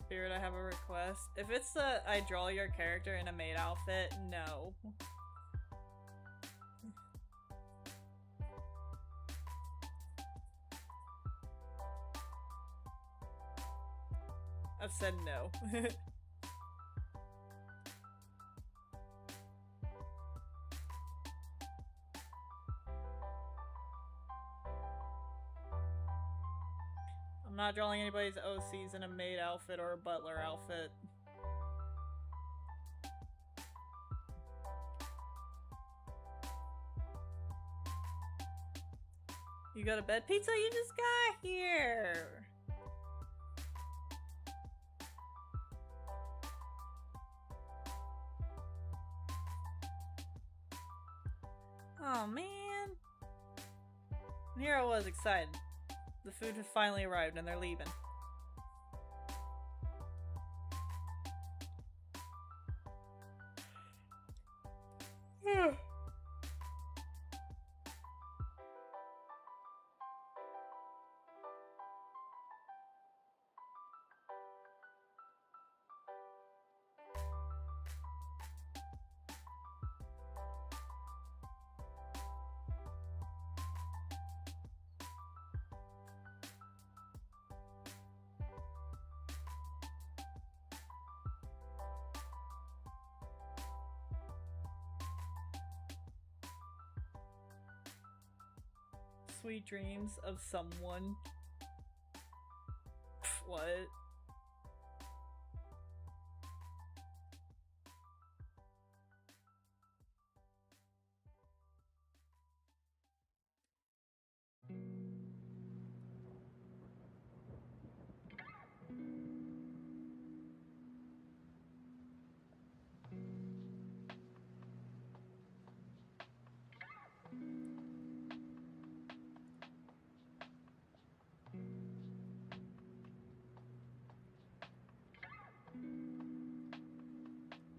Spirit, I have a request. If it's the I draw your character in a maid outfit, no. I've said no. I'm not drawing anybody's OCs in a maid outfit or a butler outfit. You go to bed? Pizza, you just got here! Oh man. And here I was excited. The food had finally arrived and they're leaving. Sweet dreams of someone. What?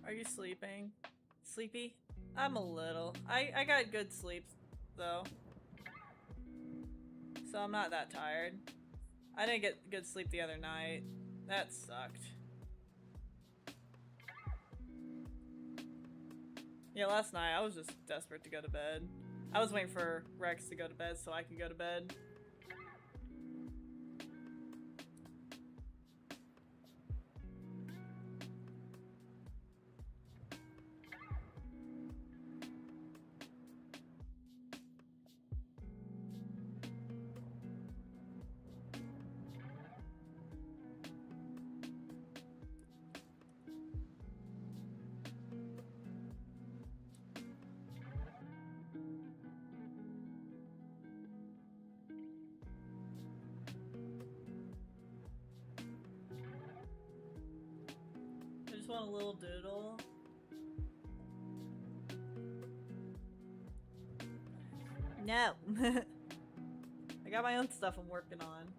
Are you sleeping? Sleepy? I'm a little. I got good sleep though. So I'm not that tired. I didn't get good sleep the other night. That sucked. Yeah, last night I was just desperate to go to bed. I was waiting for Rex to go to bed so I could go to bed. I just want a little doodle. No. I got my own stuff I'm working on.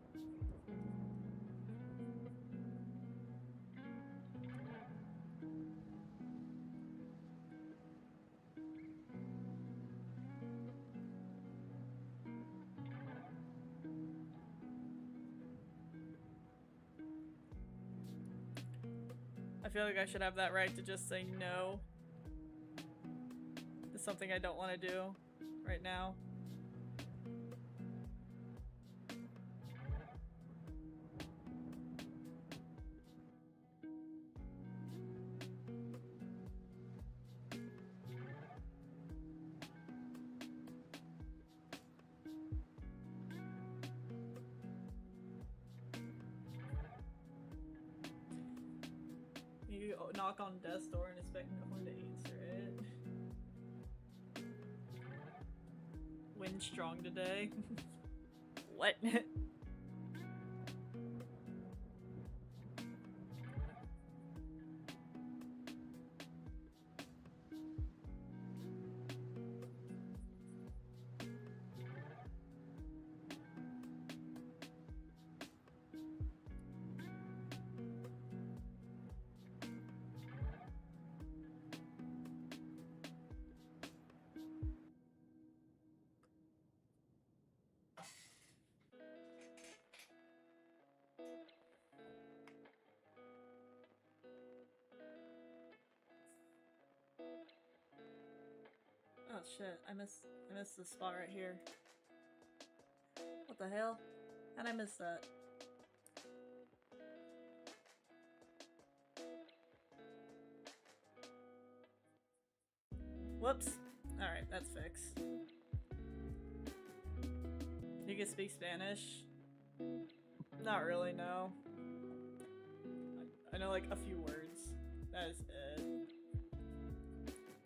I feel like I should have that right to just say no. It's something I don't want to do right now. You knock on death's door and expect no one to answer it. Wind strong today. What? Oh shit, I missed this spot right here. What the hell? How'd I miss that? Whoops. Alright, that's fixed. You can speak Spanish? Not really, no. I know like a few words. That is it.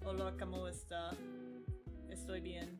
Hola, ¿cómo está? Estoy bien.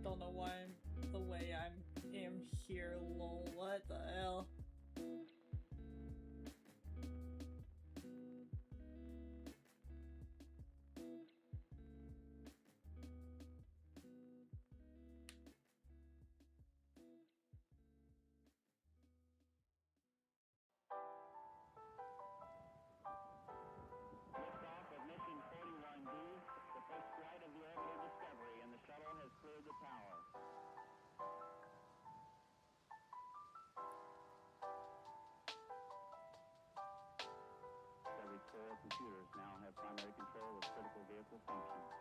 Don't know why I'm the way I am here, lol. What the hell? Liftoff of mission 41B, the first flight of the orbital Discovery, and the shuttle has cleared the tower. Discovery's 4 computers now have primary control of critical vehicle functions.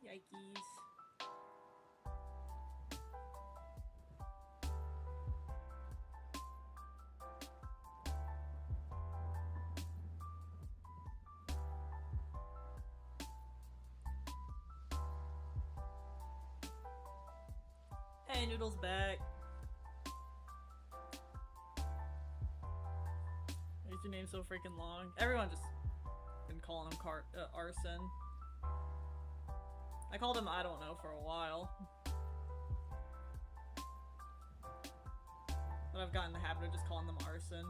Yikes. Yay, Noodle's back. Why is your name so freaking long? Everyone just been calling him Arson. I called him I don't know for a while. But I've gotten in the habit of just calling them Arson.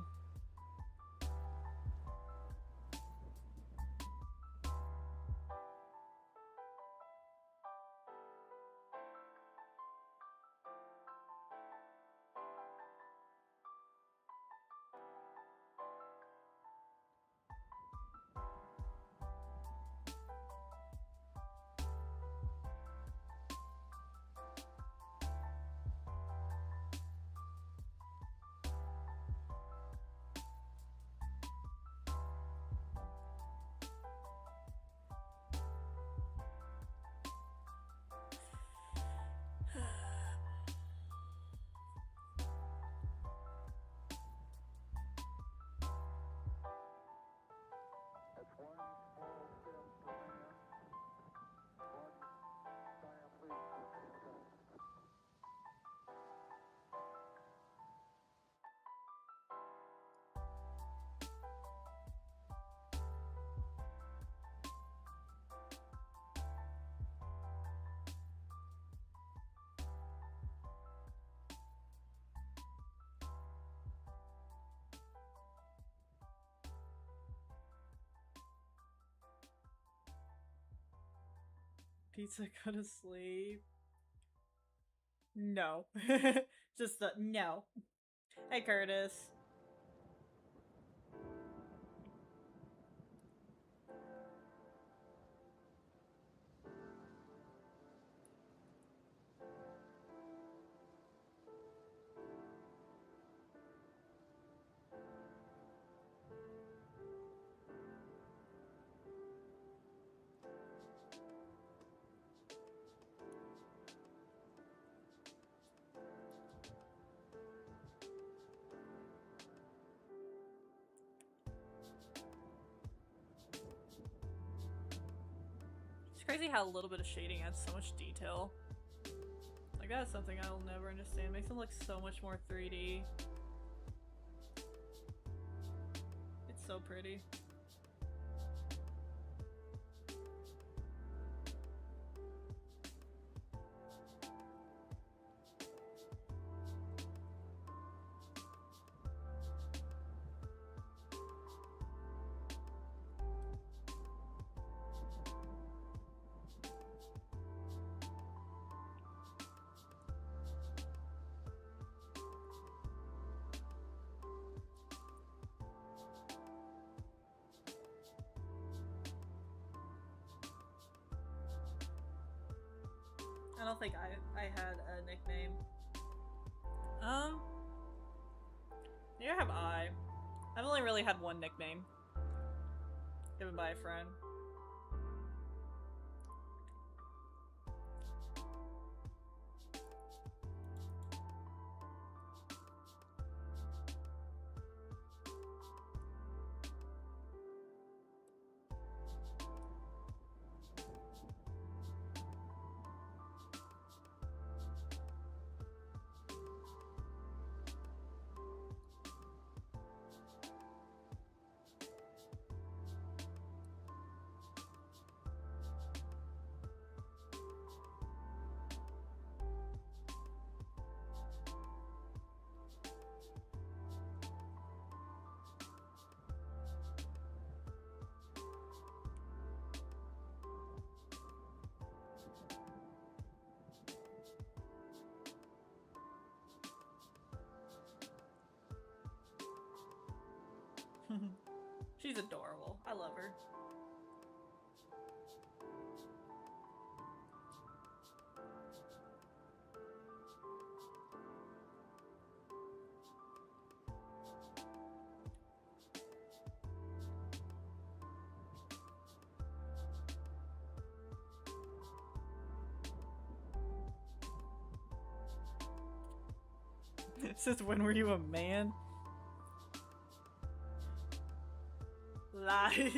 That's one small step for man, one giant leap for mankind. Pizza, go to sleep. No. Just the no. Hey, Curtis. It's crazy how a little bit of shading adds so much detail. Like, that's something I'll never understand. It makes them look so much more 3D. It's so pretty. I don't think I had a nickname. Yeah, I have I. I've only really had one nickname. Given by a friend. She's adorable. I love her. It says, when were you a man? Lies.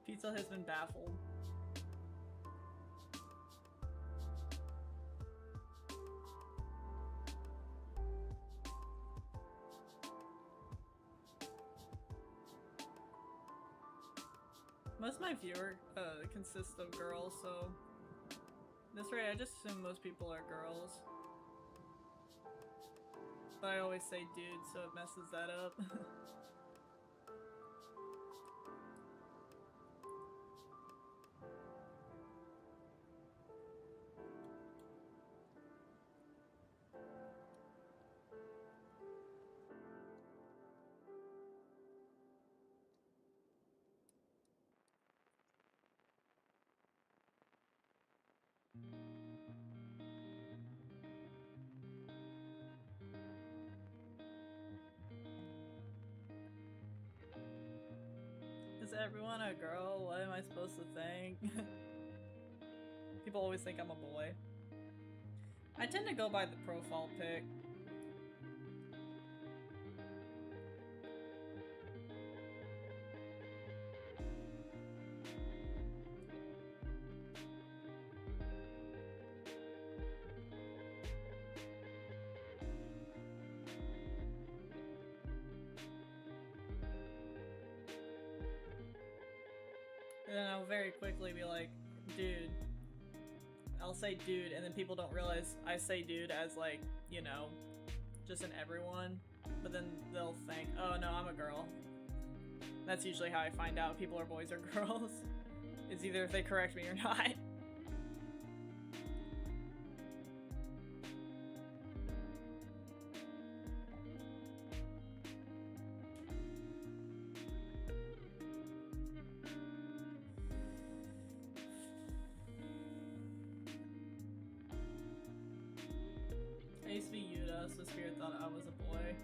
Pizza has been baffled. Most of my viewer consists of girls, so this rate I just assume most people are girls. But I always say dude, so it messes that up. Is everyone a girl? What am I supposed to think? People always think I'm a boy. I tend to go by the profile pic. And then I'll very quickly be like, dude. I'll say dude, and then people don't realize I say dude as like, you know, just in everyone. But then they'll think, oh no, I'm a girl. That's usually how I find out people are boys or girls. Is either if they correct me or not. I used to be Yuda, so Spirit thought I was a boy.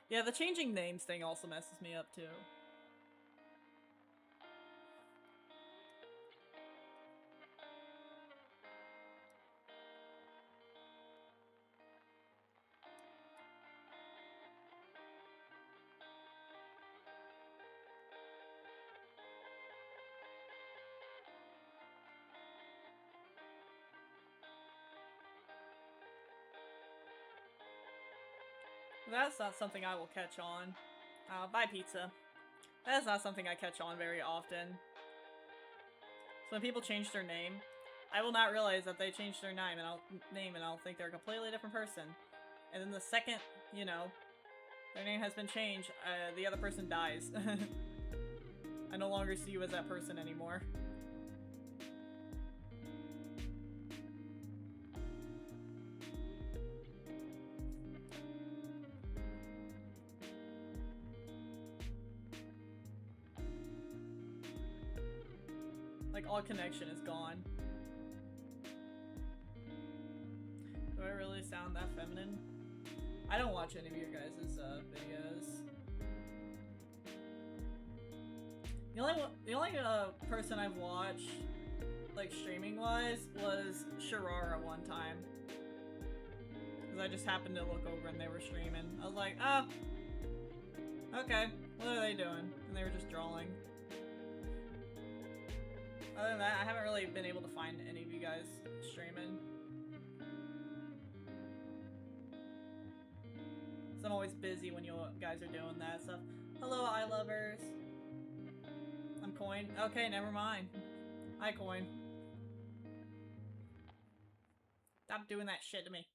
Yeah, the changing names thing also messes me up too. That's not something I will catch on. Buy pizza. That is not something I catch on very often. So when people change their name, I will not realize that they changed their name and I'll think they're a completely different person. And then the second, you know, their name has been changed, the other person dies. I no longer see you as that person anymore. Like, all connection is gone. Do I really sound that feminine? I don't watch any of your guys' videos. The only person I've watched, like, streaming-wise, was Sharara one time. Because I just happened to look over and they were streaming. I was like, oh, okay, what are they doing? And they were just drawing. Other than that, I haven't really been able to find any of you guys streaming. So I'm always busy when you guys are doing that stuff. Hello, iLovers. I'm Coin. Okay, never mind. Hi, Coin. Stop doing that shit to me.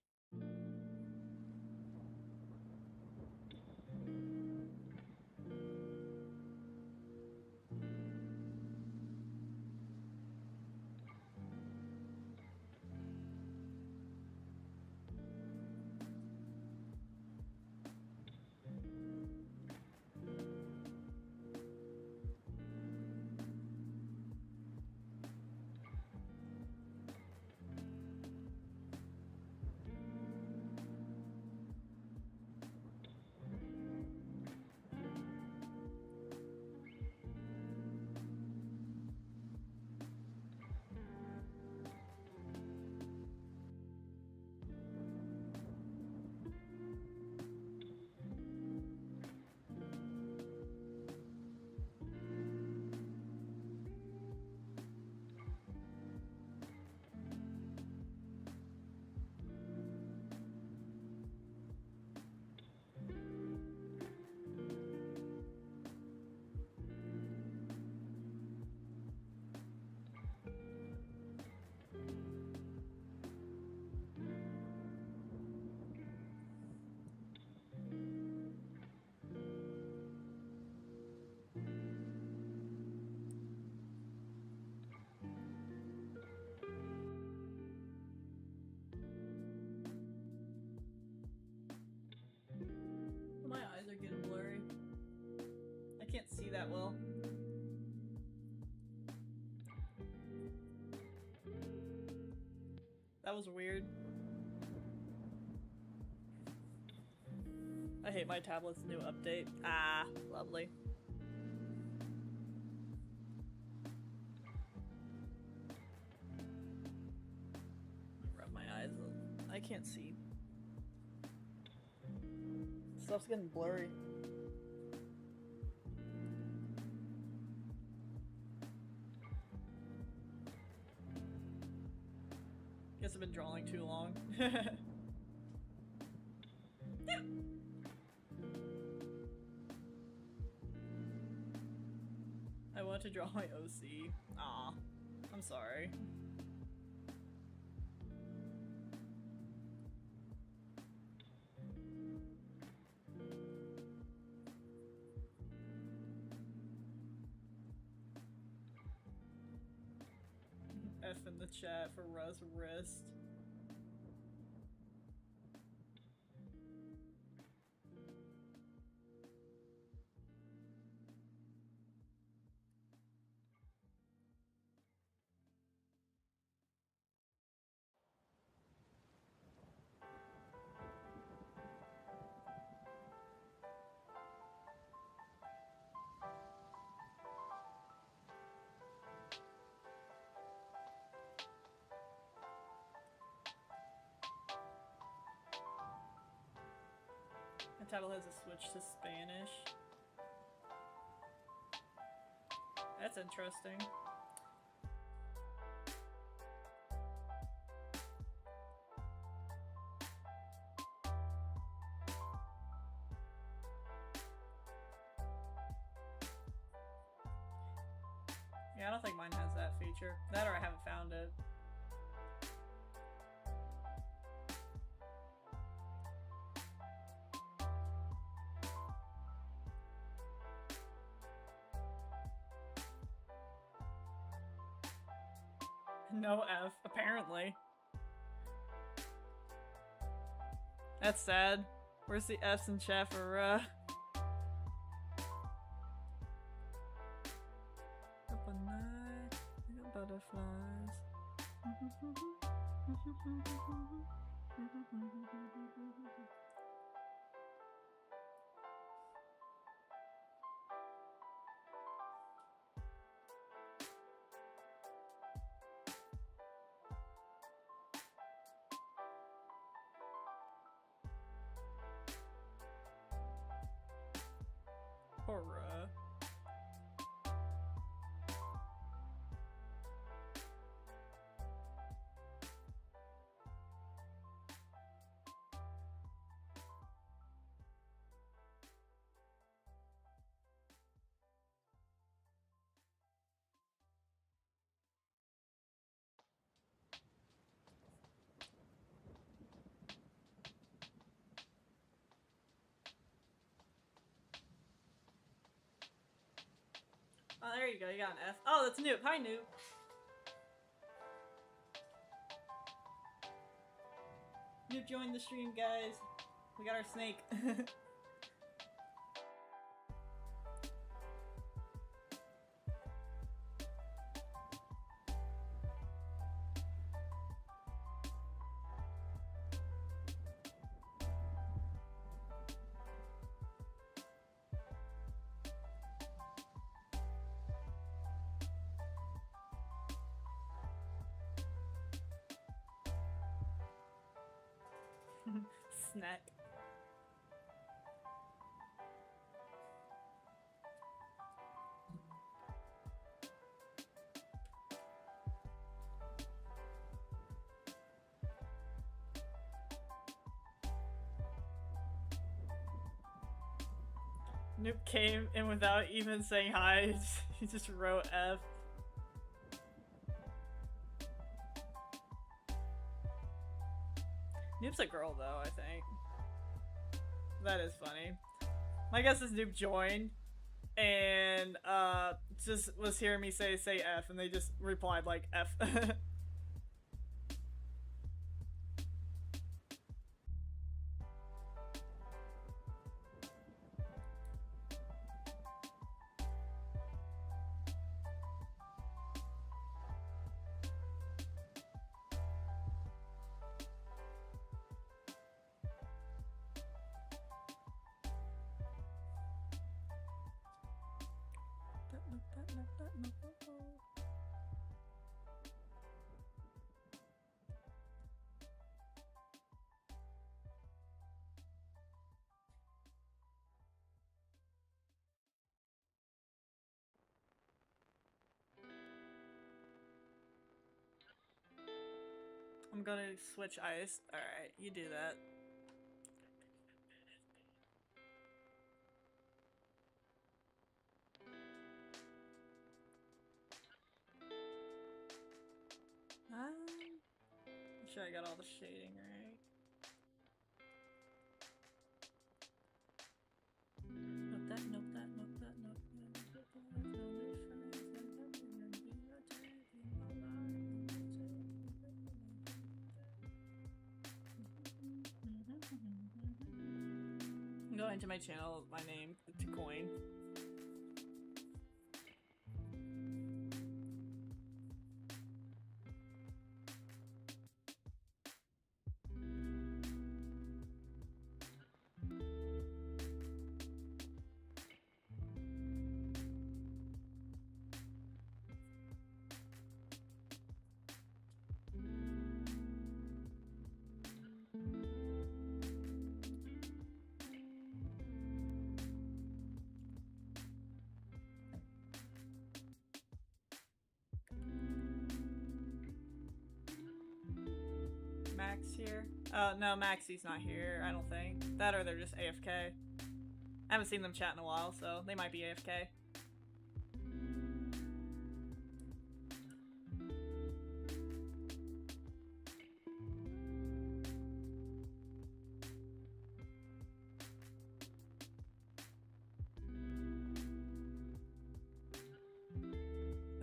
That was weird. I hate my tablet's new update. Ah, lovely. Rub my eyes. I can't see. Stuff's getting blurry. Guess I've been drawing too long. Yeah. I want to draw my OC. Aw, I'm sorry. F in the chat for Russ wrist. My tablet has a switch to Spanish. That's interesting. Yeah, I don't think mine has that feature. That or I haven't found it. No F, apparently. That's sad. Where's the F's in chat for, Up a night, I got butterflies. Horror. Oh, there you go. You got an F. Oh, that's Noob. Hi, Noob. Noob joined the stream, guys. We got our snake. Snack. Noob came in without even saying hi. He just wrote F. Noob's a girl though, I think. That is funny. My guess is Noob joined and just was hearing me say F and they just replied like F. I'm gonna switch ice. Alright, you do that. I'm sure I got all the shading right. Note that, note that, note that, note that. Go into my channel, my name, to coin. Max here? No, Maxie's not here, I don't think. That or they're just AFK. I haven't seen them chat in a while, so they might be AFK.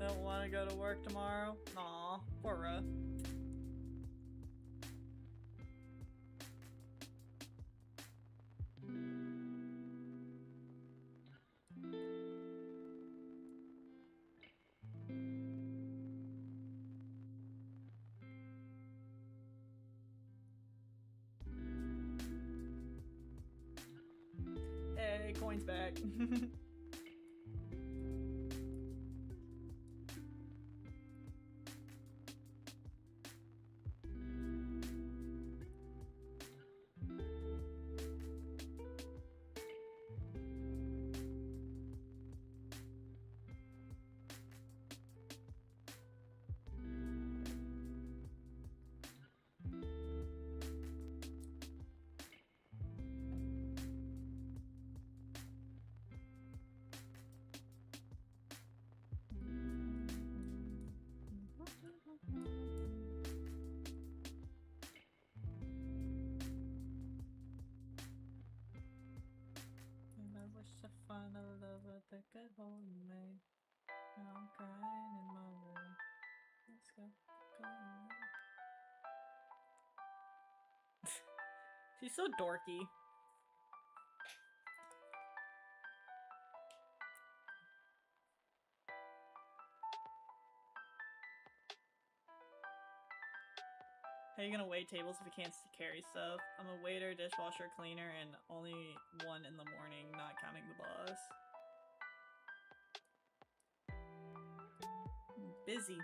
Don't want to go to work tomorrow? Aw, poor Ruh. Hey, coin's back. Find a lover that could hold me. Now I'm crying in my room. Let's go. She's so dorky. How are you gonna wait tables if you can't carry stuff? I'm a waiter, dishwasher, cleaner, and only one in the morning, not counting the boss. I'm busy.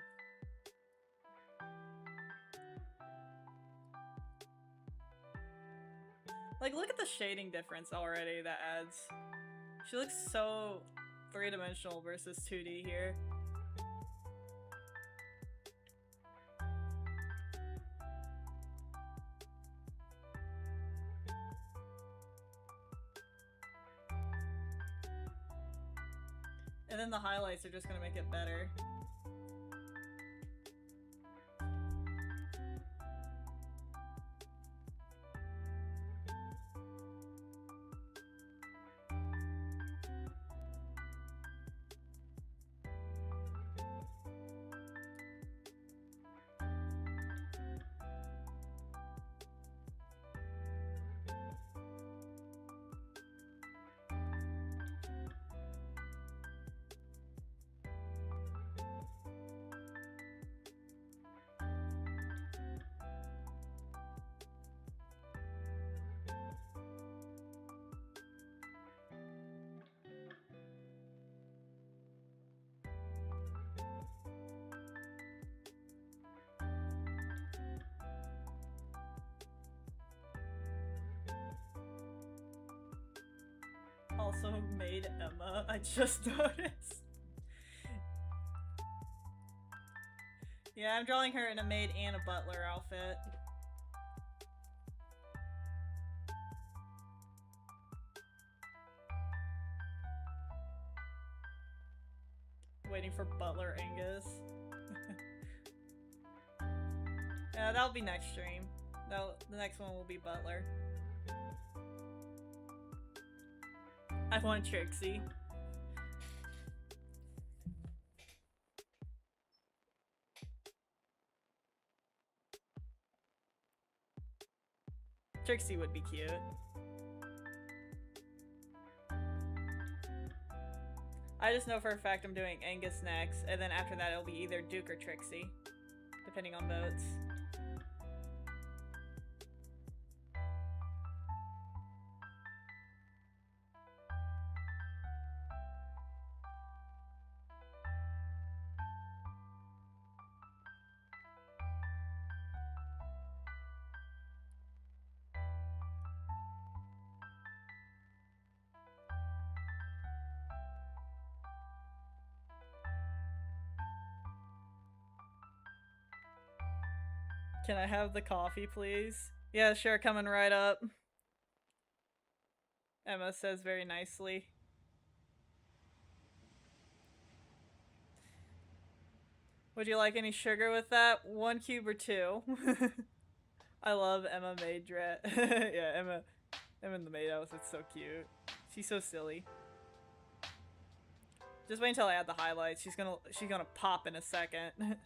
Like, look at the shading difference already that adds. She looks so three-dimensional versus 2D here. And then the highlights are just gonna make it better. Also made Emma, I just noticed. Yeah, I'm drawing her in a maid and a butler outfit. Waiting for Butler Angus. Yeah, that'll be next stream. The next one will be Butler. I want Trixie. Trixie would be cute. I just know for a fact I'm doing Angus next, and then after that it'll be either Duke or Trixie, depending on votes. Can I have the coffee, please? Yeah, sure, coming right up. Emma says very nicely. Would you like any sugar with that? 1 cube or 2? I love Emma maid dress. Yeah, Emma in the maid outfit's so cute. She's so silly. Just wait until I add the highlights. She's gonna pop in a second. Alright,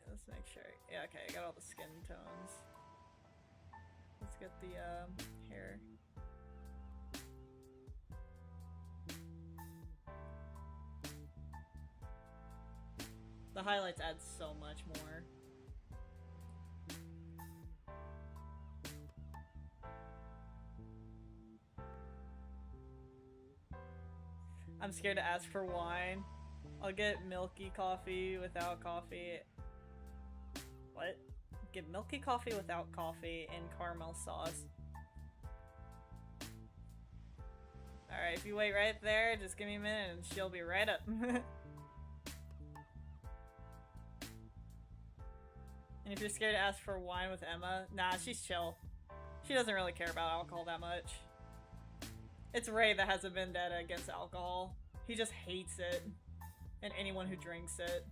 let's make sure. Yeah, okay, I got all the skin tones. Let's get the hair. The highlights add so much more. I'm scared to ask for wine. I'll get milky coffee without coffee. What? Get milky coffee without coffee and caramel sauce. Alright, if you wait right there, just give me a minute and she'll be right up. And if you're scared to ask for wine with Emma, nah, she's chill. She doesn't really care about alcohol that much. It's Ray that has a vendetta against alcohol. He just hates it. And anyone who drinks it.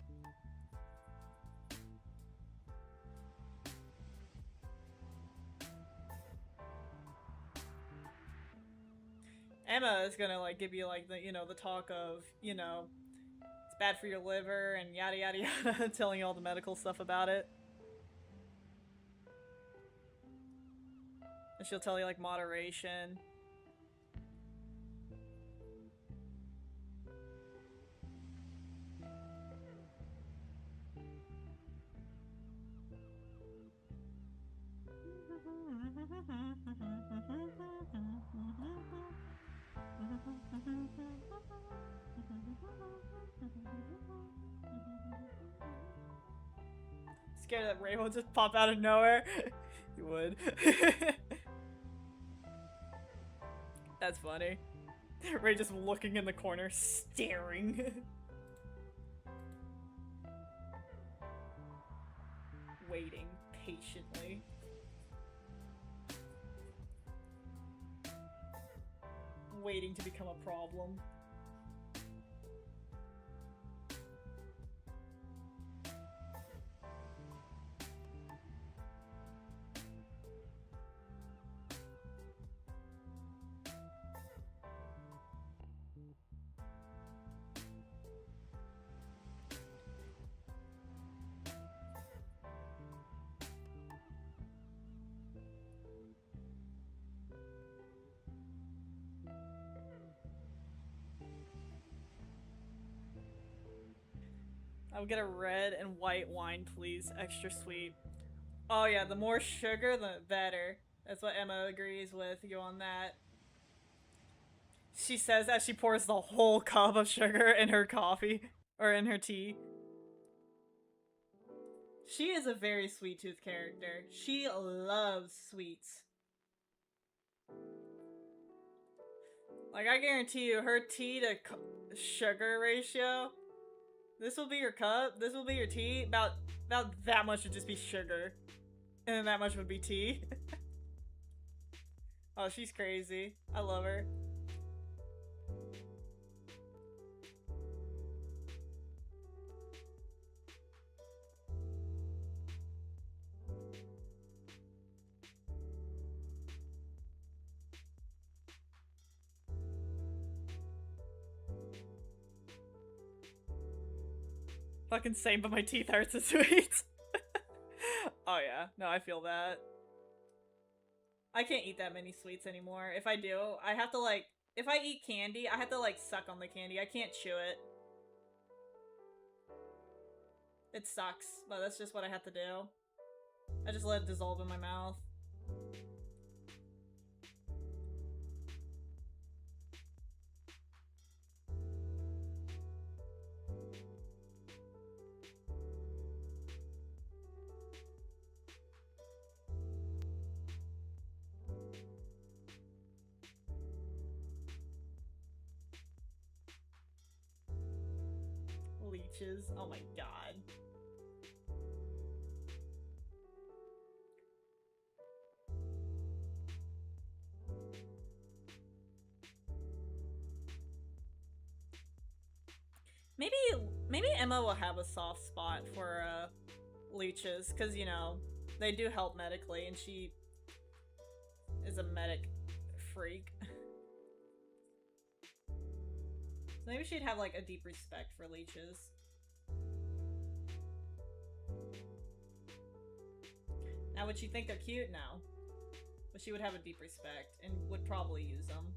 Emma is gonna like give you like the, you know, the talk of, you know, it's bad for your liver and yada yada yada, telling you all the medical stuff about it. And she'll tell you like moderation. Scared that Ray will just pop out of nowhere. You would. That's funny. Ray just looking in the corner, staring. Waiting patiently. Waiting to become a problem. I'll get a red and white wine, please. Extra sweet. Oh yeah, the more sugar, the better. That's what Emma agrees with you on that. She says as she pours the whole cup of sugar in her coffee. Or in her tea. She is a very sweet tooth character. She loves sweets. Like, I guarantee you, her tea to sugar ratio This will be your cup. This will be your tea. About that much would just be sugar. And then that much would be tea. Oh, she's crazy. I love her. Fucking same, but my teeth hurt so sweet. Oh yeah, no, I feel that. I can't eat that many sweets anymore. If I do, I have to like, if I eat candy, I have to like suck on the candy. I can't chew it. It sucks, but that's just what I have to do. I just let it dissolve in my mouth. Leeches. Oh my god. Maybe Emma will have a soft spot for leeches, because you know they do help medically, and she is a medic freak. Maybe she'd have like a deep respect for leeches. Now would she think they're cute? No. But she would have a deep respect and would probably use them.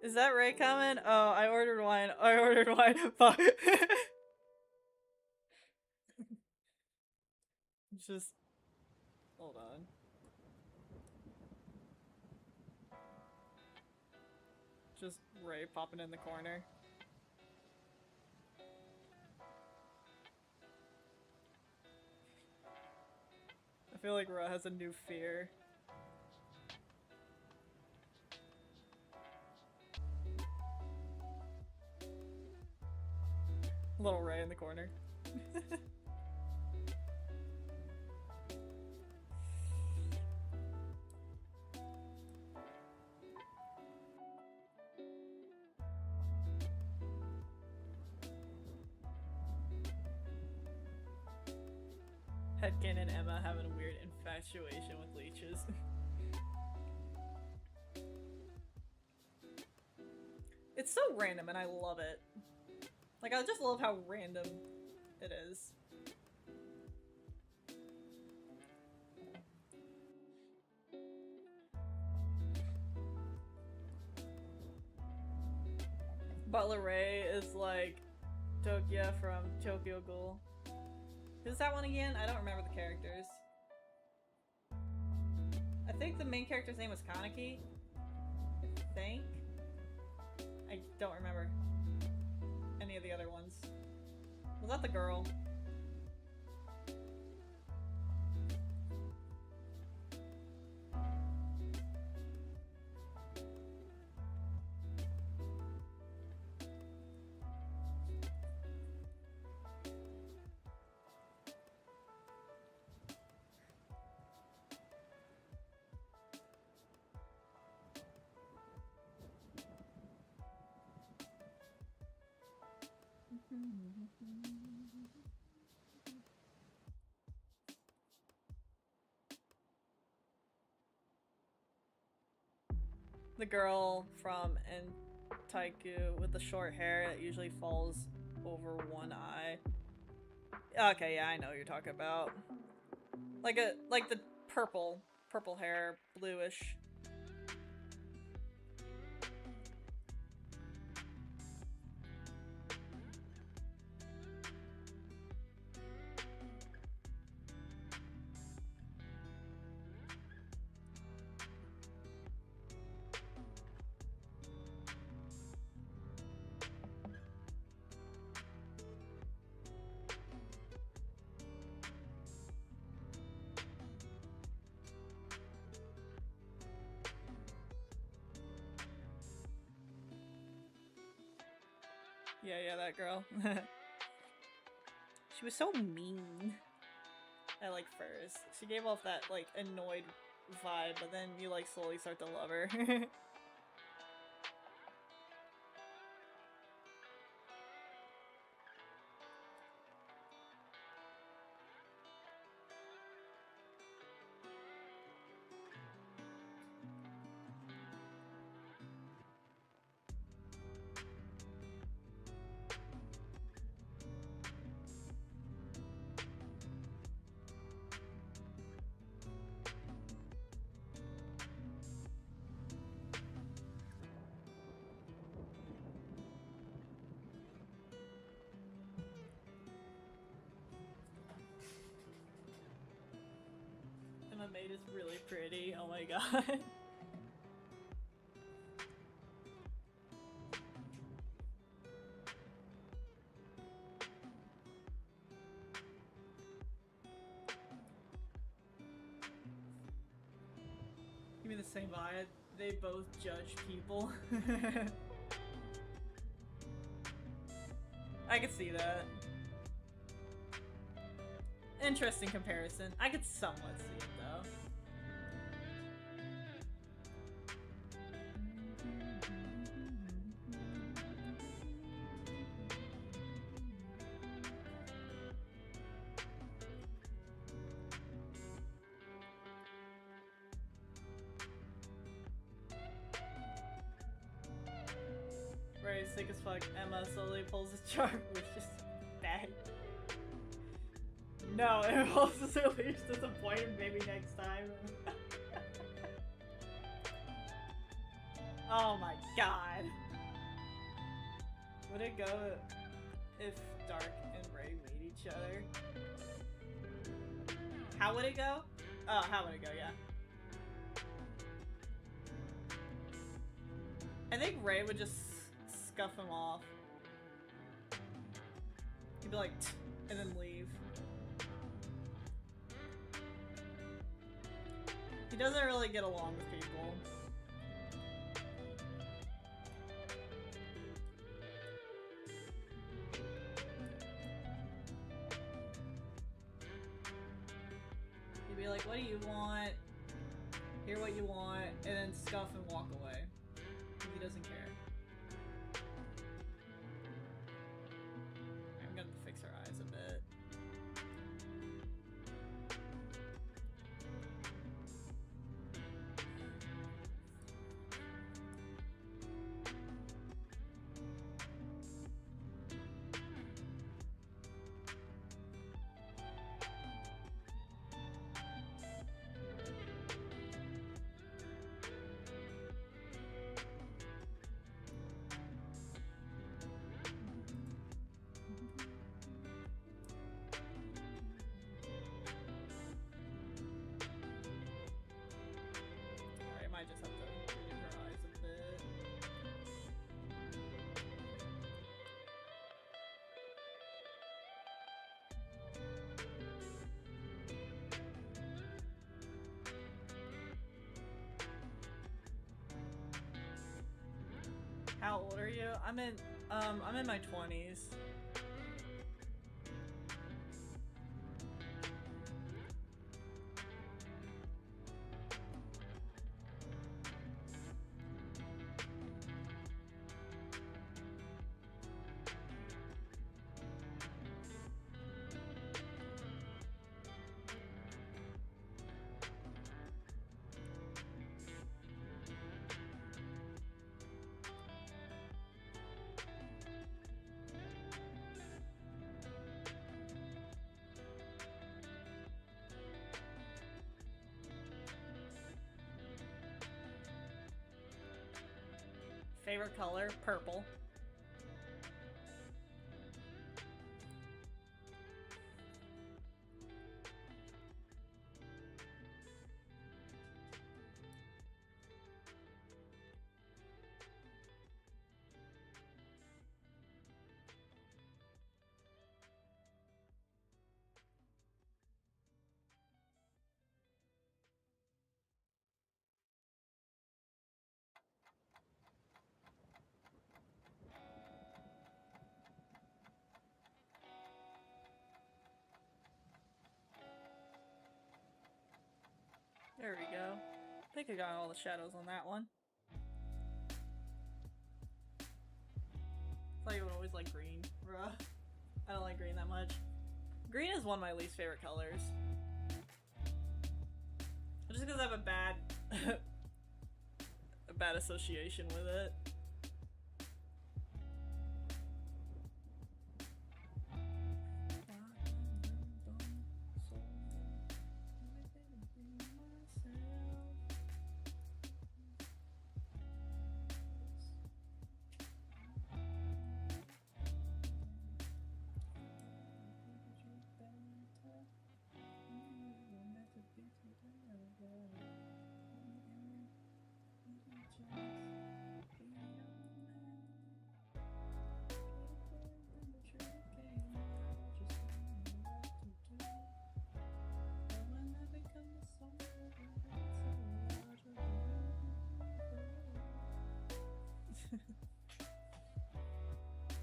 Is that Ray coming? Oh, I ordered wine. I ordered wine. Fuck. Just hold on. Just Ray popping in the corner. I feel like Ra has a new fear. Little Ray in the corner. Hedkin and Emma having a weird infatuation with leeches. It's so random and I love it. Like, I just love how random it is. Butler Ray is like Tokia from Tokyo Ghoul. Who's that one again? I don't remember the characters. I think the main character's name was Kaneki. I think. I don't remember any of the other ones. Was that the girl? The girl from Entaiku with the short hair that usually falls over one eye. Okay, yeah, I know what you're talking about. Like the purple hair, bluish. Yeah, that girl. She was so mean at like first. She gave off that like annoyed vibe, but then you like slowly start to love her. And my maid is really pretty. Oh my god. Give me the same vibe. They both judge people. I could see that. Interesting comparison. I could somewhat see it though. Ray, sick as fuck. Emma slowly pulls the chart, which is bad. No, it also leaves disappointed. Maybe next time. Oh my god. Would it go if Dark and Ray made each other? How would it go? Oh, how would it go? Yeah. I think Ray would just scuff him off. He'd be like, and then leave. He doesn't really get along with people. He'd be like, what do you want? Hear what you want, and then scuff and walk away. He doesn't care. I'm gonna fix her eyes a bit. I just have to redo her eyes a bit. How old are you? I'm in my 20s. Favorite color? Purple. There we go. I think I got all the shadows on that one. I thought you would always like green. Bruh. I don't like green that much. Green is one of my least favorite colors. Just because I have a bad association with it.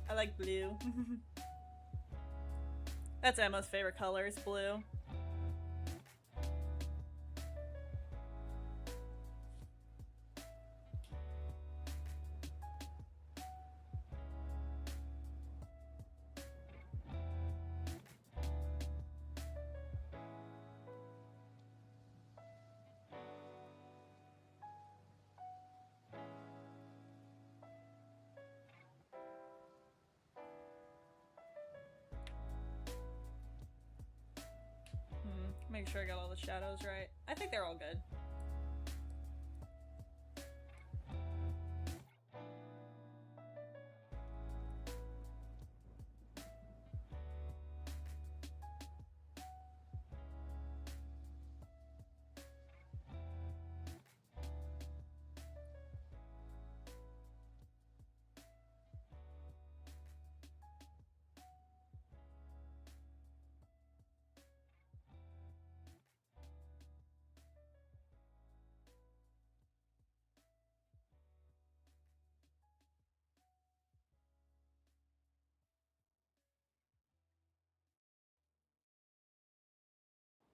I like blue. That's Emma's favorite color, is blue. Make sure I got all the shadows right. I think they're all good.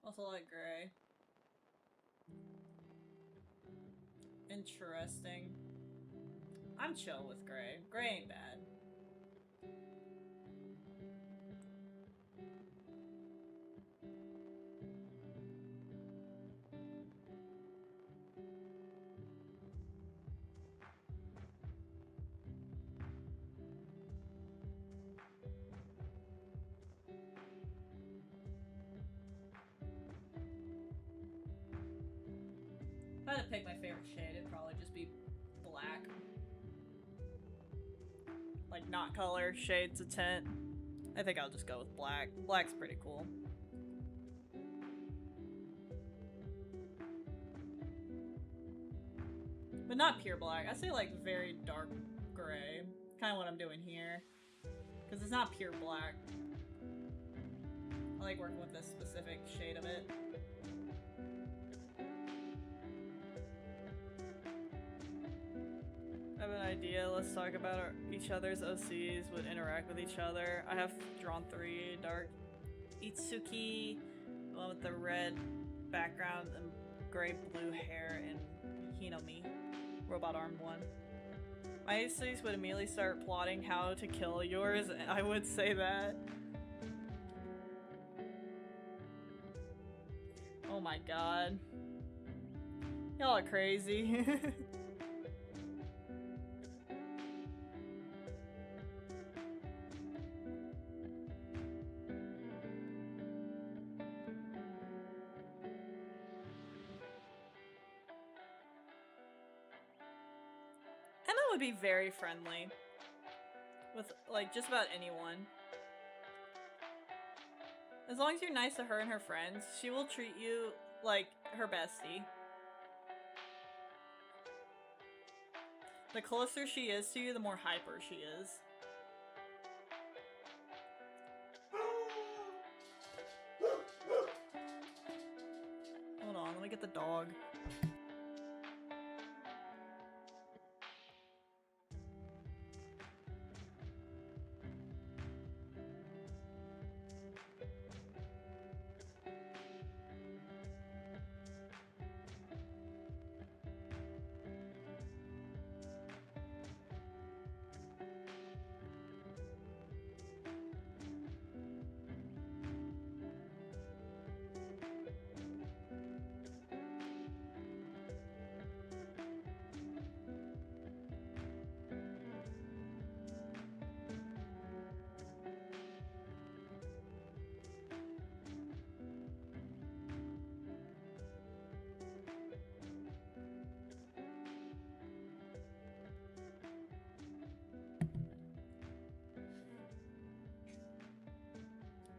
Also like gray. Interesting. I'm chill with gray. Gray ain't bad. If I had to pick my favorite shade, it'd probably just be black. Like, not color, shades of tint. I think I'll just go with black. Black's pretty cool. But not pure black. I say like very dark gray. Kind of what I'm doing here. Because it's not pure black. I like working with this specific shade of it. I have an idea. Let's talk about each other's OCs would interact with each other. I have drawn 3 dark. Itsuki, the one with the red background and gray blue hair, and Hinomi, robot armed one. My OCs would immediately start plotting how to kill yours, and I would say that. Oh my god. Y'all are crazy. Emma would be very friendly with, like, just about anyone. As long as you're nice to her and her friends, she will treat you like her bestie. The closer she is to you, the more hyper she is. Hold on, let me get the dog.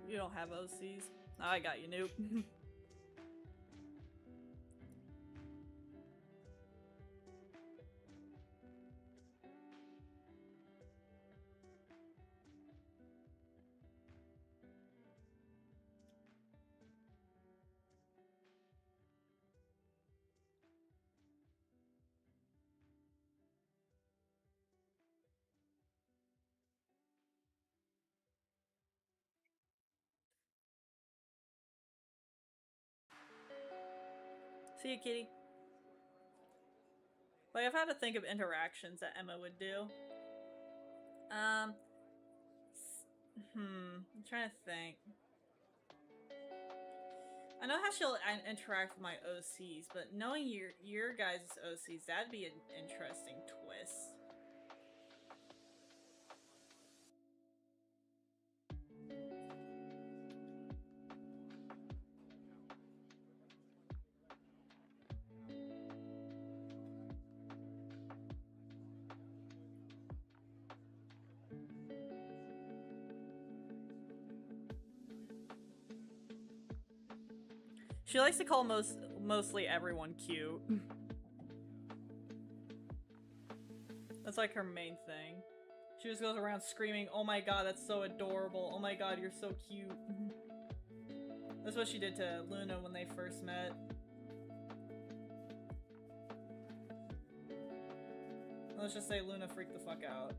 You don't have OCs. I got you, Noob. See you, kitty. Like, I've had to think of interactions that Emma would do. I'm trying to think. I know how she'll interact with my OCs, but knowing your guys' OCs, that'd be an interesting twist. She likes to call mostly everyone cute. That's like her main thing. She just goes around screaming, "Oh my god, that's so adorable. Oh my god, you're so cute." That's what she did to Luna when they first met. Let's just say Luna freaked the fuck out.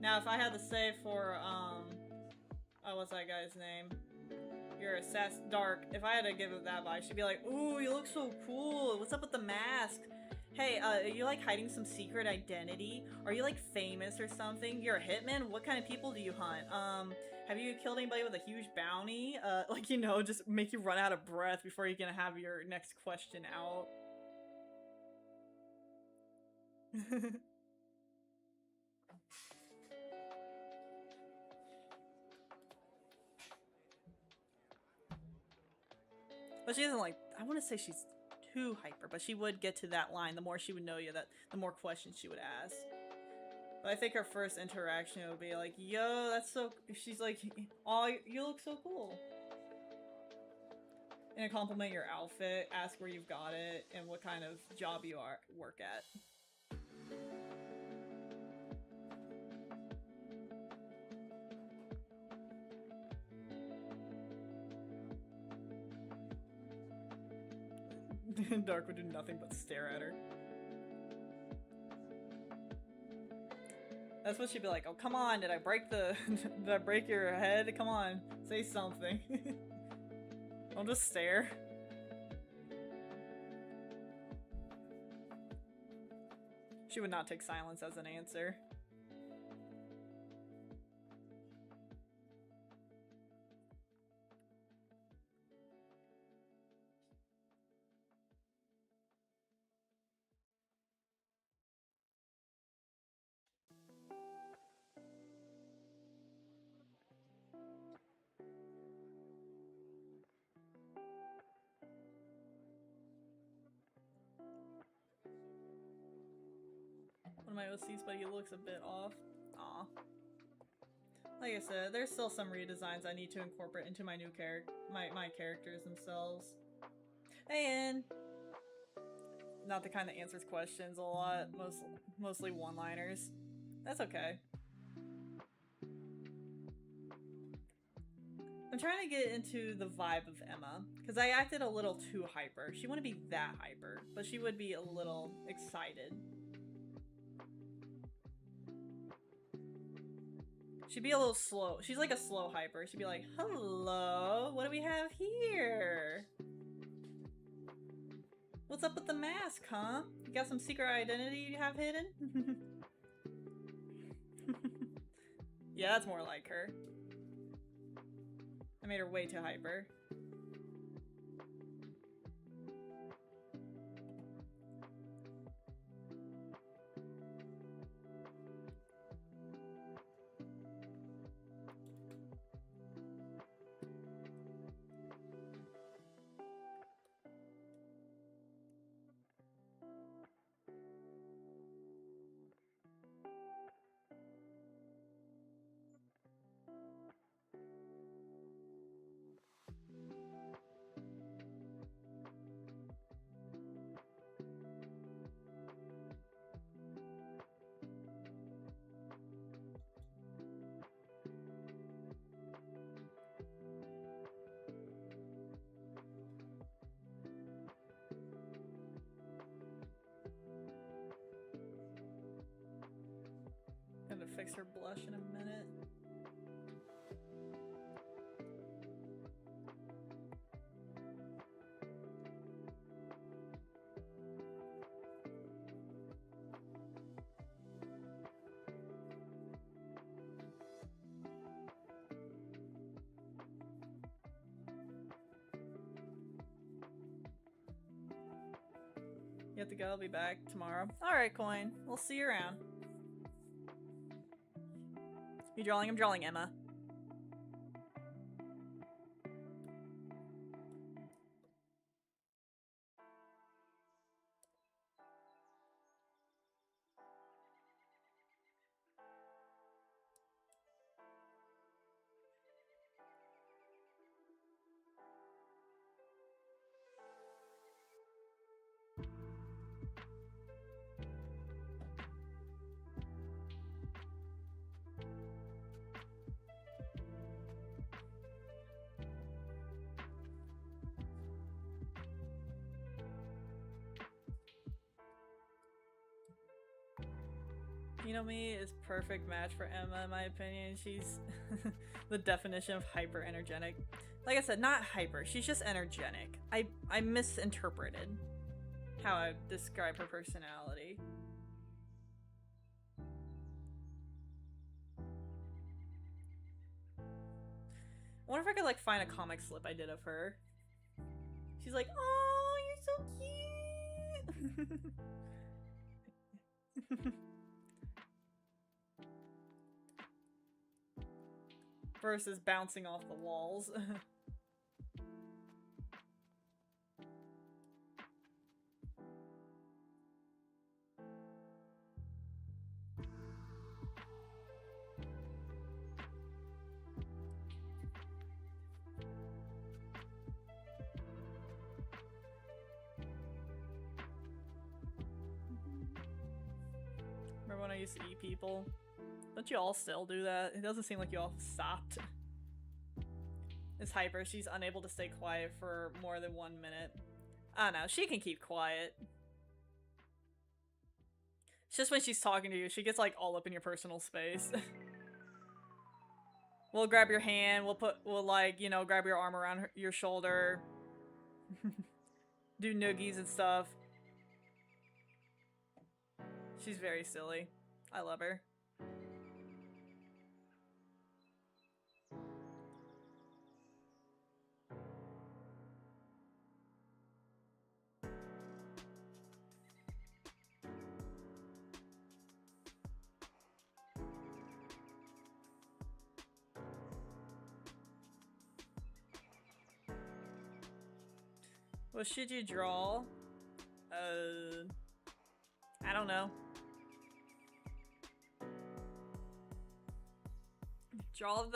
Now, if I had to say for, oh, what's that guy's name? You're a Dark. If I had to give it that vibe, she'd be like, "Ooh, you look so cool. What's up with the mask? Hey, are you like hiding some secret identity? Are you like famous or something? You're a hitman? What kind of people do you hunt? Have you killed anybody with a huge bounty? Like, you know, just make you run out of breath before you can have your next question out." But she doesn't like, I wouldn't say she's too hyper, but she would get to that line. The more she would know you, the more questions she would ask. But I think her first interaction would be like, "Yo, that's so," she's like, "Oh, you look so cool." And compliment your outfit, ask where you've got it, and what kind of job you work at. Dark would do nothing but stare at her. That's what she'd be like, "Oh, come on, did I break did I break your head? Come on, say something." Don't just stare. She would not take silence as an answer. One of my OCs, but he looks a bit off. Aw. Like I said, there's still some redesigns I need to incorporate into my new my characters themselves. And not the kind that answers questions a lot, mostly one-liners. That's okay. I'm trying to get into the vibe of Emma, because I acted a little too hyper. She wouldn't be that hyper, but she would be a little excited. She'd be a little slow. She's like a slow hyper. She'd be like, "Hello, what do we have here? What's up with the mask, huh? You got some secret identity you have hidden?" Yeah, that's more like her. I made her way too hyper. fix her blush in a minute. You have to go, I'll be back tomorrow. Alright, Coin. We'll see you around. You drawing? I'm drawing Emma. Me is perfect match for Emma in my opinion. She's the definition of hyper energetic. Like I said, not hyper, she's just energetic. I misinterpreted how I describe her personality. I wonder if I could like find a comic slip I did of her. She's like, oh, you're so cute. Versus bouncing off the walls. Remember when I used to eat people? Don't you all still do that? It doesn't seem like you all stopped. It's hyper. She's unable to stay quiet for more than 1 minute. I don't know. She can keep quiet. It's just when she's talking to you, she gets like all up in your personal space. We'll grab your hand. We'll like, you know, grab your arm around your shoulder. Do noogies and stuff. She's very silly. I love her. What should you draw? I don't know. Draw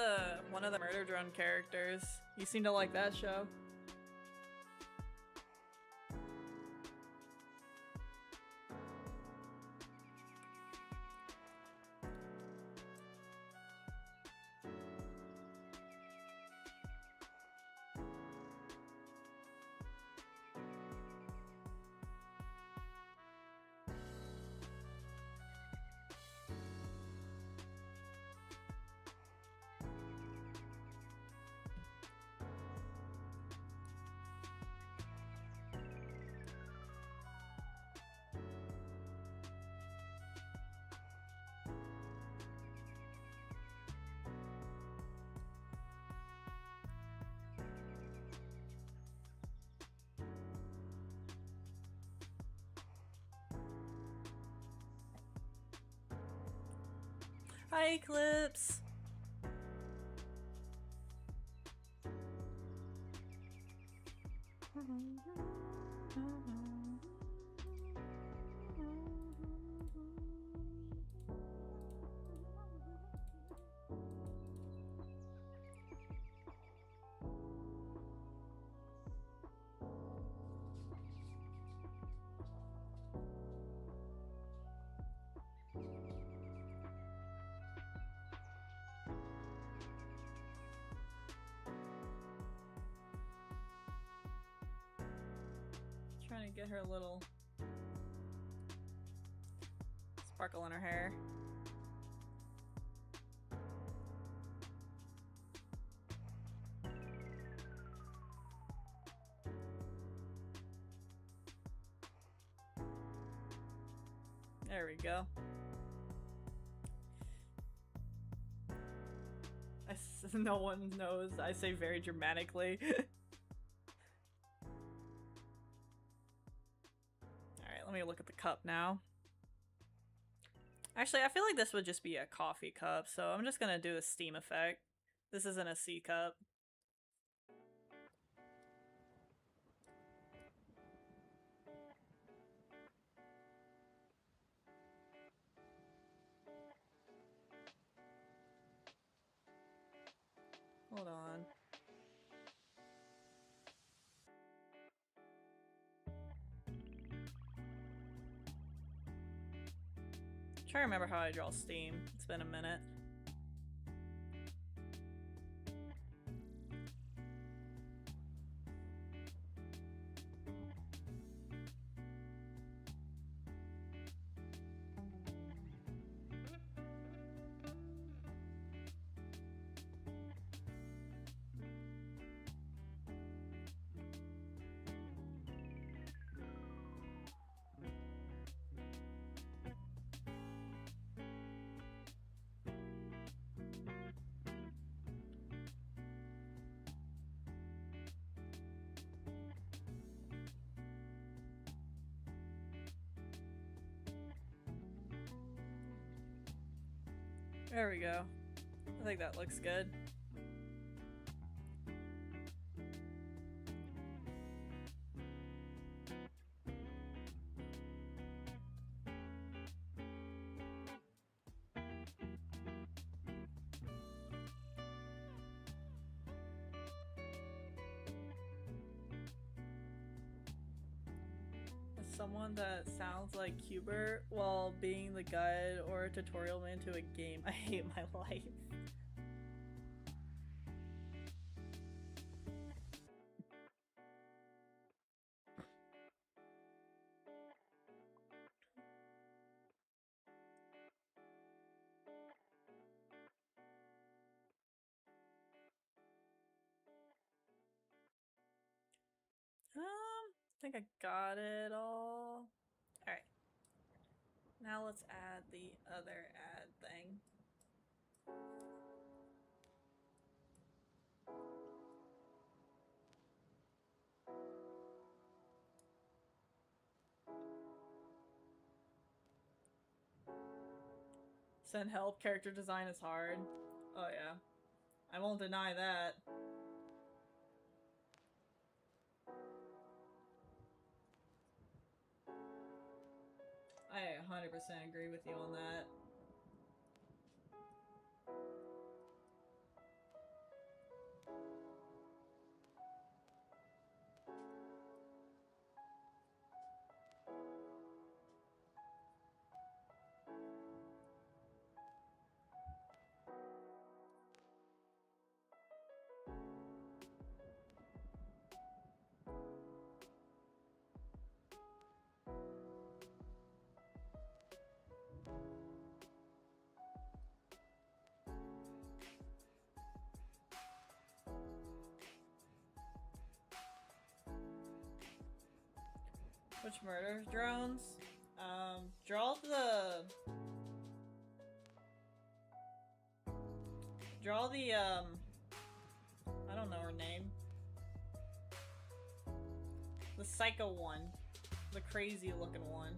one of the Murder Drone characters. You seem to like that show. Hi, Eclipse. Trying to get her a little sparkle in her hair. There we go. No one knows. I say very dramatically. Alright, let me look at the cup now. Actually, I feel like this would just be a coffee cup, so I'm just gonna do the steam effect. This isn't a C cup. Hold on. Try to remember how I draw steam. It's been a minute. There we go. I think that looks good. Someone that sounds like Hubert while being the guide or a tutorial man to a game. I hate my life. I think I got it all. Alright. Now let's add the other add thing. Send help, character design is hard. Oh yeah. I won't deny that. I 100% agree with you on that. Which murder drones? Draw the, I don't know her name. The psycho one. The crazy looking one.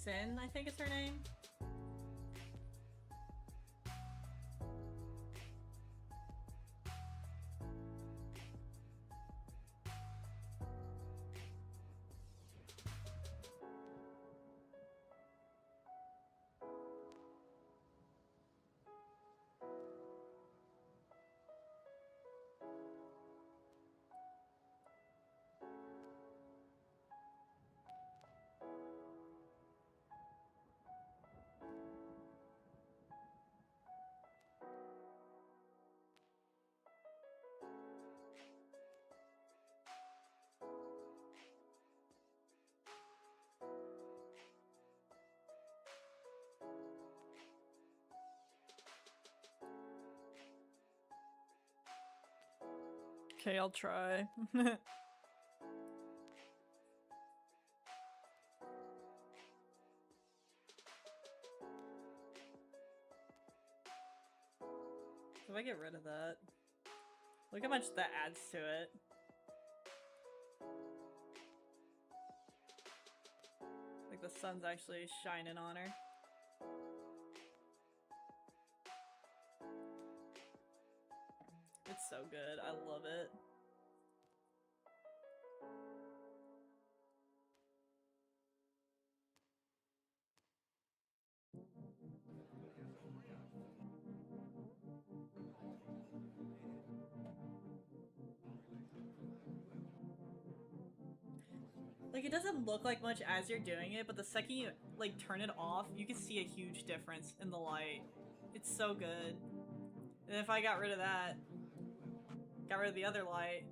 Sin, I think is her name. Okay, I'll try. If I get rid of that, look how much that adds to it. Like the sun's actually shining on her. It's so good. I love it. Like, it doesn't look like much as you're doing it, but the second you, like, turn it off, you can see a huge difference in the light. It's so good. And if I got rid of that, got rid of the other light,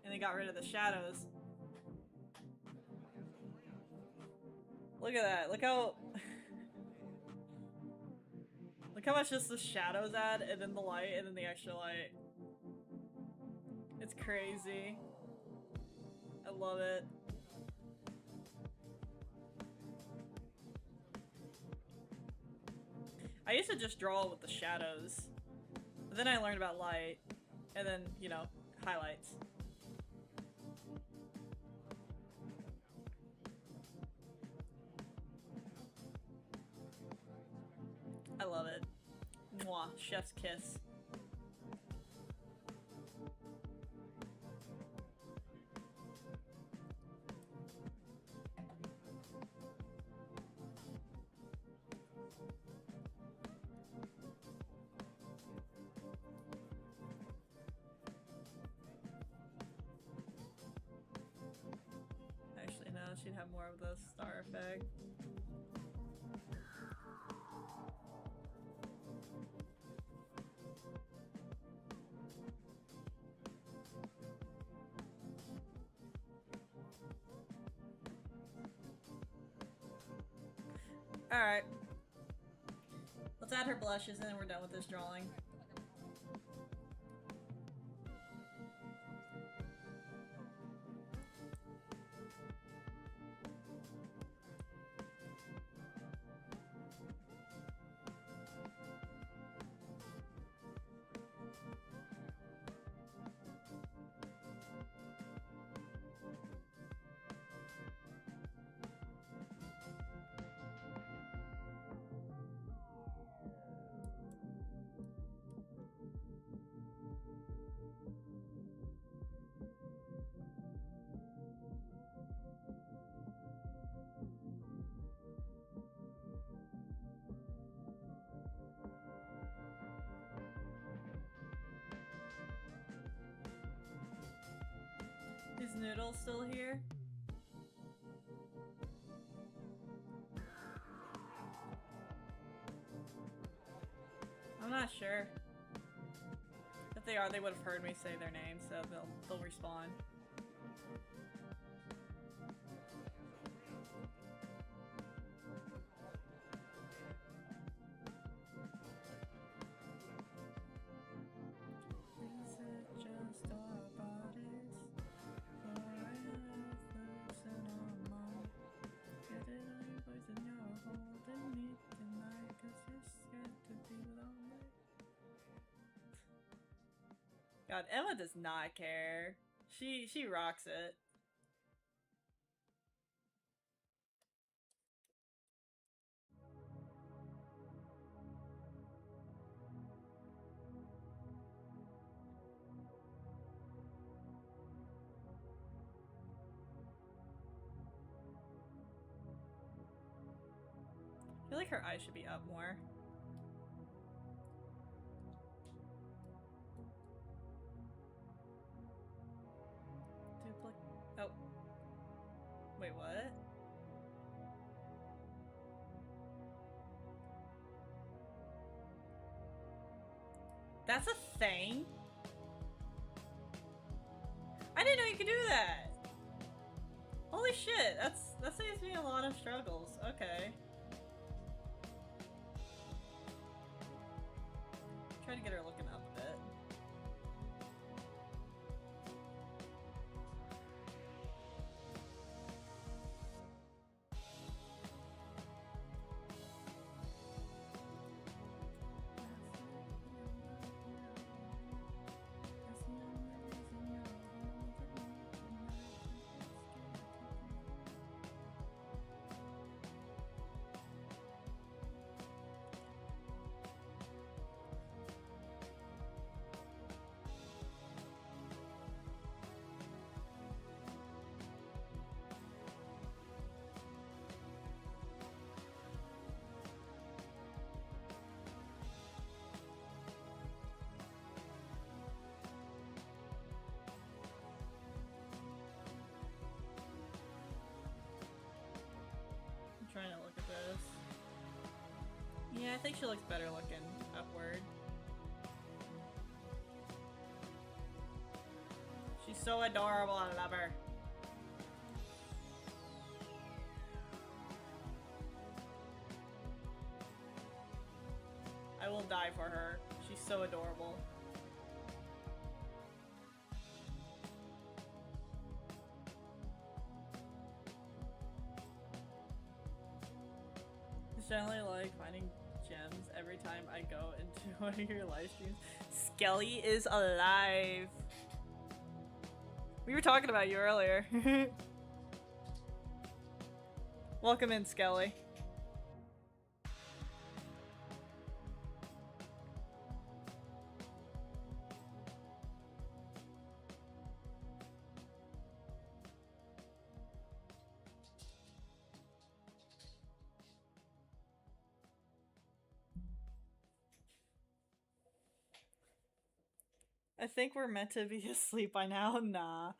and then got rid of the shadows. Look at that. Look how... Look how much just the shadows add, and then the light, and then the extra light. It's crazy. I love it. I used to just draw with the shadows, but then I learned about light, and then, you know, highlights. I love it. Mwah, chef's kiss. Actually, no, she'd have more of the star effect. Alright. Let's add her blushes and then we're done with this drawing. Is Noodle still here? I'm not sure. If they are, they would have heard me say their name, so they'll respawn. Is it just our bodies? Or reflection on mine? Get it on your voice and you're holding me tonight, 'cause you're scared to be lonely. God, Emma does not care. She rocks it. I feel like her eyes should be up more. Oh. Wait, what? That's a thing? I didn't know you could do that! Holy shit, that saves me a lot of struggles. Okay. Try to get her looking up a bit. Yeah, I think she looks better looking upward. She's so adorable, I love her. I will die for her. She's so adorable. It's generally like finding gems every time I go into one of your live streams. Skelly is alive. We were talking about you earlier. Welcome in, Skelly. I think we're meant to be asleep by now. Nah.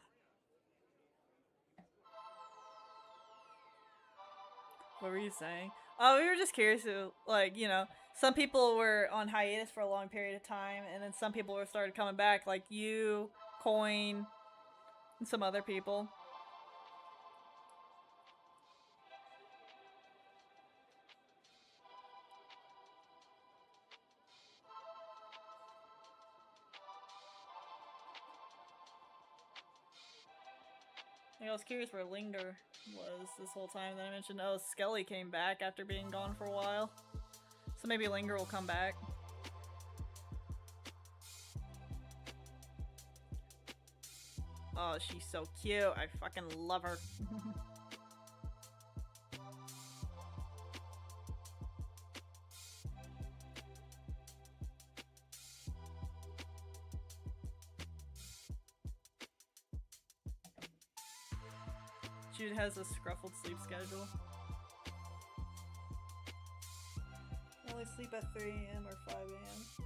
What were you saying? Oh, we were just curious. Like, you know, some people were on hiatus for a long period of time, and then some people were started coming back, like you, Coin, and some other people. I was curious where Linger was this whole time. Then I mentioned, oh, Skelly came back after being gone for a while. So maybe Linger will come back. Oh, she's so cute. I fucking love her. Jude has a scruffled sleep schedule. I only sleep at 3 AM or 5 AM.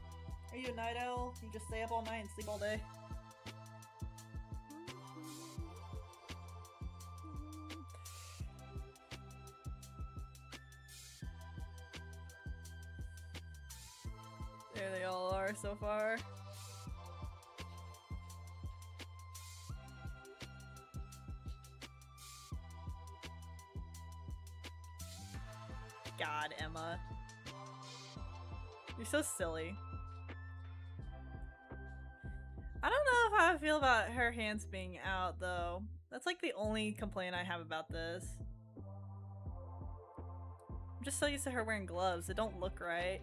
Are you a night owl? You just stay up all night and sleep all day? There they all are so far. God, Emma. You're so silly. I don't know how I feel about her hands being out, though. That's like the only complaint I have about this. I'm just so used to her wearing gloves. It don't look right.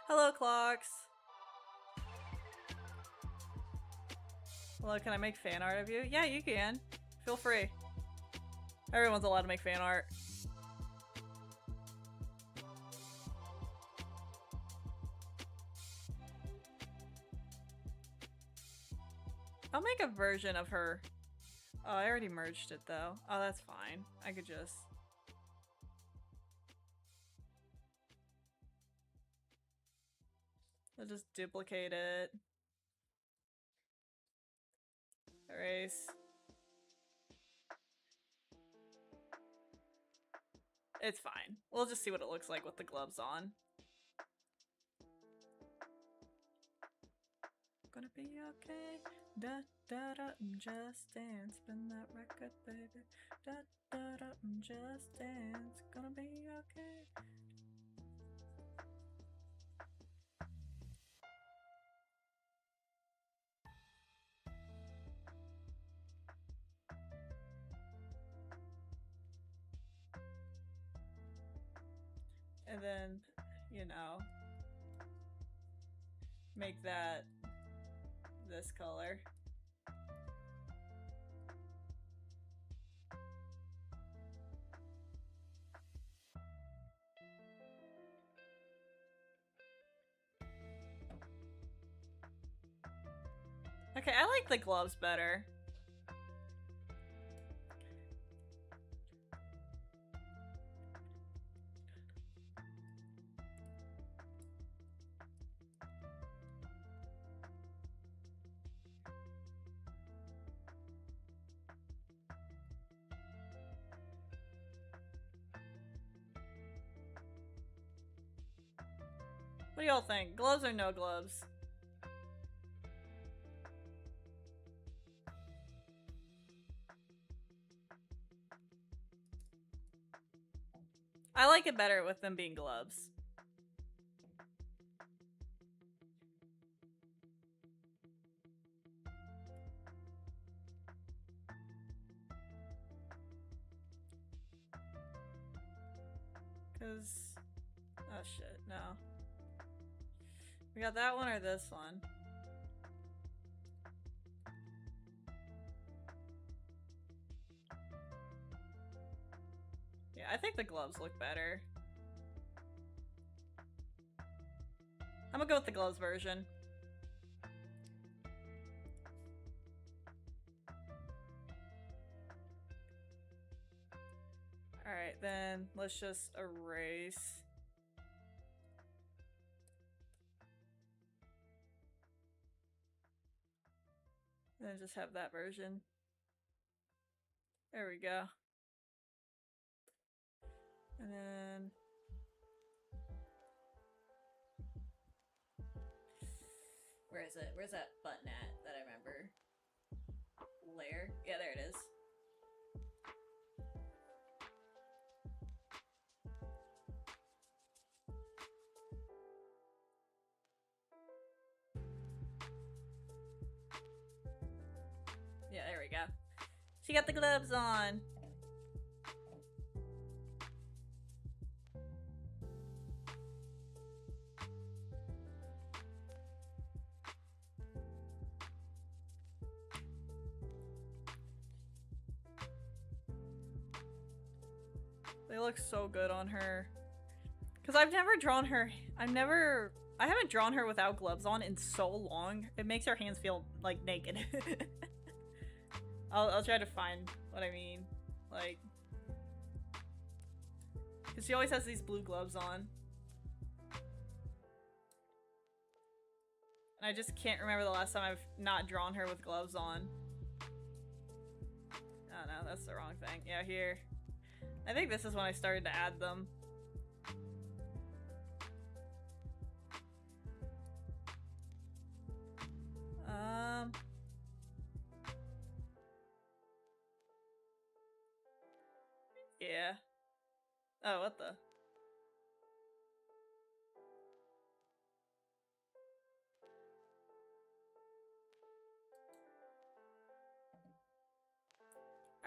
Hello, Clocks. Hello, can I make fan art of you? Yeah, you can. Feel free. Everyone's allowed to make fan art. I'll make a version of her. Oh, I already merged it though. Oh, that's fine. I could just... I'll just duplicate it. Erase. It's fine. We'll just see what it looks like with the gloves on. Gonna be okay. Da da da, just dance. Spin that record, baby. Da da da, just dance. Gonna be okay. And then, you know, make that this color. Okay, I like the gloves better. What do y'all think? Gloves or no gloves? I like it better with them being gloves. Cause... oh shit, no. We got that one or this one? Yeah, I think the gloves look better. I'm gonna go with the gloves version. Alright, then let's just erase. Then just have that version. There we go. And then... where is it? Where's that button at that I remember? Layer? Yeah, there it is. Yeah, there we go. She got the gloves on. They look so good on her. Cause I've never drawn her. I haven't drawn her without gloves on in so long. It makes her hands feel like naked. I'll try to find what I mean. Like, cause she always has these blue gloves on. And I just can't remember the last time I've not drawn her with gloves on. Oh no, that's the wrong thing. Yeah, here. I think this is when I started to add them. Yeah. Oh, what the?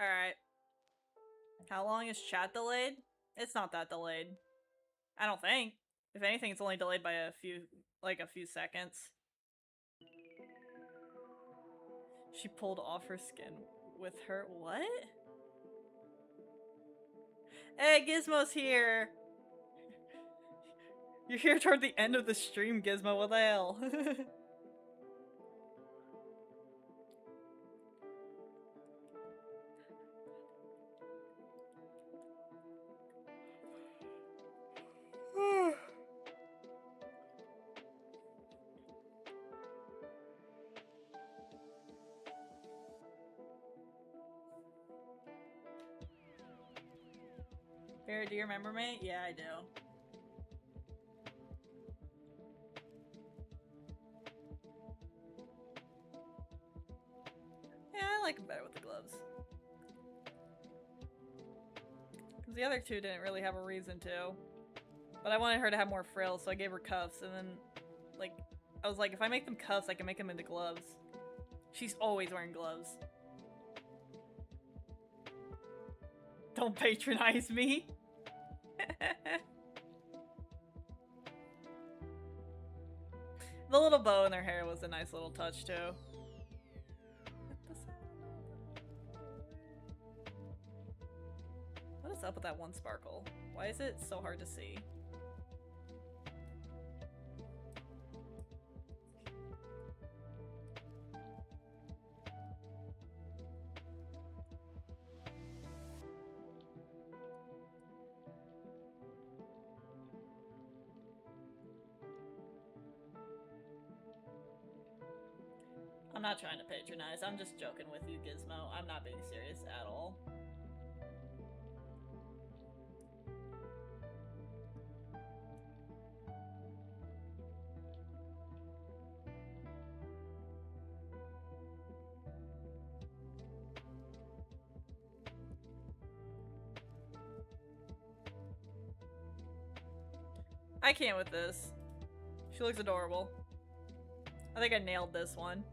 Alright. How long is chat delayed? It's not that delayed. I don't think. If anything, it's only delayed by a few seconds. She pulled off her skin with her- what? Hey, Gizmo's here! You're here toward the end of the stream, Gizmo, what the hell? Barry, do you remember me? Yeah, I do. Yeah, I like him better with the gloves. Because the other two didn't really have a reason to. But I wanted her to have more frills, so I gave her cuffs, and then, like, I was like, if I make them cuffs, I can make them into gloves. She's always wearing gloves. Don't patronize me! The little bow in her hair was a nice little touch, too. What is up with that one sparkle? Why is it so hard to see? I'm not trying to patronize, I'm just joking with you, Gizmo. I'm not being serious at all. I can't with this. She looks adorable. I think I nailed this one.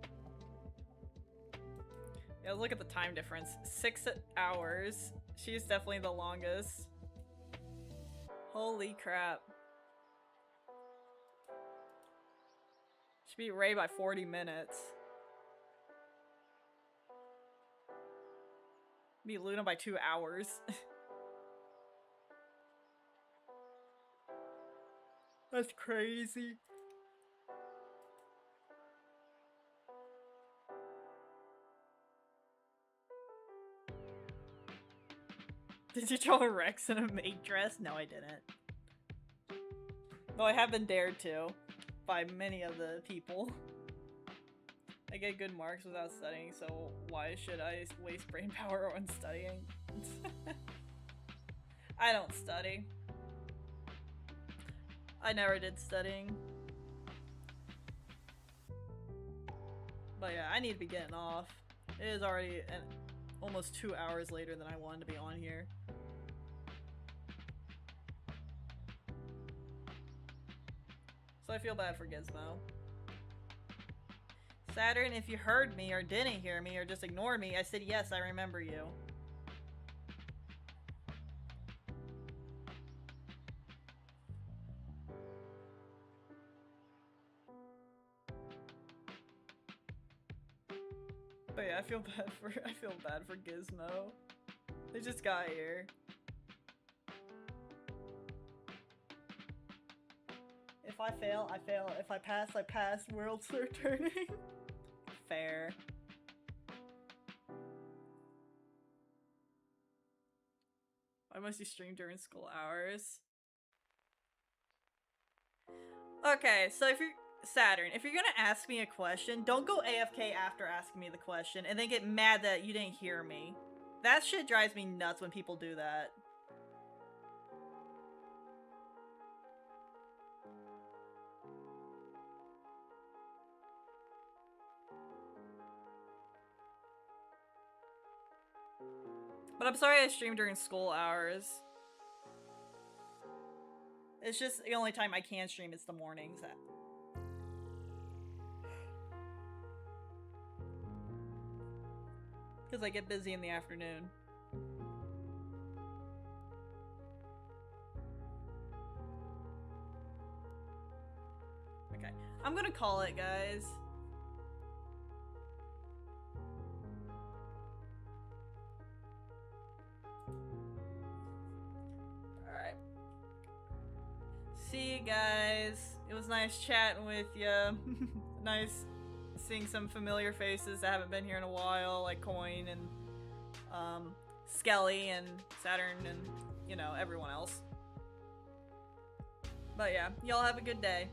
Yeah, look at the time difference. 6 hours. She's definitely the longest. Holy crap. She beat Ray by 40 minutes. Beat Luna by 2 hours. That's crazy. Did you draw Rex in a maid dress? No, I didn't. Though I have been dared to by many of the people. I get good marks without studying, so why should I waste brain power on studying? I don't study. I never did studying. But yeah, I need to be getting off. It is already almost 2 hours later than I wanted to be on here. So I feel bad for Gizmo. Saturn, if you heard me or didn't hear me or just ignored me, I said yes, I remember you. But yeah, I feel bad for Gizmo. They just got here. If I fail, I fail. If I pass, I pass. Worlds are turning. Fair. Why must you stream during school hours? Okay, so if you're Saturn, if you're gonna ask me a question, don't go AFK after asking me the question and then get mad that you didn't hear me. That shit drives me nuts when people do that. But I'm sorry I stream during school hours. It's just the only time I can stream is the mornings. Because I get busy in the afternoon. Okay, I'm gonna call it, guys. Alright. See you guys. It was nice chatting with you. Nice seeing some familiar faces that haven't been here in a while, like Coin and Skelly and Saturn and, you know, everyone else. But yeah, y'all have a good day.